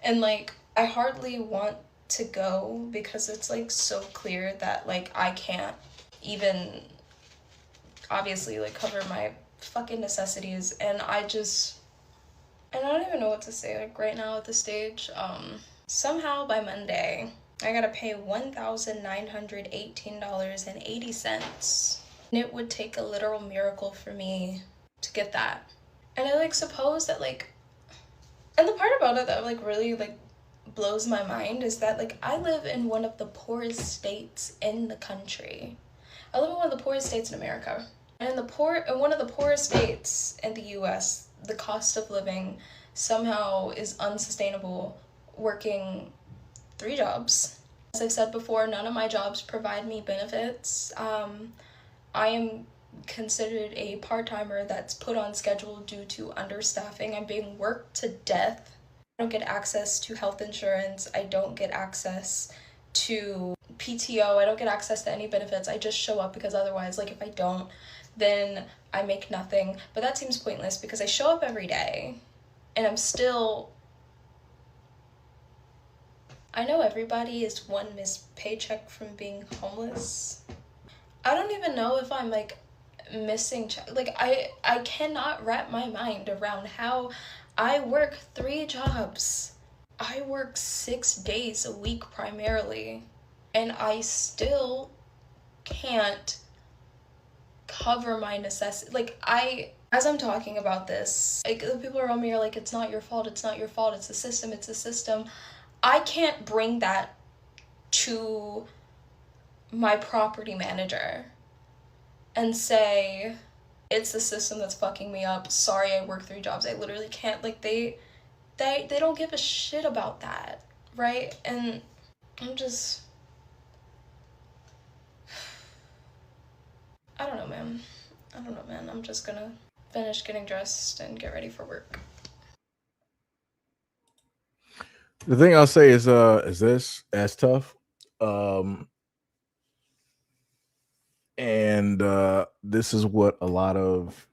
Speaker 6: And like, I hardly want to go because it's like so clear that like I can't even obviously like cover my fucking necessities. And I don't even know what to say like right now at this stage. Somehow by Monday, I gotta pay $1,918.80. And it would take a literal miracle for me to get that. And I like suppose that like, and the part about it that like really like blows my mind is that like I live in one of the poorest states in the country. I live in one of the poorest states in America. And in one of the poorest states in the US, the cost of living somehow is unsustainable working 3 jobs. As I've said before, none of my jobs provide me benefits. I am considered a part-timer that's put on schedule due to understaffing. I'm being worked to death I don't get access to health insurance. I don't get access to PTO. I don't get access to any benefits. I just show up because otherwise, like, if I don't, then I make nothing. But that seems pointless because I show up every day and I'm still... I know everybody is one missed paycheck from being homeless. I don't even know if I'm, like, missing... Like, I cannot wrap my mind around how I work 3 jobs. I work 6 days a week primarily, and I still can't cover my necessities. Like, as I'm talking about this, like, the people around me are like, it's not your fault, it's not your fault, it's the system, it's the system. I can't bring that to my property manager and say, it's the system that's fucking me up. Sorry, I work 3 jobs. I literally can't. Like, they don't give a shit about that, right? And I'm just... I don't know, man. I'm just gonna finish getting dressed and get ready for work.
Speaker 1: The thing I'll say is this as tough. And this is what a lot of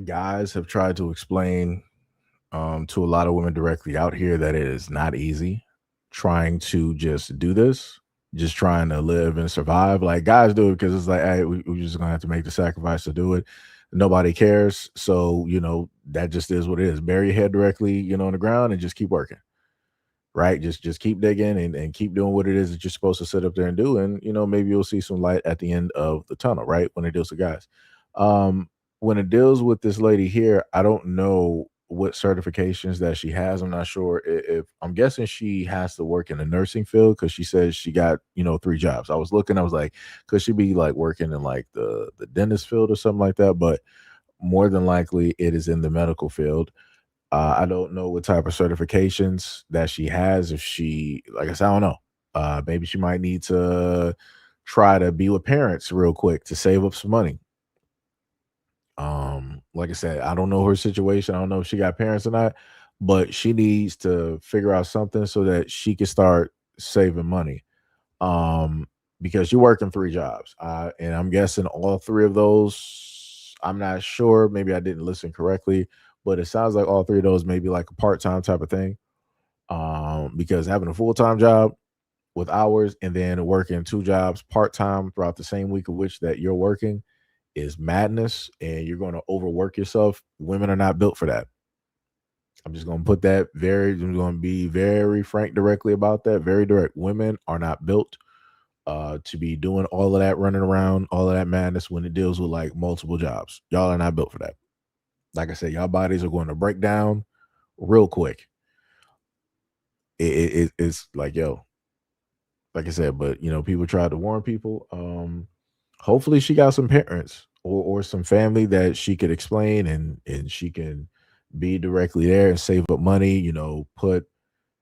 Speaker 1: guys have tried to explain to a lot of women directly out here, that it is not easy trying to just do this, just trying to live and survive. Like, guys do it because it's like, hey, we're just gonna have to make the sacrifice to do it. Nobody cares. So, that just is what it is. Bury your head directly, on the ground and just keep working. Right? Just keep digging and keep doing what it is that you're supposed to sit up there and do. And, maybe you'll see some light at the end of the tunnel, right? When it deals with guys. When it deals with this lady here, I don't know what certifications that she has. I'm not sure if I'm guessing she has to work in the nursing field, because she says she got, 3 jobs. I was looking, I was like, could she be like working in like the dentist field or something like that? But more than likely it is in the medical field. I don't know what type of certifications that she has. If she, like I said, I don't know. Maybe she might need to try to be with parents real quick to save up some money. Like I said, I don't know her situation. I don't know if she got parents or not, but she needs to figure out something so that she can start saving money. Because you're working 3 jobs. And I'm guessing all 3 of those, I'm not sure. Maybe I didn't listen correctly, but it sounds like all 3 of those may be like a part-time type of thing. Because having a full-time job with hours and then working 2 jobs part-time throughout the same week of which that you're working is madness, and you're going to overwork yourself. Women are not built for that. I'm just going to put that I'm going to be very frank directly about that. Very direct. Women are not built to be doing all of that running around, all of that madness when it deals with like multiple jobs. Y'all are not built for that. Like I said, y'all bodies are going to break down real quick. It's like, yo, like I said, but people try to warn people. Hopefully she got some parents or some family that she could explain and she can be directly there and save up money, put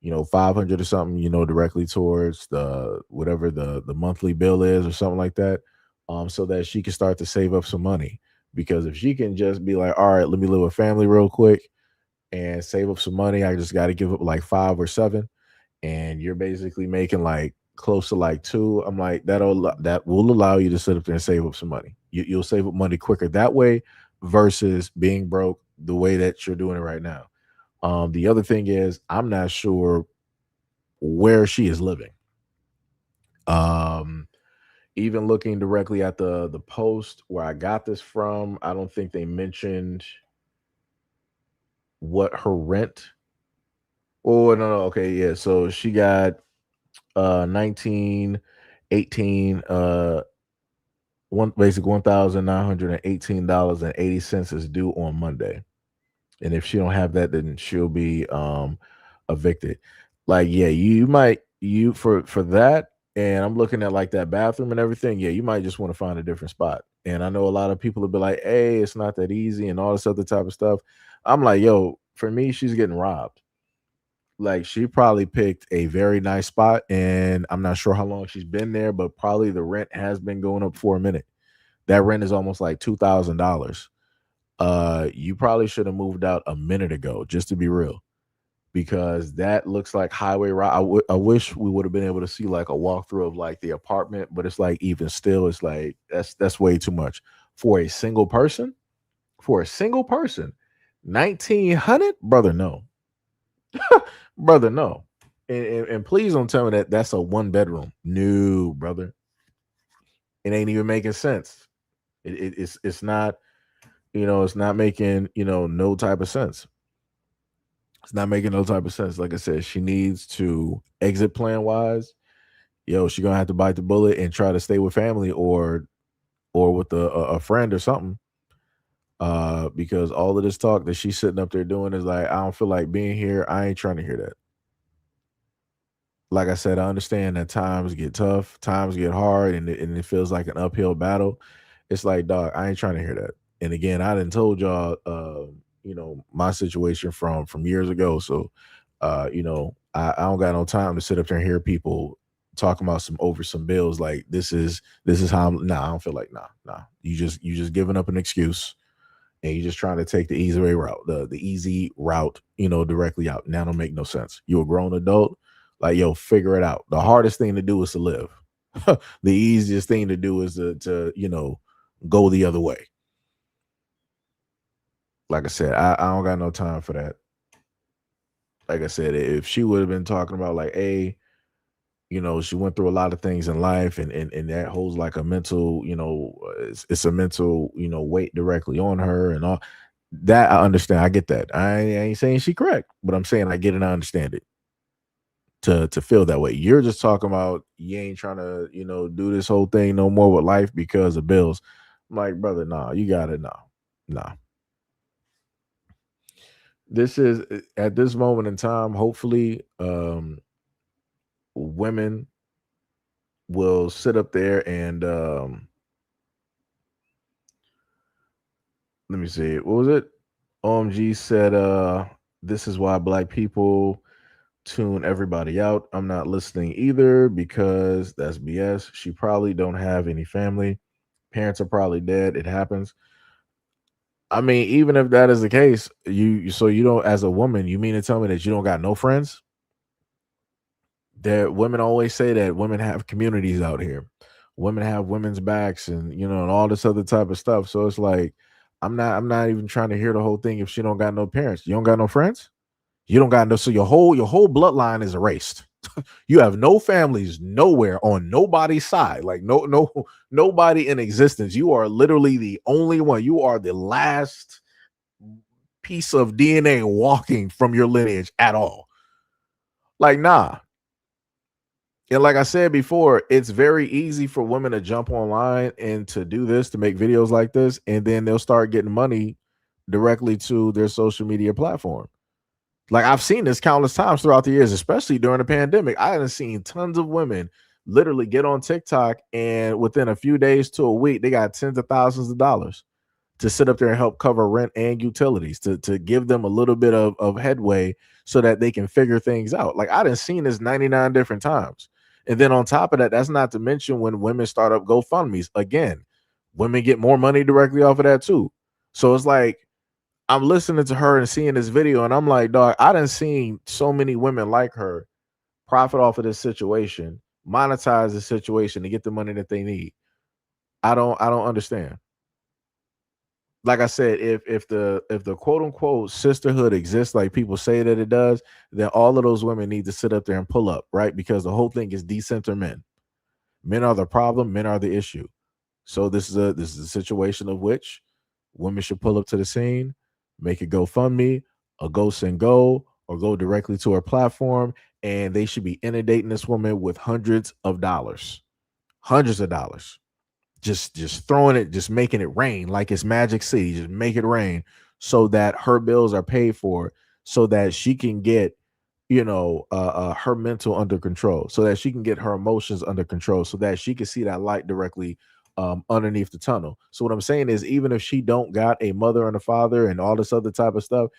Speaker 1: 500 or something, directly towards the whatever the monthly bill is or something like that. So that she can start to save up some money. Because if she can just be like, all right, let me live with family real quick and save up some money, I just got to give up like 5 or 7, and you're basically making like close to like 2. I'm like, that will allow you to sit up there and save up some money. You'll save up money quicker that way versus being broke the way that you're doing it right now. The other thing is, I'm not sure where she is living. Even looking directly at the post where I got this from, I don't think they mentioned what her rent. Oh, no, okay, yeah. So she got 19, 18, $1,918.80 is due on Monday. And if she don't have that, then she'll be evicted. Like, yeah, you might for that. And I'm looking at like that bathroom and everything. Yeah, you might just want to find a different spot. And I know a lot of people will be like, hey, it's not that easy and all this other type of stuff. I'm like, yo, for me, she's getting robbed. Like, she probably picked a very nice spot, and I'm not sure how long she's been there, but probably the rent has been going up for a minute. That rent is almost like $2,000. You probably should have moved out a minute ago, just to be real. because that looks like highway route. I wish we would have been able to see like a walkthrough of like the apartment, but it's like even still, it's like that's way too much for a single person. For a single person, 1,900, brother, no, brother, no. And please don't tell me that that's a 1 bedroom. No, brother, it ain't even making sense. It's not, it's not making, no type of sense. It's not making no type of sense. Like I said, she needs to exit plan wise. She's gonna have to bite the bullet and try to stay with family or with a friend or something. Because all of this talk that she's sitting up there doing is like, I don't feel like being here. I ain't trying to hear that. Like I said, I understand that times get tough, times get hard, and it feels like an uphill battle. It's like, dog, I ain't trying to hear that. And again, I done told y'all, my situation from years ago. So, I don't got no time to sit up there and hear people talking about some bills. Like this is how I don't feel like, nah. You just giving up an excuse. And you're just trying to take the easy way route, the easy route, directly out. Now don't make no sense. You're a grown adult, like, figure it out. The hardest thing to do is to live. The easiest thing to do is to go the other way. Like I said, I don't got no time for that. Like I said, if she would have been talking about like, hey, she went through a lot of things in life and that holds like a mental, it's a mental, weight directly on her and all that. I understand. I get that. I ain't saying she correct, but I'm saying I get it. I understand it to feel that way. You're just talking about you ain't trying to, do this whole thing no more with life because of bills. I'm like, brother, nah, you got it. Nah. This is at this moment in time, hopefully, women will sit up there and let me see, what was it? OMG said this is why black people tune everybody out. I'm not listening either because that's BS. She probably don't have any family. Parents are probably dead. It happens. I mean, even if that is the case, you don't, as a woman, you mean to tell me that you don't got no friends? That women always say that women have communities out here. Women have women's backs and and all this other type of stuff. So it's like I'm not even trying to hear the whole thing if she don't got no parents. You don't got no friends? You don't got no, so your whole bloodline is erased. You have no families nowhere on nobody's side. Like nobody in existence. You are literally the only one. You are the last piece of DNA walking from your lineage at all. Like, nah. And like I said before, it's very easy for women to jump online and to do this, to make videos like this, and then they'll start getting money directly to their social media platform. Like I've seen this countless times throughout the years, especially during the pandemic. I have seen tons of women literally get on TikTok and within a few days to a week, they got tens of thousands of dollars to sit up there and help cover rent and utilities, to give them a little bit of headway so that they can figure things out. Like I done seen this 99 different times. And then on top of that, that's not to mention when women start up GoFundMe's. Again, women get more money directly off of that too. So it's like, I'm listening to her and seeing this video and I'm like, dog, I done seen so many women like her profit off of this situation, monetize the situation to get the money that they need. I don't understand. Like I said, if the quote unquote sisterhood exists like people say that it does, then all of those women need to sit up there and pull up, right? Because the whole thing is decenter men. Men are the problem, men are the issue. So this is a situation of which women should pull up to the scene, make a GoFundMe, a Go Send Go, or go directly to her platform, and they should be inundating this woman with hundreds of dollars. Just throwing it, just making it rain like it's Magic City. Just make it rain so that her bills are paid for, so that she can get, her mental under control, so that she can get her emotions under control, so that she can see that light directly underneath the tunnel. So what I'm saying is, even if she don't got a mother and a father and all this other type of stuff,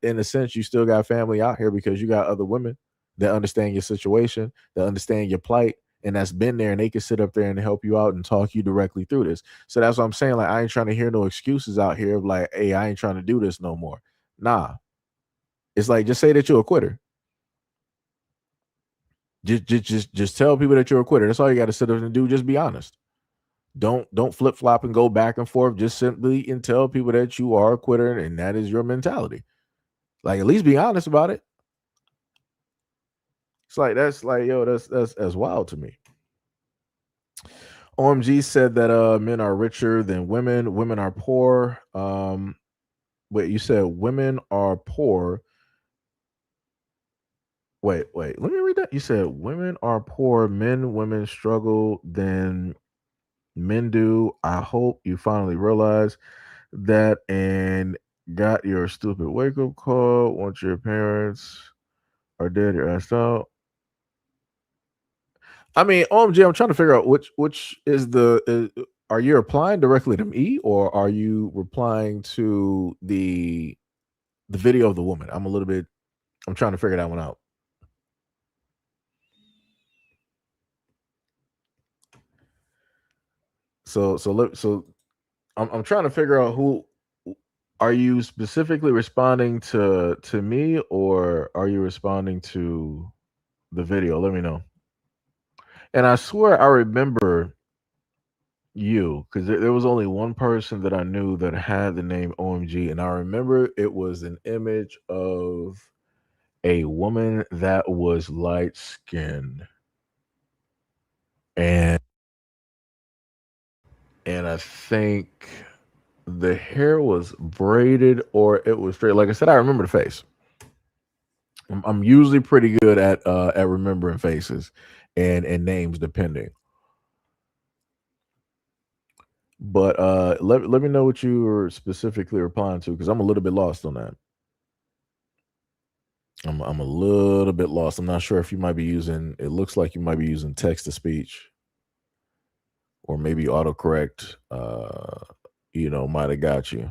Speaker 1: in a sense, you still got family out here because you got other women that understand your situation, that understand your plight, and that's been there, and they can sit up there and help you out and talk you directly through this. So that's what I'm saying. Like, I ain't trying to hear no excuses out here of like, hey, I ain't trying to do this no more. Nah. It's like, just say that you're a quitter. Just tell people that you're a quitter. That's all you got to sit up and do. Just be honest. Don't flip flop and go back and forth. Just simply and tell people that you are a quitter and that is your mentality. Like, at least be honest about it. It's like, that's like, yo, that's wild to me. OMG said that men are richer than women. Women are poor. Wait, you said women are poor. Wait, let me read that. You said women are poor, women struggle than men do. I hope you finally realize that and got your stupid wake up call. Once your parents are dead, you're asked out. I mean, OMG, I'm trying to figure out which is are you replying directly to me or are you replying to the video of the woman? I'm trying to figure that one out. So I'm trying to figure out who are you specifically responding to me or are you responding to the video? Let me know. And I swear I remember you because there was only one person that I knew that had the name OMG, and I remember it was an image of a woman that was light skinned, and I think the hair was braided or it was straight. Like I said, I remember the face. I'm usually pretty good at remembering faces and names depending. But let me know what you were specifically replying to because I'm a little bit lost on that. I'm a little bit lost. I'm not sure if you might be using. It looks like you might be using text to speech, or maybe autocorrect. Might have got you.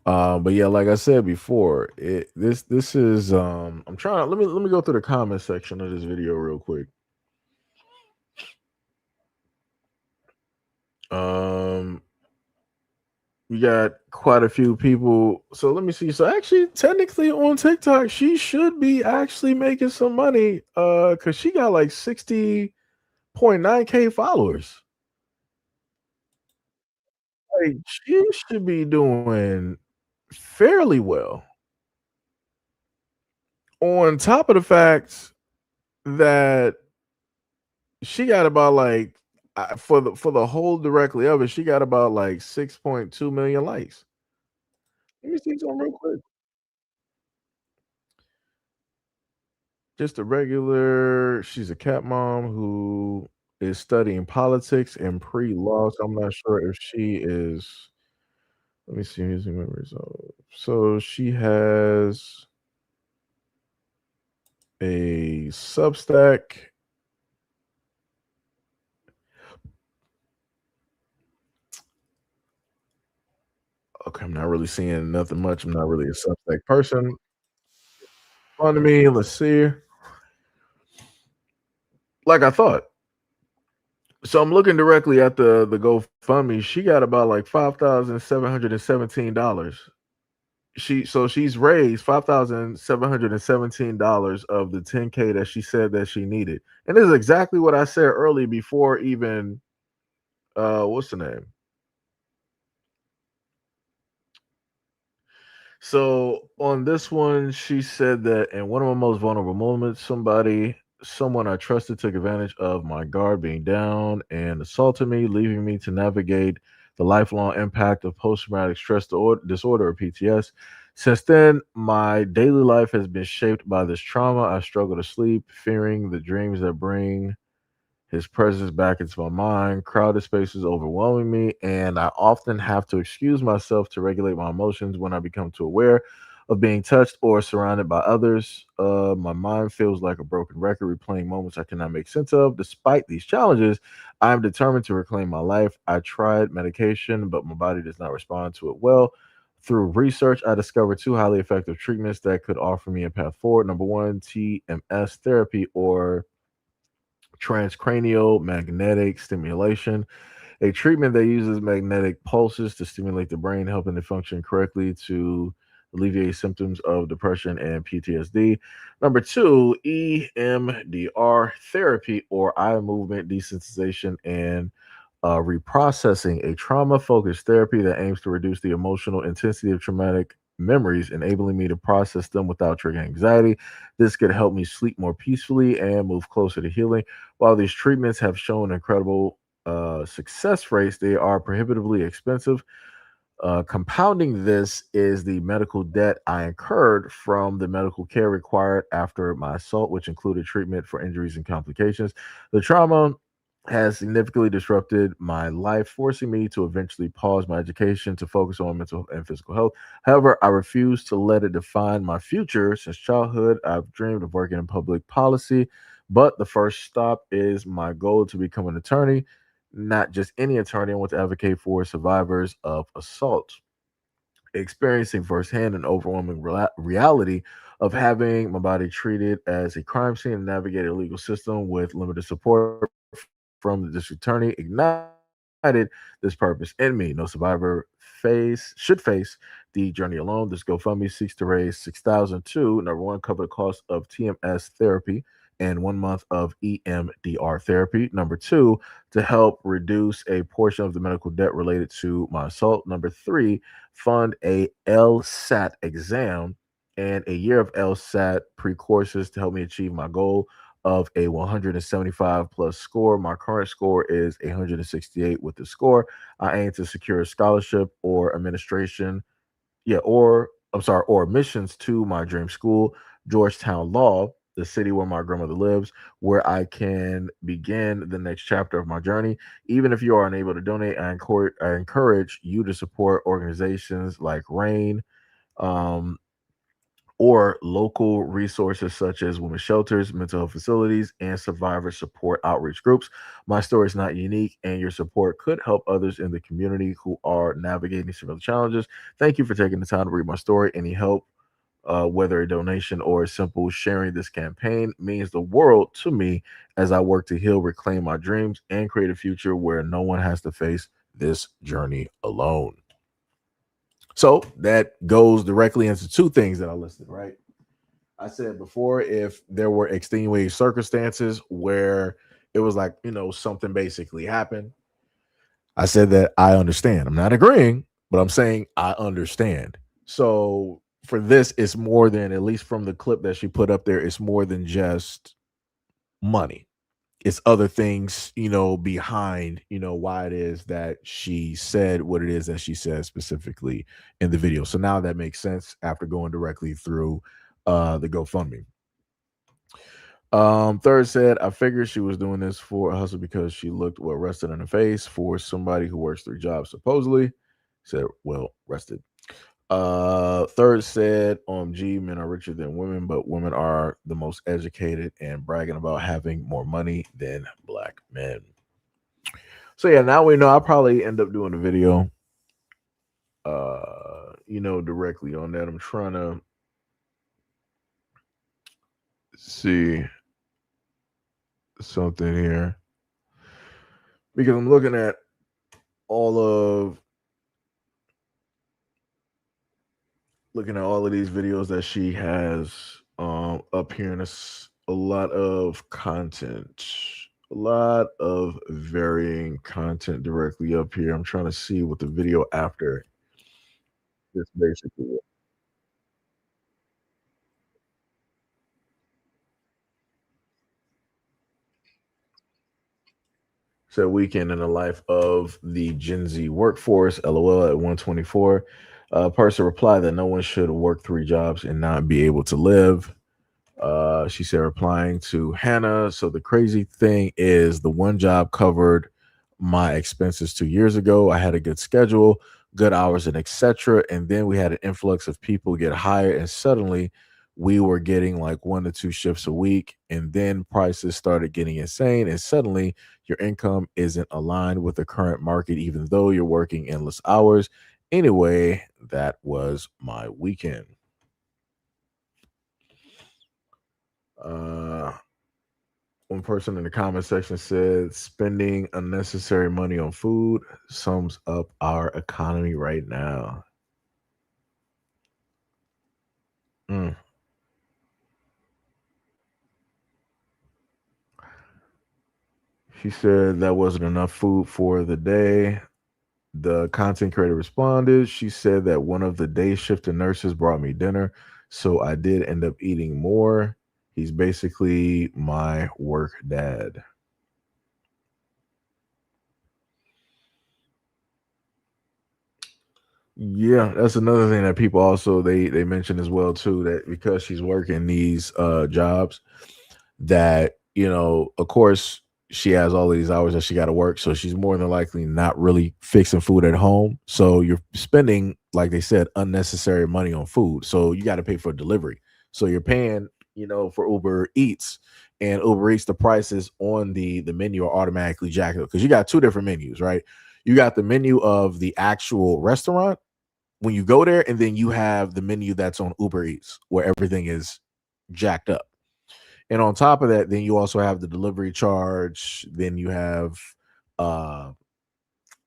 Speaker 1: But yeah, like I said before, this is I'm trying. Let me go through the comment section of this video real quick. We got quite a few people. So let me see. So actually, technically on TikTok, she should be actually making some money. Because she got like 60.9K followers. Like, she should be doing fairly well. On top of the fact that she got about like for the whole directly of it, she got about like 6.2 million likes. Let me see something real quick. Just a regular. She's a cat mom who is studying politics and pre-law. So I'm not sure if she is. Let me see music memories. So she has a Substack. Okay, I'm not really seeing nothing much. I'm not really a Substack person. On to me, let's see. Like I thought. So I'm looking directly at the GoFundMe. She got about like $5,717. She's raised $5,717 of the 10K that she said that she needed. And this is exactly what I said early before even what's the name? So on this one, she said that in one of my most vulnerable moments, someone I trusted took advantage of my guard being down and assaulted me, leaving me to navigate the lifelong impact of post-traumatic stress disorder or PTS. Since then, my daily life has been shaped by this trauma. I struggle to sleep, fearing the dreams that bring his presence back into my mind. Crowded spaces overwhelming me, and I often have to excuse myself to regulate my emotions when I become too aware of being touched or surrounded by others. My mind feels like a broken record, replaying moments I cannot make sense of. Despite these challenges, I am determined to reclaim my life. I tried medication, but my body does not respond to it well. Through research, I discovered two highly effective treatments that could offer me a path forward. Number one, TMS therapy, or transcranial magnetic stimulation. A treatment that uses magnetic pulses to stimulate the brain, helping it function correctly to alleviate symptoms of depression and PTSD. Number two, EMDR therapy, or eye movement desensitization and reprocessing, a trauma focused therapy that aims to reduce the emotional intensity of traumatic memories, enabling me to process them without triggering anxiety. This could help me sleep more peacefully and move closer to healing. While these treatments have shown incredible success rates, they are prohibitively expensive. Compounding this is the medical debt I incurred from the medical care required after my assault, which included treatment for injuries and complications. The trauma has significantly disrupted my life, forcing me to eventually pause my education to focus on mental and physical health. However, I refuse to let it define my future. Since childhood, I've dreamed of working in public policy, but the first stop is my goal to become an attorney, not just any attorney. I want to advocate for survivors of assault, experiencing firsthand an overwhelming reality of having my body treated as a crime scene and navigate a legal system with limited support from the district attorney ignited this purpose in me. No survivor should face the journey alone. This GoFundMe seeks to raise 6,000 to number one, cover the cost of TMS therapy and 1 month of EMDR therapy. Number two, to help reduce a portion of the medical debt related to my assault. Number three, fund a LSAT exam and a year of LSAT pre-courses to help me achieve my goal of a 175 plus score. My current score is 168 with the score. I aim to secure a scholarship or administration, or admissions to my dream school, Georgetown Law, the city where my grandmother lives, where I can begin the next chapter of my journey. Even if you are unable to donate, I encourage you to support organizations like RAIN, or local resources such as women's shelters, mental health facilities, and survivor support outreach groups. My story is not unique, and your support could help others in the community who are navigating similar challenges. Thank you for taking the time to read my story. Any help, whether a donation or a simple sharing this campaign, means the world to me as I work to heal, reclaim my dreams, and create a future where no one has to face this journey alone. So that goes directly into two things that I listed, right? I said before, if there were extenuating circumstances where it was like, something basically happened, I said that I understand. I'm not agreeing, but I'm saying I understand. So for this, it's more than, at least from the clip that she put up there, it's more than just money. It's other things, behind, why it is that she said what it is that she said specifically in the video. So now that makes sense after going directly through the GoFundMe. Third said, I figured she was doing this for a hustle because she looked well rested in the face for somebody who works 3 jobs, supposedly. Said, well rested. Third said, OMG, men are richer than women, but women are the most educated and bragging about having more money than black men. So yeah, now we know I'll probably end up doing a video, directly on that. I'm trying to see something here because I'm looking at all of these videos that she has up here, and it's a lot of content, a lot of varying content directly up here. I'm trying to see what the video after this basically is. So, weekend in the life of the Gen Z workforce, LOL at 124. Person replied that no one should work 3 jobs and not be able to live. She said, replying to Hannah, so the crazy thing is the one job covered my expenses 2 years ago. I had a good schedule, good hours, and etc. And then we had an influx of people get hired, and suddenly we were getting like 1 to 2 shifts a week. And then prices started getting insane, and suddenly your income isn't aligned with the current market, even though you're working endless hours. Anyway, that was my weekend. One person in the comment section said, spending unnecessary money on food sums up our economy right now. Mm. She said that wasn't enough food for the day. The content creator responded. She said that one of the day shifting nurses brought me dinner, so I did end up eating more. He's basically my work dad. Yeah, that's another thing that people also they mention as well too, that because she's working these jobs, that of course she has all these hours that she got to work, so she's more than likely not really fixing food at home, so you're spending, like they said, unnecessary money on food, so you got to pay for delivery, so you're paying for Uber Eats, and Uber Eats, the prices on the menu are automatically jacked up because you got two different menus, right? You got the menu of the actual restaurant when you go there, and then you have the menu that's on Uber Eats where everything is jacked up. And on top of that, then you also have the delivery charge, then you have uh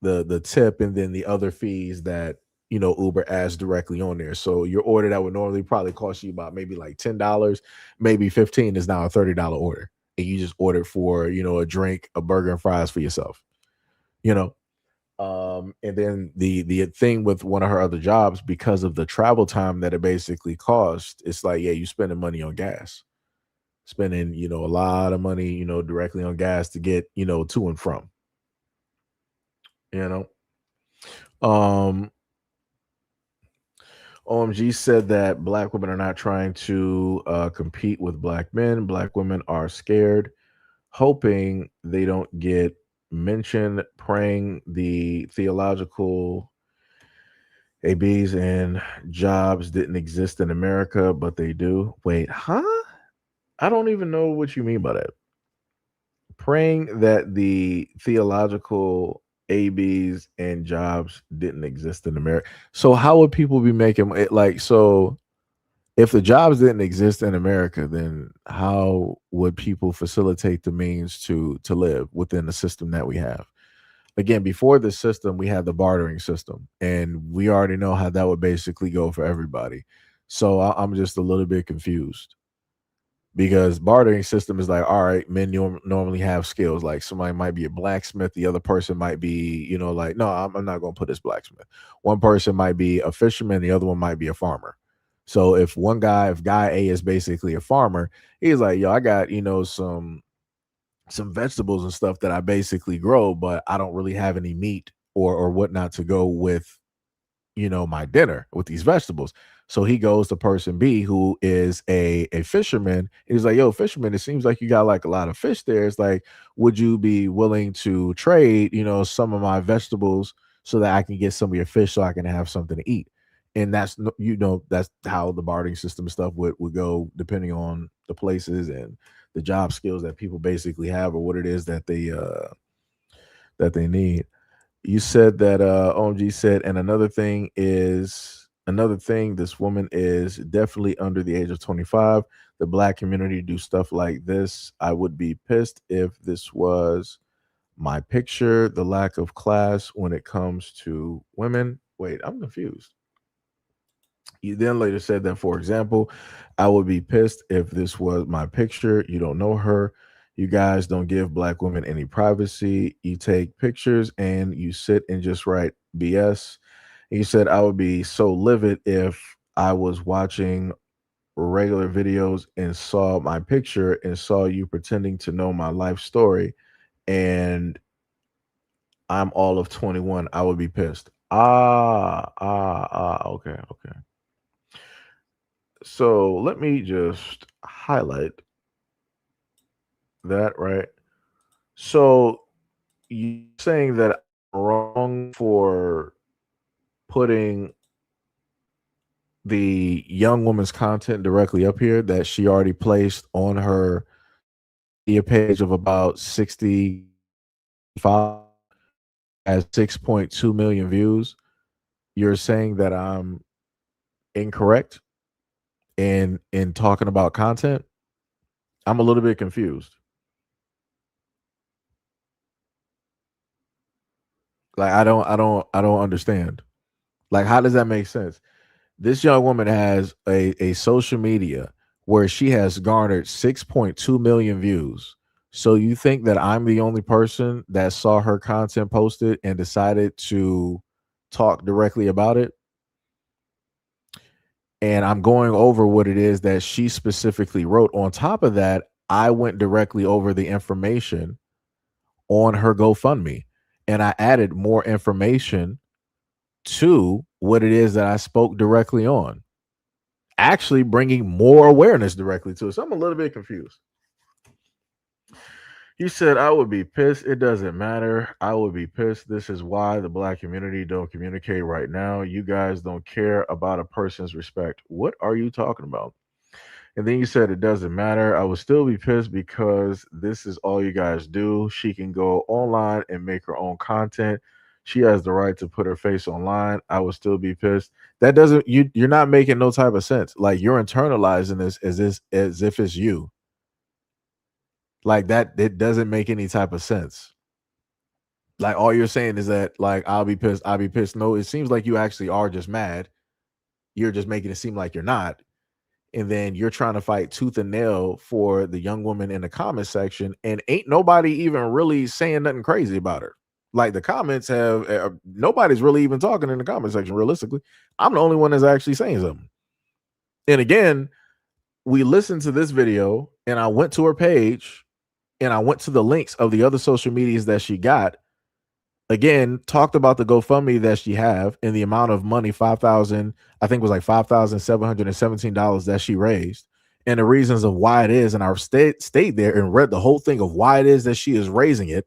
Speaker 1: the tip, and then the other fees that Uber adds directly on there. So your order that would normally probably cost you about maybe like $10, maybe 15 is now a $30 order. And you just ordered for, a drink, a burger, and fries for yourself. You know, and then the thing with one of her other jobs, because of the travel time that it basically cost, it's like, yeah, you spending money on gas, spending a lot of money directly on gas to get to and from. you know um OMG said that black women are not trying to compete with black men. Black women are scared, hoping they don't get mentioned, praying the theological ABs and jobs didn't exist in America, but they do. Wait, huh? I don't even know what you mean by that. Praying that the theological ABs and jobs didn't exist in America. So how would people be making it like so? If the jobs didn't exist in America, then how would people facilitate the means to live within the system that we have? Again, before the system, we had the bartering system, and we already know how that would basically go for everybody. So I'm just a little bit confused because bartering system is like, all right, men normally have skills. Like somebody might be a blacksmith, the other person might be, like, no, I'm not going to put this blacksmith. One person might be a fisherman, the other one might be a farmer. So if guy A is basically a farmer, he's like, yo, I got, some vegetables and stuff that I basically grow, but I don't really have any meat or whatnot to go with, my dinner with these vegetables. So he goes to person B, who is a fisherman. He's like, yo, fisherman, it seems like you got like a lot of fish there. It's like, would you be willing to trade, some of my vegetables so that I can get some of your fish so I can have something to eat? And that's that's how the bartering system and stuff would go, depending on the places and the job skills that people basically have or what it is that they need. You said that OMG said, and another thing, this woman is definitely under the age of 25. The black community do stuff like this. I would be pissed if this was my picture. The lack of class when it comes to women. Wait, I'm confused. You then later said that, for example, I would be pissed if this was my picture. You don't know her. You guys don't give black women any privacy. You take pictures and you sit and just write BS. And you said, I would be so livid if I was watching regular videos and saw my picture and saw you pretending to know my life story and I'm all of 21. I would be pissed. Okay. So let me just highlight that, right? So you saying that I'm wrong for putting the young woman's content directly up here that she already placed on her page of about 65 as 6.2 million views. You're saying that I'm incorrect in talking about content? I'm a little bit confused. Like I don't understand. Like, how does that make sense? This young woman has a social media where she has garnered 6.2 million views. So you think that I'm the only person that saw her content posted and decided to talk directly about it? And I'm going over what it is that she specifically wrote. On top of that, I went directly over the information on her GoFundMe and I added more information to what it is that I spoke directly on, actually bringing more awareness directly to it. So I'm a little bit confused. He said, I would be pissed. It doesn't matter. I would be pissed. This is why the black community don't communicate right now. You guys don't care about a person's respect. What are you talking about? And then you said it doesn't matter. I would still be pissed because this is all you guys do. She can go online and make her own content. She has the right to put her face online. I would still be pissed. That doesn't you're not making no type of sense. Like you're internalizing this as if it's you. Like that it doesn't make any type of sense. Like all you're saying is that like I'll be pissed, I'll be pissed. No, it seems like you actually are just mad. You're just making it seem like you're not. And then you're trying to fight tooth and nail for the young woman in the comment section, and ain't nobody even really saying nothing crazy about her. Like the comments have nobody's really even talking in the comment section. Realistically, I'm the only one that's actually saying something. And again, we listened to this video, and I went to her page, and I went to the links of the other social medias that she got. Again, talked about the GoFundMe that she have and the amount of money, 5,000, I think it was like $5,717 that she raised, and the reasons of why it is. And I stayed there and read the whole thing of why it is that she is raising it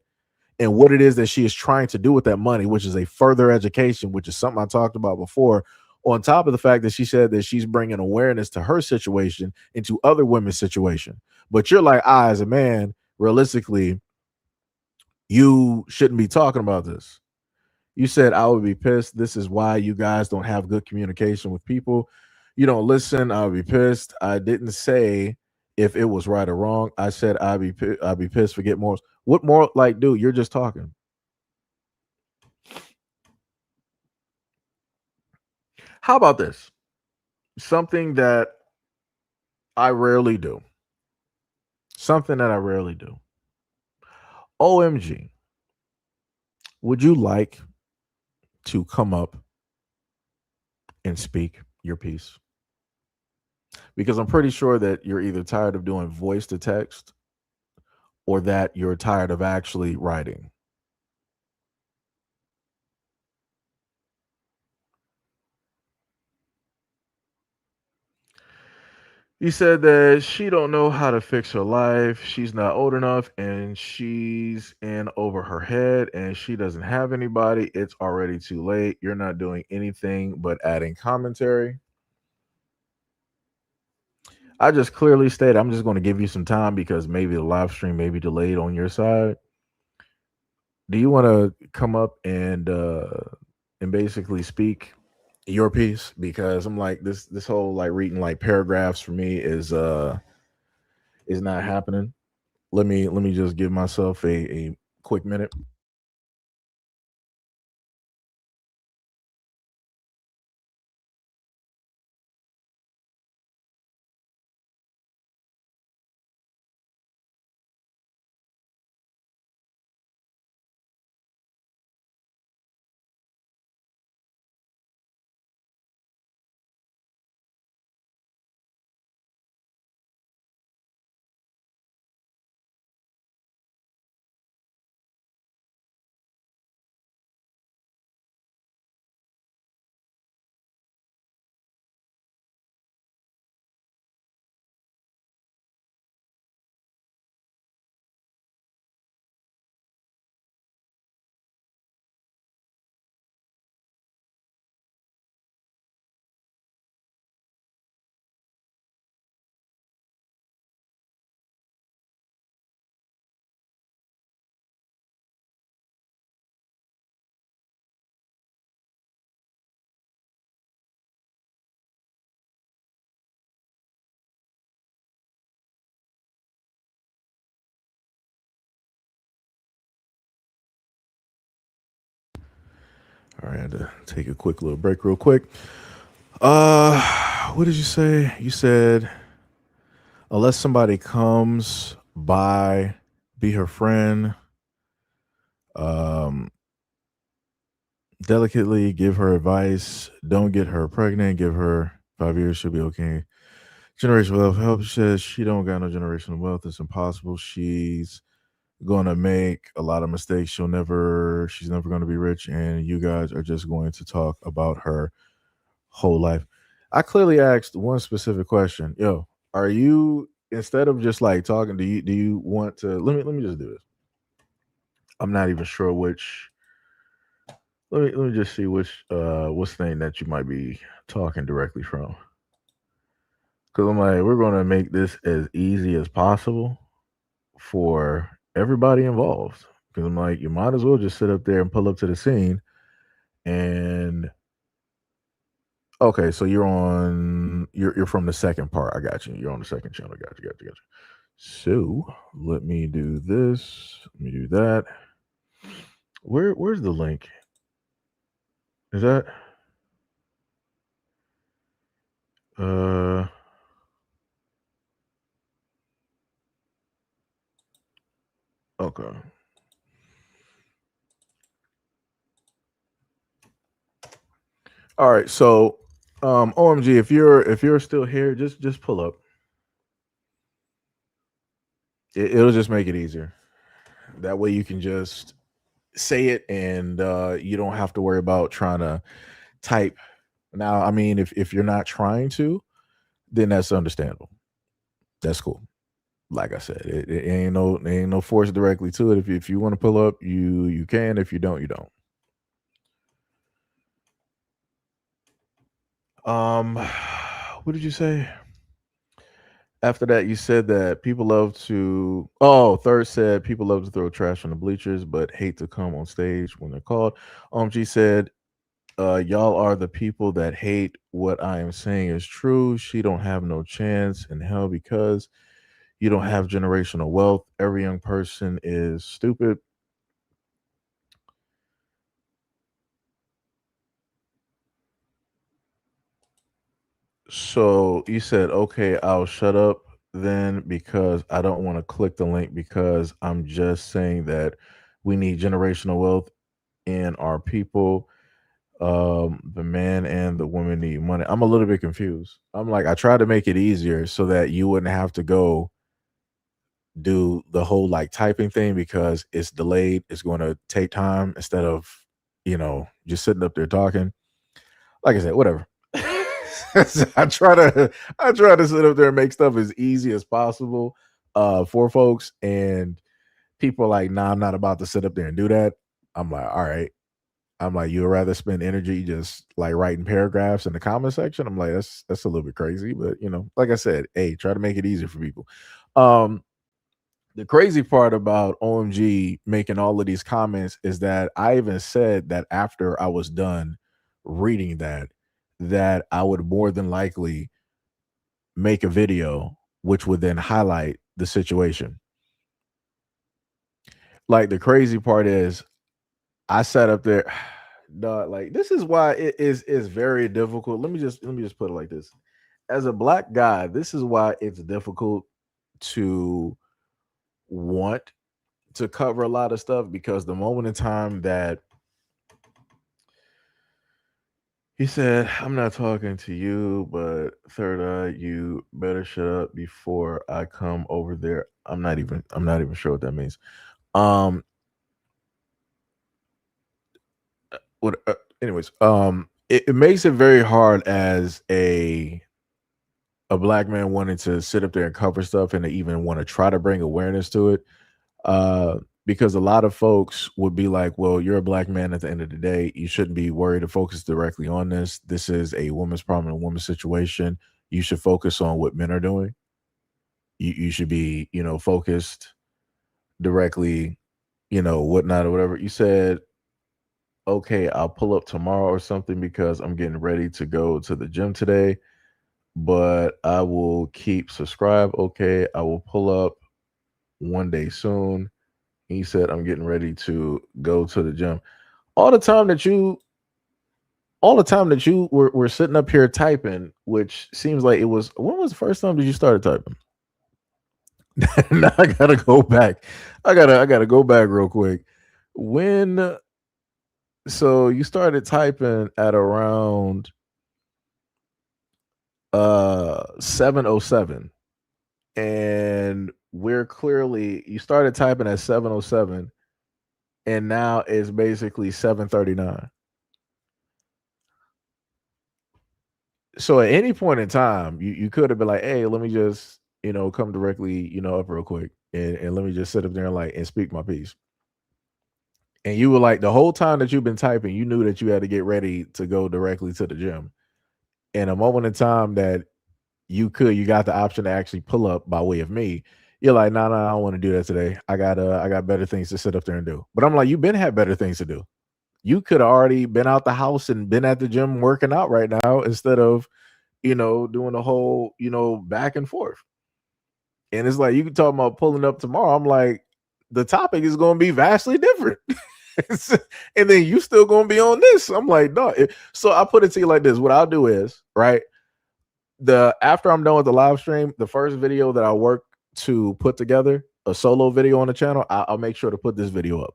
Speaker 1: and what it is that she is trying to do with that money, which is a further education, which is something I talked about before. On top of the fact that she said that she's bringing awareness to her situation into other women's situation. But you're like, as a man, realistically, you shouldn't be talking about this. You said I would be pissed. This is why you guys don't have good communication with people. You don't listen. I would be pissed. I didn't say if it was right or wrong. I said I'd be pissed. Forget more. What more? Like, dude, you're just talking. How about this? Something that I rarely do. Something that I rarely do. OMG. Would you like to come up and speak your piece? Because I'm pretty sure that you're either tired of doing voice to text or that you're tired of actually writing. He said that she don't know how to fix her life. She's not old enough and she's in over her head and she doesn't have anybody. It's already too late. You're not doing anything but adding commentary. I just clearly stated I'm just going to give you some time because maybe the live stream may be delayed on your side. Do you want to come up and basically speak your piece? Because I'm like this whole like reading like paragraphs for me is not happening. Let me just give myself a quick minute. All right, I had to take a quick little break real quick. What did you say? You said unless somebody comes by, be her friend, um, delicately give her advice, don't get her pregnant, give her 5 years, she'll be okay. Generational wealth help says she don't got no generational wealth. It's impossible. She's gonna make a lot of mistakes. She's never gonna be rich, and you guys are just going to talk about her whole life. I clearly asked one specific question. Yo, are you instead of just like talking, do you want to let me just do this? I'm not even sure which let me just see which thing that you might be talking directly from. Cause I'm like, we're gonna make this as easy as possible for everybody involved. Because I'm like, you might as well just sit up there and pull up to the scene. And okay, so you're from the second part. I got you. You're on the second channel. Got you. So let me do this. Let me do that. Where's the link? Is that uh okay. All right, so OMG, if you're still here, just pull up. It'll just make it easier. That way you can just say it and you don't have to worry about trying to type. Now, I mean, if you're not trying to, then that's understandable. That's cool. Like I said, it ain't no force directly to it. If you want to pull up, you can. If you don't, you don't. What did you say? After that, you said that people love to. Oh, third said people love to throw trash on the bleachers, but hate to come on stage when they're called. G said, y'all are the people that hate what I am saying is true. She don't have no chance in hell because you don't have generational wealth. Every young person is stupid. So you said, okay, I'll shut up then because I don't want to click the link because I'm just saying that we need generational wealth in our people. The man and the woman need money. I'm a little bit confused. I'm like, I tried to make it easier so that you wouldn't have to go do the whole like typing thing because it's delayed. It's going to take time instead of, just sitting up there talking. Like I said, whatever. I try to sit up there and make stuff as easy as possible for folks, and people are like, nah, I'm not about to sit up there and do that. I'm like, all right. I'm like, you would rather spend energy just like writing paragraphs in the comment section. I'm like, that's a little bit crazy, but like I said, hey, try to make it easier for people. The crazy part about OMG making all of these comments is that I even said that after I was done reading that I would more than likely make a video which would then highlight the situation. Like the crazy part is I sat up there, dog, like this is why it is very difficult. Let me just put it like this. As a black guy, this is why it's difficult to want to cover a lot of stuff because the moment in time that he said, I'm not talking to you, but third eye, you better shut up before I come over there. I'm not even sure what that means. Anyways, it makes it very hard as a black man wanting to sit up there and cover stuff and to even want to try to bring awareness to it. Because a lot of folks would be like, well, you're a black man at the end of the day. You shouldn't be worried to focus directly on this. This is a woman's problem, a woman's situation. You should focus on what men are doing. You should be, focused directly, whatnot or whatever. You said, okay, I'll pull up tomorrow or something because I'm getting ready to go to the gym today, but I will keep subscribed. Okay, I will pull up one day soon. He said, I'm getting ready to go to the gym. All the time that you all the time that you were sitting up here typing, which seems like it was, when was the first time that you started typing? Now I gotta go back. I gotta go back real quick. When so you started typing at around 7:07, and we're clearly, you started typing at 7:07, and now it's basically 7:39. So at any point in time, you could have been like, hey, let me just, come directly, up real quick, and let me just sit up there and and speak my piece. And you were like, the whole time that you've been typing, you knew that you had to get ready to go directly to the gym. And a moment in time that you got the option to actually pull up by way of me, you're like, no, I don't want to do that today. I got better things to sit up there and do. But I'm like, you've been had better things to do. You could have already been out the house and been at the gym working out right now instead of, doing the whole, back and forth. And it's like, you can talk about pulling up tomorrow. I'm like, the topic is going to be vastly different. And then you still going to be on this. I'm like, no. So I put it to you like this. What I'll do is, right, after I'm done with the live stream, the first video that I work to put together, a solo video on the channel, I'll make sure to put this video up.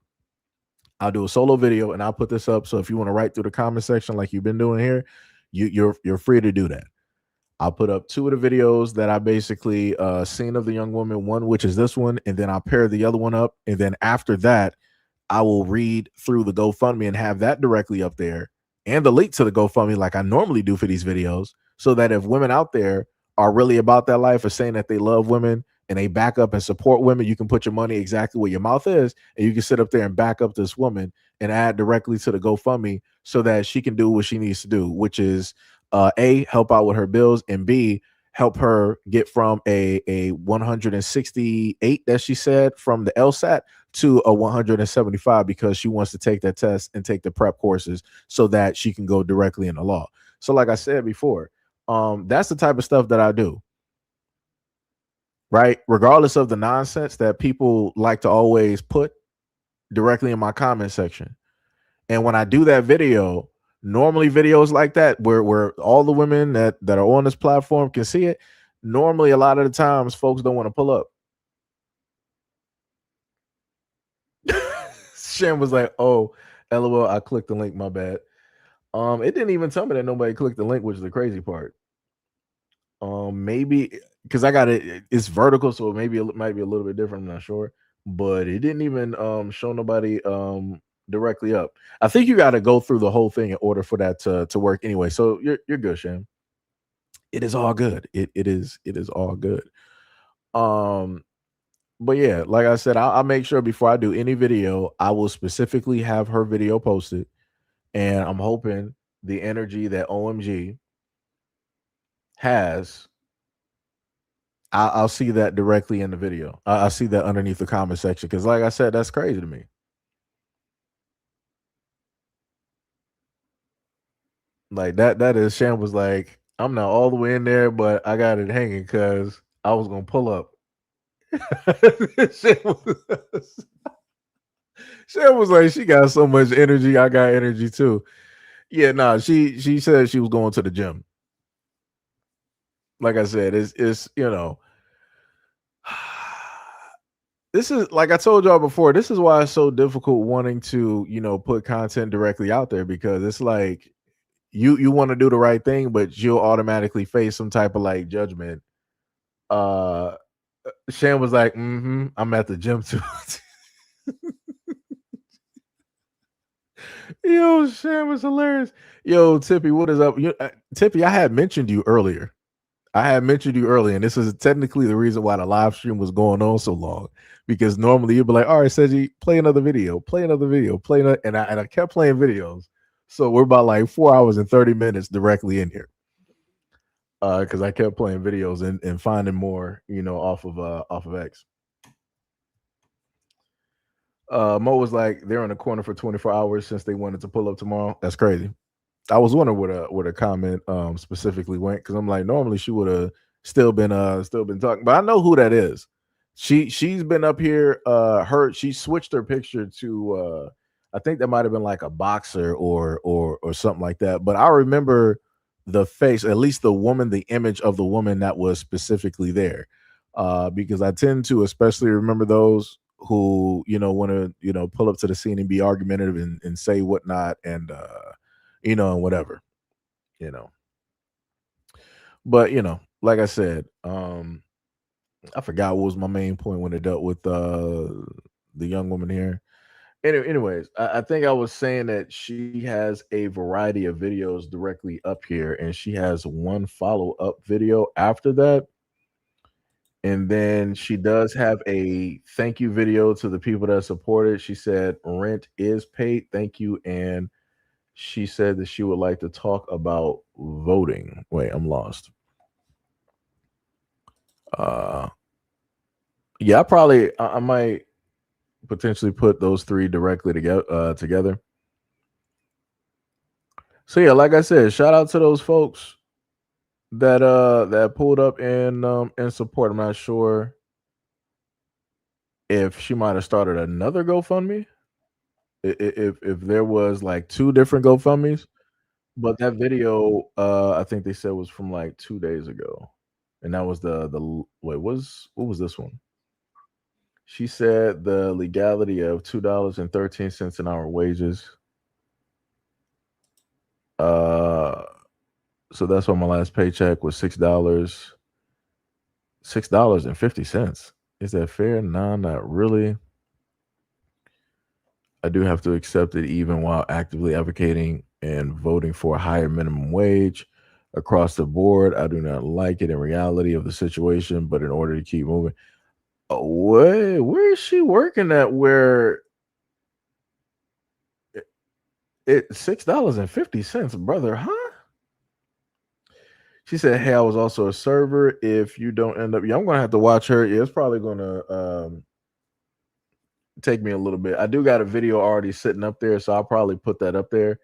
Speaker 1: I'll do a solo video and I'll put this up. So if you want to write through the comment section like you've been doing here, you're free to do that. I'll put up 2 of the videos that I basically seen of the young woman, one which is this one, and then I'll pair the other one up. And then after that, I will read through the GoFundMe and have that directly up there, and the link to the GoFundMe like I normally do for these videos, so that if women out there are really about that life, or saying that they love women and they back up and support women, you can put your money exactly where your mouth is, and you can sit up there and back up this woman and add directly to the GoFundMe so that she can do what she needs to do, which is A, help out with her bills, and B, help her get from a 168 that she said from the LSAT to a 175, because she wants to take that test and take the prep courses so that she can go directly into law. So like I said before, that's the type of stuff that I do, right? Regardless of the nonsense that people like to always put directly in my comment section. And when I do that video, normally videos like that where all the women that are on this platform can see it, normally a lot of the times folks don't want to pull up. Shem was like, oh, LOL, I clicked the link, my bad. It didn't even tell me that nobody clicked the link, which is the crazy part. Maybe because I got it's vertical, so maybe it might be a little bit different, I'm not sure. But it didn't even show nobody directly up. I think you got to go through the whole thing in order for that to work anyway. So you're good, Shem. It is all good. It is all good. But yeah, like I said, I'll make sure before I do any video, I will specifically have her video posted. And I'm hoping the energy that OMG has, I'll see that directly in the video. I'll see that underneath the comment section. Because like I said, that's crazy to me. Like that is, Shan was like, I'm not all the way in there, but I got it hanging because I was going to pull up. Shan was like, she got so much energy. I got energy too. Yeah, no, she said she was going to the gym. Like I said, it's this is, like I told y'all before, this is why it's so difficult wanting to, put content directly out there, because it's like you want to do the right thing, but you'll automatically face some type of like judgment. Shan was like, I'm at the gym too. Yo, Shan was hilarious. Yo, Tippy, what is up? Tippy, I had mentioned you earlier. And this is technically the reason why the live stream was going on so long, because normally you'd be like, all right, Seiji, play another video, and I kept playing videos. So we're about like 4 hours and 30 minutes directly in here. Because I kept playing videos and finding more, off of X. Mo was like, they're in the corner for 24 hours since they wanted to pull up tomorrow. That's crazy. I was wondering where a comment specifically went, because I'm like, normally she would have still been talking, but I know who that is. She's been up here. She switched her picture to I think that might have been like a boxer or something like that. But I remember the face, at least the woman, the image of the woman that was specifically there, because I tend to especially remember those who want to pull up to the scene and be argumentative and say whatnot and and whatever you know. But like I said, I forgot what was my main point when it dealt with the young woman here. Anyways, I think I was saying that she has a variety of videos directly up here, and she has one follow-up video after that. And then she does have a thank you video to the people that supported. She said, rent is paid. Thank you. And she said that she would like to talk about voting. Wait, I'm lost. Yeah, I might potentially put those three directly together. So yeah, like I said, shout out to those folks that pulled up and support. I'm not sure if she might have started another GoFundMe. If there was like two different GoFundMes, but that video I think they said was from like 2 days ago, and that was the wait what was this one? She said the legality of $2.13 an hour wages. So that's why my last paycheck was $6.50. Is that fair? No, not really. I do have to accept it even while actively advocating and voting for a higher minimum wage across the board. I do not like it in reality of the situation, but in order to keep moving. Oh, where is she working at where it's $6.50, brother, huh? She said, hey, I was also a server. If you don't end up, yeah, I'm gonna have to watch her. Yeah, it's probably gonna take me a little bit. I do got a video already sitting up there, so I'll probably put that up there.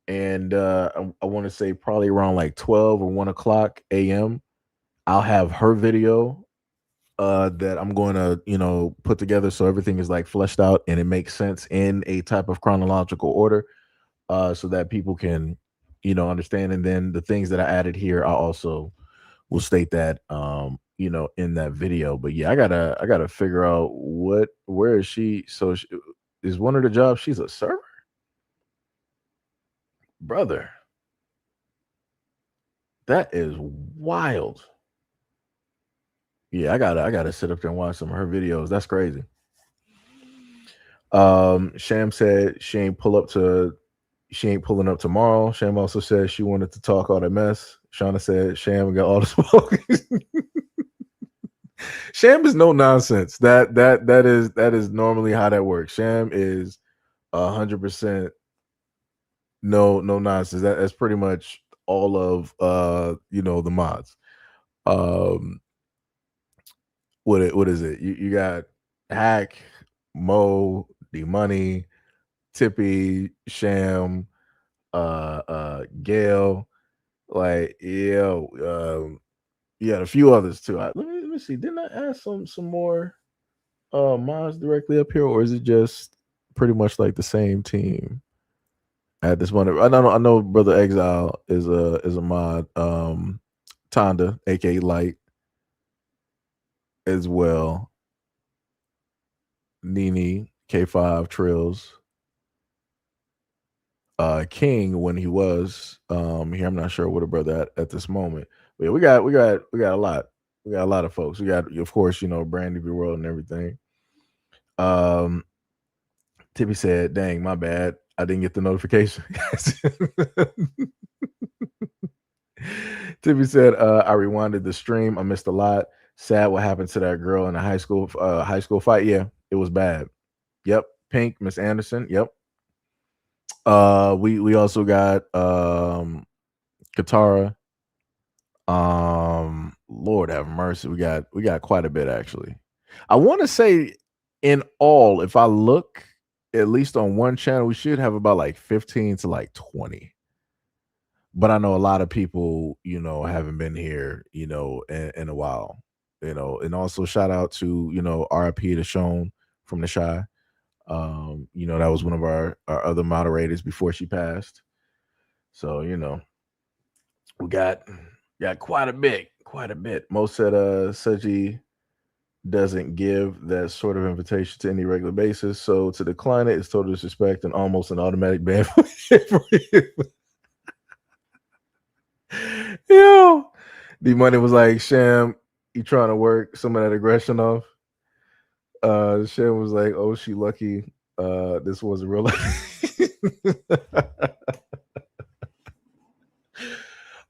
Speaker 1: And I want to say probably around like 12 or 1 o'clock a.m. I'll have her video that I'm going to put together so everything is like fleshed out and it makes sense in a type of chronological order, so that people can understand. And then the things that I added here, I also will state that in that video. But yeah, I gotta figure out where is she. So is one of the jobs she's a server, brother? That is wild. Yeah, I gotta sit up there and watch some of her videos. That's crazy. Sham said she ain't pulling up tomorrow. Sham also said she wanted to talk all that mess. Shauna said Sham got all the smoke. Sham is no nonsense. That is normally how that works. Sham is 100% no nonsense. That's pretty much all of the mods. What is it? You got Hack, Mo, D Money, Tippy, Sham, Gail, like you got a few others too. Let me see. Didn't I add some more mods directly up here, or is it just pretty much like the same team at this one? I know Brother Exile is a mod. Tonda, aka Light, as well. Nini, K5, Trills, King when he was here. I'm not sure what a brother at this moment. But yeah, we got a lot. We got a lot of folks. We got, of course, Brandy B World and everything. Tippy said, dang, my bad. I didn't get the notification. Tippy said, I rewinded the stream. I missed a lot. Sad what happened to that girl in the high school fight. Yeah, it was bad. Yep. Pink, Miss Anderson. Yep. We also got Katara. Lord have mercy. We got quite a bit actually. I want to say in all, if I look at least on one channel, we should have about like 15 to like 20. But I know a lot of people, haven't been here, in a while, and also shout out to, RIP to Sean from the Shy. That was one of our other moderators before she passed. So, we got quite a bit, Most said Seji doesn't give that sort of invitation to any regular basis. So to decline it is total disrespect and almost an automatic ban for you. Yo, D Money was like, Sham, you trying to work some of that aggression off? Sham was like, oh, she lucky. This wasn't real life.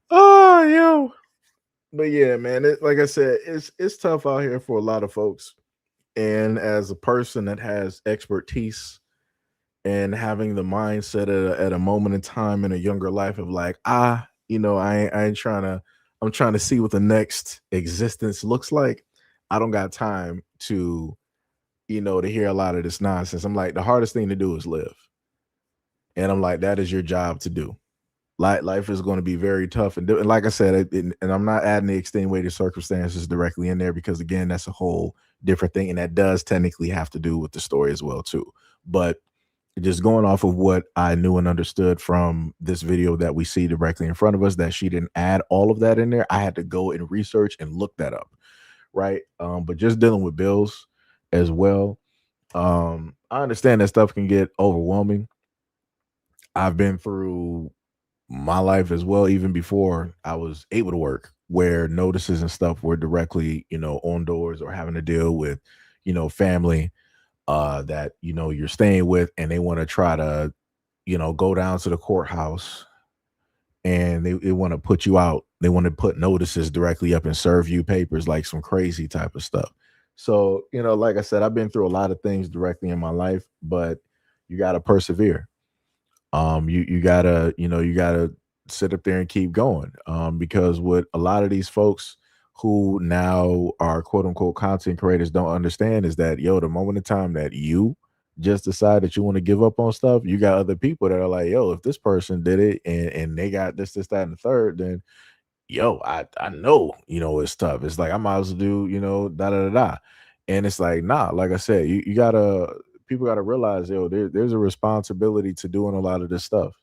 Speaker 1: Oh, yo. But yeah, man, like I said, it's tough out here for a lot of folks. And as a person that has expertise and having the mindset at a moment in time in a younger life of like, I ain't I'm trying to see what the next existence looks like. I don't got time to hear a lot of this nonsense. I'm like, the hardest thing to do is live. And I'm like, that is your job to do. Life is going to be very tough. And like I said, and I'm not adding the extenuating circumstances directly in there because, again, that's a whole different thing. And that does technically have to do with the story as well, too. But just going off of what I knew and understood from this video that we see directly in front of us, that she didn't add all of that in there. I had to go and research and look that up. Right. But just dealing with bills as well. I understand that stuff can get overwhelming. I've been through my life as well, even before I was able to work, where notices and stuff were directly, on doors or having to deal with, family that, you're staying with, and they want to try to, go down to the courthouse and they want to put you out. They want to put notices directly up and serve you papers, like some crazy type of stuff. So, like I said, I've been through a lot of things directly in my life, but you got to persevere. You gotta sit up there and keep going. Because what a lot of these folks who now are quote unquote content creators don't understand is that, the moment in time that you just decide that you want to give up on stuff, you got other people that are like, if this person did it and they got this, that, and the third, then I know, it's tough. It's like, I might as well do, da da da da. And it's like, nah, like I said, people gotta realize, there's a responsibility to doing a lot of this stuff.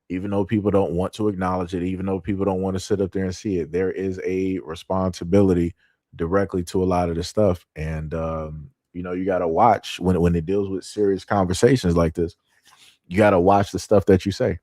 Speaker 1: Even though people don't want to acknowledge it, even though people don't want to sit up there and see it, there is a responsibility directly to a lot of this stuff. And you gotta watch when it deals with serious conversations like this, you gotta watch the stuff that you say.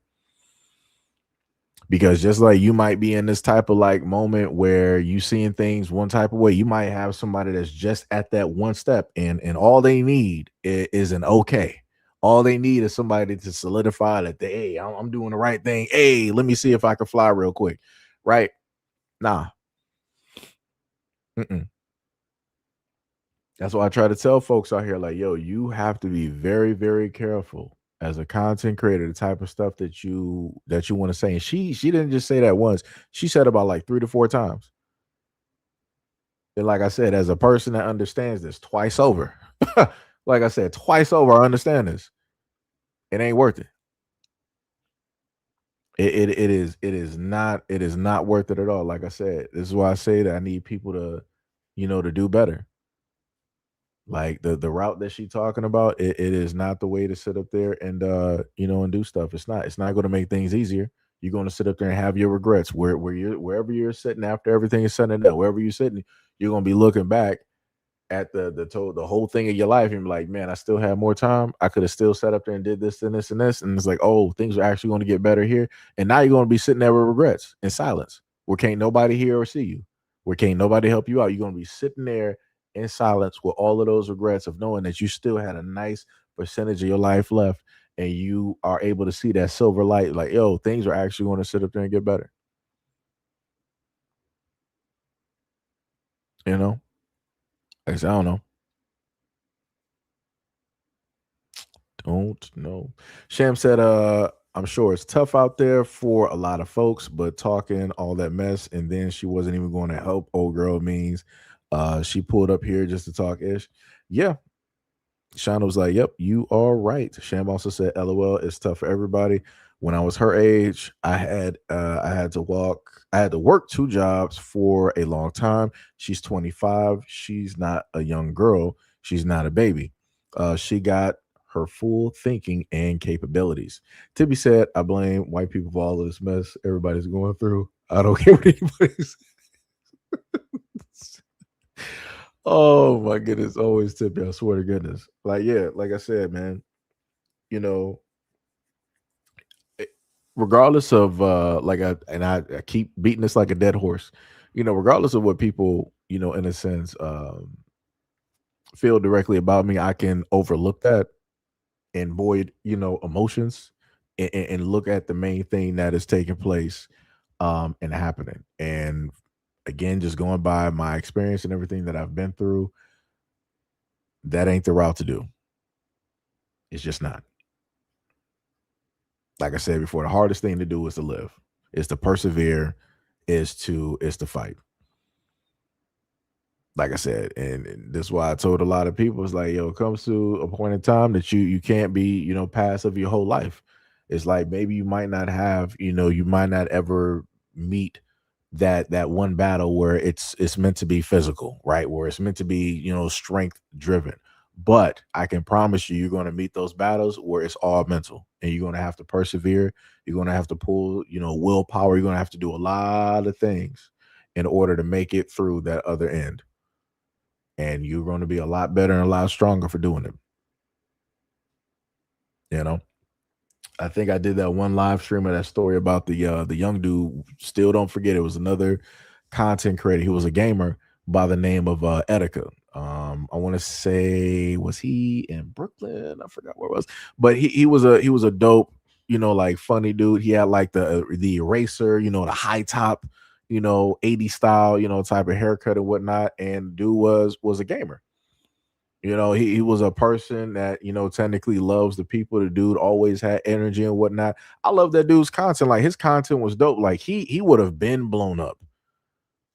Speaker 1: Because just like you might be in this type of like moment where you seeing things one type of way, you might have somebody that's just at that one step and all they need is an okay. All they need is somebody to solidify that hey, I'm doing the right thing. Hey, let me see if I can fly real quick. Right? Nah. That's why I try to tell folks out here, like, you have to be very, very careful as a content creator, the type of stuff that you want to say. And she didn't just say that once. She said about like 3 to 4 times. And like I said, as a person that understands this twice over, like I said, twice over, I understand this. It ain't worth it. It is not worth it at all. Like I said, this is why I say that I need people to, to do better. Like the route that she's talking about, it is not the way to sit up there and and do stuff. It's not going to make things easier. You're going to sit up there and have your regrets wherever you're sitting after everything is said and done. Wherever you're sitting, you're going to be looking back at the whole thing of your life and be like, man, I still had more time. I could have still sat up there and did this and this and this. And it's like, oh, things are actually going to get better here. And now you're going to be sitting there with regrets in silence, where can't nobody hear or see you, where can't nobody help you out. You're going to be sitting there in silence with all of those regrets of knowing that you still had a nice percentage of your life left, and you are able to see that silver light, like, things are actually going to sit up there and get better. I don't know. Don't know. Sham said, I'm sure it's tough out there for a lot of folks, but talking all that mess and then she wasn't even going to help old girl means she pulled up here just to talk ish. Yeah. Shauna was like, yep, you are right. Sham also said, LOL, it's tough for everybody. When I was her age, I had to work 2 jobs for a long time. She's 25. She's not a young girl. She's not a baby. she got her full thinking and capabilities. Tibby said, I blame white people for all of this mess everybody's going through. I don't care what anybody's. Oh my goodness. Always Tibby. I swear to goodness. Like, yeah, like I said, man, you know, regardless of I keep beating this like a dead horse, regardless of what people, in a sense, feel directly about me, I can overlook that and void, emotions and look at the main thing that is taking place and happening. And again, just going by my experience and everything that I've been through, that ain't the route to do. It's just not. Like I said before, the hardest thing to do is to live, is to persevere, is to fight. Like I said, and this is why I told a lot of people, it's like, it comes to a point in time that you can't be, passive your whole life. It's like maybe you might not have, you might not ever meet that one battle where it's meant to be physical, right? Where it's meant to be, strength driven. But I can promise you're going to meet those battles where it's all mental, and you're going to have to persevere. You're going to have to pull, willpower. You're going to have to do a lot of things in order to make it through that other end. And you're going to be a lot better and a lot stronger for doing it. I think I did that one live stream of that story about the young dude. Still don't forget, it was another content creator. He was a gamer by the name of Etika. I want to say, was he in Brooklyn? I forgot where it was, but he was a dope, like funny dude. He had like the eraser, the high top, 80 style, type of haircut and whatnot. And dude was a gamer. He was a person that, technically loves the people. The dude always had energy and whatnot. I love that dude's content. Like, his content was dope. Like, he would have been blown up.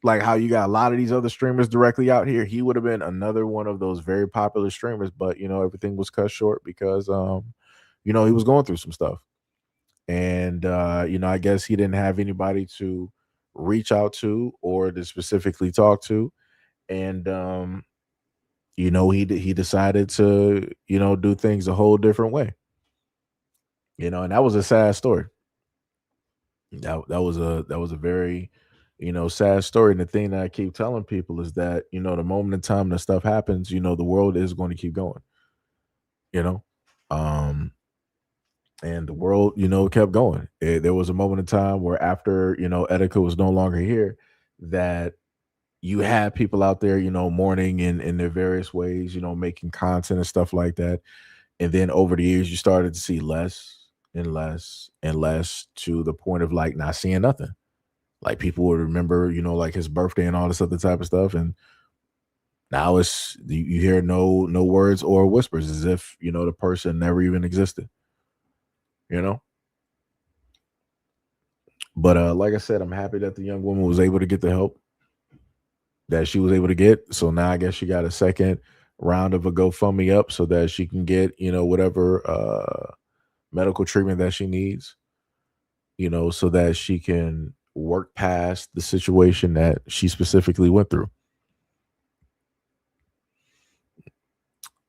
Speaker 1: Like how you got a lot of these other streamers directly out here. He would have been another one of those very popular streamers, but everything was cut short because he was going through some stuff. And I guess he didn't have anybody to reach out to or to specifically talk to. And he decided to, do things a whole different way. And that was a sad story. That was a very, sad story. And the thing that I keep telling people is that, the moment in time that stuff happens, the world is going to keep going. And the world, kept going. There was a moment in time where after, Etika was no longer here, that you had people out there, mourning in their various ways, making content and stuff like that. And then over the years, you started to see less and less and less, to the point of like not seeing nothing. Like, people would remember, like his birthday and all this other type of stuff. And now you hear no words or whispers, as if, the person never even existed, But like I said, I'm happy that the young woman was able to get the help that she was able to get. So now I guess she got a second round of a GoFundMe up so that she can get, whatever medical treatment that she needs, so that she can work past the situation that she specifically went through.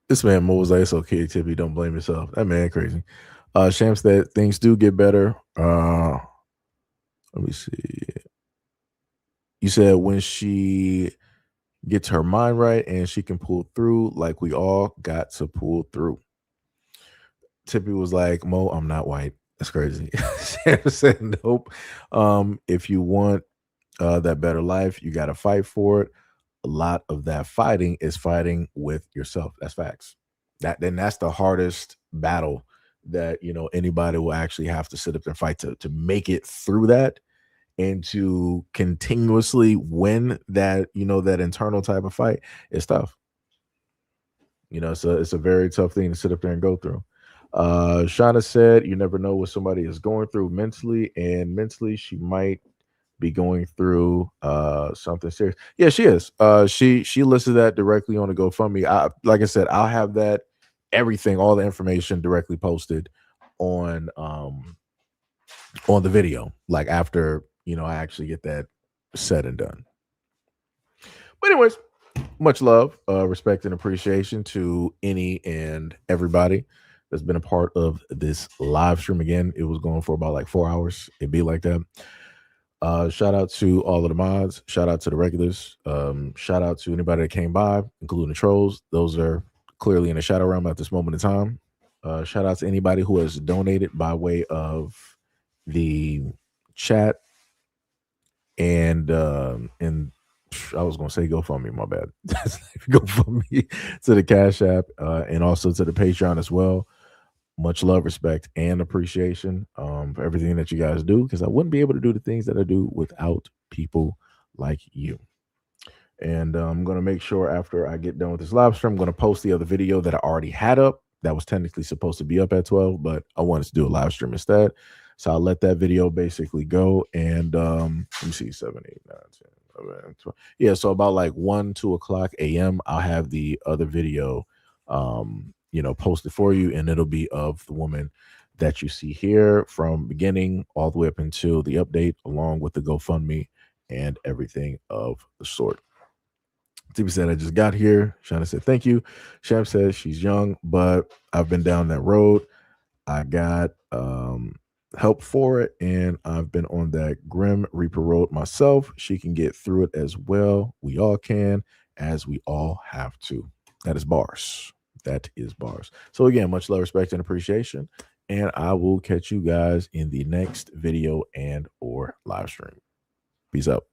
Speaker 1: This man Mo was like, it's okay, Tippy, don't blame yourself. That man crazy. Shams, that things do get better. Let me see. You said when she gets her mind right and she can pull through, like we all got to pull through. Tippy was like, Mo, I'm not white. That's crazy. Sam said, nope. If you want that better life, you got to fight for it. A lot of that fighting is fighting with yourself. That's facts. That's the hardest battle that, anybody will actually have to sit up and fight to make it through that, and to continuously win that, that internal type of fight is tough. It's a very tough thing to sit up there and go through. Shauna said, you never know what somebody is going through mentally, and mentally she might be going through something serious. Yeah, she is. She listed that directly on the GoFundMe. Like I said, I'll have that everything, all the information directly posted on the video, like after I actually get that said and done. But anyways, much love, respect, and appreciation to any and everybody that's been a part of this live stream. Again, it was going for about like 4 hours. It'd be like that. Shout out to all of the mods. Shout out to the regulars. Shout out to anybody that came by, including the trolls. Those are clearly in the shadow realm at this moment in time. Shout out to anybody who has donated by way of the chat and I was gonna say GoFundMe, my bad. GoFundMe to the Cash App and also to the Patreon as well. Much love, respect, and appreciation for everything that you guys do, because I wouldn't be able to do the things that I do without people like you. And I'm gonna make sure after I get done with this live stream, I'm gonna post the other video that I already had up that was technically supposed to be up at 12, but I wanted to do a live stream instead. So I'll let that video basically go. And let me see, 7, 8, 9, 10. 11, 12. Yeah, so about like 1, 2 o'clock a.m. I'll have the other video posted for you, and it'll be of the woman that you see here from beginning all the way up until the update, along with the GoFundMe and everything of the sort. TV said, I just got here. Shauna said, thank you. Sham says she's young, but I've been down that road. I got help for it, and I've been on that grim Reaper road myself. She can get through it as well. We all can, as we all have to. That is bars. That is bars. So again, much love, respect, and appreciation, and I will catch you guys in the next video and or live stream. Peace out.